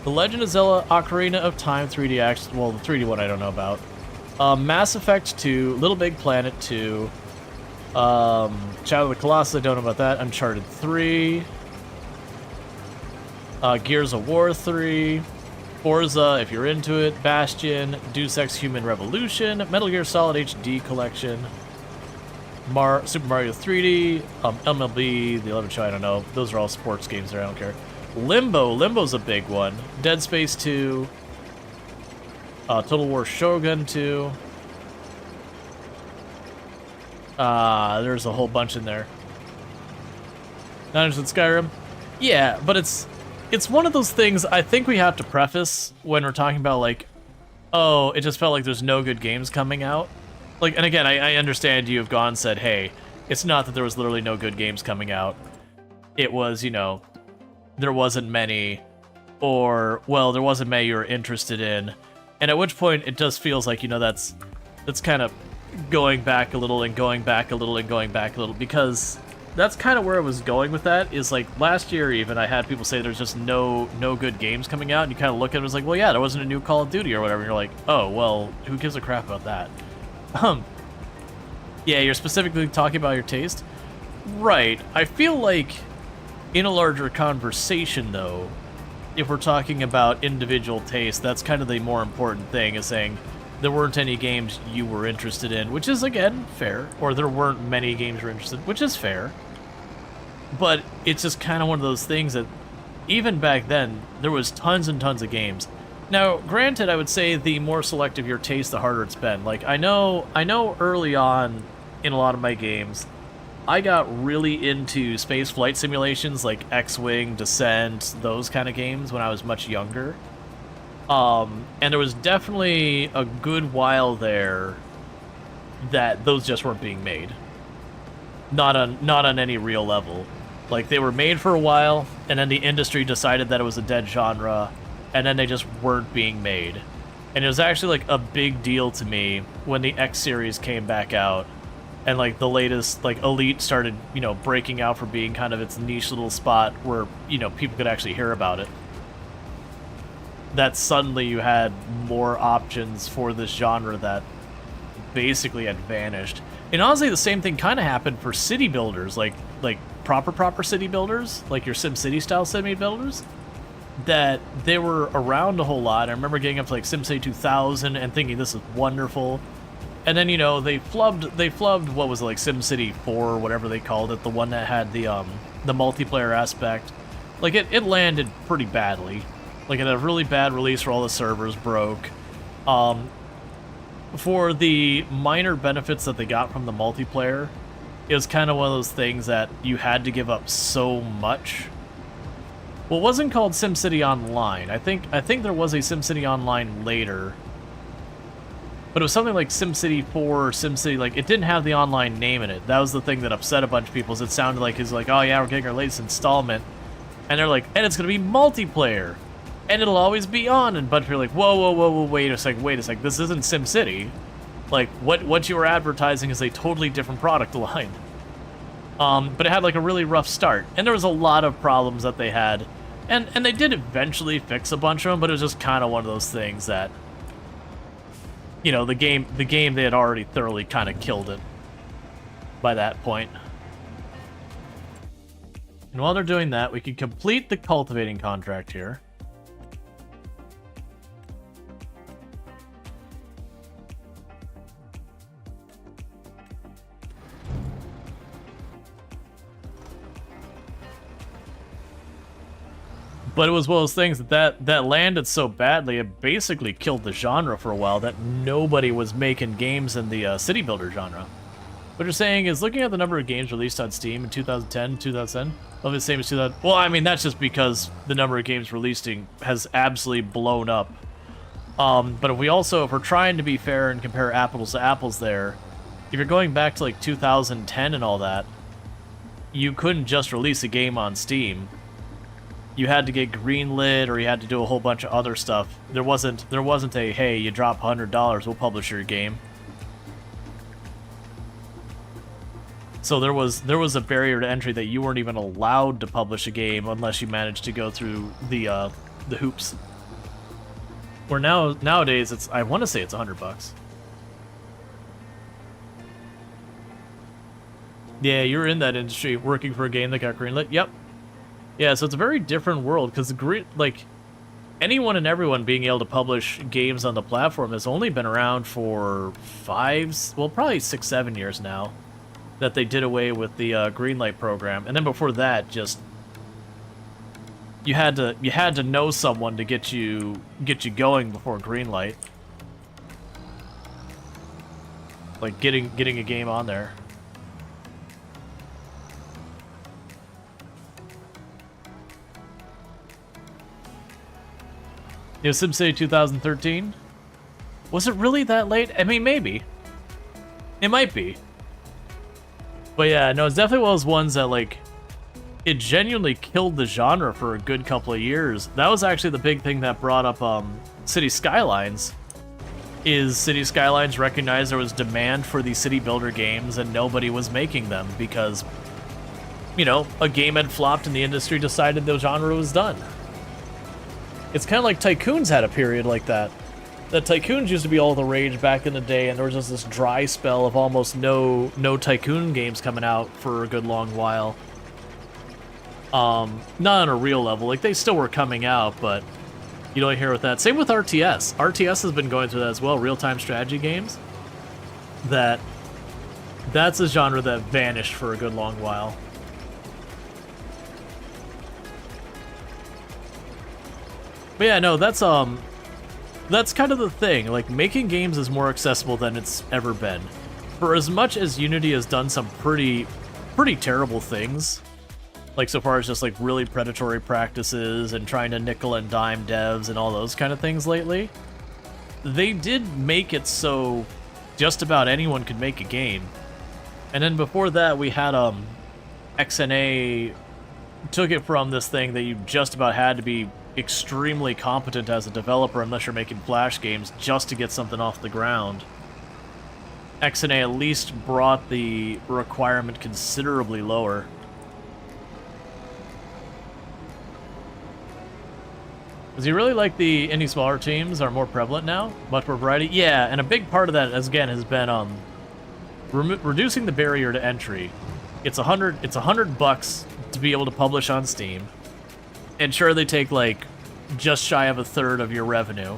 The Legend of Zelda Ocarina of Time 3DX, well, the 3D one I don't know about, Mass Effect 2, Little Big Planet 2, Shadow of the Colossus, I don't know about that, Uncharted 3, Gears of War 3, Forza, if you're into it, Bastion, Deus Ex Human Revolution, Metal Gear Solid HD Collection, Super Mario 3D, MLB, The 11th Show, I don't know. Those are all sports games there, I don't care. Limbo's a big one. Dead Space 2, Total War Shogun 2. There's a whole bunch in there. Not interested in Skyrim? Yeah, but it's one of those things I think we have to preface when we're talking about like, oh, it just felt like there's no good games coming out. Like, and again, I understand you have gone and said, hey, it's not that there was literally no good games coming out. It was, there wasn't many, or, well, there wasn't many you were interested in. And at which point it just feels like, that's kind of going back a little and going back a little and going back a little, because that's kind of where I was going with that, is like last year even I had people say there's just no good games coming out, and you kind of look at it and was like, well, yeah, there wasn't a new Call of Duty or whatever, and you're like, oh, well, who gives a crap about that? Yeah, you're specifically talking about your taste? Right. I feel like in a larger conversation, though, if we're talking about individual taste, that's kind of the more important thing, is saying there weren't any games you were interested in, which is, again, fair. Or there weren't many games you were interested in, which is fair. But it's just kind of one of those things that, even back then, there was tons and tons of games. Now, granted, I would say the more selective your taste, the harder it's been. Like, I know early on in a lot of my games, I got really into space flight simulations like X-Wing, Descent, those kind of games when I was much younger. And there was definitely a good while there that those just weren't being made. Not on any real level. Like, they were made for a while, and then the industry decided that it was a dead genre, and then they just weren't being made. And it was actually, like, a big deal to me when the X series came back out, and, like, the latest, like, Elite started, you know, breaking out for being kind of its niche little spot where, you know, people could actually hear about it. That suddenly you had more options for this genre that basically had vanished. And honestly, the same thing kind of happened for city builders, like proper city builders, like your SimCity style city builders, that they were around a whole lot. I remember getting up to like SimCity 2000 and thinking this is wonderful. And then, you know, they flubbed what was it, like SimCity 4 or whatever they called it, the one that had the multiplayer aspect. Like it landed pretty badly. Like it had a really bad release where all the servers broke. For the minor benefits that they got from the multiplayer, it was kind of one of those things that you had to give up so much. Well, it wasn't called SimCity Online. I think there was a SimCity Online later. But it was something like SimCity 4 or SimCity, like, it didn't have the online name in it. That was the thing that upset a bunch of people, is it sounded like it's like, oh yeah, we're getting our latest installment. And they're like, and it's going to be multiplayer. And it'll always be on. And a bunch of people are like, whoa, wait a sec, this isn't SimCity. Like, what you were advertising is a totally different product line. But it had, like, a really rough start. And there was a lot of problems that they had. And they did eventually fix a bunch of them, but it was just kind of one of those things that, you know, the game they had already thoroughly kind of killed it by that point. And while they're doing that, we can complete the cultivating contract here. But it was one of those things that landed so badly, it basically killed the genre for a while, that nobody was making games in the city builder genre. What you're saying is, looking at the number of games released on Steam in 2010, 2010, of the same as 2000. Well, I mean, that's just because the number of games releasing has absolutely blown up. But if we're trying to be fair and compare apples to apples there, if you're going back to like 2010 and all that, you couldn't just release a game on Steam. You had to get greenlit, or you had to do a whole bunch of other stuff. There wasn't a, hey, you drop $100, we'll publish your game. So there was a barrier to entry that you weren't even allowed to publish a game unless you managed to go through the hoops. Where nowadays I want to say it's $100. Yeah, you're in that industry working for a game that got greenlit. Yep. Yeah, so it's a very different world, because like, anyone and everyone being able to publish games on the platform has only been around for probably 6-7 years now, that they did away with the Greenlight program. And then before that, just you had to know someone to get you going before Greenlight. Like getting a game on there. You know, SimCity 2013? Was it really that late? I mean, maybe. It might be. But yeah, no, it's definitely one of those ones that, like, it genuinely killed the genre for a good couple of years. That was actually the big thing that brought up City Skylines. Is City Skylines recognized there was demand for these city builder games and nobody was making them because, you know, a game had flopped and the industry decided the genre was done. It's kind of like Tycoons had a period like that. that Tycoons used to be all the rage back in the day, and there was just this dry spell of almost no Tycoon games coming out for a good long while. Not on a real level. Like, they still were coming out, but you don't hear with that. Same with RTS. RTS has been going through that as well, real-time strategy games. That's a genre that vanished for a good long while. But yeah, no, that's kind of the thing. Like, making games is more accessible than it's ever been. For as much as Unity has done some pretty terrible things, like so far as just like really predatory practices and trying to nickel and dime devs and all those kind of things lately, they did make it so just about anyone could make a game. And then before that, we had XNA took it from this thing that you just about had to be extremely competent as a developer unless you're making Flash games just to get something off the ground. XNA at least brought the requirement considerably lower. Does he really like the indie smaller teams are more prevalent now? Much more variety? Yeah, and a big part of that, as again, has been reducing the barrier to entry. It's $100 to be able to publish on Steam. And sure, they take like just shy of a third of your revenue,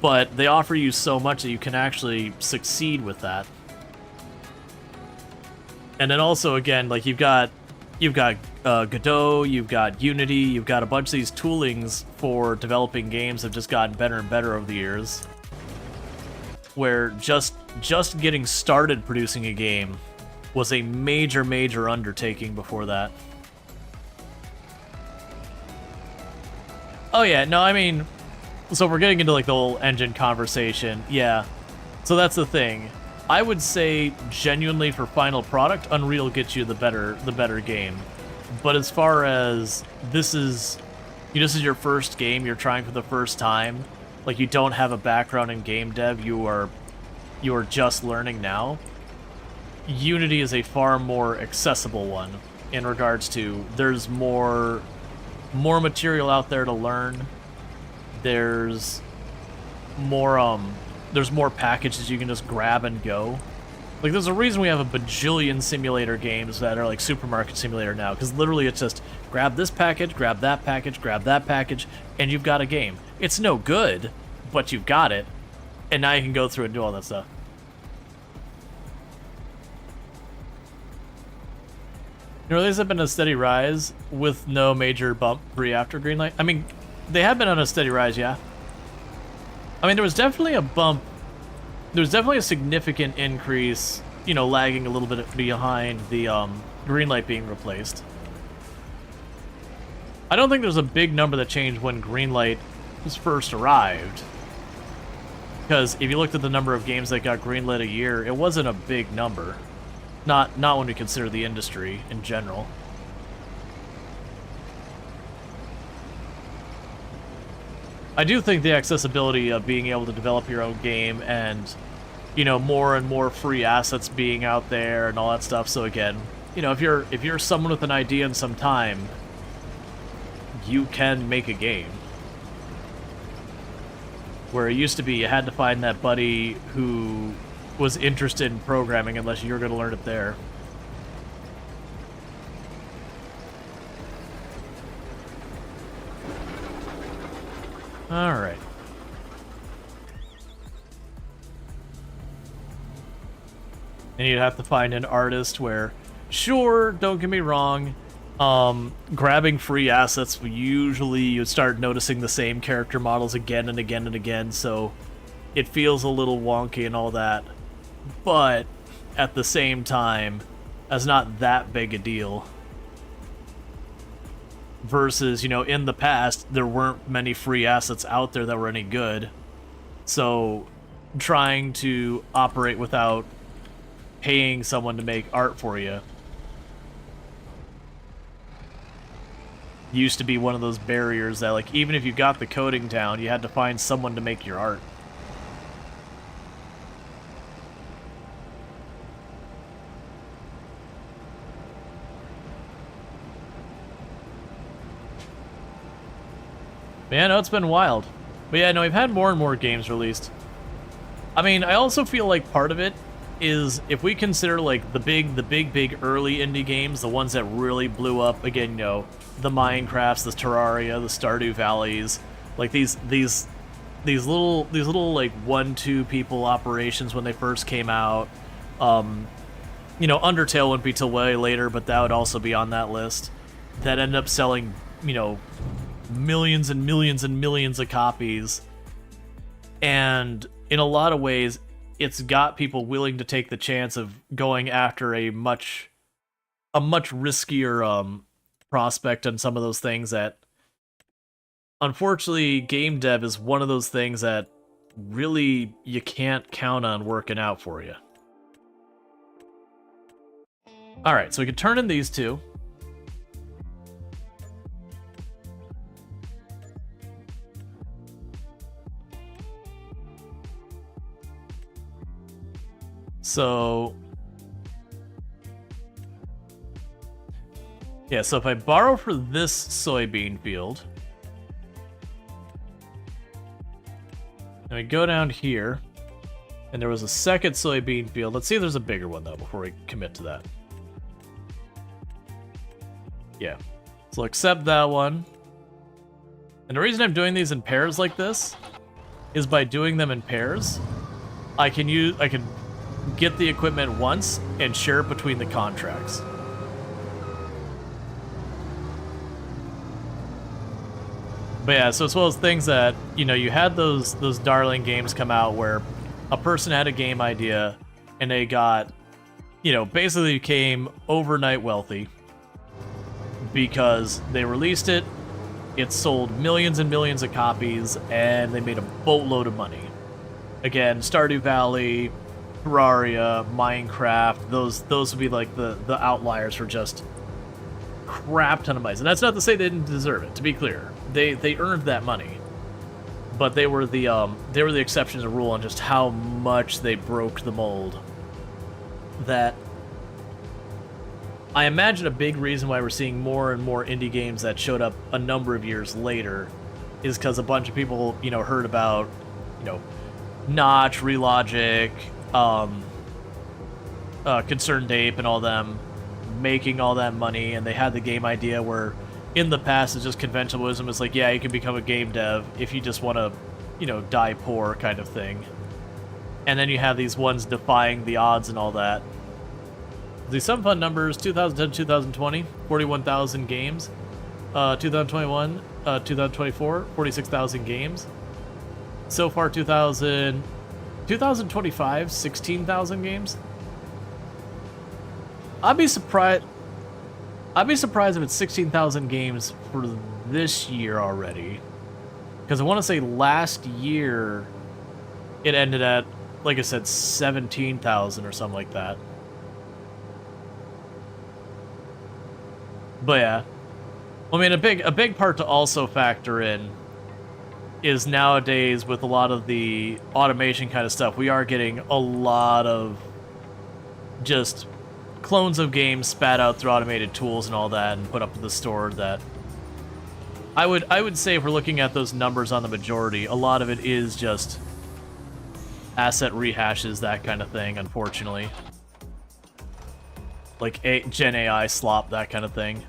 but they offer you so much that you can actually succeed with that. And then also, again, like you've got Godot, you've got Unity, you've got a bunch of these toolings for developing games have just gotten better and better over the years. Where just getting started producing a game was a major undertaking before that. Oh yeah, no, I mean, so if we're getting into like the whole engine conversation, yeah. So that's the thing. I would say genuinely for final product, Unreal gets you the better game. But as far as this is your first game, you're trying for the first time, like you don't have a background in game dev, you are just learning now. Unity is a far more accessible one in regards to there's more material out there to learn. There's more packages you can just grab and go. Like, there's a reason we have a bajillion simulator games that are like Supermarket Simulator now, because literally it's just grab this package, grab that package, and you've got a game. It's no good, but you've got it, and now you can go through and do all that stuff. You know, these have been a steady rise with no major bump after Greenlight. I mean, they have been on a steady rise, yeah. I mean, there was definitely a bump. There was definitely a significant increase, you know, lagging a little bit behind the Greenlight being replaced. I don't think there's a big number that changed when Greenlight was first arrived. Because if you looked at the number of games that got greenlit a year, it wasn't a big number. Not when we consider the industry in general. I do think the accessibility of being able to develop your own game and, you know, more and more free assets being out there and all that stuff. So again, you know, if you're someone with an idea and some time, you can make a game. Where it used to be you had to find that buddy who was interested in programming unless you're going to learn it there. All right. And you'd have to find an artist where, sure, don't get me wrong, grabbing free assets, usually you'd start noticing the same character models again and again and again, so it feels a little wonky and all that. But at the same time, that's not that big a deal. Versus, you know, in the past, there weren't many free assets out there that were any good. So trying to operate without paying someone to make art for you used to be one of those barriers that, like, even if you got the coding down, you had to find someone to make your art. Man, no, it's been wild. But yeah, no, we've had more and more games released. I mean, I also feel like part of it is if we consider like the big early indie games, the ones that really blew up, again, you know, the Minecrafts, the Terraria, the Stardew Valleys, like these little like 1-2 people operations when they first came out. You know, Undertale wouldn't be till way later, but that would also be on that list. That ended up selling, you know, millions and millions and millions of copies. And in a lot of ways, it's got people willing to take the chance of going after a much riskier prospect on some of those things that, unfortunately, game dev is one of those things that really you can't count on working out for you. Alright, so we can turn in these two. So, yeah, so if I borrow for this soybean field, and we go down here, and there was a second soybean field. Let's see if there's a bigger one, though, before we commit to that. Yeah, so I'll accept that one. And the reason I'm doing these in pairs like this is by doing them in pairs, I can get the equipment once and share it between the contracts. But yeah, so it's one of those things that, you know, you had those darling games come out where a person had a game idea and they got, you know, basically became overnight wealthy because they released it, it sold millions and millions of copies, and they made a boatload of money. Again, Stardew Valley, Terraria, Minecraft, those would be like the outliers for just crap ton of money. And that's not to say they didn't deserve it, to be clear. They earned that money. But they were the exception to the rule on just how much they broke the mold. That I imagine a big reason why we're seeing more and more indie games that showed up a number of years later is because a bunch of people, you know, heard about, you know, Notch, Relogic, Concerned Ape, and all them making all that money, and they had the game idea where in the past it's just conventional wisdom is like, yeah, you can become a game dev if you just want to, you know, die poor kind of thing. And then you have these ones defying the odds and all that. The some fun numbers: 2010, 2020, 41,000 games. 2021, 2024, 46,000 games. So far, 2025, 16,000 games. I'd be surprised if it's 16,000 games for this year already. Because I want to say last year it ended at, like I said, 17,000 or something like that. But yeah, I mean, a big part to also factor in is nowadays with a lot of the automation kind of stuff, we are getting a lot of just clones of games spat out through automated tools and all that and put up to the store. That I would say if we're looking at those numbers on the majority, a lot of it is just asset rehashes, that kind of thing, unfortunately. Like Gen AI slop, that kind of thing.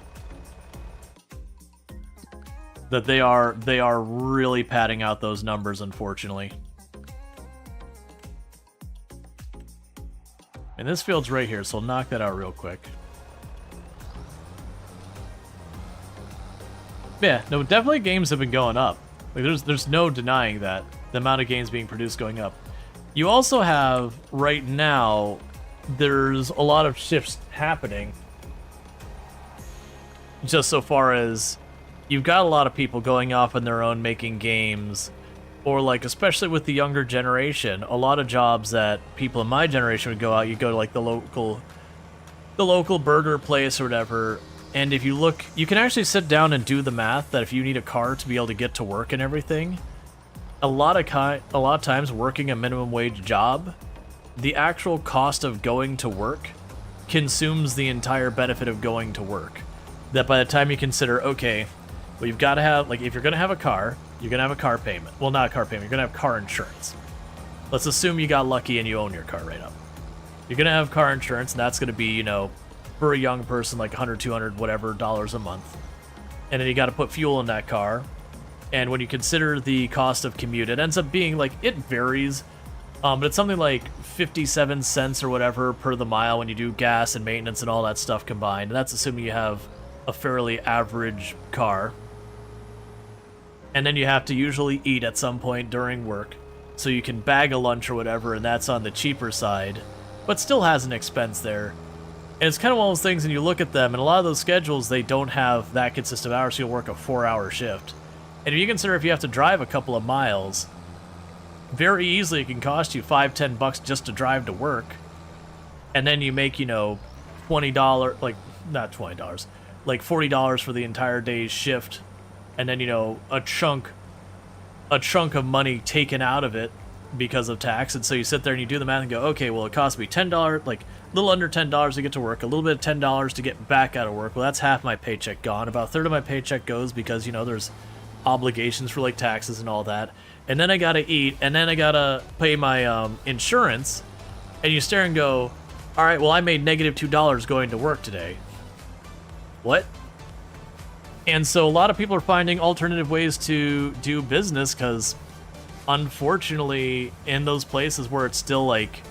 That they are really padding out those numbers, unfortunately. And this field's right here, so I'll knock that out real quick. Yeah, no, definitely games have been going up. Like there's no denying that. The amount of games being produced going up. You also have, right now, there's a lot of shifts happening. Just so far as you've got a lot of people going off on their own making games, or like, especially with the younger generation, a lot of jobs that people in my generation would go out, you go to like the local burger place or whatever, and if you look, you can actually sit down and do the math that if you need a car to be able to get to work and everything, a lot of times working a minimum wage job, the actual cost of going to work consumes the entire benefit of going to work. That by the time you consider, okay, well, you've got to have, like, if you're going to have a car, You're gonna have a car payment. Well, not a car payment. You're gonna have car insurance. Let's assume you got lucky and you own your car right up. You're gonna have car insurance, and that's gonna be, you know, for a young person, like 100, 200, whatever dollars a month. And then you got to put fuel in that car. And when you consider the cost of commute, it ends up being like, it varies, but it's something like 57 cents or whatever per the mile when you do gas and maintenance and all that stuff combined. And that's assuming you have a fairly average car. And then you have to usually eat at some point during work, so you can bag a lunch or whatever, and that's on the cheaper side, but still has an expense there. And it's kind of one of those things, and you look at them, and a lot of those schedules, they don't have that consistent hours, so you'll work a 4-hour shift. And if you consider if you have to drive a couple of miles, very easily it can cost you $5-10 just to drive to work. And then you make, you know, $20, like, not $20, like $40 for the entire day's shift. And then, you know, a chunk of money taken out of it because of tax. And so you sit there and you do the math and go, okay, well, it cost me $10, like, a little under $10 to get to work, a little bit of $10 to get back out of work. Well, that's half my paycheck gone. About a third of my paycheck goes because, you know, there's obligations for like taxes and all that. And then I gotta eat, and then I gotta pay my insurance. And you stare and go, all right, well, I made negative $2 going to work today. What? And so a lot of people are finding alternative ways to do business because, unfortunately, in those places where it's still like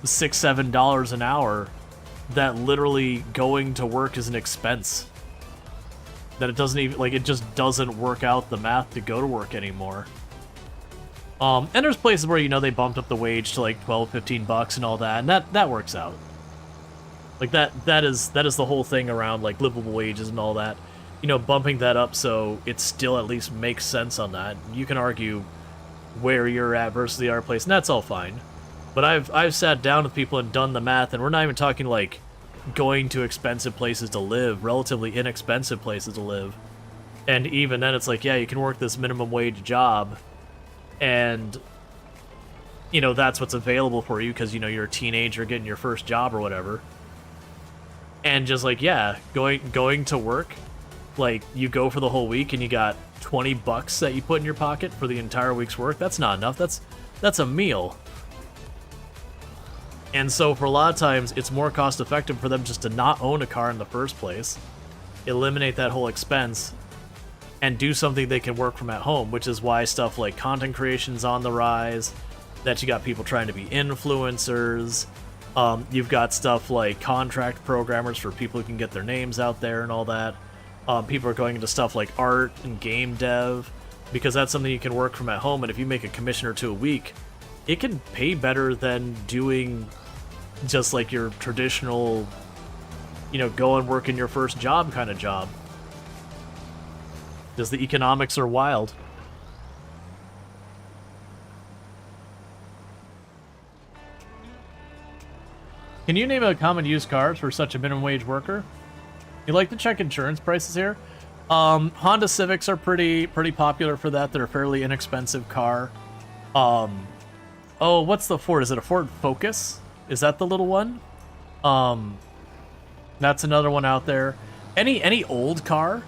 $6-7 an hour, that literally going to work is an expense. That it doesn't even, like, it just doesn't work out the math to go to work anymore. And there's places where, you know, they bumped up the wage to like $12-15 and all that, and that works out. Like that is the whole thing around like livable wages and all that. You know, bumping that up so it still at least makes sense on that. You can argue where you're at versus the other place, and that's all fine. But I've sat down with people and done the math, and we're not even talking like going to expensive places to live, relatively inexpensive places to live. And even then it's like, yeah, you can work this minimum wage job, and, you know, that's what's available for you because, you know, you're a teenager getting your first job or whatever. And just like, yeah, going to work, like, you go for the whole week and you got $20 that you put in your pocket for the entire week's work. That's not enough. That's a meal. And so for a lot of times, it's more cost effective for them just to not own a car in the first place, eliminate that whole expense, and do something they can work from at home, which is why stuff like content creation's on the rise, that you got people trying to be influencers, you've got stuff like contract programmers for people who can get their names out there and all that. People are going into stuff like art and game dev, because that's something you can work from at home, and if you make a commission or two a week, it can pay better than doing just like your traditional, you know, go and work in your first job kind of job. Because the economics are wild. Can you name a common used cars for such a minimum wage worker? You like to check insurance prices here? Honda Civics are pretty popular for that. They're a fairly inexpensive car. Oh, what's the Ford? Is it a Ford Focus? Is that the little one? That's another one out there. Any old car?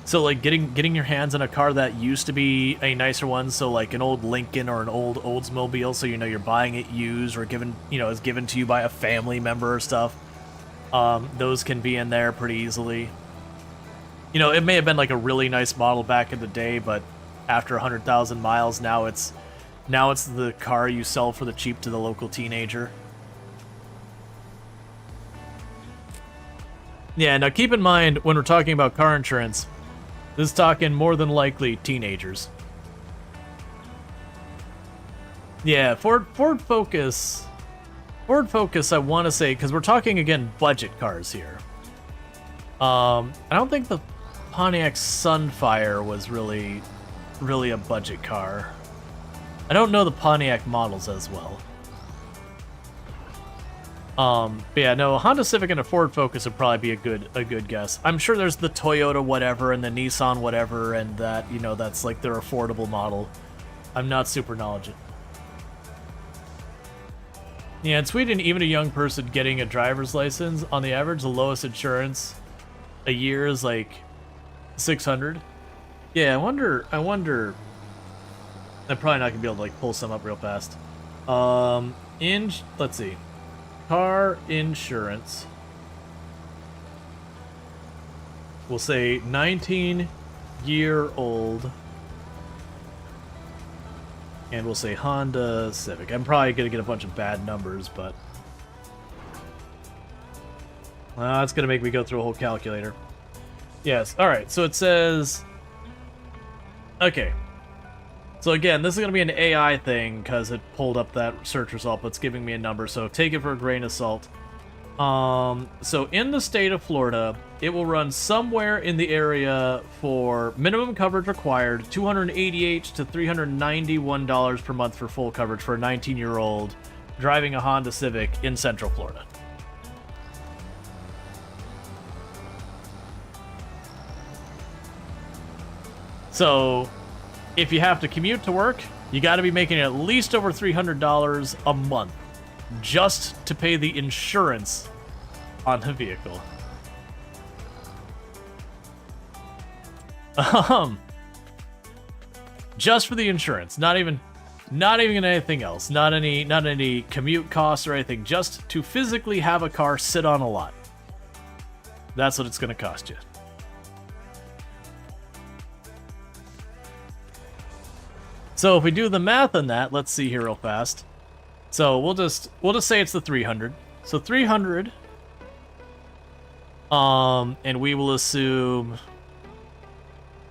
So like getting your hands on a car that used to be a nicer one, so like an old Lincoln or an old Oldsmobile, so you know you're buying it used or given, you know, is given to you by a family member or stuff. Those can be in there pretty easily. You know, it may have been like a really nice model back in the day, but after 100,000 miles, now it's the car you sell for the cheap to the local teenager. Yeah, now keep in mind, when we're talking about car insurance, this is talking more than likely teenagers. Yeah, Ford Focus, I want to say, because we're talking, again, budget cars here. I don't think the Pontiac Sunfire was really a budget car. I don't know the Pontiac models as well. But yeah, no, a Honda Civic and a Ford Focus would probably be a good guess. I'm sure there's the Toyota whatever and the Nissan whatever, and that, you know, that's like their affordable model. I'm not super knowledgeable. Yeah, in Sweden, even a young person getting a driver's license, on the average, the lowest insurance a year is like 600. Yeah, I wonder I'm probably not gonna be able to like pull some up real fast. Let's see. Car insurance. We'll say 19-year-old. And we'll say Honda Civic. I'm probably gonna get a bunch of bad numbers, but it's gonna make me go through a whole calculator. Yes, alright, so it says... Okay. So again, this is gonna be an AI thing, because it pulled up that search result, but it's giving me a number, so take it for a grain of salt. So in the state of Florida, it will run somewhere in the area for minimum coverage required, $288 to $391 per month for full coverage for a 19-year-old driving a Honda Civic in Central Florida. So, if you have to commute to work, you got to be making at least over $300 a month just to pay the insurance on the vehicle. Just for the insurance, not even anything else, not any commute costs or anything, just to physically have a car sit on a lot. That's what it's going to cost you. So if we do the math on that, let's see here real fast. So we'll just say it's the 300. So 300. And we will assume,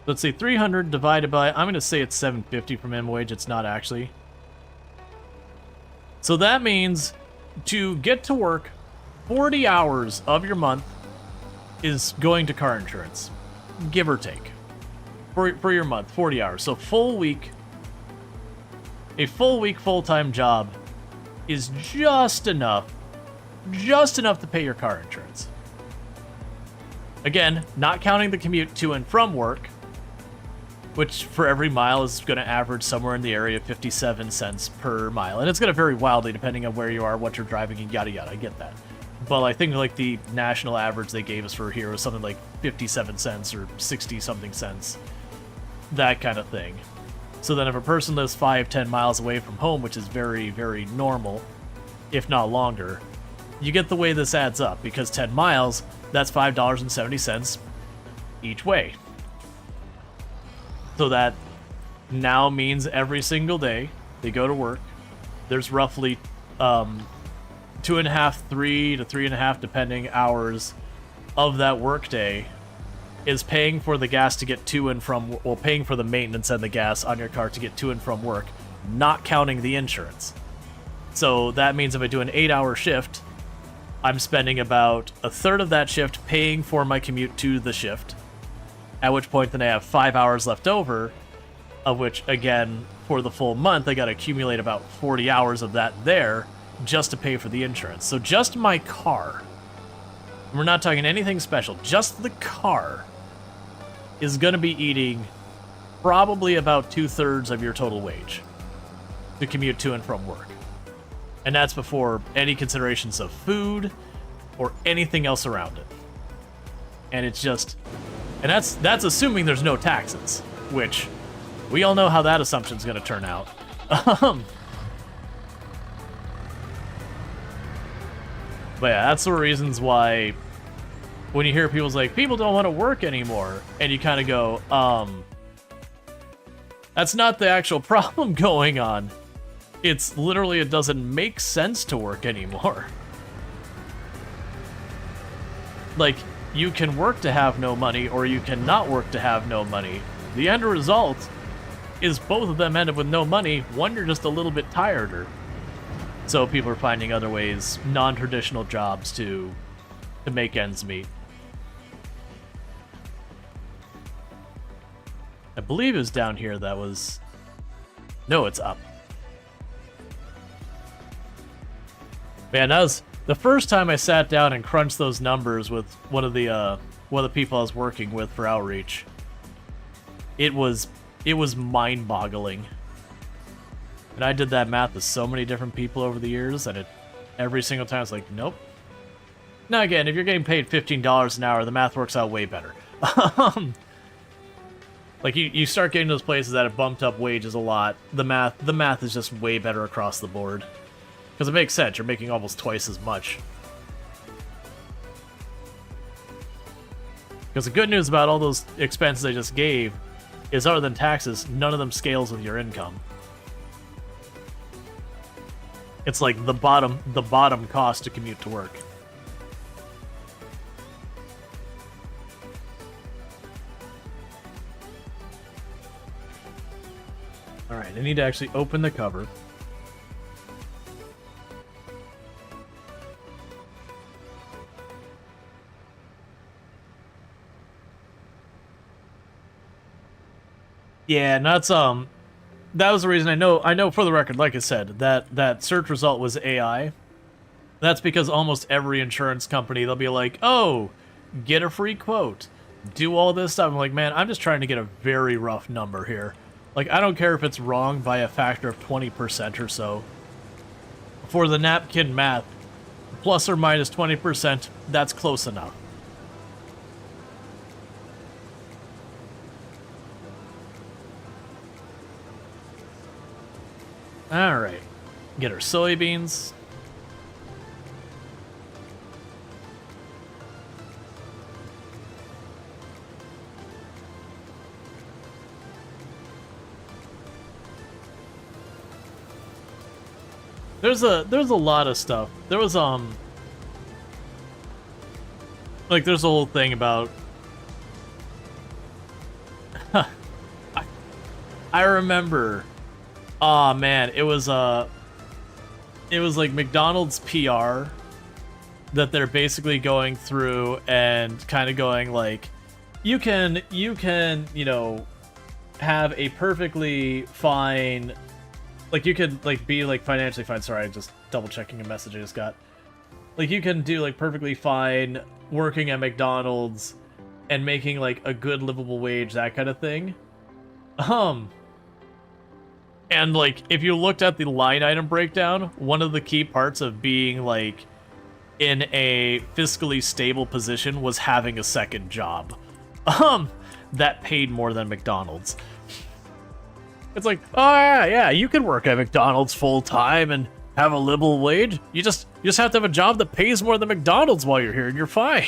let's say 300 divided by, I'm going to say it's 750 for minimum wage. It's not actually. So that means to get to work, 40 hours of your month is going to car insurance, give or take, for your month, 40 hours. So full week. A full week full-time job is just enough to pay your car insurance. Again, not counting the commute to and from work, which for every mile is going to average somewhere in the area of 57 cents per mile. And it's going to vary wildly depending on where you are, what you're driving, and yada yada. I get that. But I think like the national average they gave us for here was something like 57 cents or 60-something cents. That kind of thing. So then if a person lives 5-10 miles away from home, which is very, very normal, if not longer, you get the way this adds up, because 10 miles, that's $5.70 each way. So that now means every single day they go to work, there's roughly 2.5, 3 to 3.5, depending, hours of that workday is paying for the gas to get to and from, well, paying for the maintenance and the gas on your car to get to and from work, not counting the insurance. So that means if I do an 8-hour shift, I'm spending about a third of that shift paying for my commute to the shift, at which point then I have 5 hours left over, of which, again, for the full month, I got to accumulate about 40 hours of that there just to pay for the insurance. So just my car, we're not talking anything special, just the car is going to be eating probably about 2/3 of your total wage to commute to and from work. And that's before any considerations of food or anything else around it. And it's just, and that's assuming there's no taxes, which we all know how that assumption's going to turn out. But yeah, that's the reasons why when you hear people's like, people don't want to work anymore, and you kind of go, that's not the actual problem going on. It's literally, it doesn't make sense to work anymore. Like, you can work to have no money, or you cannot work to have no money. The end result is both of them end up with no money. One, you're just a little bit tireder. So people are finding other ways, non-traditional jobs to make ends meet. I believe it was down here that was... No, it's up. Man, that was the first time I sat down and crunched those numbers with one of the people I was working with for outreach. It was mind-boggling. And I did that math with so many different people over the years, and every single time I was like, nope. Now again, if you're getting paid $15 an hour, the math works out way better. Like you start getting those places that have bumped up wages a lot. The math is just way better across the board. Because it makes sense, you're making almost twice as much. Because the good news about all those expenses I just gave is other than taxes, none of them scales with your income. It's like the bottom cost to commute to work. Alright, I need to actually open the cover. Yeah, and that's that was the reason I know for the record, like I said, that search result was AI. That's because almost every insurance company, they'll be like, "Oh, get a free quote. Do all this stuff." I'm like, "Man, I'm just trying to get a very rough number here." Like, I don't care if it's wrong by a factor of 20% or so. For the napkin math, plus or minus 20%, that's close enough. Alright. Get our soybeans. There's a lot of stuff. There was like there's a whole thing about I remember. Oh man, it was like McDonald's PR that they're basically going through and kind of going like, you can, you know, have a perfectly fine, like you could like be like financially fine. Sorry, I'm just double checking a message I just got. Like you can do like perfectly fine working at McDonald's and making like a good livable wage, that kind of thing. And, like, if you looked at the line item breakdown, one of the key parts of being, like, in a fiscally stable position was having a second job. That paid more than McDonald's. It's like, oh, yeah, you can work at McDonald's full-time and have a livable wage. You just have to have a job that pays more than McDonald's while you're here, and you're fine.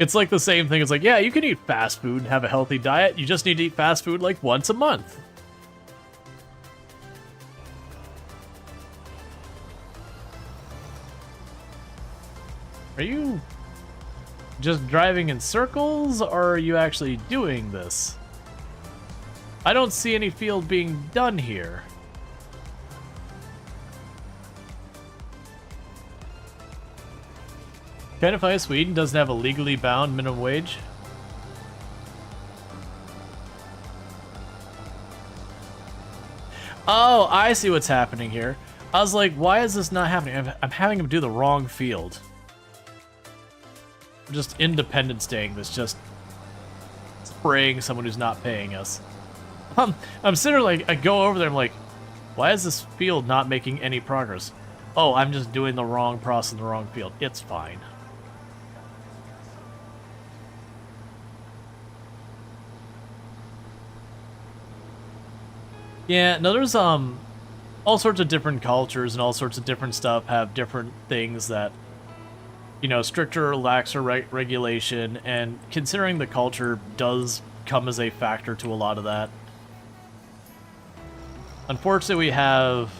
It's like the same thing. It's like, yeah, you can eat fast food and have a healthy diet. You just need to eat fast food like once a month. Are you just driving in circles, or are you actually doing this? I don't see any field being done here. Canify Sweden doesn't have a legally bound minimum wage. Oh, I see what's happening here. I was like, why is this not happening? I'm having him do the wrong field. Just Independence Day that's just spraying someone who's not paying us. I'm sitting there like, I go over there, I'm like, why is this field not making any progress? Oh, I'm just doing the wrong process in the wrong field. It's fine. Yeah, no, there's all sorts of different cultures and all sorts of different stuff have different things that, you know, stricter or laxer regulation, and considering the culture does come as a factor to a lot of that. Unfortunately, we have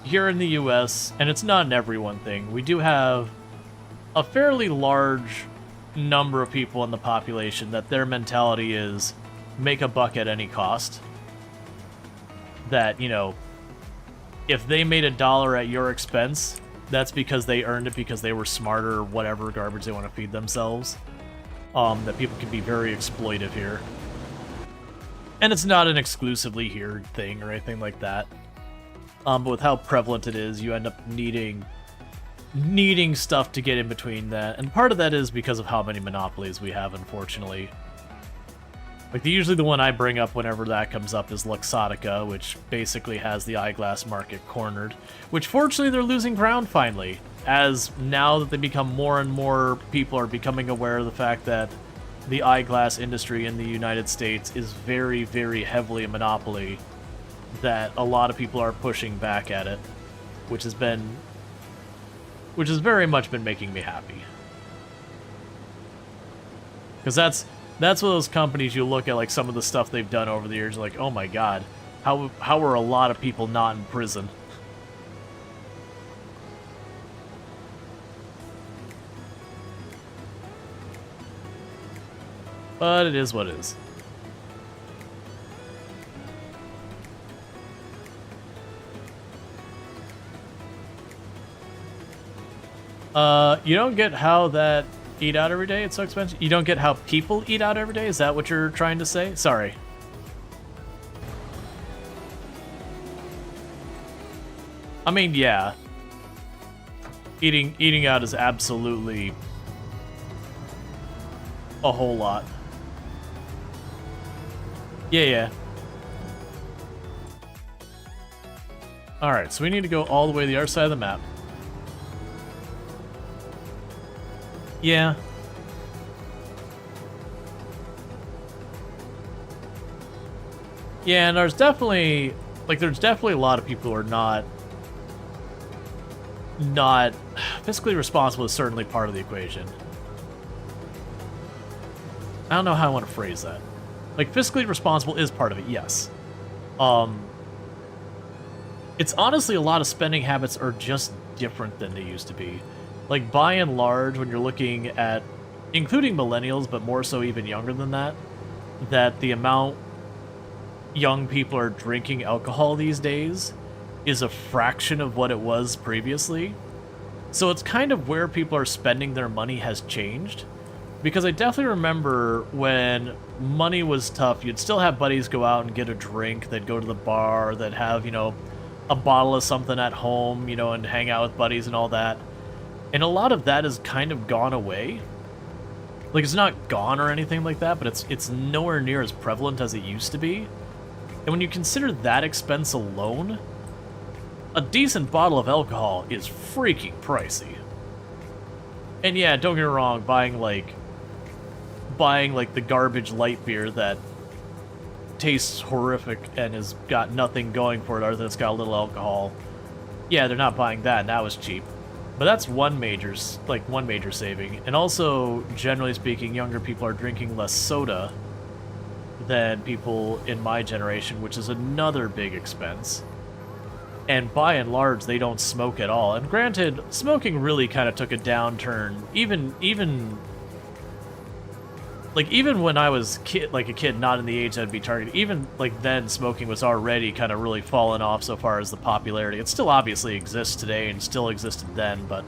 here in the US, and it's not an everyone thing, we do have a fairly large number of people in the population that their mentality is make a buck at any cost. That, you know, if they made $1 at your expense, that's because they earned it because they were smarter or whatever garbage they want to feed themselves. That people can be very exploitive here. And it's not an exclusively here thing or anything like that. But with how prevalent it is, you end up needing stuff to get in between that. And part of that is because of how many monopolies we have, unfortunately. Like, usually the one I bring up whenever that comes up is Luxottica, which basically has the eyeglass market cornered. Which, fortunately, they're losing ground finally, as now that they become more and more people are becoming aware of the fact that the eyeglass industry in the United States is very, very heavily a monopoly, that a lot of people are pushing back at it, which has very much been making me happy. Because that's one of those companies you look at, like, some of the stuff they've done over the years, like, oh my god, how are a lot of people not in prison? But it is what it is. You don't get how that eat out every day, it's so expensive. You don't get how people eat out every day? Is that what you're trying to say? Sorry. I mean, yeah. Eating out is absolutely a whole lot. Yeah. Alright, so we need to go all the way to the other side of the map. Yeah. Yeah, and there's definitely a lot of people who are not fiscally responsible is certainly part of the equation. I don't know how I want to phrase that. Like, fiscally responsible is part of it, yes. It's honestly a lot of spending habits are just different than they used to be. Like, by and large, when you're looking at, including millennials, but more so even younger than that the amount young people are drinking alcohol these days is a fraction of what it was previously. So it's kind of where people are spending their money has changed. Because I definitely remember when money was tough, you'd still have buddies go out and get a drink, they'd go to the bar, they'd have, a bottle of something at home, and hang out with buddies and all that. And a lot of that has kind of gone away. Like, it's not gone or anything like that, but it's nowhere near as prevalent as it used to be. And when you consider that expense alone, a decent bottle of alcohol is freaking pricey. And yeah, don't get me wrong, buying the garbage light beer that tastes horrific and has got nothing going for it other than it's got a little alcohol. Yeah, they're not buying that, and that was cheap. But that's one major saving. And also, generally speaking, younger people are drinking less soda than people in my generation, which is another big expense. And by and large, they don't smoke at all. And granted, smoking really kind of took a downturn. Even when I was a kid, not in the age that'd be targeted, even like then, smoking was already kind of really fallen off so far as the popularity. It still obviously exists today and still existed then, but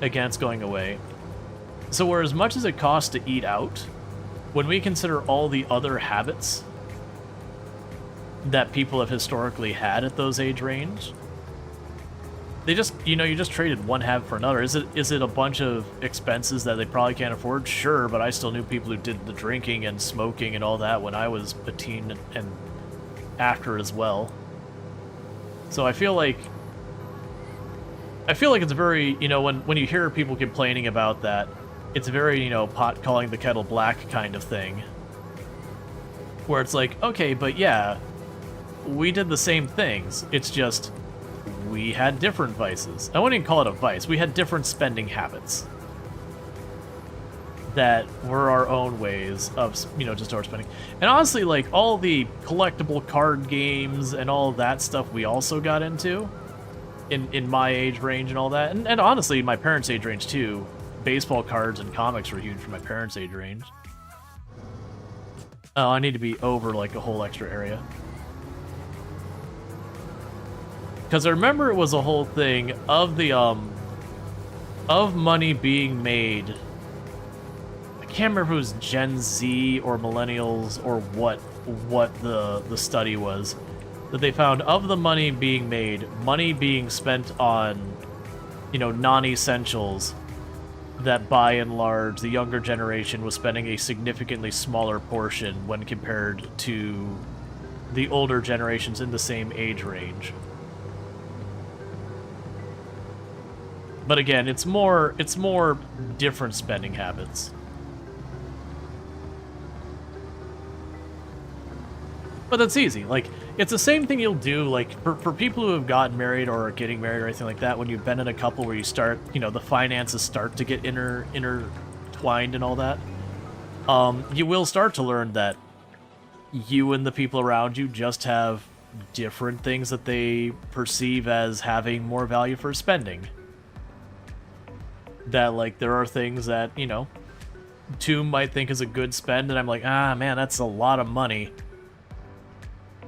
again, it's going away. So where as much as it costs to eat out, when we consider all the other habits that people have historically had at those age range, they just, you just traded one habit for another. Is it a bunch of expenses that they probably can't afford? Sure, but I still knew people who did the drinking and smoking and all that when I was a teen and after as well. So I feel like it's very, when you hear people complaining about that, it's very, pot calling the kettle black kind of thing. Where it's like, okay, but yeah, we did the same things. It's just we had different vices. I wouldn't even call it a vice. We had different spending habits that were our own ways of, just overspending. And honestly, like, all the collectible card games and all that stuff we also got into in my age range and all that. And honestly, my parents' age range too. Baseball cards and comics were huge for my parents' age range. Oh, I need to be over, like, a whole extra area. Because I remember it was a whole thing of the, of money being made. I can't remember if it was Gen Z or Millennials or what the study was. That they found of the money being made, money being spent on, non-essentials that by and large, the younger generation was spending a significantly smaller portion when compared to the older generations in the same age range. But again, it's more different spending habits. But that's easy. Like, it's the same thing you'll do, like, for people who have gotten married or are getting married or anything like that, when you've been in a couple where you start, you know, the finances start to get intertwined and all that, you will start to learn that you and the people around you just have different things that they perceive as having more value for spending. That, like, there are things that, you know, Toom might think is a good spend, and I'm like, ah, man, that's a lot of money.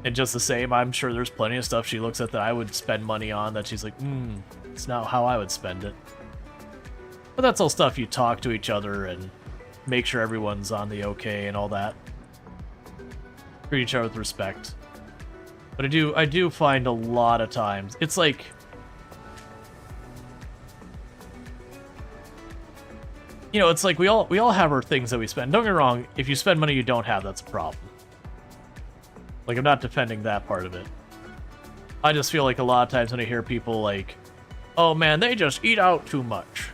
And just the same, I'm sure there's plenty of stuff she looks at that I would spend money on that she's like, it's not how I would spend it. But that's all stuff you talk to each other and make sure everyone's on the okay and all that. Treat each other with respect. But I do find a lot of times, it's like, you know, it's like we all have our things that we spend. Don't get me wrong, if you spend money you don't have, that's a problem. Like, I'm not defending that part of it. I just feel like a lot of times when I hear people like, oh man, they just eat out too much.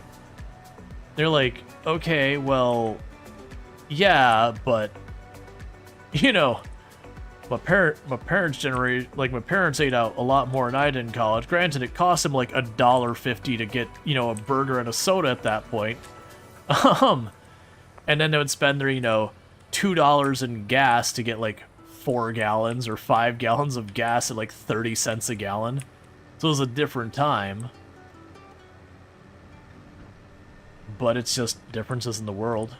They're like, okay, well, yeah, but, you know, my parents' generation, like, my parents ate out a lot more than I did in college. Granted, it cost them like $1.50 to get, you know, a burger and a soda at that point. And then they would spend their, you know, $2 in gas to get like 4 gallons or 5 gallons of gas at like 30 cents a gallon. So it was a different time. But it's just differences in the world.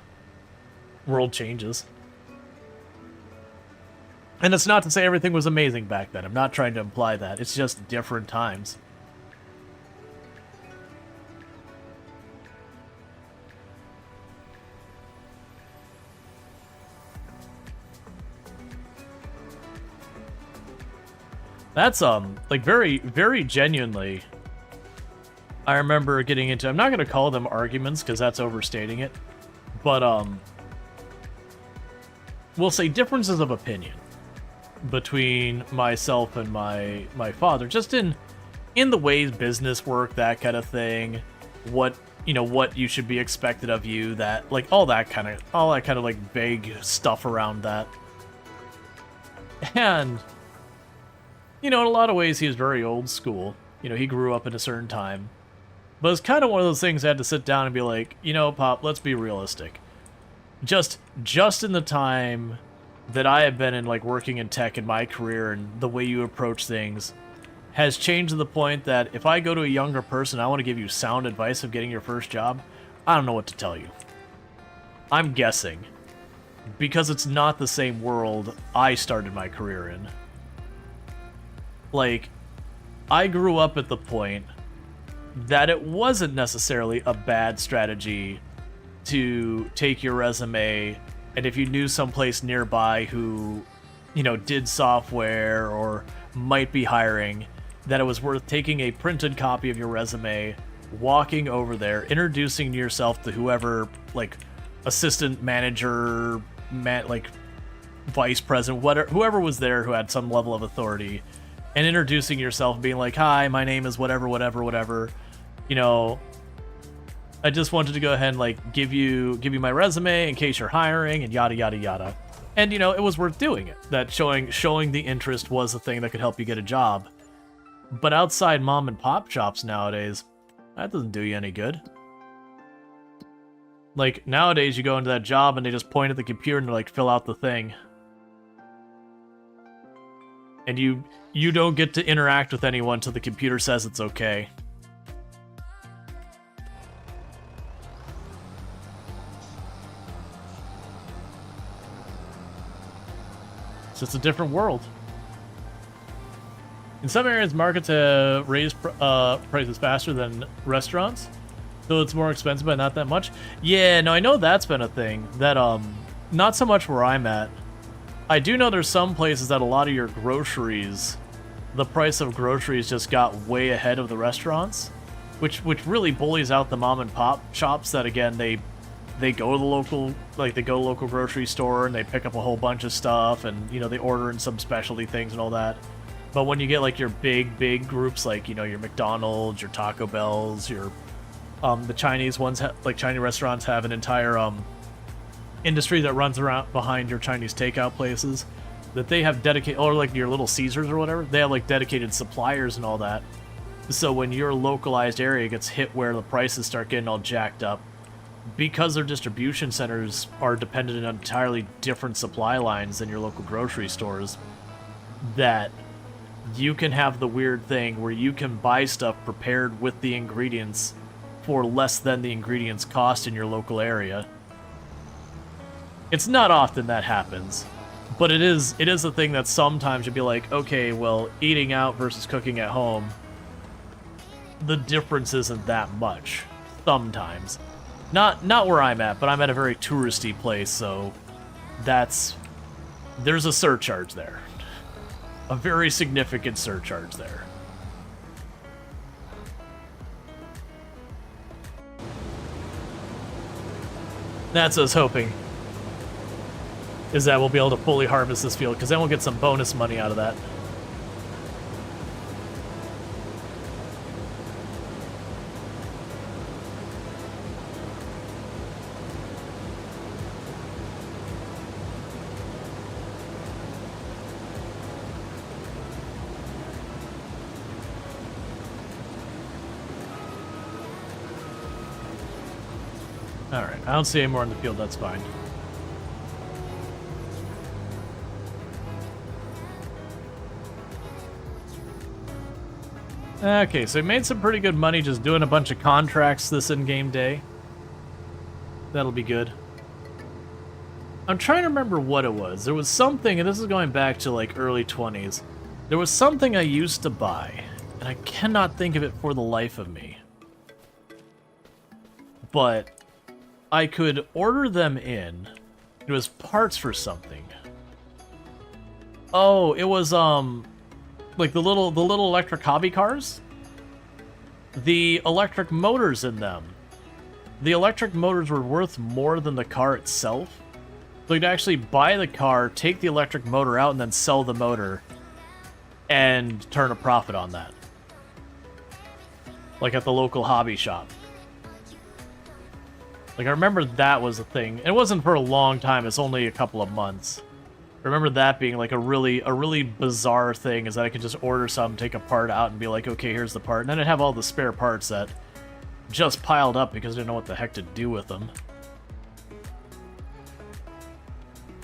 World changes. And it's not to say everything was amazing back then. I'm not trying to imply that. It's just different times. That's, like, very, very genuinely, I remember getting into, I'm not going to call them arguments, because that's overstating it, but, we'll say differences of opinion between myself and my father, just in the ways business work, that kind of thing, what, you know, what you should be expected of you, that, like, all that kind of, like, vague stuff around that. And, you know, in a lot of ways, he was very old school. You know, he grew up in a certain time. But it's kind of one of those things I had to sit down and be like, you know, Pop, let's be realistic. Just in the time that I have been in, like, working in tech in my career, and the way you approach things has changed to the point that if I go to a younger person, I want to give you sound advice of getting your first job, I don't know what to tell you. I'm guessing. Because it's not the same world I started my career in. Like, I grew up at the point that it wasn't necessarily a bad strategy to take your resume, and if you knew someplace nearby who, you know, did software or might be hiring, that it was worth taking a printed copy of your resume, walking over there, introducing yourself to whoever, like, assistant manager, like, vice president, whatever, whoever was there who had some level of authority, and introducing yourself, being like, hi, my name is whatever, you know, I just wanted to go ahead and, like, give you my resume in case you're hiring, and yada yada yada. And, you know, it was worth doing it. That showing the interest was the thing that could help you get a job. But outside mom and pop shops nowadays, that doesn't do you any good. Like, nowadays you go into that job and they just point at the computer and they're like, fill out the thing. And you don't get to interact with anyone until the computer says it's okay. It's just a different world. In some areas, markets have raised prices faster than restaurants, so it's more expensive, but not that much. Yeah, no, I know that's been a thing. That, not so much where I'm at. I do know there's some places that a lot of your groceries, the price of groceries just got way ahead of the restaurants. which really bullies out the mom and pop shops that, again, they go to the local, like, they go to the local grocery store and they pick up a whole bunch of stuff, and, you know, they order in some specialty things and all that. But when you get, like, your big groups, like, you know, your McDonald's, your Taco Bells, your the Chinese ones, like Chinese restaurants have an entire industry that runs around behind your Chinese takeout places, that they have dedicated, or like your Little Caesars or whatever, they have like dedicated suppliers and all that. So when your localized area gets hit where the prices start getting all jacked up, because their distribution centers are dependent on entirely different supply lines than your local grocery stores, that you can have the weird thing where you can buy stuff prepared with the ingredients for less than the ingredients cost in your local area. It's not often that happens, but it is a thing that sometimes you'd be like, okay, well, eating out versus cooking at home, the difference isn't that much. Sometimes. Not where I'm at, but I'm at a very touristy place, so there's a surcharge there. A very significant surcharge there. That's what I was hoping, is that we'll be able to fully harvest this field, because then we'll get some bonus money out of that. Alright, I don't see any more in the field, that's fine. Okay, so we made some pretty good money just doing a bunch of contracts this in-game day. That'll be good. I'm trying to remember what it was. There was something, and this is going back to like early 20s. There was something I used to buy, and I cannot think of it for the life of me. But I could order them in. It was parts for something. Oh, it was like the little electric hobby cars. The electric motors in them. The electric motors were worth more than the car itself. So you'd actually buy the car, take the electric motor out, and then sell the motor and turn a profit on that. Like at the local hobby shop. Like, I remember that was a thing. It wasn't for a long time, it's only a couple of months. I remember that being like a really bizarre thing, is that I could just order some, take a part out, and be like, okay, here's the part. And then I'd have all the spare parts that just piled up because I didn't know what the heck to do with them.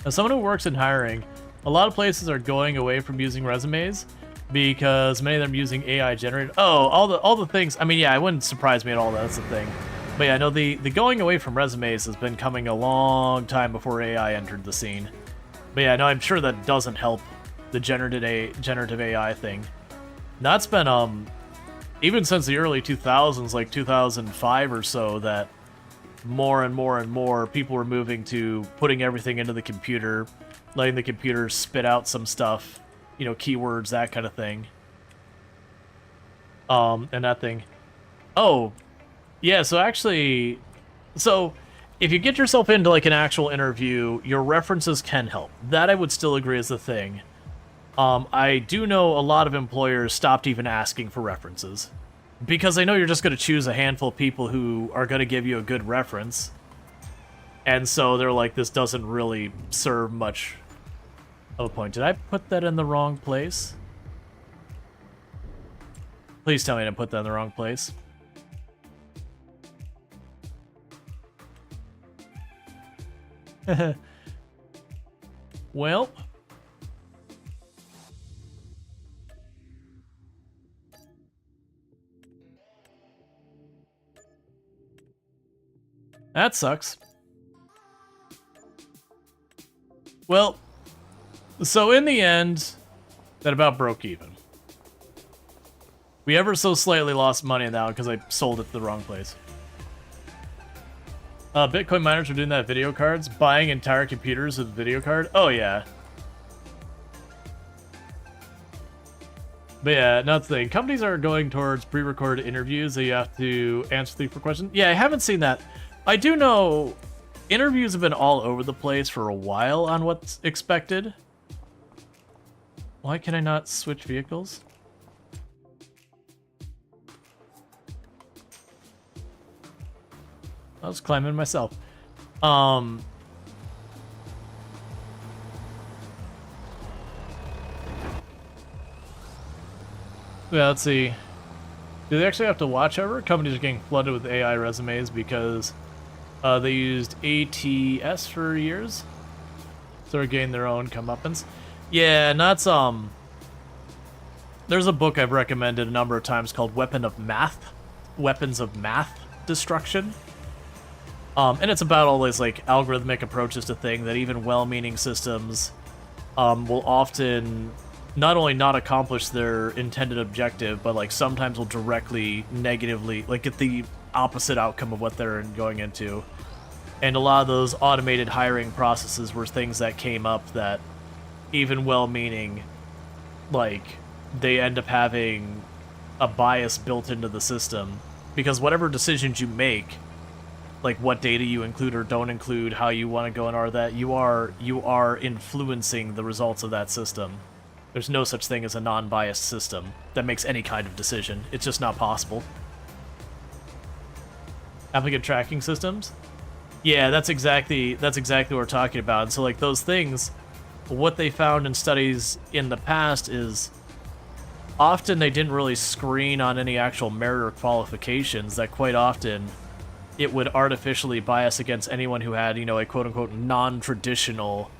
As someone who works in hiring, a lot of places are going away from using resumes because many of them are using AI generated. Oh, all the things. I mean, yeah, it wouldn't surprise me at all. That's the thing. But yeah, no, the going away from resumes has been coming a long time before AI entered the scene. But yeah, no, I'm sure that doesn't help the generative AI thing. That's been even since the early 2000s, like 2005 or so, that more and more people were moving to putting everything into the computer, letting the computer spit out some stuff, you know, keywords, that kind of thing. And that thing. Oh, yeah, so actually, if you get yourself into like an actual interview, your references can help. That I would still agree is the thing. I do know a lot of employers stopped even asking for references, because they know you're just going to choose a handful of people who are going to give you a good reference. And so they're like, this doesn't really serve much of a point. Did I put that in the wrong place? Please tell me I didn't put that in the wrong place. Well, that sucks. Well, so in the end, that about broke even. We ever so slightly lost money now because I sold it to the wrong place. Bitcoin miners are doing that video cards, buying entire computers with video card. Oh yeah. But yeah, another thing. Companies are going towards pre-recorded interviews that you have to answer 3 questions. Yeah, I haven't seen that. I do know interviews have been all over the place for a while on what's expected. Why can I not switch vehicles? I was climbing myself. Yeah, let's see. Do they actually have to watch over? Companies are getting flooded with AI resumes because they used ATS for years. So they're getting their own comeuppance. Yeah, and that's, there's a book I've recommended a number of times called Weapons of Math Destruction. And it's about all these, like, algorithmic approaches to things that even well-meaning systems will often not only not accomplish their intended objective, but, like, sometimes will directly, negatively, like, get the opposite outcome of what they're going into. And a lot of those automated hiring processes were things that came up that even well-meaning, like, they end up having a bias built into the system. Because whatever decisions you make, like what data you include or don't include, how you want to go and all that, you are influencing the results of that system. There's no such thing as a non-biased system that makes any kind of decision. It's just not possible. Applicant tracking systems? Yeah, that's exactly what we're talking about. And so, like, those things, what they found in studies in the past is often they didn't really screen on any actual merit or qualifications, that quite often it would artificially bias against anyone who had, you know, a quote-unquote non-traditional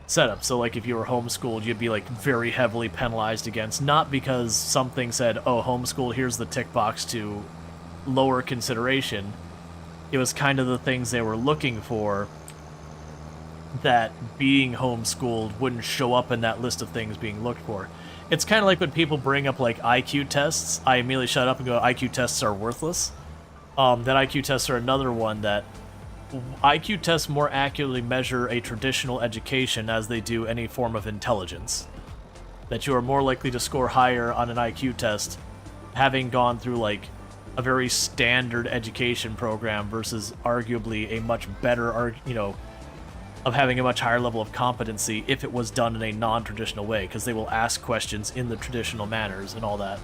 setup. So, like, if you were homeschooled, you'd be, like, very heavily penalized against, not because something said, oh, homeschooled, here's the tick box to lower consideration. It was kind of the things they were looking for that being homeschooled wouldn't show up in that list of things being looked for. It's kind of like when people bring up, like, IQ tests, I immediately shut up and go, IQ tests are worthless. That IQ tests are another one that IQ tests more accurately measure a traditional education as they do any form of intelligence. That you are more likely to score higher on an IQ test having gone through, like, a very standard education program versus arguably a much better, you know, of having a much higher level of competency if it was done in a non-traditional way, because they will ask questions in the traditional manners and all that.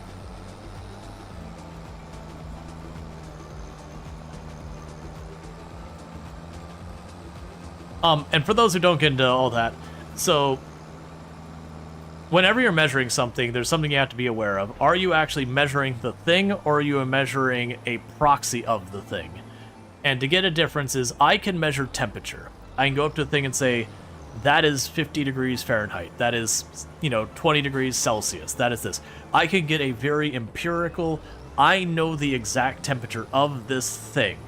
And for those who don't get into all that, so whenever you're measuring something, there's something you have to be aware of. Are you actually measuring the thing, or are you measuring a proxy of the thing? And to get a difference is, I can measure temperature. I can go up to the thing and say, that is 50 degrees Fahrenheit. That is, you know, 20 degrees Celsius. That is this. I can get a very empirical, I know the exact temperature of this thing.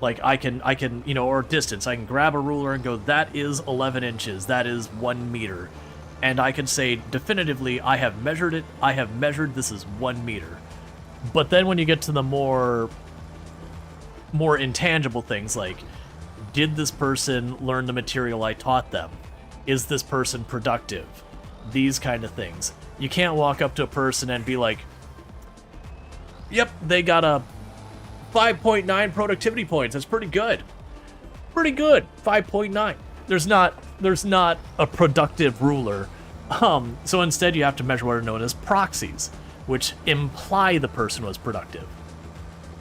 Like, I can, you know, or distance. I can grab a ruler and go, that is 11 inches. That is 1 meter. And I can say definitively, I have measured it. I have measured this is 1 meter. But then when you get to the more intangible things, like, did this person learn the material I taught them? Is this person productive? These kind of things. You can't walk up to a person and be like, yep, they got a 5.9 productivity points. That's pretty good. Pretty good. 5.9. There's not a productive ruler. So instead you have to measure what are known as proxies, which imply the person was productive.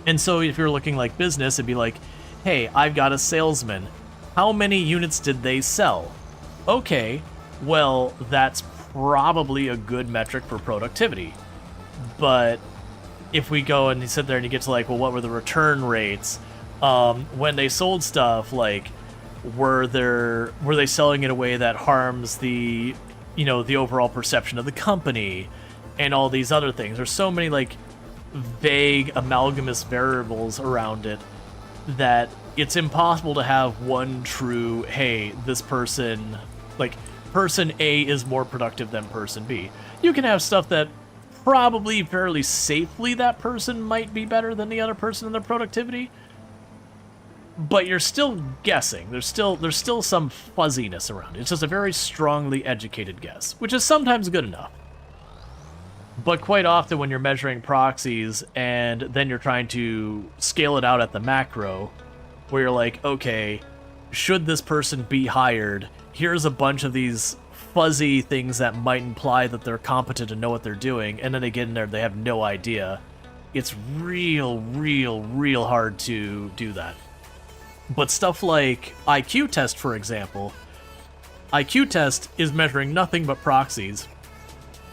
And so if you're looking like business, it'd be like, hey, I've got a salesman. How many units did they sell? Okay, well, that's probably a good metric for productivity. But if we go and you sit there and you get to, like, well, what were the return rates? When they sold stuff, like, were they selling in a way that harms the, you know, the overall perception of the company and all these other things? There's so many, like, vague amalgamous variables around it that it's impossible to have one true, hey, this person, like, person A is more productive than person B. You can have stuff that probably fairly safely that person might be better than the other person in their productivity, but you're still guessing. There's still some fuzziness around it. It's just a very strongly educated guess, which is sometimes good enough. But quite often when you're measuring proxies and then you're trying to scale it out at the macro, where you're like, okay, should this person be hired? Here's a bunch of these fuzzy things that might imply that they're competent and know what they're doing, and then they get in there, they have no idea. It's real hard to do that. But stuff like IQ test, for example, IQ test is measuring nothing but proxies,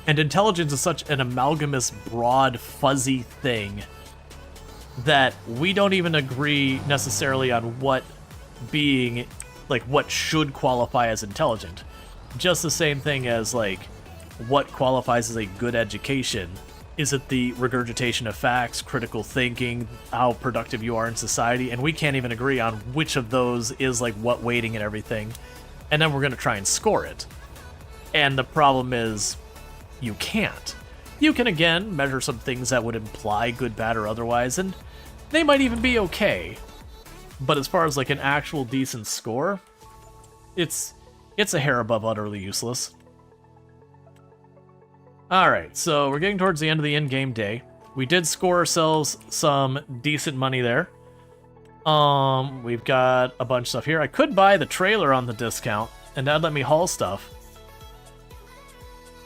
and intelligence is such an amalgamous, broad, fuzzy thing that we don't even agree necessarily on what being, like, what should qualify as intelligent. Just the same thing as, like, what qualifies as a good education. Is it the regurgitation of facts, critical thinking, how productive you are in society? And we can't even agree on which of those is, like, what weighting and everything. And then we're going to try and score it. And the problem is, you can't. You can, again, measure some things that would imply good, bad, or otherwise, and they might even be okay. But as far as, like, an actual decent score, it's a hair above utterly useless. Alright, so we're getting towards the end of the in-game day. We did score ourselves some decent money there. We've got a bunch of stuff here. I could buy the trailer on the discount, and that'd let me haul stuff.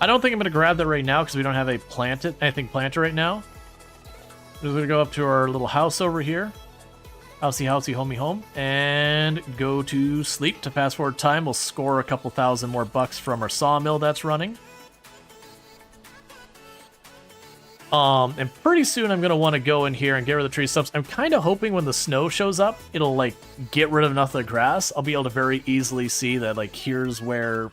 I don't think I'm going to grab that right now because we don't have anything planted right now. We're going to go up to our little house over here. Housey, homey, home. And go to sleep to fast forward time. We'll score a couple thousand more bucks from our sawmill that's running. And pretty soon I'm going to want to go in here and get rid of the tree stumps. I'm kind of hoping when the snow shows up, it'll, like, get rid of enough of the grass. I'll be able to very easily see that, like, here's where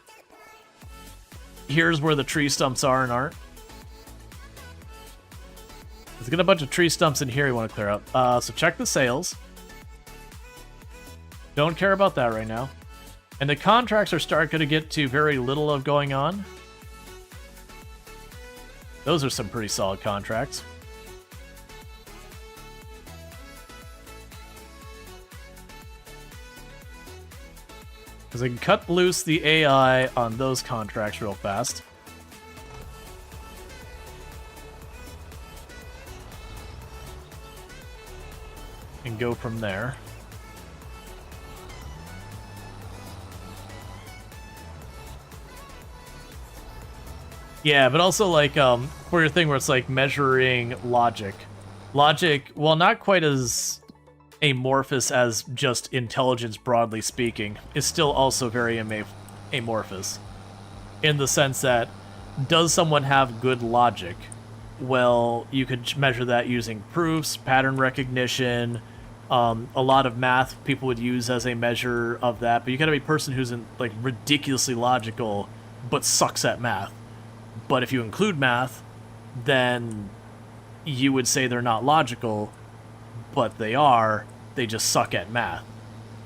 the tree stumps are and aren't. There's got a bunch of tree stumps in here we want to clear up. So check the sales. Don't care about that right now. And the contracts are starting to get to very little of going on. Those are some pretty solid contracts. Because I can cut loose the AI on those contracts real fast. And go from there. Yeah, but also, like, for your thing where it's, like, measuring logic. Logic, while not quite as amorphous as just intelligence, broadly speaking, is still also very amorphous. In the sense that, does someone have good logic? Well, you could measure that using proofs, pattern recognition, a lot of math people would use as a measure of that, but you gotta be a person who's, like, ridiculously logical, but sucks at math. But if you include math, then you would say they're not logical, but they are. They just suck at math,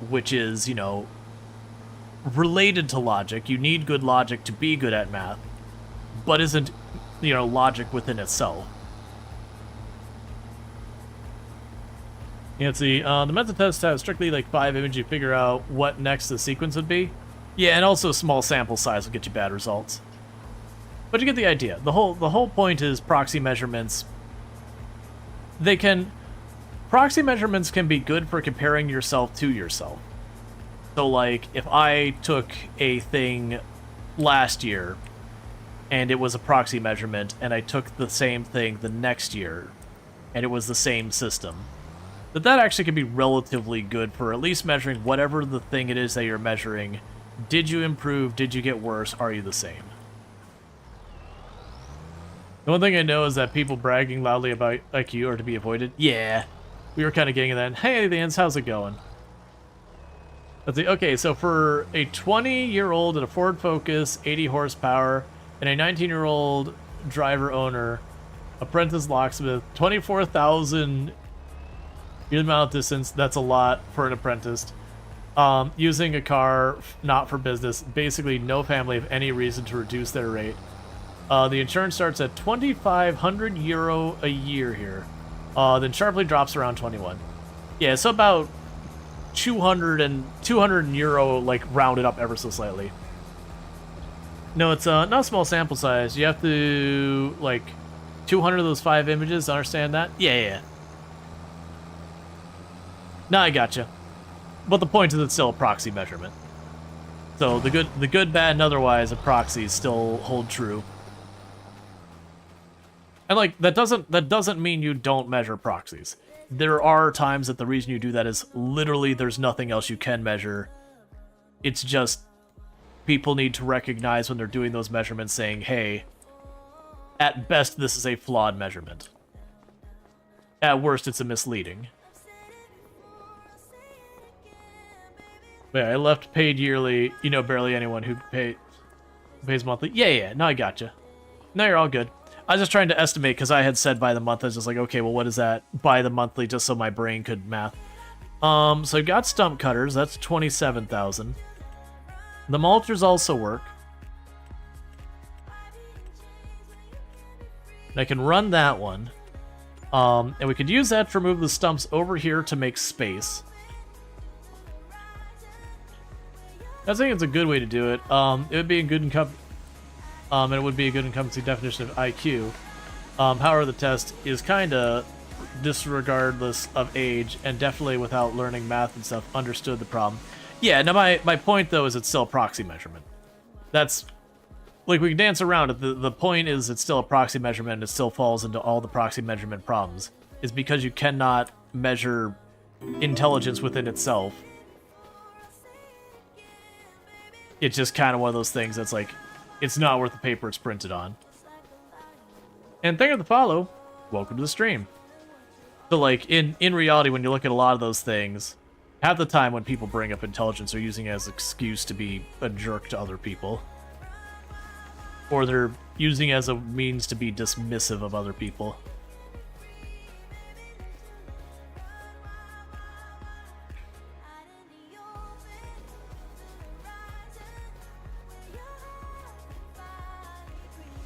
which is, you know, related to logic. You need good logic to be good at math, but isn't, you know, logic within itself. Yeah, let's see. The method test has strictly like 5 images. You figure out what next the sequence would be. Yeah, and also small sample size will get you bad results. But you get the idea. The whole point is proxy measurements. Proxy measurements can be good for comparing yourself to yourself. So, like, if I took a thing last year and it was a proxy measurement, and I took the same thing the next year and it was the same system, that actually can be relatively good for at least measuring whatever the thing it is that you're measuring. Did you improve? Did you get worse? Are you the same? The one thing I know is that people bragging loudly about IQ are to be avoided. Yeah, we were kind of getting that. Hey, Vance, how's it going? Let's see. Okay, so for a 20-year-old in a Ford Focus, 80 horsepower, and a 19-year-old driver-owner, apprentice locksmith, 24,000 mile distance. That's a lot for an apprentice. Using a car not for business. Basically, no family have any reason to reduce their rate. The insurance starts at 2,500 euro a year here. Then sharply drops around 21. Yeah, so about 200 euro, like, rounded up ever so slightly. No, it's not a small sample size. You have to, like, 200 of those 5 images, understand that? Yeah. No, I gotcha. But the point is it's still a proxy measurement. So the good, bad, and otherwise of proxies still hold true. And like that doesn't mean you don't measure proxies. There are times that the reason you do that is literally there's nothing else you can measure. It's just people need to recognize when they're doing those measurements saying, hey, at best this is a flawed measurement. At worst it's a misleading. Yeah, I left paid yearly. You know barely anyone who pays monthly. Yeah, no, I gotcha. No, you're all good. I was just trying to estimate because I had said by the month. I was just like, okay, well, what is that by the monthly, just so my brain could math. So I've got stump cutters. That's 27,000. The mulchers also work. And I can run that one. And we could use that to remove the stumps over here to make space. I think it's a good way to do it. It would be a good and it would be a good encompassing definition of IQ. However, the test is kind of disregardless of age, and definitely without learning math and stuff, understood the problem. Yeah, now my point, though, is it's still a proxy measurement. That's, like, we can dance around it. The point is it's still a proxy measurement, and it still falls into all the proxy measurement problems. Is because you cannot measure intelligence within itself. It's just kind of one of those things that's like, it's not worth the paper it's printed on. And thank you to follow. Welcome to the stream. So, like, in reality, when you look at a lot of those things, half the time when people bring up intelligence, they're using it as an excuse to be a jerk to other people. Or they're using it as a means to be dismissive of other people.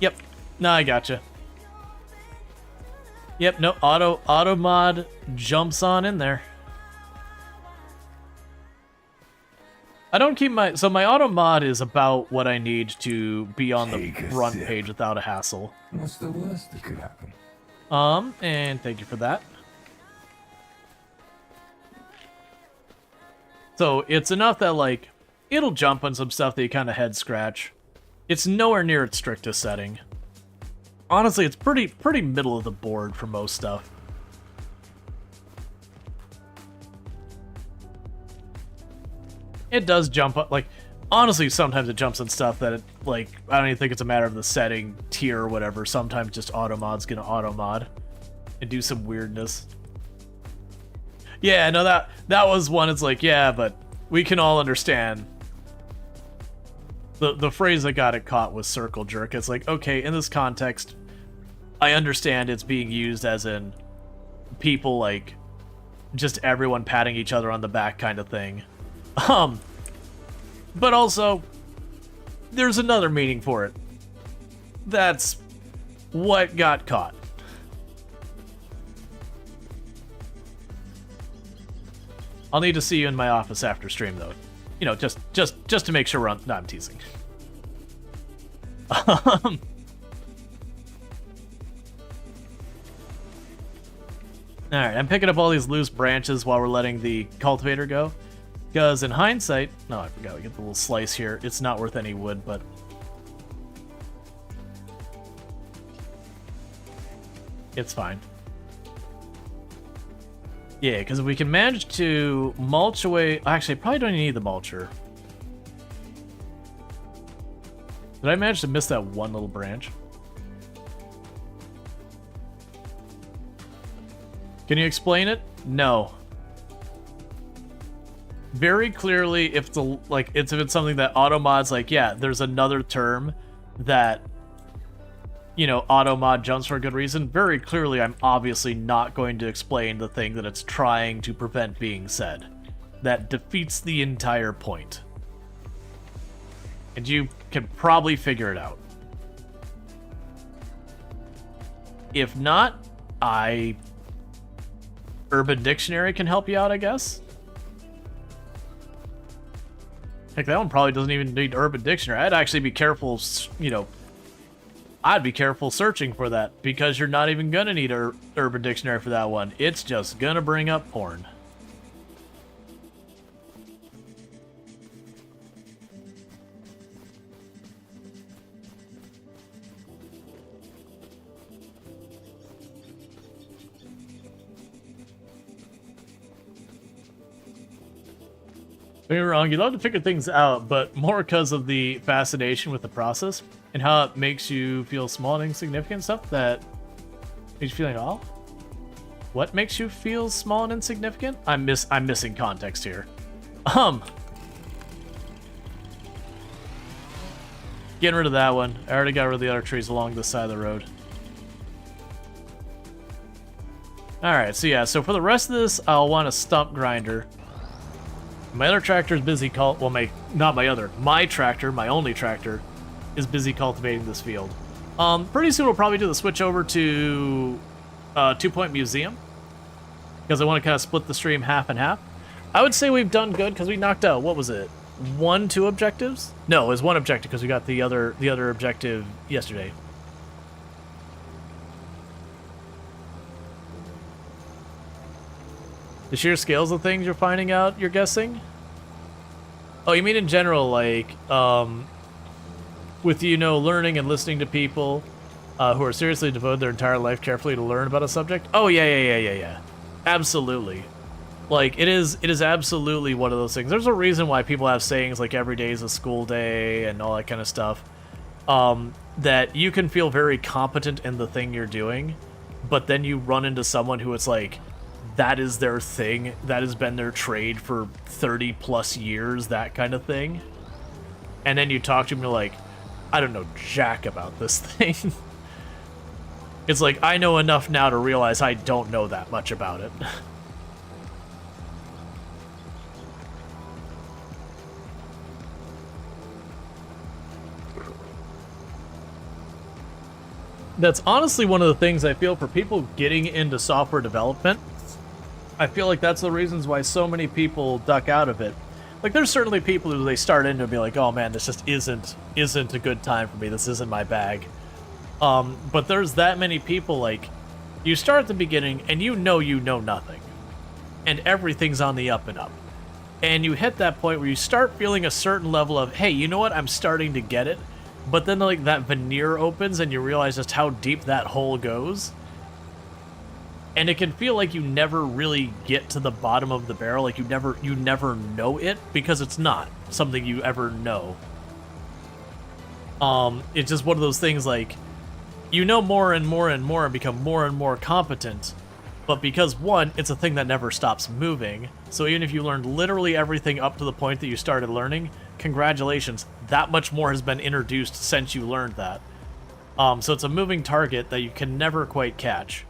Yep. No, I gotcha. Yep, no, auto mod jumps on in there. I don't keep my... So my auto mod is about what I need to be on the front page without a hassle. What's the worst that could happen? And thank you for that. So it's enough that, like, it'll jump on some stuff that you kind of head scratch. It's nowhere near its strictest setting. Honestly, it's pretty middle of the board for most stuff. It does jump up, like, honestly, sometimes it jumps on stuff that, like, I don't even think it's a matter of the setting, tier, or whatever. Sometimes just auto-mod's gonna auto-mod and do some weirdness. Yeah, no, that was one, it's like, yeah, but we can all understand. The phrase that got it caught was circle jerk. It's like, okay, in this context, I understand it's being used as in people, like, just everyone patting each other on the back kind of thing. But also, there's another meaning for it. That's what got caught. I'll need to see you in my office after stream, though. You know, just to make sure we're on... No, I'm teasing. Alright, I'm picking up all these loose branches while we're letting the cultivator go. Because in hindsight... No, I forgot, we get the little slice here. It's not worth any wood, but... It's fine. Yeah, because if we can manage to mulch away... Actually, I probably don't even need the mulcher. Did I manage to miss that one little branch? Can you explain it? No. Very clearly, if it's something that automod's like, yeah, there's another term that, you know, automod jumps for a good reason. Very clearly, I'm obviously not going to explain the thing that it's trying to prevent being said. That defeats the entire point. And you can probably figure it out. If not, Urban Dictionary can help you out, I guess. Heck, that one probably doesn't even need Urban Dictionary. I'd actually be careful, you know. I'd be careful searching for that, because you're not even gonna need a Urban Dictionary for that one. It's just gonna bring up porn. Don't get me wrong, you love to figure things out, but more because of the fascination with the process and how it makes you feel small and insignificant stuff that makes you feel like, oh, what makes you feel small and insignificant? I'm missing context here. Getting rid of that one. I already got rid of the other trees along this side of the road. Alright, so yeah, so for the rest of this, I'll want a stump grinder. My other tractor is busy my tractor, my only tractor, is busy cultivating this field. Pretty soon we'll probably do the switch over to 2 Point Museum, because I want to kind of split the stream half and half. I would say we've done good because we knocked out, what was it, 2 objectives? No, it was 1 objective because we got the other objective yesterday. The sheer scales of things you're finding out, you're guessing? Oh, you mean in general, like, with, you know, learning and listening to people who are seriously devoted their entire life carefully to learn about a subject? Oh, yeah. Absolutely. Like, it is absolutely one of those things. There's a reason why people have sayings like every day is a school day and all that kind of stuff. That you can feel very competent in the thing you're doing, but then you run into someone who it's like, that is their thing, that has been their trade for 30 plus years, that kind of thing. And then you talk to them, you're like, I don't know jack about this thing. It's like, I know enough now to realize I don't know that much about it. That's honestly one of the things I feel for people getting into software development. I feel like that's the reasons why so many people duck out of it. Like, there's certainly people who they start into and be like, oh man, this just isn't a good time for me, this isn't my bag. But there's that many people, like, you start at the beginning and you know nothing. And everything's on the up and up. And you hit that point where you start feeling a certain level of, hey, you know what, I'm starting to get it. But then, like, that veneer opens and you realize just how deep that hole goes. And it can feel like you never really get to the bottom of the barrel, like you never know it, because it's not something you ever know. It's just one of those things, like, you know more and more and more and become more and more competent, but because, one, it's a thing that never stops moving, so even if you learned literally everything up to the point that you started learning, congratulations, that much more has been introduced since you learned that. So it's a moving target that you can never quite catch.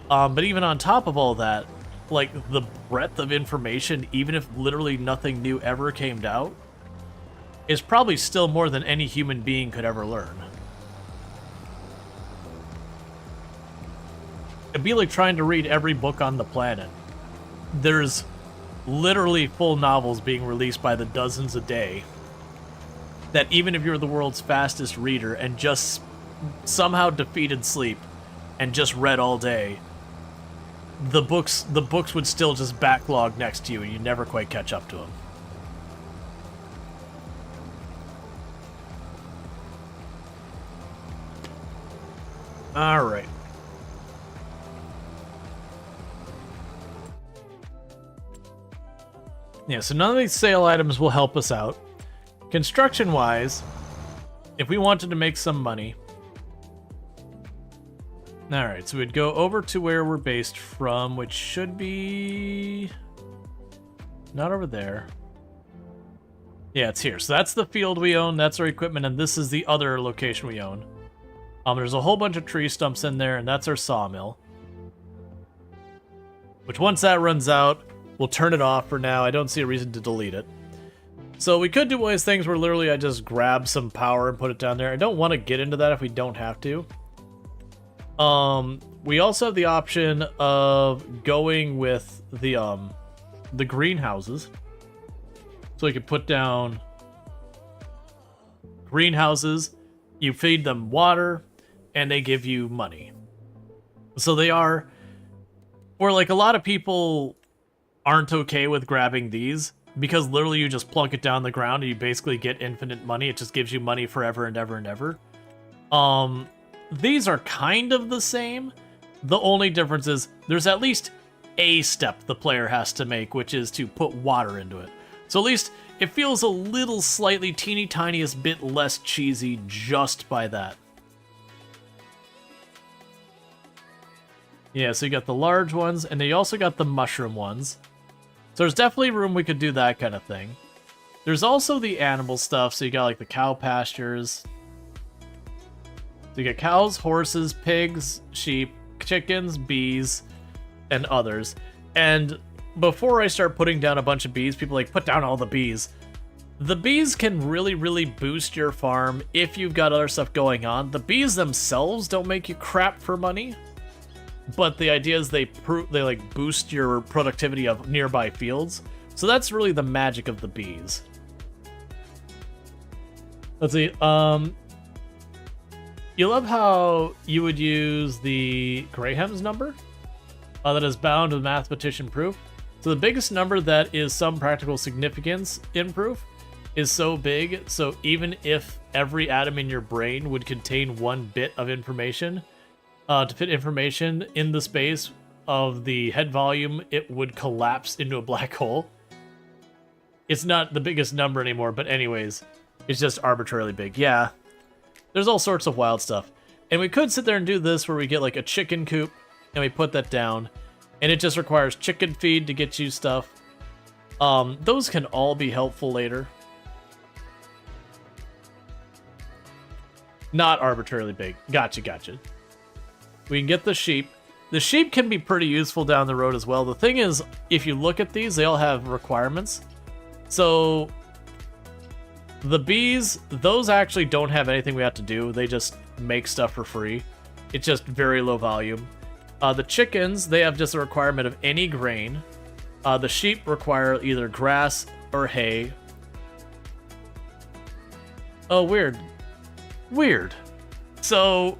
But even on top of all that, like, the breadth of information, even if literally nothing new ever came out, is probably still more than any human being could ever learn. It'd be like trying to read every book on the planet. There's literally full novels being released by the dozens a day, that even if you're the world's fastest reader and just somehow defeated sleep and just read all day, the books would still just backlog next to you and you never quite catch up to them. All right. Yeah, so none of these sale items will help us out. Construction-wise, if we wanted to make some money... Alright, so we'd go over to where we're based from, which should be... not over there. Yeah, it's here. So that's the field we own, that's our equipment, and this is the other location we own. There's a whole bunch of tree stumps in there, and that's our sawmill. Which, once that runs out, we'll turn it off for now. I don't see a reason to delete it. So we could do one of these things where literally I just grab some power and put it down there. I don't want to get into that if we don't have to. We also have the option of going with the greenhouses. So we could put down greenhouses. You feed them water. and they give you money. So they are, or like a lot of people aren't okay with grabbing these, because literally you just plunk it down the ground and you basically get infinite money. It just gives you money forever and ever and ever. These are kind of the same. The only difference is there's at least a step the player has to make, which is to put water into it. So at least it feels a little slightly teeny tiniest bit less cheesy just by that. Yeah, so you got the large ones, and then you also got the mushroom ones. So there's definitely room we could do that kind of thing. There's also the animal stuff, so you got like the cow pastures. So you got cows, horses, pigs, sheep, chickens, bees, and others. And before I start putting down a bunch of bees, people are like, put down all the bees. The bees can really, really boost your farm if you've got other stuff going on. The bees themselves don't make you crap for money, but the idea is they like boost your productivity of nearby fields. So that's really the magic of the bees. Let's see. You love how you would use the Graham's number that is bound with mathematician proof. So the biggest number that is some practical significance in proof is so big, so even if every atom in your brain would contain 1 bit of information, to fit information in the space of the head volume, it would collapse into a black hole. It's not the biggest number anymore, but anyways, it's just arbitrarily big. Yeah, there's all sorts of wild stuff. And we could sit there and do this where we get like a chicken coop, and we put that down, and it just requires chicken feed to get you stuff. Those can all be helpful later. Not arbitrarily big. Gotcha. We can get the sheep. The sheep can be pretty useful down the road as well. The thing is, if you look at these, they all have requirements. So the bees, those actually don't have anything we have to do. They just make stuff for free. It's just very low volume. The chickens, they have just a requirement of any grain. The sheep require either grass or hay. Oh, weird. So,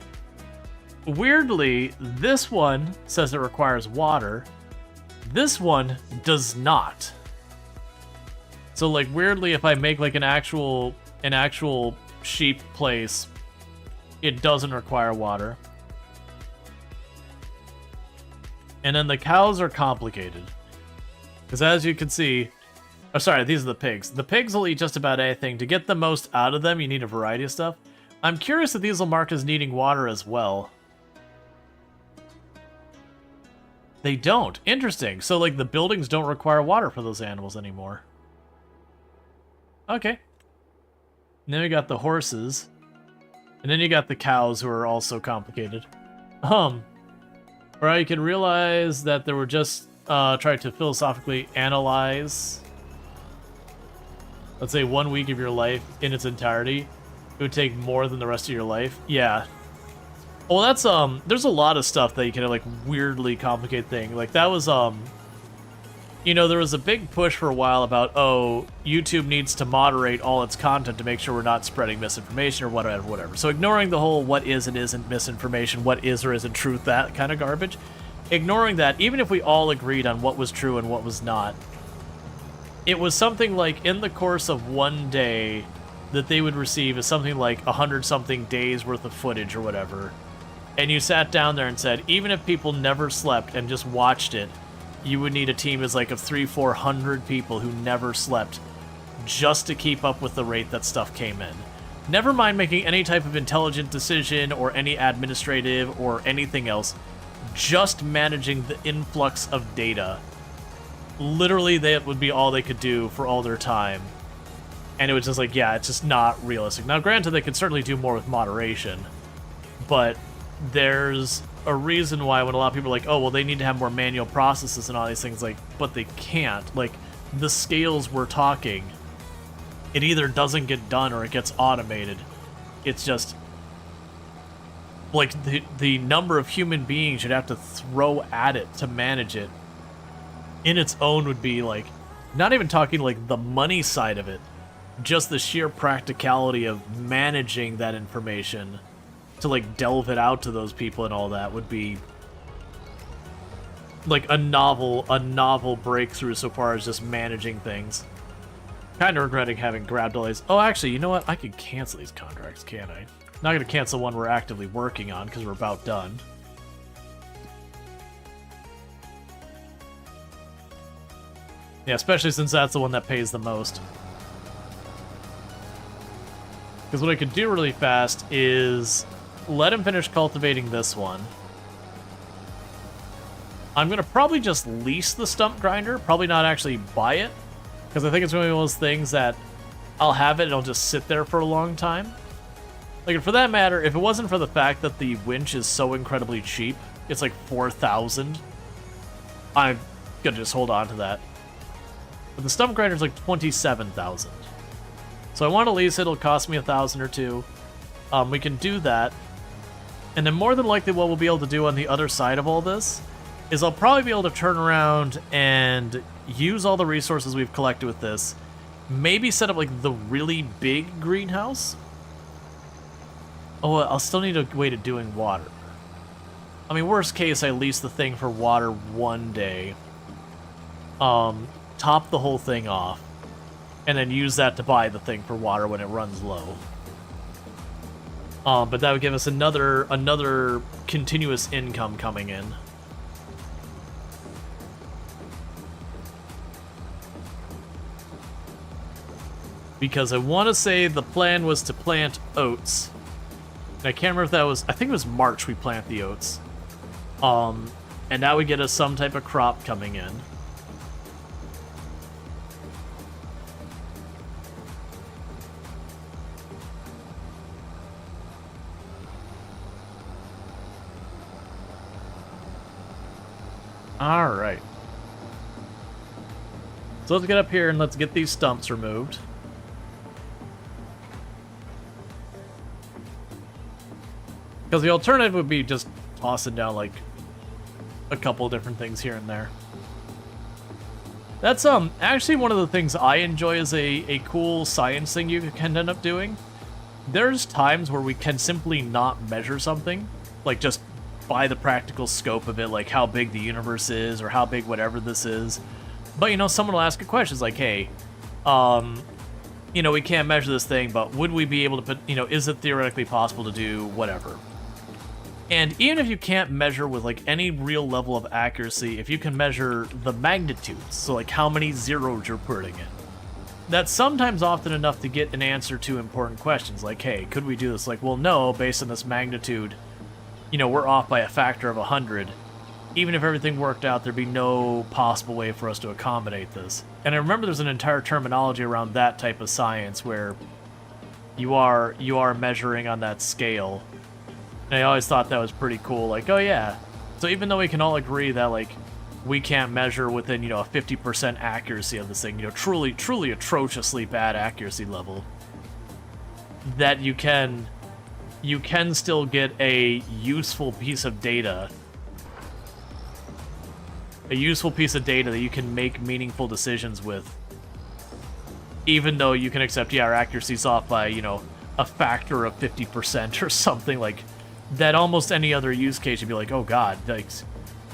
weirdly, this one says it requires water. This one does not. So, like, weirdly, if I make like an actual sheep place, it doesn't require water. And then the cows are complicated. Because as you can see... Oh, sorry, these are the pigs. The pigs will eat just about anything. To get the most out of them, you need a variety of stuff. I'm curious if these will mark as needing water as well. They don't. Interesting. So, like, the buildings don't require water for those animals anymore. Okay. And then we got the horses. And then you got the cows, who are also complicated. Or you can realize that they were just trying to philosophically analyze, let's say, 1 week of your life in its entirety. It would take more than the rest of your life. Yeah. Well, that's, there's a lot of stuff that you can, like, weirdly complicate thing. Like, that was, you know, there was a big push for a while about, oh, YouTube needs to moderate all its content to make sure we're not spreading misinformation or whatever. So ignoring the whole what is and isn't misinformation, what is or isn't truth, that kind of garbage. Ignoring that, even if we all agreed on what was true and what was not, it was something like in the course of 1 day that they would receive is something like 100-something days worth of footage or whatever. And you sat down there and said, even if people never slept and just watched it, you would need a team as like of 300-400 people who never slept just to keep up with the rate that stuff came in. Never mind making any type of intelligent decision or any administrative or anything else, just managing the influx of data. Literally, that would be all they could do for all their time. And it was just like, yeah, it's just not realistic. Now, granted, they could certainly do more with moderation, but there's a reason why when a lot of people are like, oh, well, they need to have more manual processes and all these things, like, but they can't. Like, the scales we're talking, it either doesn't get done or it gets automated. It's just, like, the number of human beings you'd have to throw at it to manage it in its own would be, like, not even talking, like, the money side of it, just the sheer practicality of managing that information to like delve it out to those people and all that would be like a novel breakthrough so far as just managing things. Kind of regretting having grabbed all these. Oh, actually, you know what? I could cancel these contracts, can't I? Not gonna cancel one we're actively working on because we're about done. Yeah, especially since that's the one that pays the most. Because what I could do really fast is let him finish cultivating this one. I'm going to probably just lease the stump grinder, probably not actually buy it, because I think it's going to be one of those things that I'll have it and it'll just sit there for a long time. Like, for that matter, if it wasn't for the fact that the winch is so incredibly cheap, it's like 4,000, I'm going to just hold on to that. But the stump grinder is like 27,000. So I want to lease it, it'll cost me 1,000 or 2. We can do that. And then more than likely what we'll be able to do on the other side of all this is I'll probably be able to turn around and use all the resources we've collected with this. Maybe set up like the really big greenhouse. Oh, I'll still need a way to doing water. I mean, worst case, I lease the thing for water one day. Top the whole thing off. And then use that to buy the thing for water when it runs low. But that would give us another continuous income coming in. Because I want to say the plan was to plant oats. And I can't remember if that was... I think it was March we plant the oats. And that would get us some type of crop coming in. Alright. So let's get up here and let's get these stumps removed. Because the alternative would be just tossing down, like, a couple different things here and there. That's, actually one of the things I enjoy as a cool science thing you can end up doing. There's times where we can simply not measure something. Like, just by the practical scope of it, like how big the universe is, or how big whatever this is. But, you know, someone will ask a question, it's like, hey, you know, we can't measure this thing, but would we be able to put, you know, is it theoretically possible to do whatever? And even if you can't measure with, like, any real level of accuracy, if you can measure the magnitudes, so, like, how many zeros you're putting in, that's sometimes often enough to get an answer to important questions, like, hey, could we do this? Like, well, no, based on this magnitude, you know, we're off by a factor of 100. Even if everything worked out, there'd be no possible way for us to accommodate this. And I remember there's an entire terminology around that type of science where you are measuring on that scale. And I always thought that was pretty cool. Like, oh yeah. So even though we can all agree that, like, we can't measure within, you know, a 50% accuracy of this thing, you know, truly atrociously bad accuracy level, that you can still get a useful piece of data. A useful piece of data that you can make meaningful decisions with. Even though you can accept, yeah, our accuracy's off by, you know, a factor of 50% or something, like, that almost any other use case you'd be like, oh god, like,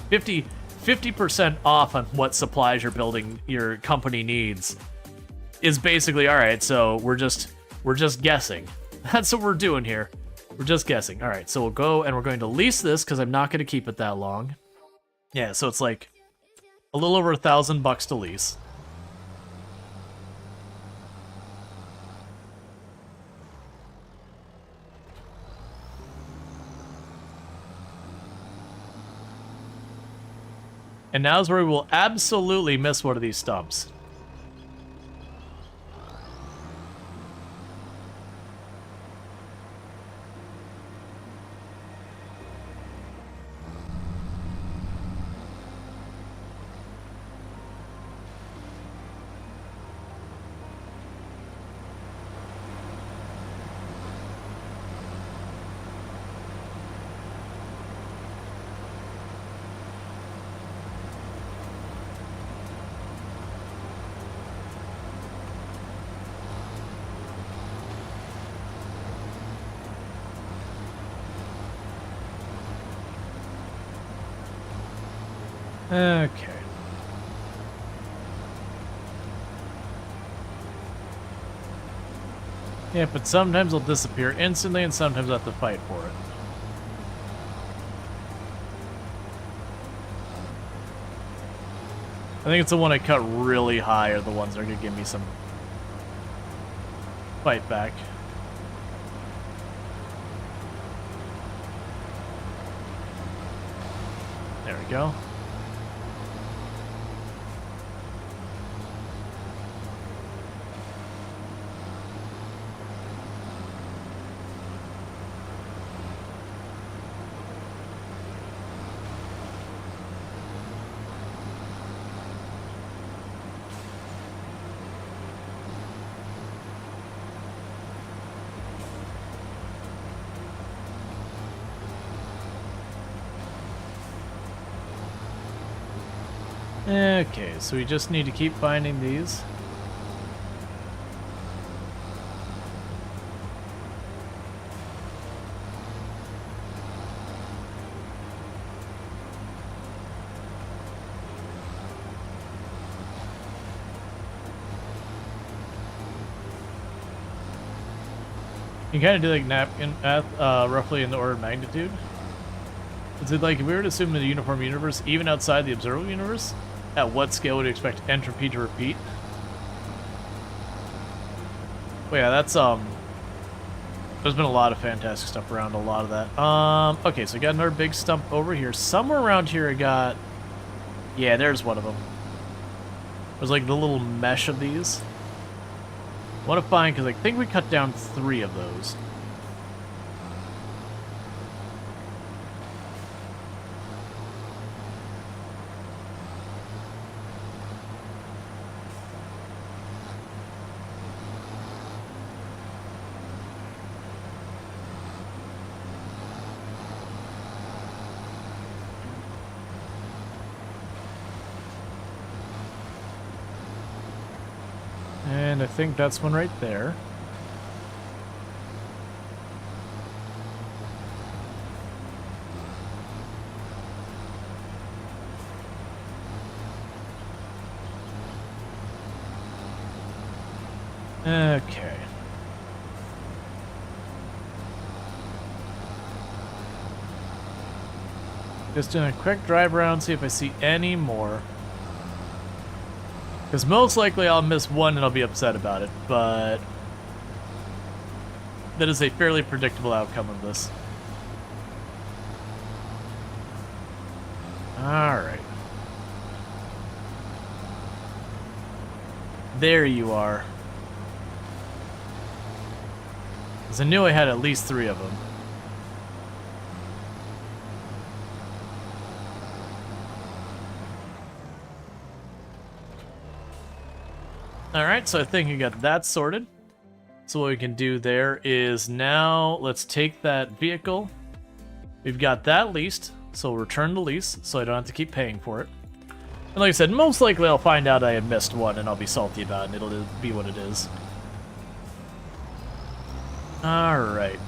50% off on what supplies you're building, your company needs, is basically, alright, so we're just guessing. That's what we're doing here. We're just guessing. Alright, so we'll go and we're going to lease this, because I'm not going to keep it that long. Yeah, so it's like a little over $1,000 to lease. And now's where we will absolutely miss one of these stumps. Okay. Yeah, but sometimes they'll disappear instantly and sometimes I have to fight for it. I think it's the one I cut really high are the ones that are going to give me some fight back. There we go. Okay, so we just need to keep finding these. You kind of do like napkin math, roughly in the order of magnitude. Is it like if we were to assume in the uniform universe, even outside the observable universe, at what scale would you expect entropy to repeat? Well, yeah, that's there's been a lot of fantastic stuff around a lot of that. Okay, so I got another big stump over here. Somewhere around here I got, yeah, there's one of them. There's like the little mesh of these. I want to find, because I think we cut down 3 of those. And I think that's one right there. Okay. Just doing a quick drive around, see if I see any more. Because most likely I'll miss one and I'll be upset about it, but that is a fairly predictable outcome of this. Alright. There you are. Because I knew I had at least 3 of them. Alright, so I think you got that sorted. So what we can do there is now let's take that vehicle. We've got that leased, so we'll return the lease so I don't have to keep paying for it. And like I said, most likely I'll find out I had missed one and I'll be salty about it and it'll be what it is. Alright.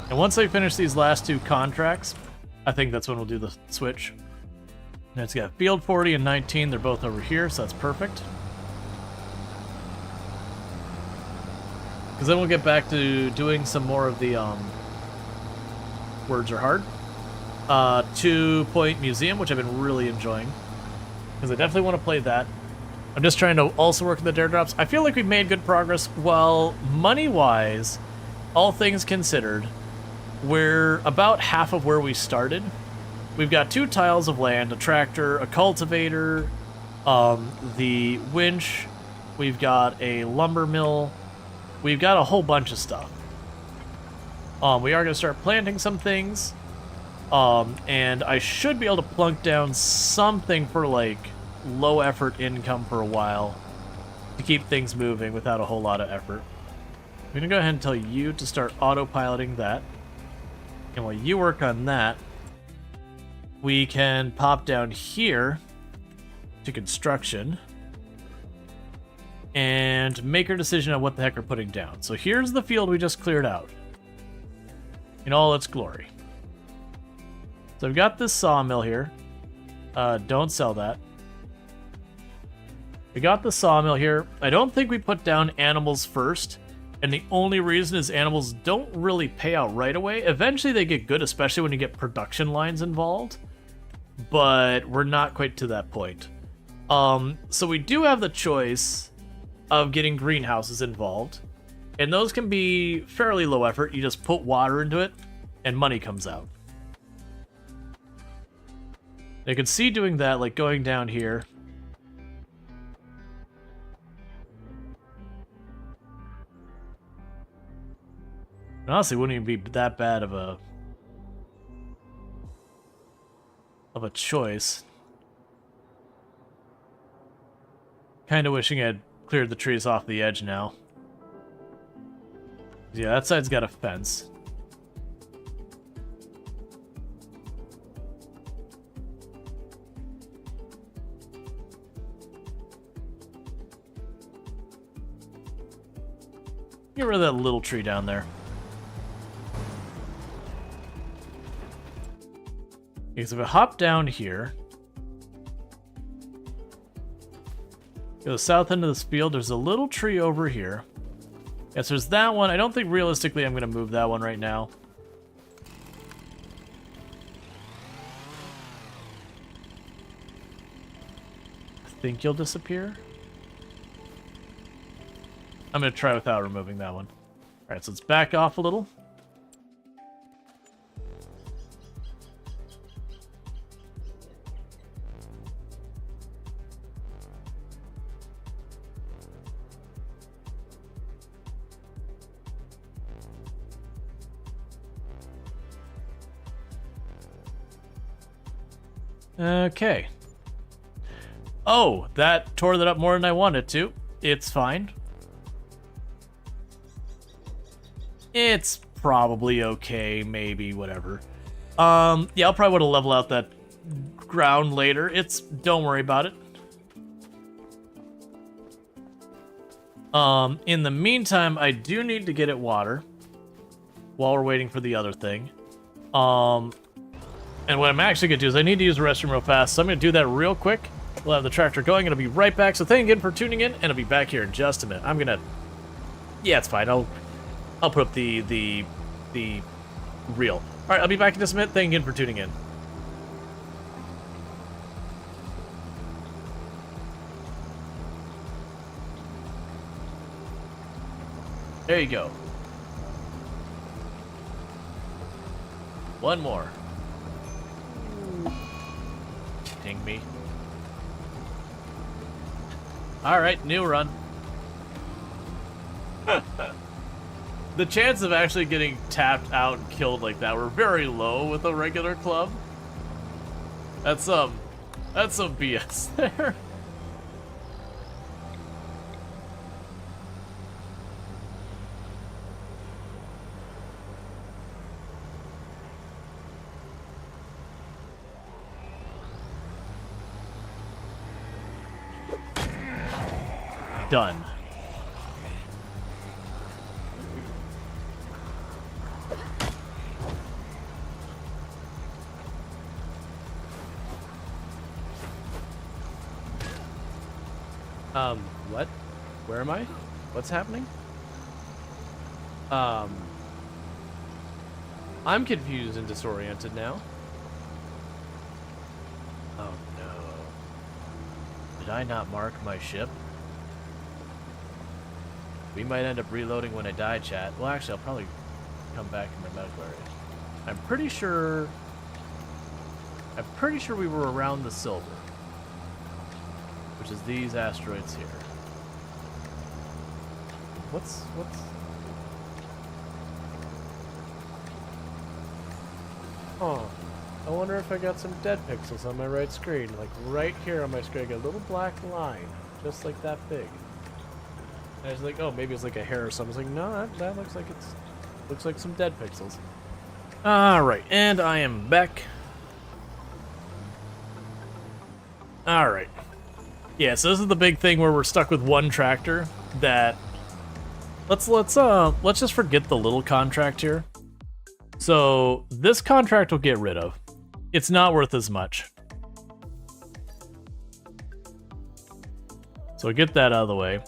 And once I finish these last 2 contracts, I think that's when we'll do the switch. And it's got Field 40 and 19, they're both over here, so that's perfect. Because then we'll get back to doing some more of the, Words Are Hard. 2-Point Museum, which I've been really enjoying. Because I definitely want to play that. I'm just trying to also work on the dare drops. I feel like we've made good progress. Well, money-wise, all things considered, we're about half of where we started. We've got 2 tiles of land, a tractor, a cultivator, the winch, we've got a lumber mill, we've got a whole bunch of stuff. We are going to start planting some things, and I should be able to plunk down something for like low effort income for a while to keep things moving without a whole lot of effort. I'm going to go ahead and tell you to start autopiloting that. And while you work on that, we can pop down here to construction. and make our decision on what the heck we're putting down. So here's the field we just cleared out in all its glory. So I've got this sawmill here. Don't sell that. We got the sawmill here. I don't think we put down animals first, and the only reason is animals don't really pay out right away. Eventually they get good, especially when you get production lines involved, but we're not quite to that point. So we do have the choice of getting greenhouses involved, and those can be fairly low effort. You just put water into it, and money comes out. I can see doing that, like going down here. And honestly, it wouldn't even be that bad of a choice. Kind of wishing I'd cleared the trees off the edge now. Yeah, that side's got a fence. Get rid of that little tree down there. Because if I hop down here, go to the south end of this field, there's a little tree over here. Yes, there's that one. I don't think realistically I'm going to move that one right now. I think you'll disappear. I'm going to try without removing that one. Alright, so let's back off a little. Okay. Oh, that tore that up more than I wanted to. It's fine. It's probably okay, maybe, whatever. Yeah, I'll probably want to level out that ground later. Don't worry about it. In the meantime, I do need to get it water while we're waiting for the other thing. And what I'm actually going to do is I need to use the restroom real fast, so I'm going to do that real quick. We'll have the tractor going, and I'll be right back. So thank you again for tuning in, and I'll be back here in just a minute. I'm going to... Yeah, it's fine. I'll put up the reel. All right, I'll be back in just a minute. Thank you again for tuning in. There you go. One more. Ding me. Alright, new run. The chance of actually getting tapped out and killed like that were very low with a regular club. That's some BS there. Done. What? Where am I? What's happening? I'm confused and disoriented now. Oh no. Did I not mark my ship? We might end up reloading when I die, chat. Well, actually, I'll probably come back in my medical area. I'm pretty sure we were around the silver, which is these asteroids here. What's... Oh, I wonder if I got some dead pixels on my right screen. Like right here on my screen, I got a little black line, just like that big. And I was like, oh, maybe it's like a hair or something. I was like, no, that looks like some dead pixels. Alright, and I am back. Alright. Yeah, so this is the big thing where we're stuck with one tractor that let's just forget the little contract here. So this contract will get rid of. It's not worth as much. So we get that out of the way.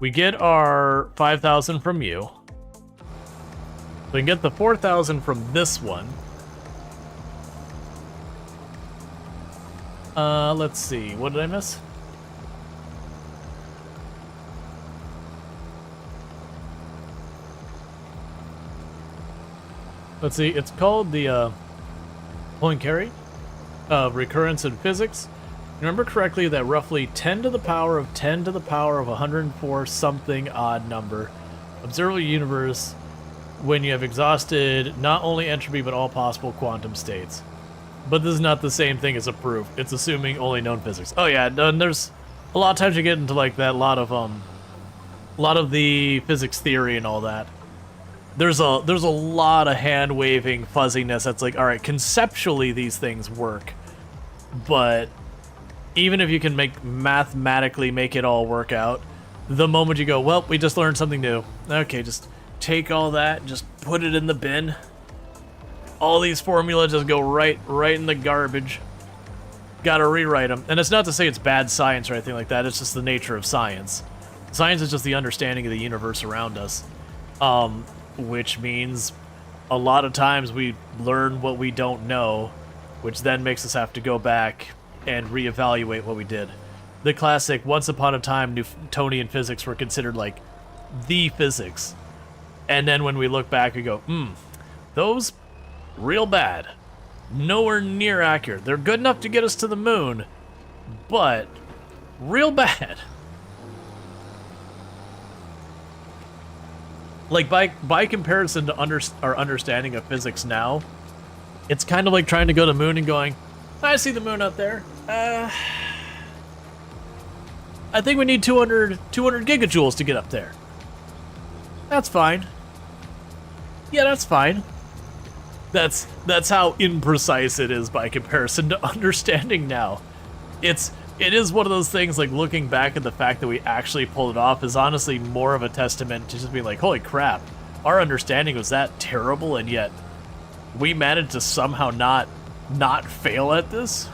We get our 5,000 from you. We can get the 4,000 from this one. Let's see. What did I miss? Let's see. It's called the Poincaré of recurrence in physics. Remember correctly that roughly 10 to the power of 10 to the power of 104 something odd number observable universe when you have exhausted not only entropy but all possible quantum states. But this is not the same thing as a proof. It's assuming only known physics. Oh yeah, and there's a lot of times you get into like that lot of the physics theory and all that. There's a lot of hand waving fuzziness that's like, all right, conceptually these things work, but even if you can mathematically make it all work out, the moment you go, well, we just learned something new. Okay, just take all that, just put it in the bin. All these formulas just go right in the garbage. Gotta rewrite them. And it's not to say it's bad science or anything like that, it's just the nature of science. Science is just the understanding of the universe around us. Which means a lot of times we learn what we don't know, which then makes us have to go back and reevaluate what we did. The classic once upon a time Newtonian physics were considered like the physics. And then when we look back we go, those real bad. Nowhere near accurate. They're good enough to get us to the moon, but real bad. Like by comparison to our understanding of physics now, it's kind of like trying to go to the moon and going, I see the moon up there. I think we need 200 gigajoules to get up there. That's fine. Yeah, that's fine. That's how imprecise it is by comparison to understanding now. It is one of those things, like looking back at the fact that we actually pulled it off is honestly more of a testament to just being like, holy crap, our understanding was that terrible and yet we managed to somehow not fail at this?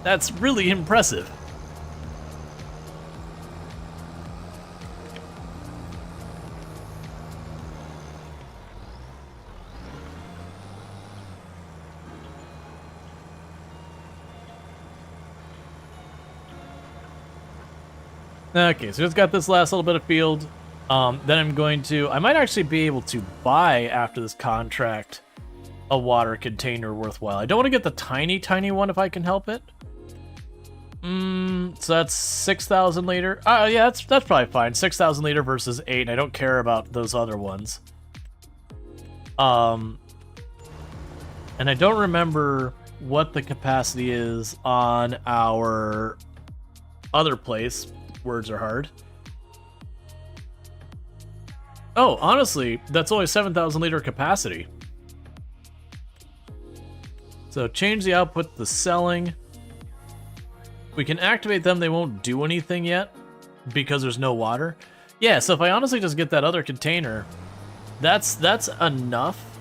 That's really impressive. Okay, so just got this last little bit of field. Then I might actually be able to buy after this contract a water container worthwhile. I don't want to get the tiny one if I can help it. So that's 6,000 liter. Yeah, that's probably fine. 6,000 liter versus 8, and I don't care about those other ones. And I don't remember what the capacity is on our other place. Words are hard. Oh, honestly, that's only 7,000 liter capacity. So change the output to selling. We can activate them, they won't do anything yet because there's no water. Yeah, so if I honestly just get that other container, that's enough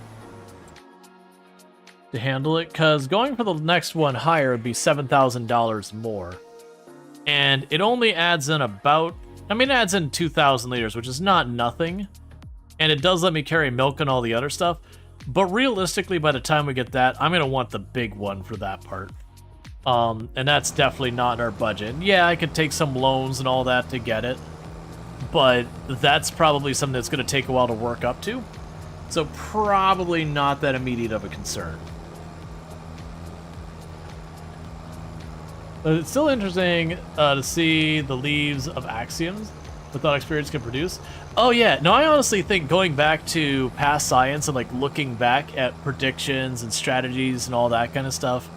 to handle it, because going for the next one higher would be $7,000 more. And it only adds in about, it adds in 2,000 liters, which is not nothing. And it does let me carry milk and all the other stuff. But realistically, by the time we get that, I'm going to want the big one for that part. And that's definitely not in our budget. Yeah, I could take some loans and all that to get it. But that's probably something that's going to take a while to work up to. So probably not that immediate of a concern. But it's still interesting to see the leaves of axioms the thought experience can produce. Oh yeah, no, I honestly think going back to past science and like looking back at predictions and strategies and all that kind of stuff,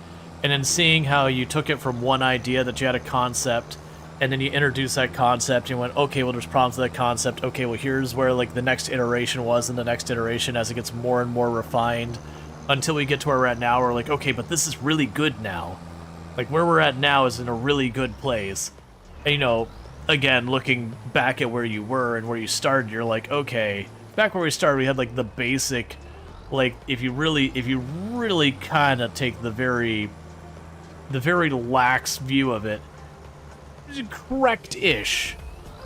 and then seeing how you took it from one idea that you had a concept, and then you introduced that concept and you went, okay, well there's problems with that concept, okay, well here's where like the next iteration was, and the next iteration as it gets more and more refined, until we get to where we're at now, we're like, okay, but this is really good now. Like, where we're at now is in a really good place. And, you know, again, looking back at where you were and where you started, you're like, okay, back where we started, we had like the basic, like if you really kind of take the very lax view of it, correct-ish.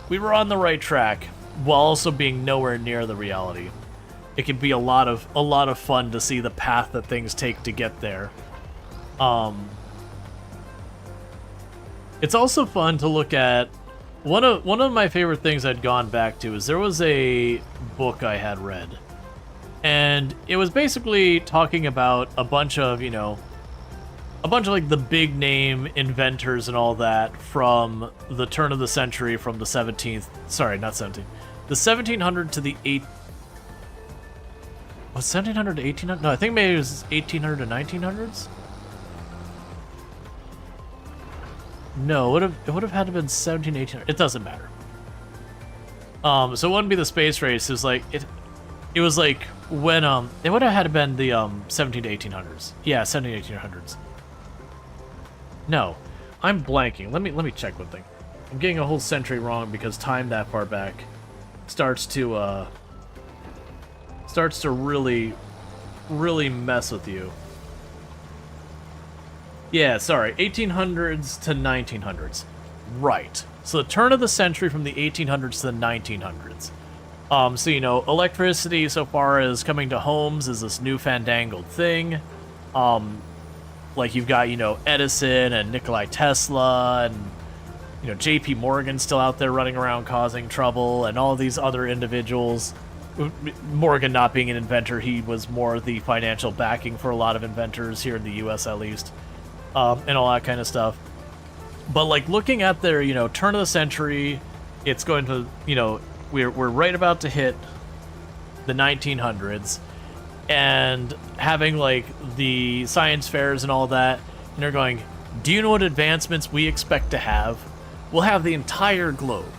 We were on the right track while also being nowhere near the reality. It can be a lot of fun to see the path that things take to get there. It's also fun to look at. One of my favorite things I'd gone back to is there was a book I had read, and it was basically talking about a bunch of like the big name inventors and all that from the turn of the century, from the 1700 to the 1700 to 1800? No, I think maybe it was 1800 to 1900s. No, it would have had to have been 17, 1800. It doesn't matter. So it wouldn't be the space race. It was like it was like when it would have had to been the 17 to 1800s. Yeah, 17 to 1800s. No, I'm blanking. Let me check one thing. I'm getting a whole century wrong because time that far back starts to really mess with you. Yeah, sorry, 1800s to 1900s. Right. So the turn of the century from the 1800s to the 1900s. So, you know, electricity so far as coming to homes is this new fandangled thing. Like you've got, you know, Edison and Nikola Tesla and, you know, J.P. Morgan still out there running around causing trouble, and all these other individuals. Morgan not being an inventor, he was more the financial backing for a lot of inventors here in the U.S. at least. And all that kind of stuff. But like looking at their, you know, turn of the century, it's going to, you know, we're right about to hit the 1900s, and having like the science fairs and all that, and they're going, do you know what advancements we expect to have? We'll have the entire globe.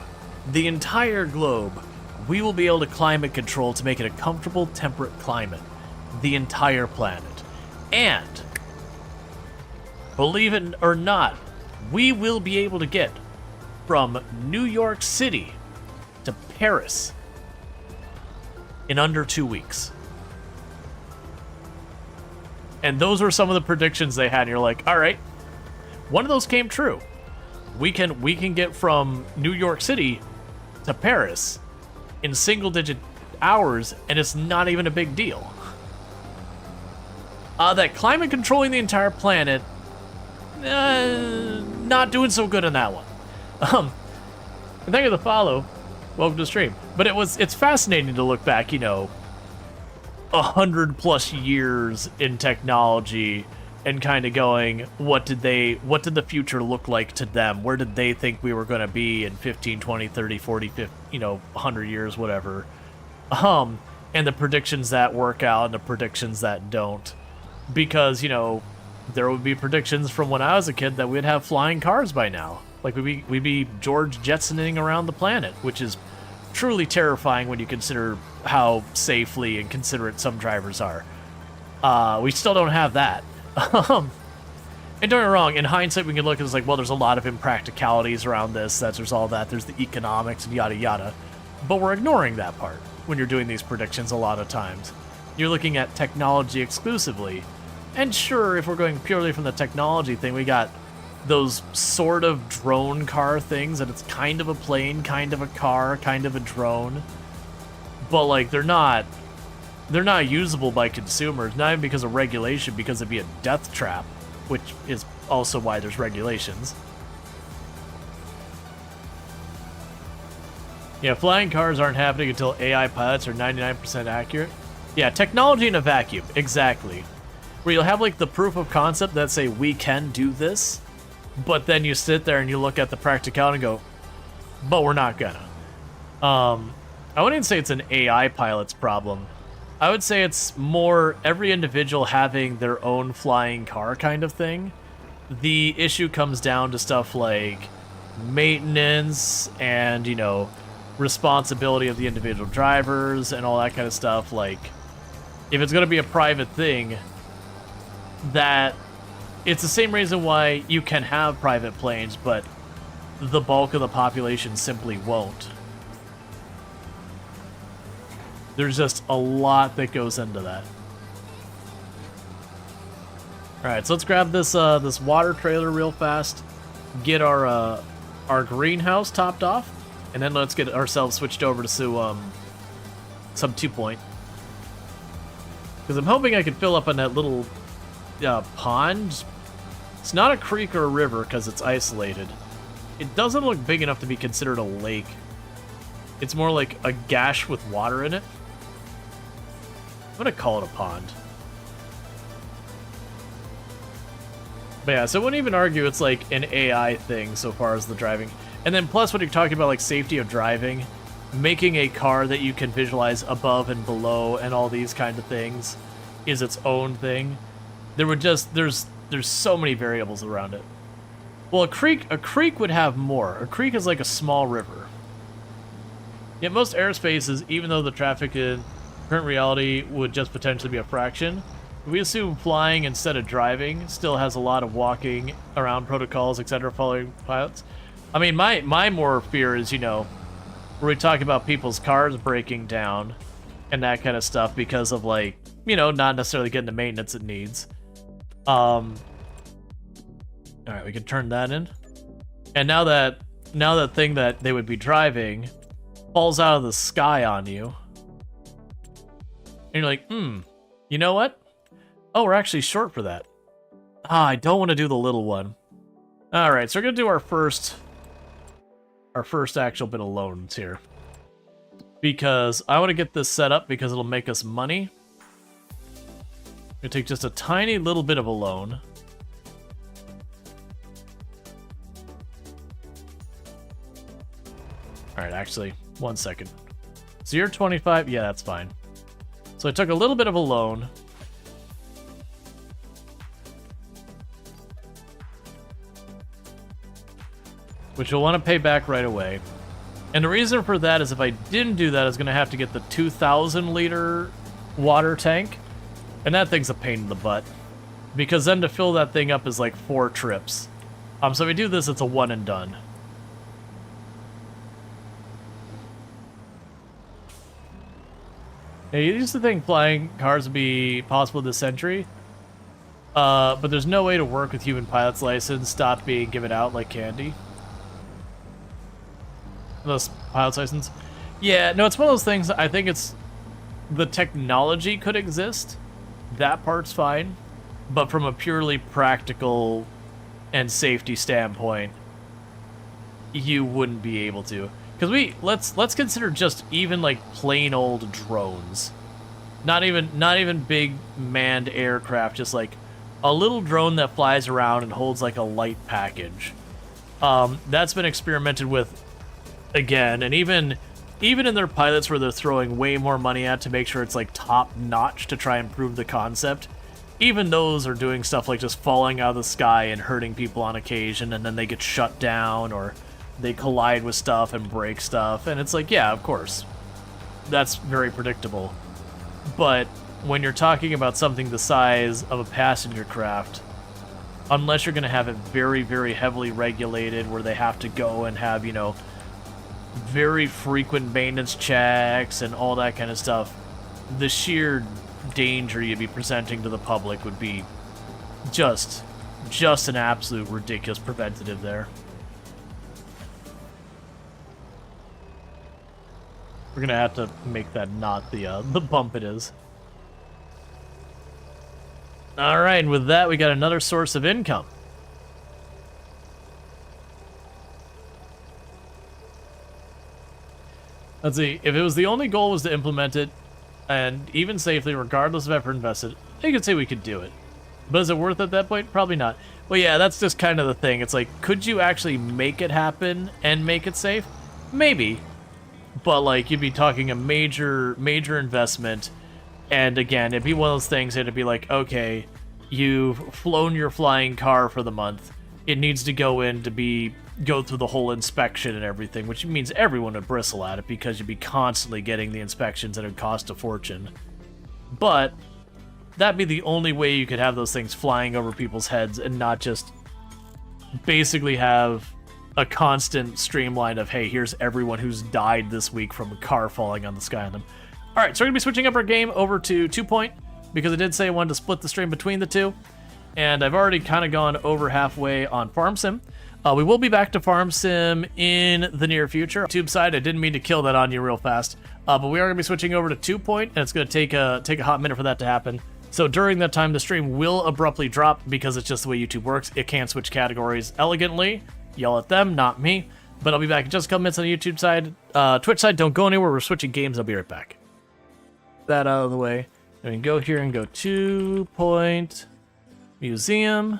The entire globe. We will be able to climate control to make it a comfortable, temperate climate. The entire planet. And believe it or not, we will be able to get from New York City to Paris in under 2 weeks. And those were some of the predictions they had, and you're like, all right, one of those came true. We can get from New York City to Paris in single-digit hours, and it's not even a big deal. That climate controlling the entire planet, not doing so good on that one. Thank you for the follow. Welcome to the stream. But it's fascinating to look back, you know, 100+ years in technology and kind of going, what did the future look like to them? Where did they think we were going to be in 15, 20, 30, 40, 50, you know, 100 years, whatever. And the predictions that work out and the predictions that don't. Because, you know, there would be predictions from when I was a kid that we'd have flying cars by now. Like we'd be George Jetsoning around the planet, which is truly terrifying when you consider how safely and considerate some drivers are. We still don't have that. And don't get me wrong, in hindsight we can look at it as like, well, there's a lot of impracticalities around this, there's all that, there's the economics and yada yada. But we're ignoring that part when you're doing these predictions a lot of times. You're looking at technology exclusively. And sure, if we're going purely from the technology thing, we got those sort of drone car things, and it's kind of a plane, kind of a car, kind of a drone. But like they're not usable by consumers, not even because of regulation, because it'd be a death trap, which is also why there's regulations. Yeah, flying cars aren't happening until AI pilots are 99% accurate. Yeah, technology in a vacuum, exactly. Where you'll have like the proof of concept that say we can do this, but then you sit there and you look at the practicality and go, but we're not gonna. I wouldn't say it's an AI pilot's problem. I would say it's more every individual having their own flying car kind of thing. The issue comes down to stuff like maintenance and, you know, responsibility of the individual drivers and all that kind of stuff. Like, if it's going to be a private thing, that it's the same reason why you can have private planes, but the bulk of the population simply won't. There's just a lot that goes into that. Alright, so let's grab this this water trailer real fast, get our greenhouse topped off, and then let's get ourselves switched over to some 2-point. Because I'm hoping I can fill up on that little pond. It's not a creek or a river because it's isolated. It doesn't look big enough to be considered a lake. It's more like a gash with water in it. I'm gonna call it a pond. But yeah, so I wouldn't even argue it's like an AI thing so far as the driving. And then plus when you're talking about like safety of driving, making a car that you can visualize above and below and all these kind of things is its own thing. There would just there's so many variables around it. Well, a creek would have more. A creek is like a small river. Yet most airspaces, even though the traffic in current reality would just potentially be a fraction, we assume flying instead of driving still has a lot of walking around protocols, etc. following pilots. I mean, my more fear is, you know, where we talk about people's cars breaking down and that kind of stuff because of, like, you know, not necessarily getting the maintenance it needs. All right, we can turn that in. And now that thing that they would be driving falls out of the sky on you, and you're like, you know what? Oh, we're actually short for that. Ah, I don't want to do the little one. All right, so we're gonna do our first actual bit of loans here, because I want to get this set up because it'll make us money. I'm gonna take just a tiny little bit of a loan. All right, actually, 1 second. So you're 25? Yeah, that's fine. So I took a little bit of a loan. Which you'll want to pay back right away. And the reason for that is if I didn't do that, I was going to have to get the 2,000 liter water tank. And that thing's a pain in the butt. Because then to fill that thing up is like 4 trips. So if we do this, it's a one and done. Yeah, you used to think flying cars would be possible this century. But there's no way to work with human pilot's license, stop being given out like candy. Those pilot's license. Yeah, no, it's one of those things, I think it's... The technology could exist. That part's fine. But from a purely practical and safety standpoint, you wouldn't be able to. Because let's consider just even like plain old drones. Not even big manned aircraft, just like a little drone that flies around and holds like a light package. That's been experimented with again, and even in their pilots where they're throwing way more money at to make sure it's like top notch to try and prove the concept, even those are doing stuff like just falling out of the sky and hurting people on occasion, and then they get shut down or they collide with stuff and break stuff, and it's like, yeah, of course, that's very predictable. But when you're talking about something the size of a passenger craft, unless you're going to have it very, very heavily regulated where they have to go and have, you know, very frequent maintenance checks and all that kind of stuff, the sheer danger you'd be presenting to the public would be just an absolute ridiculous preventative there. We're gonna have to make that not the bump it is. All right, and with that, we got another source of income. Let's see, if it was the only goal was to implement it, and even safely, regardless of effort invested, I could say we could do it. But is it worth it at that point? Probably not. Well, yeah, that's just kind of the thing. It's like, could you actually make it happen and make it safe? Maybe. But, like, you'd be talking a major investment, and again, it'd be one of those things, it'd be like, okay, you've flown your flying car for the month. It needs to go through the whole inspection and everything, which means everyone would bristle at it because you'd be constantly getting the inspections and it would cost a fortune. But that'd be the only way you could have those things flying over people's heads and not just basically have a constant streamline of, hey, here's everyone who's died this week from a car falling on the sky on them. All right, so we're going to be switching up our game over to 2 Point because I did say I wanted to split the stream between the two. And I've already kind of gone over halfway on Farm Sim. We will be back to Farm Sim in the near future. Tube side, I didn't mean to kill that on you real fast. But we are going to be switching over to 2 Point, and it's going to take a hot minute for that to happen. So during that time, the stream will abruptly drop because it's just the way YouTube works. It can't switch categories elegantly. Yell at them, not me. But I'll be back in just a couple minutes on the YouTube side. Twitch side, don't go anywhere. We're switching games. I'll be right back. That out of the way. And we can go here and go 2 Point Museum.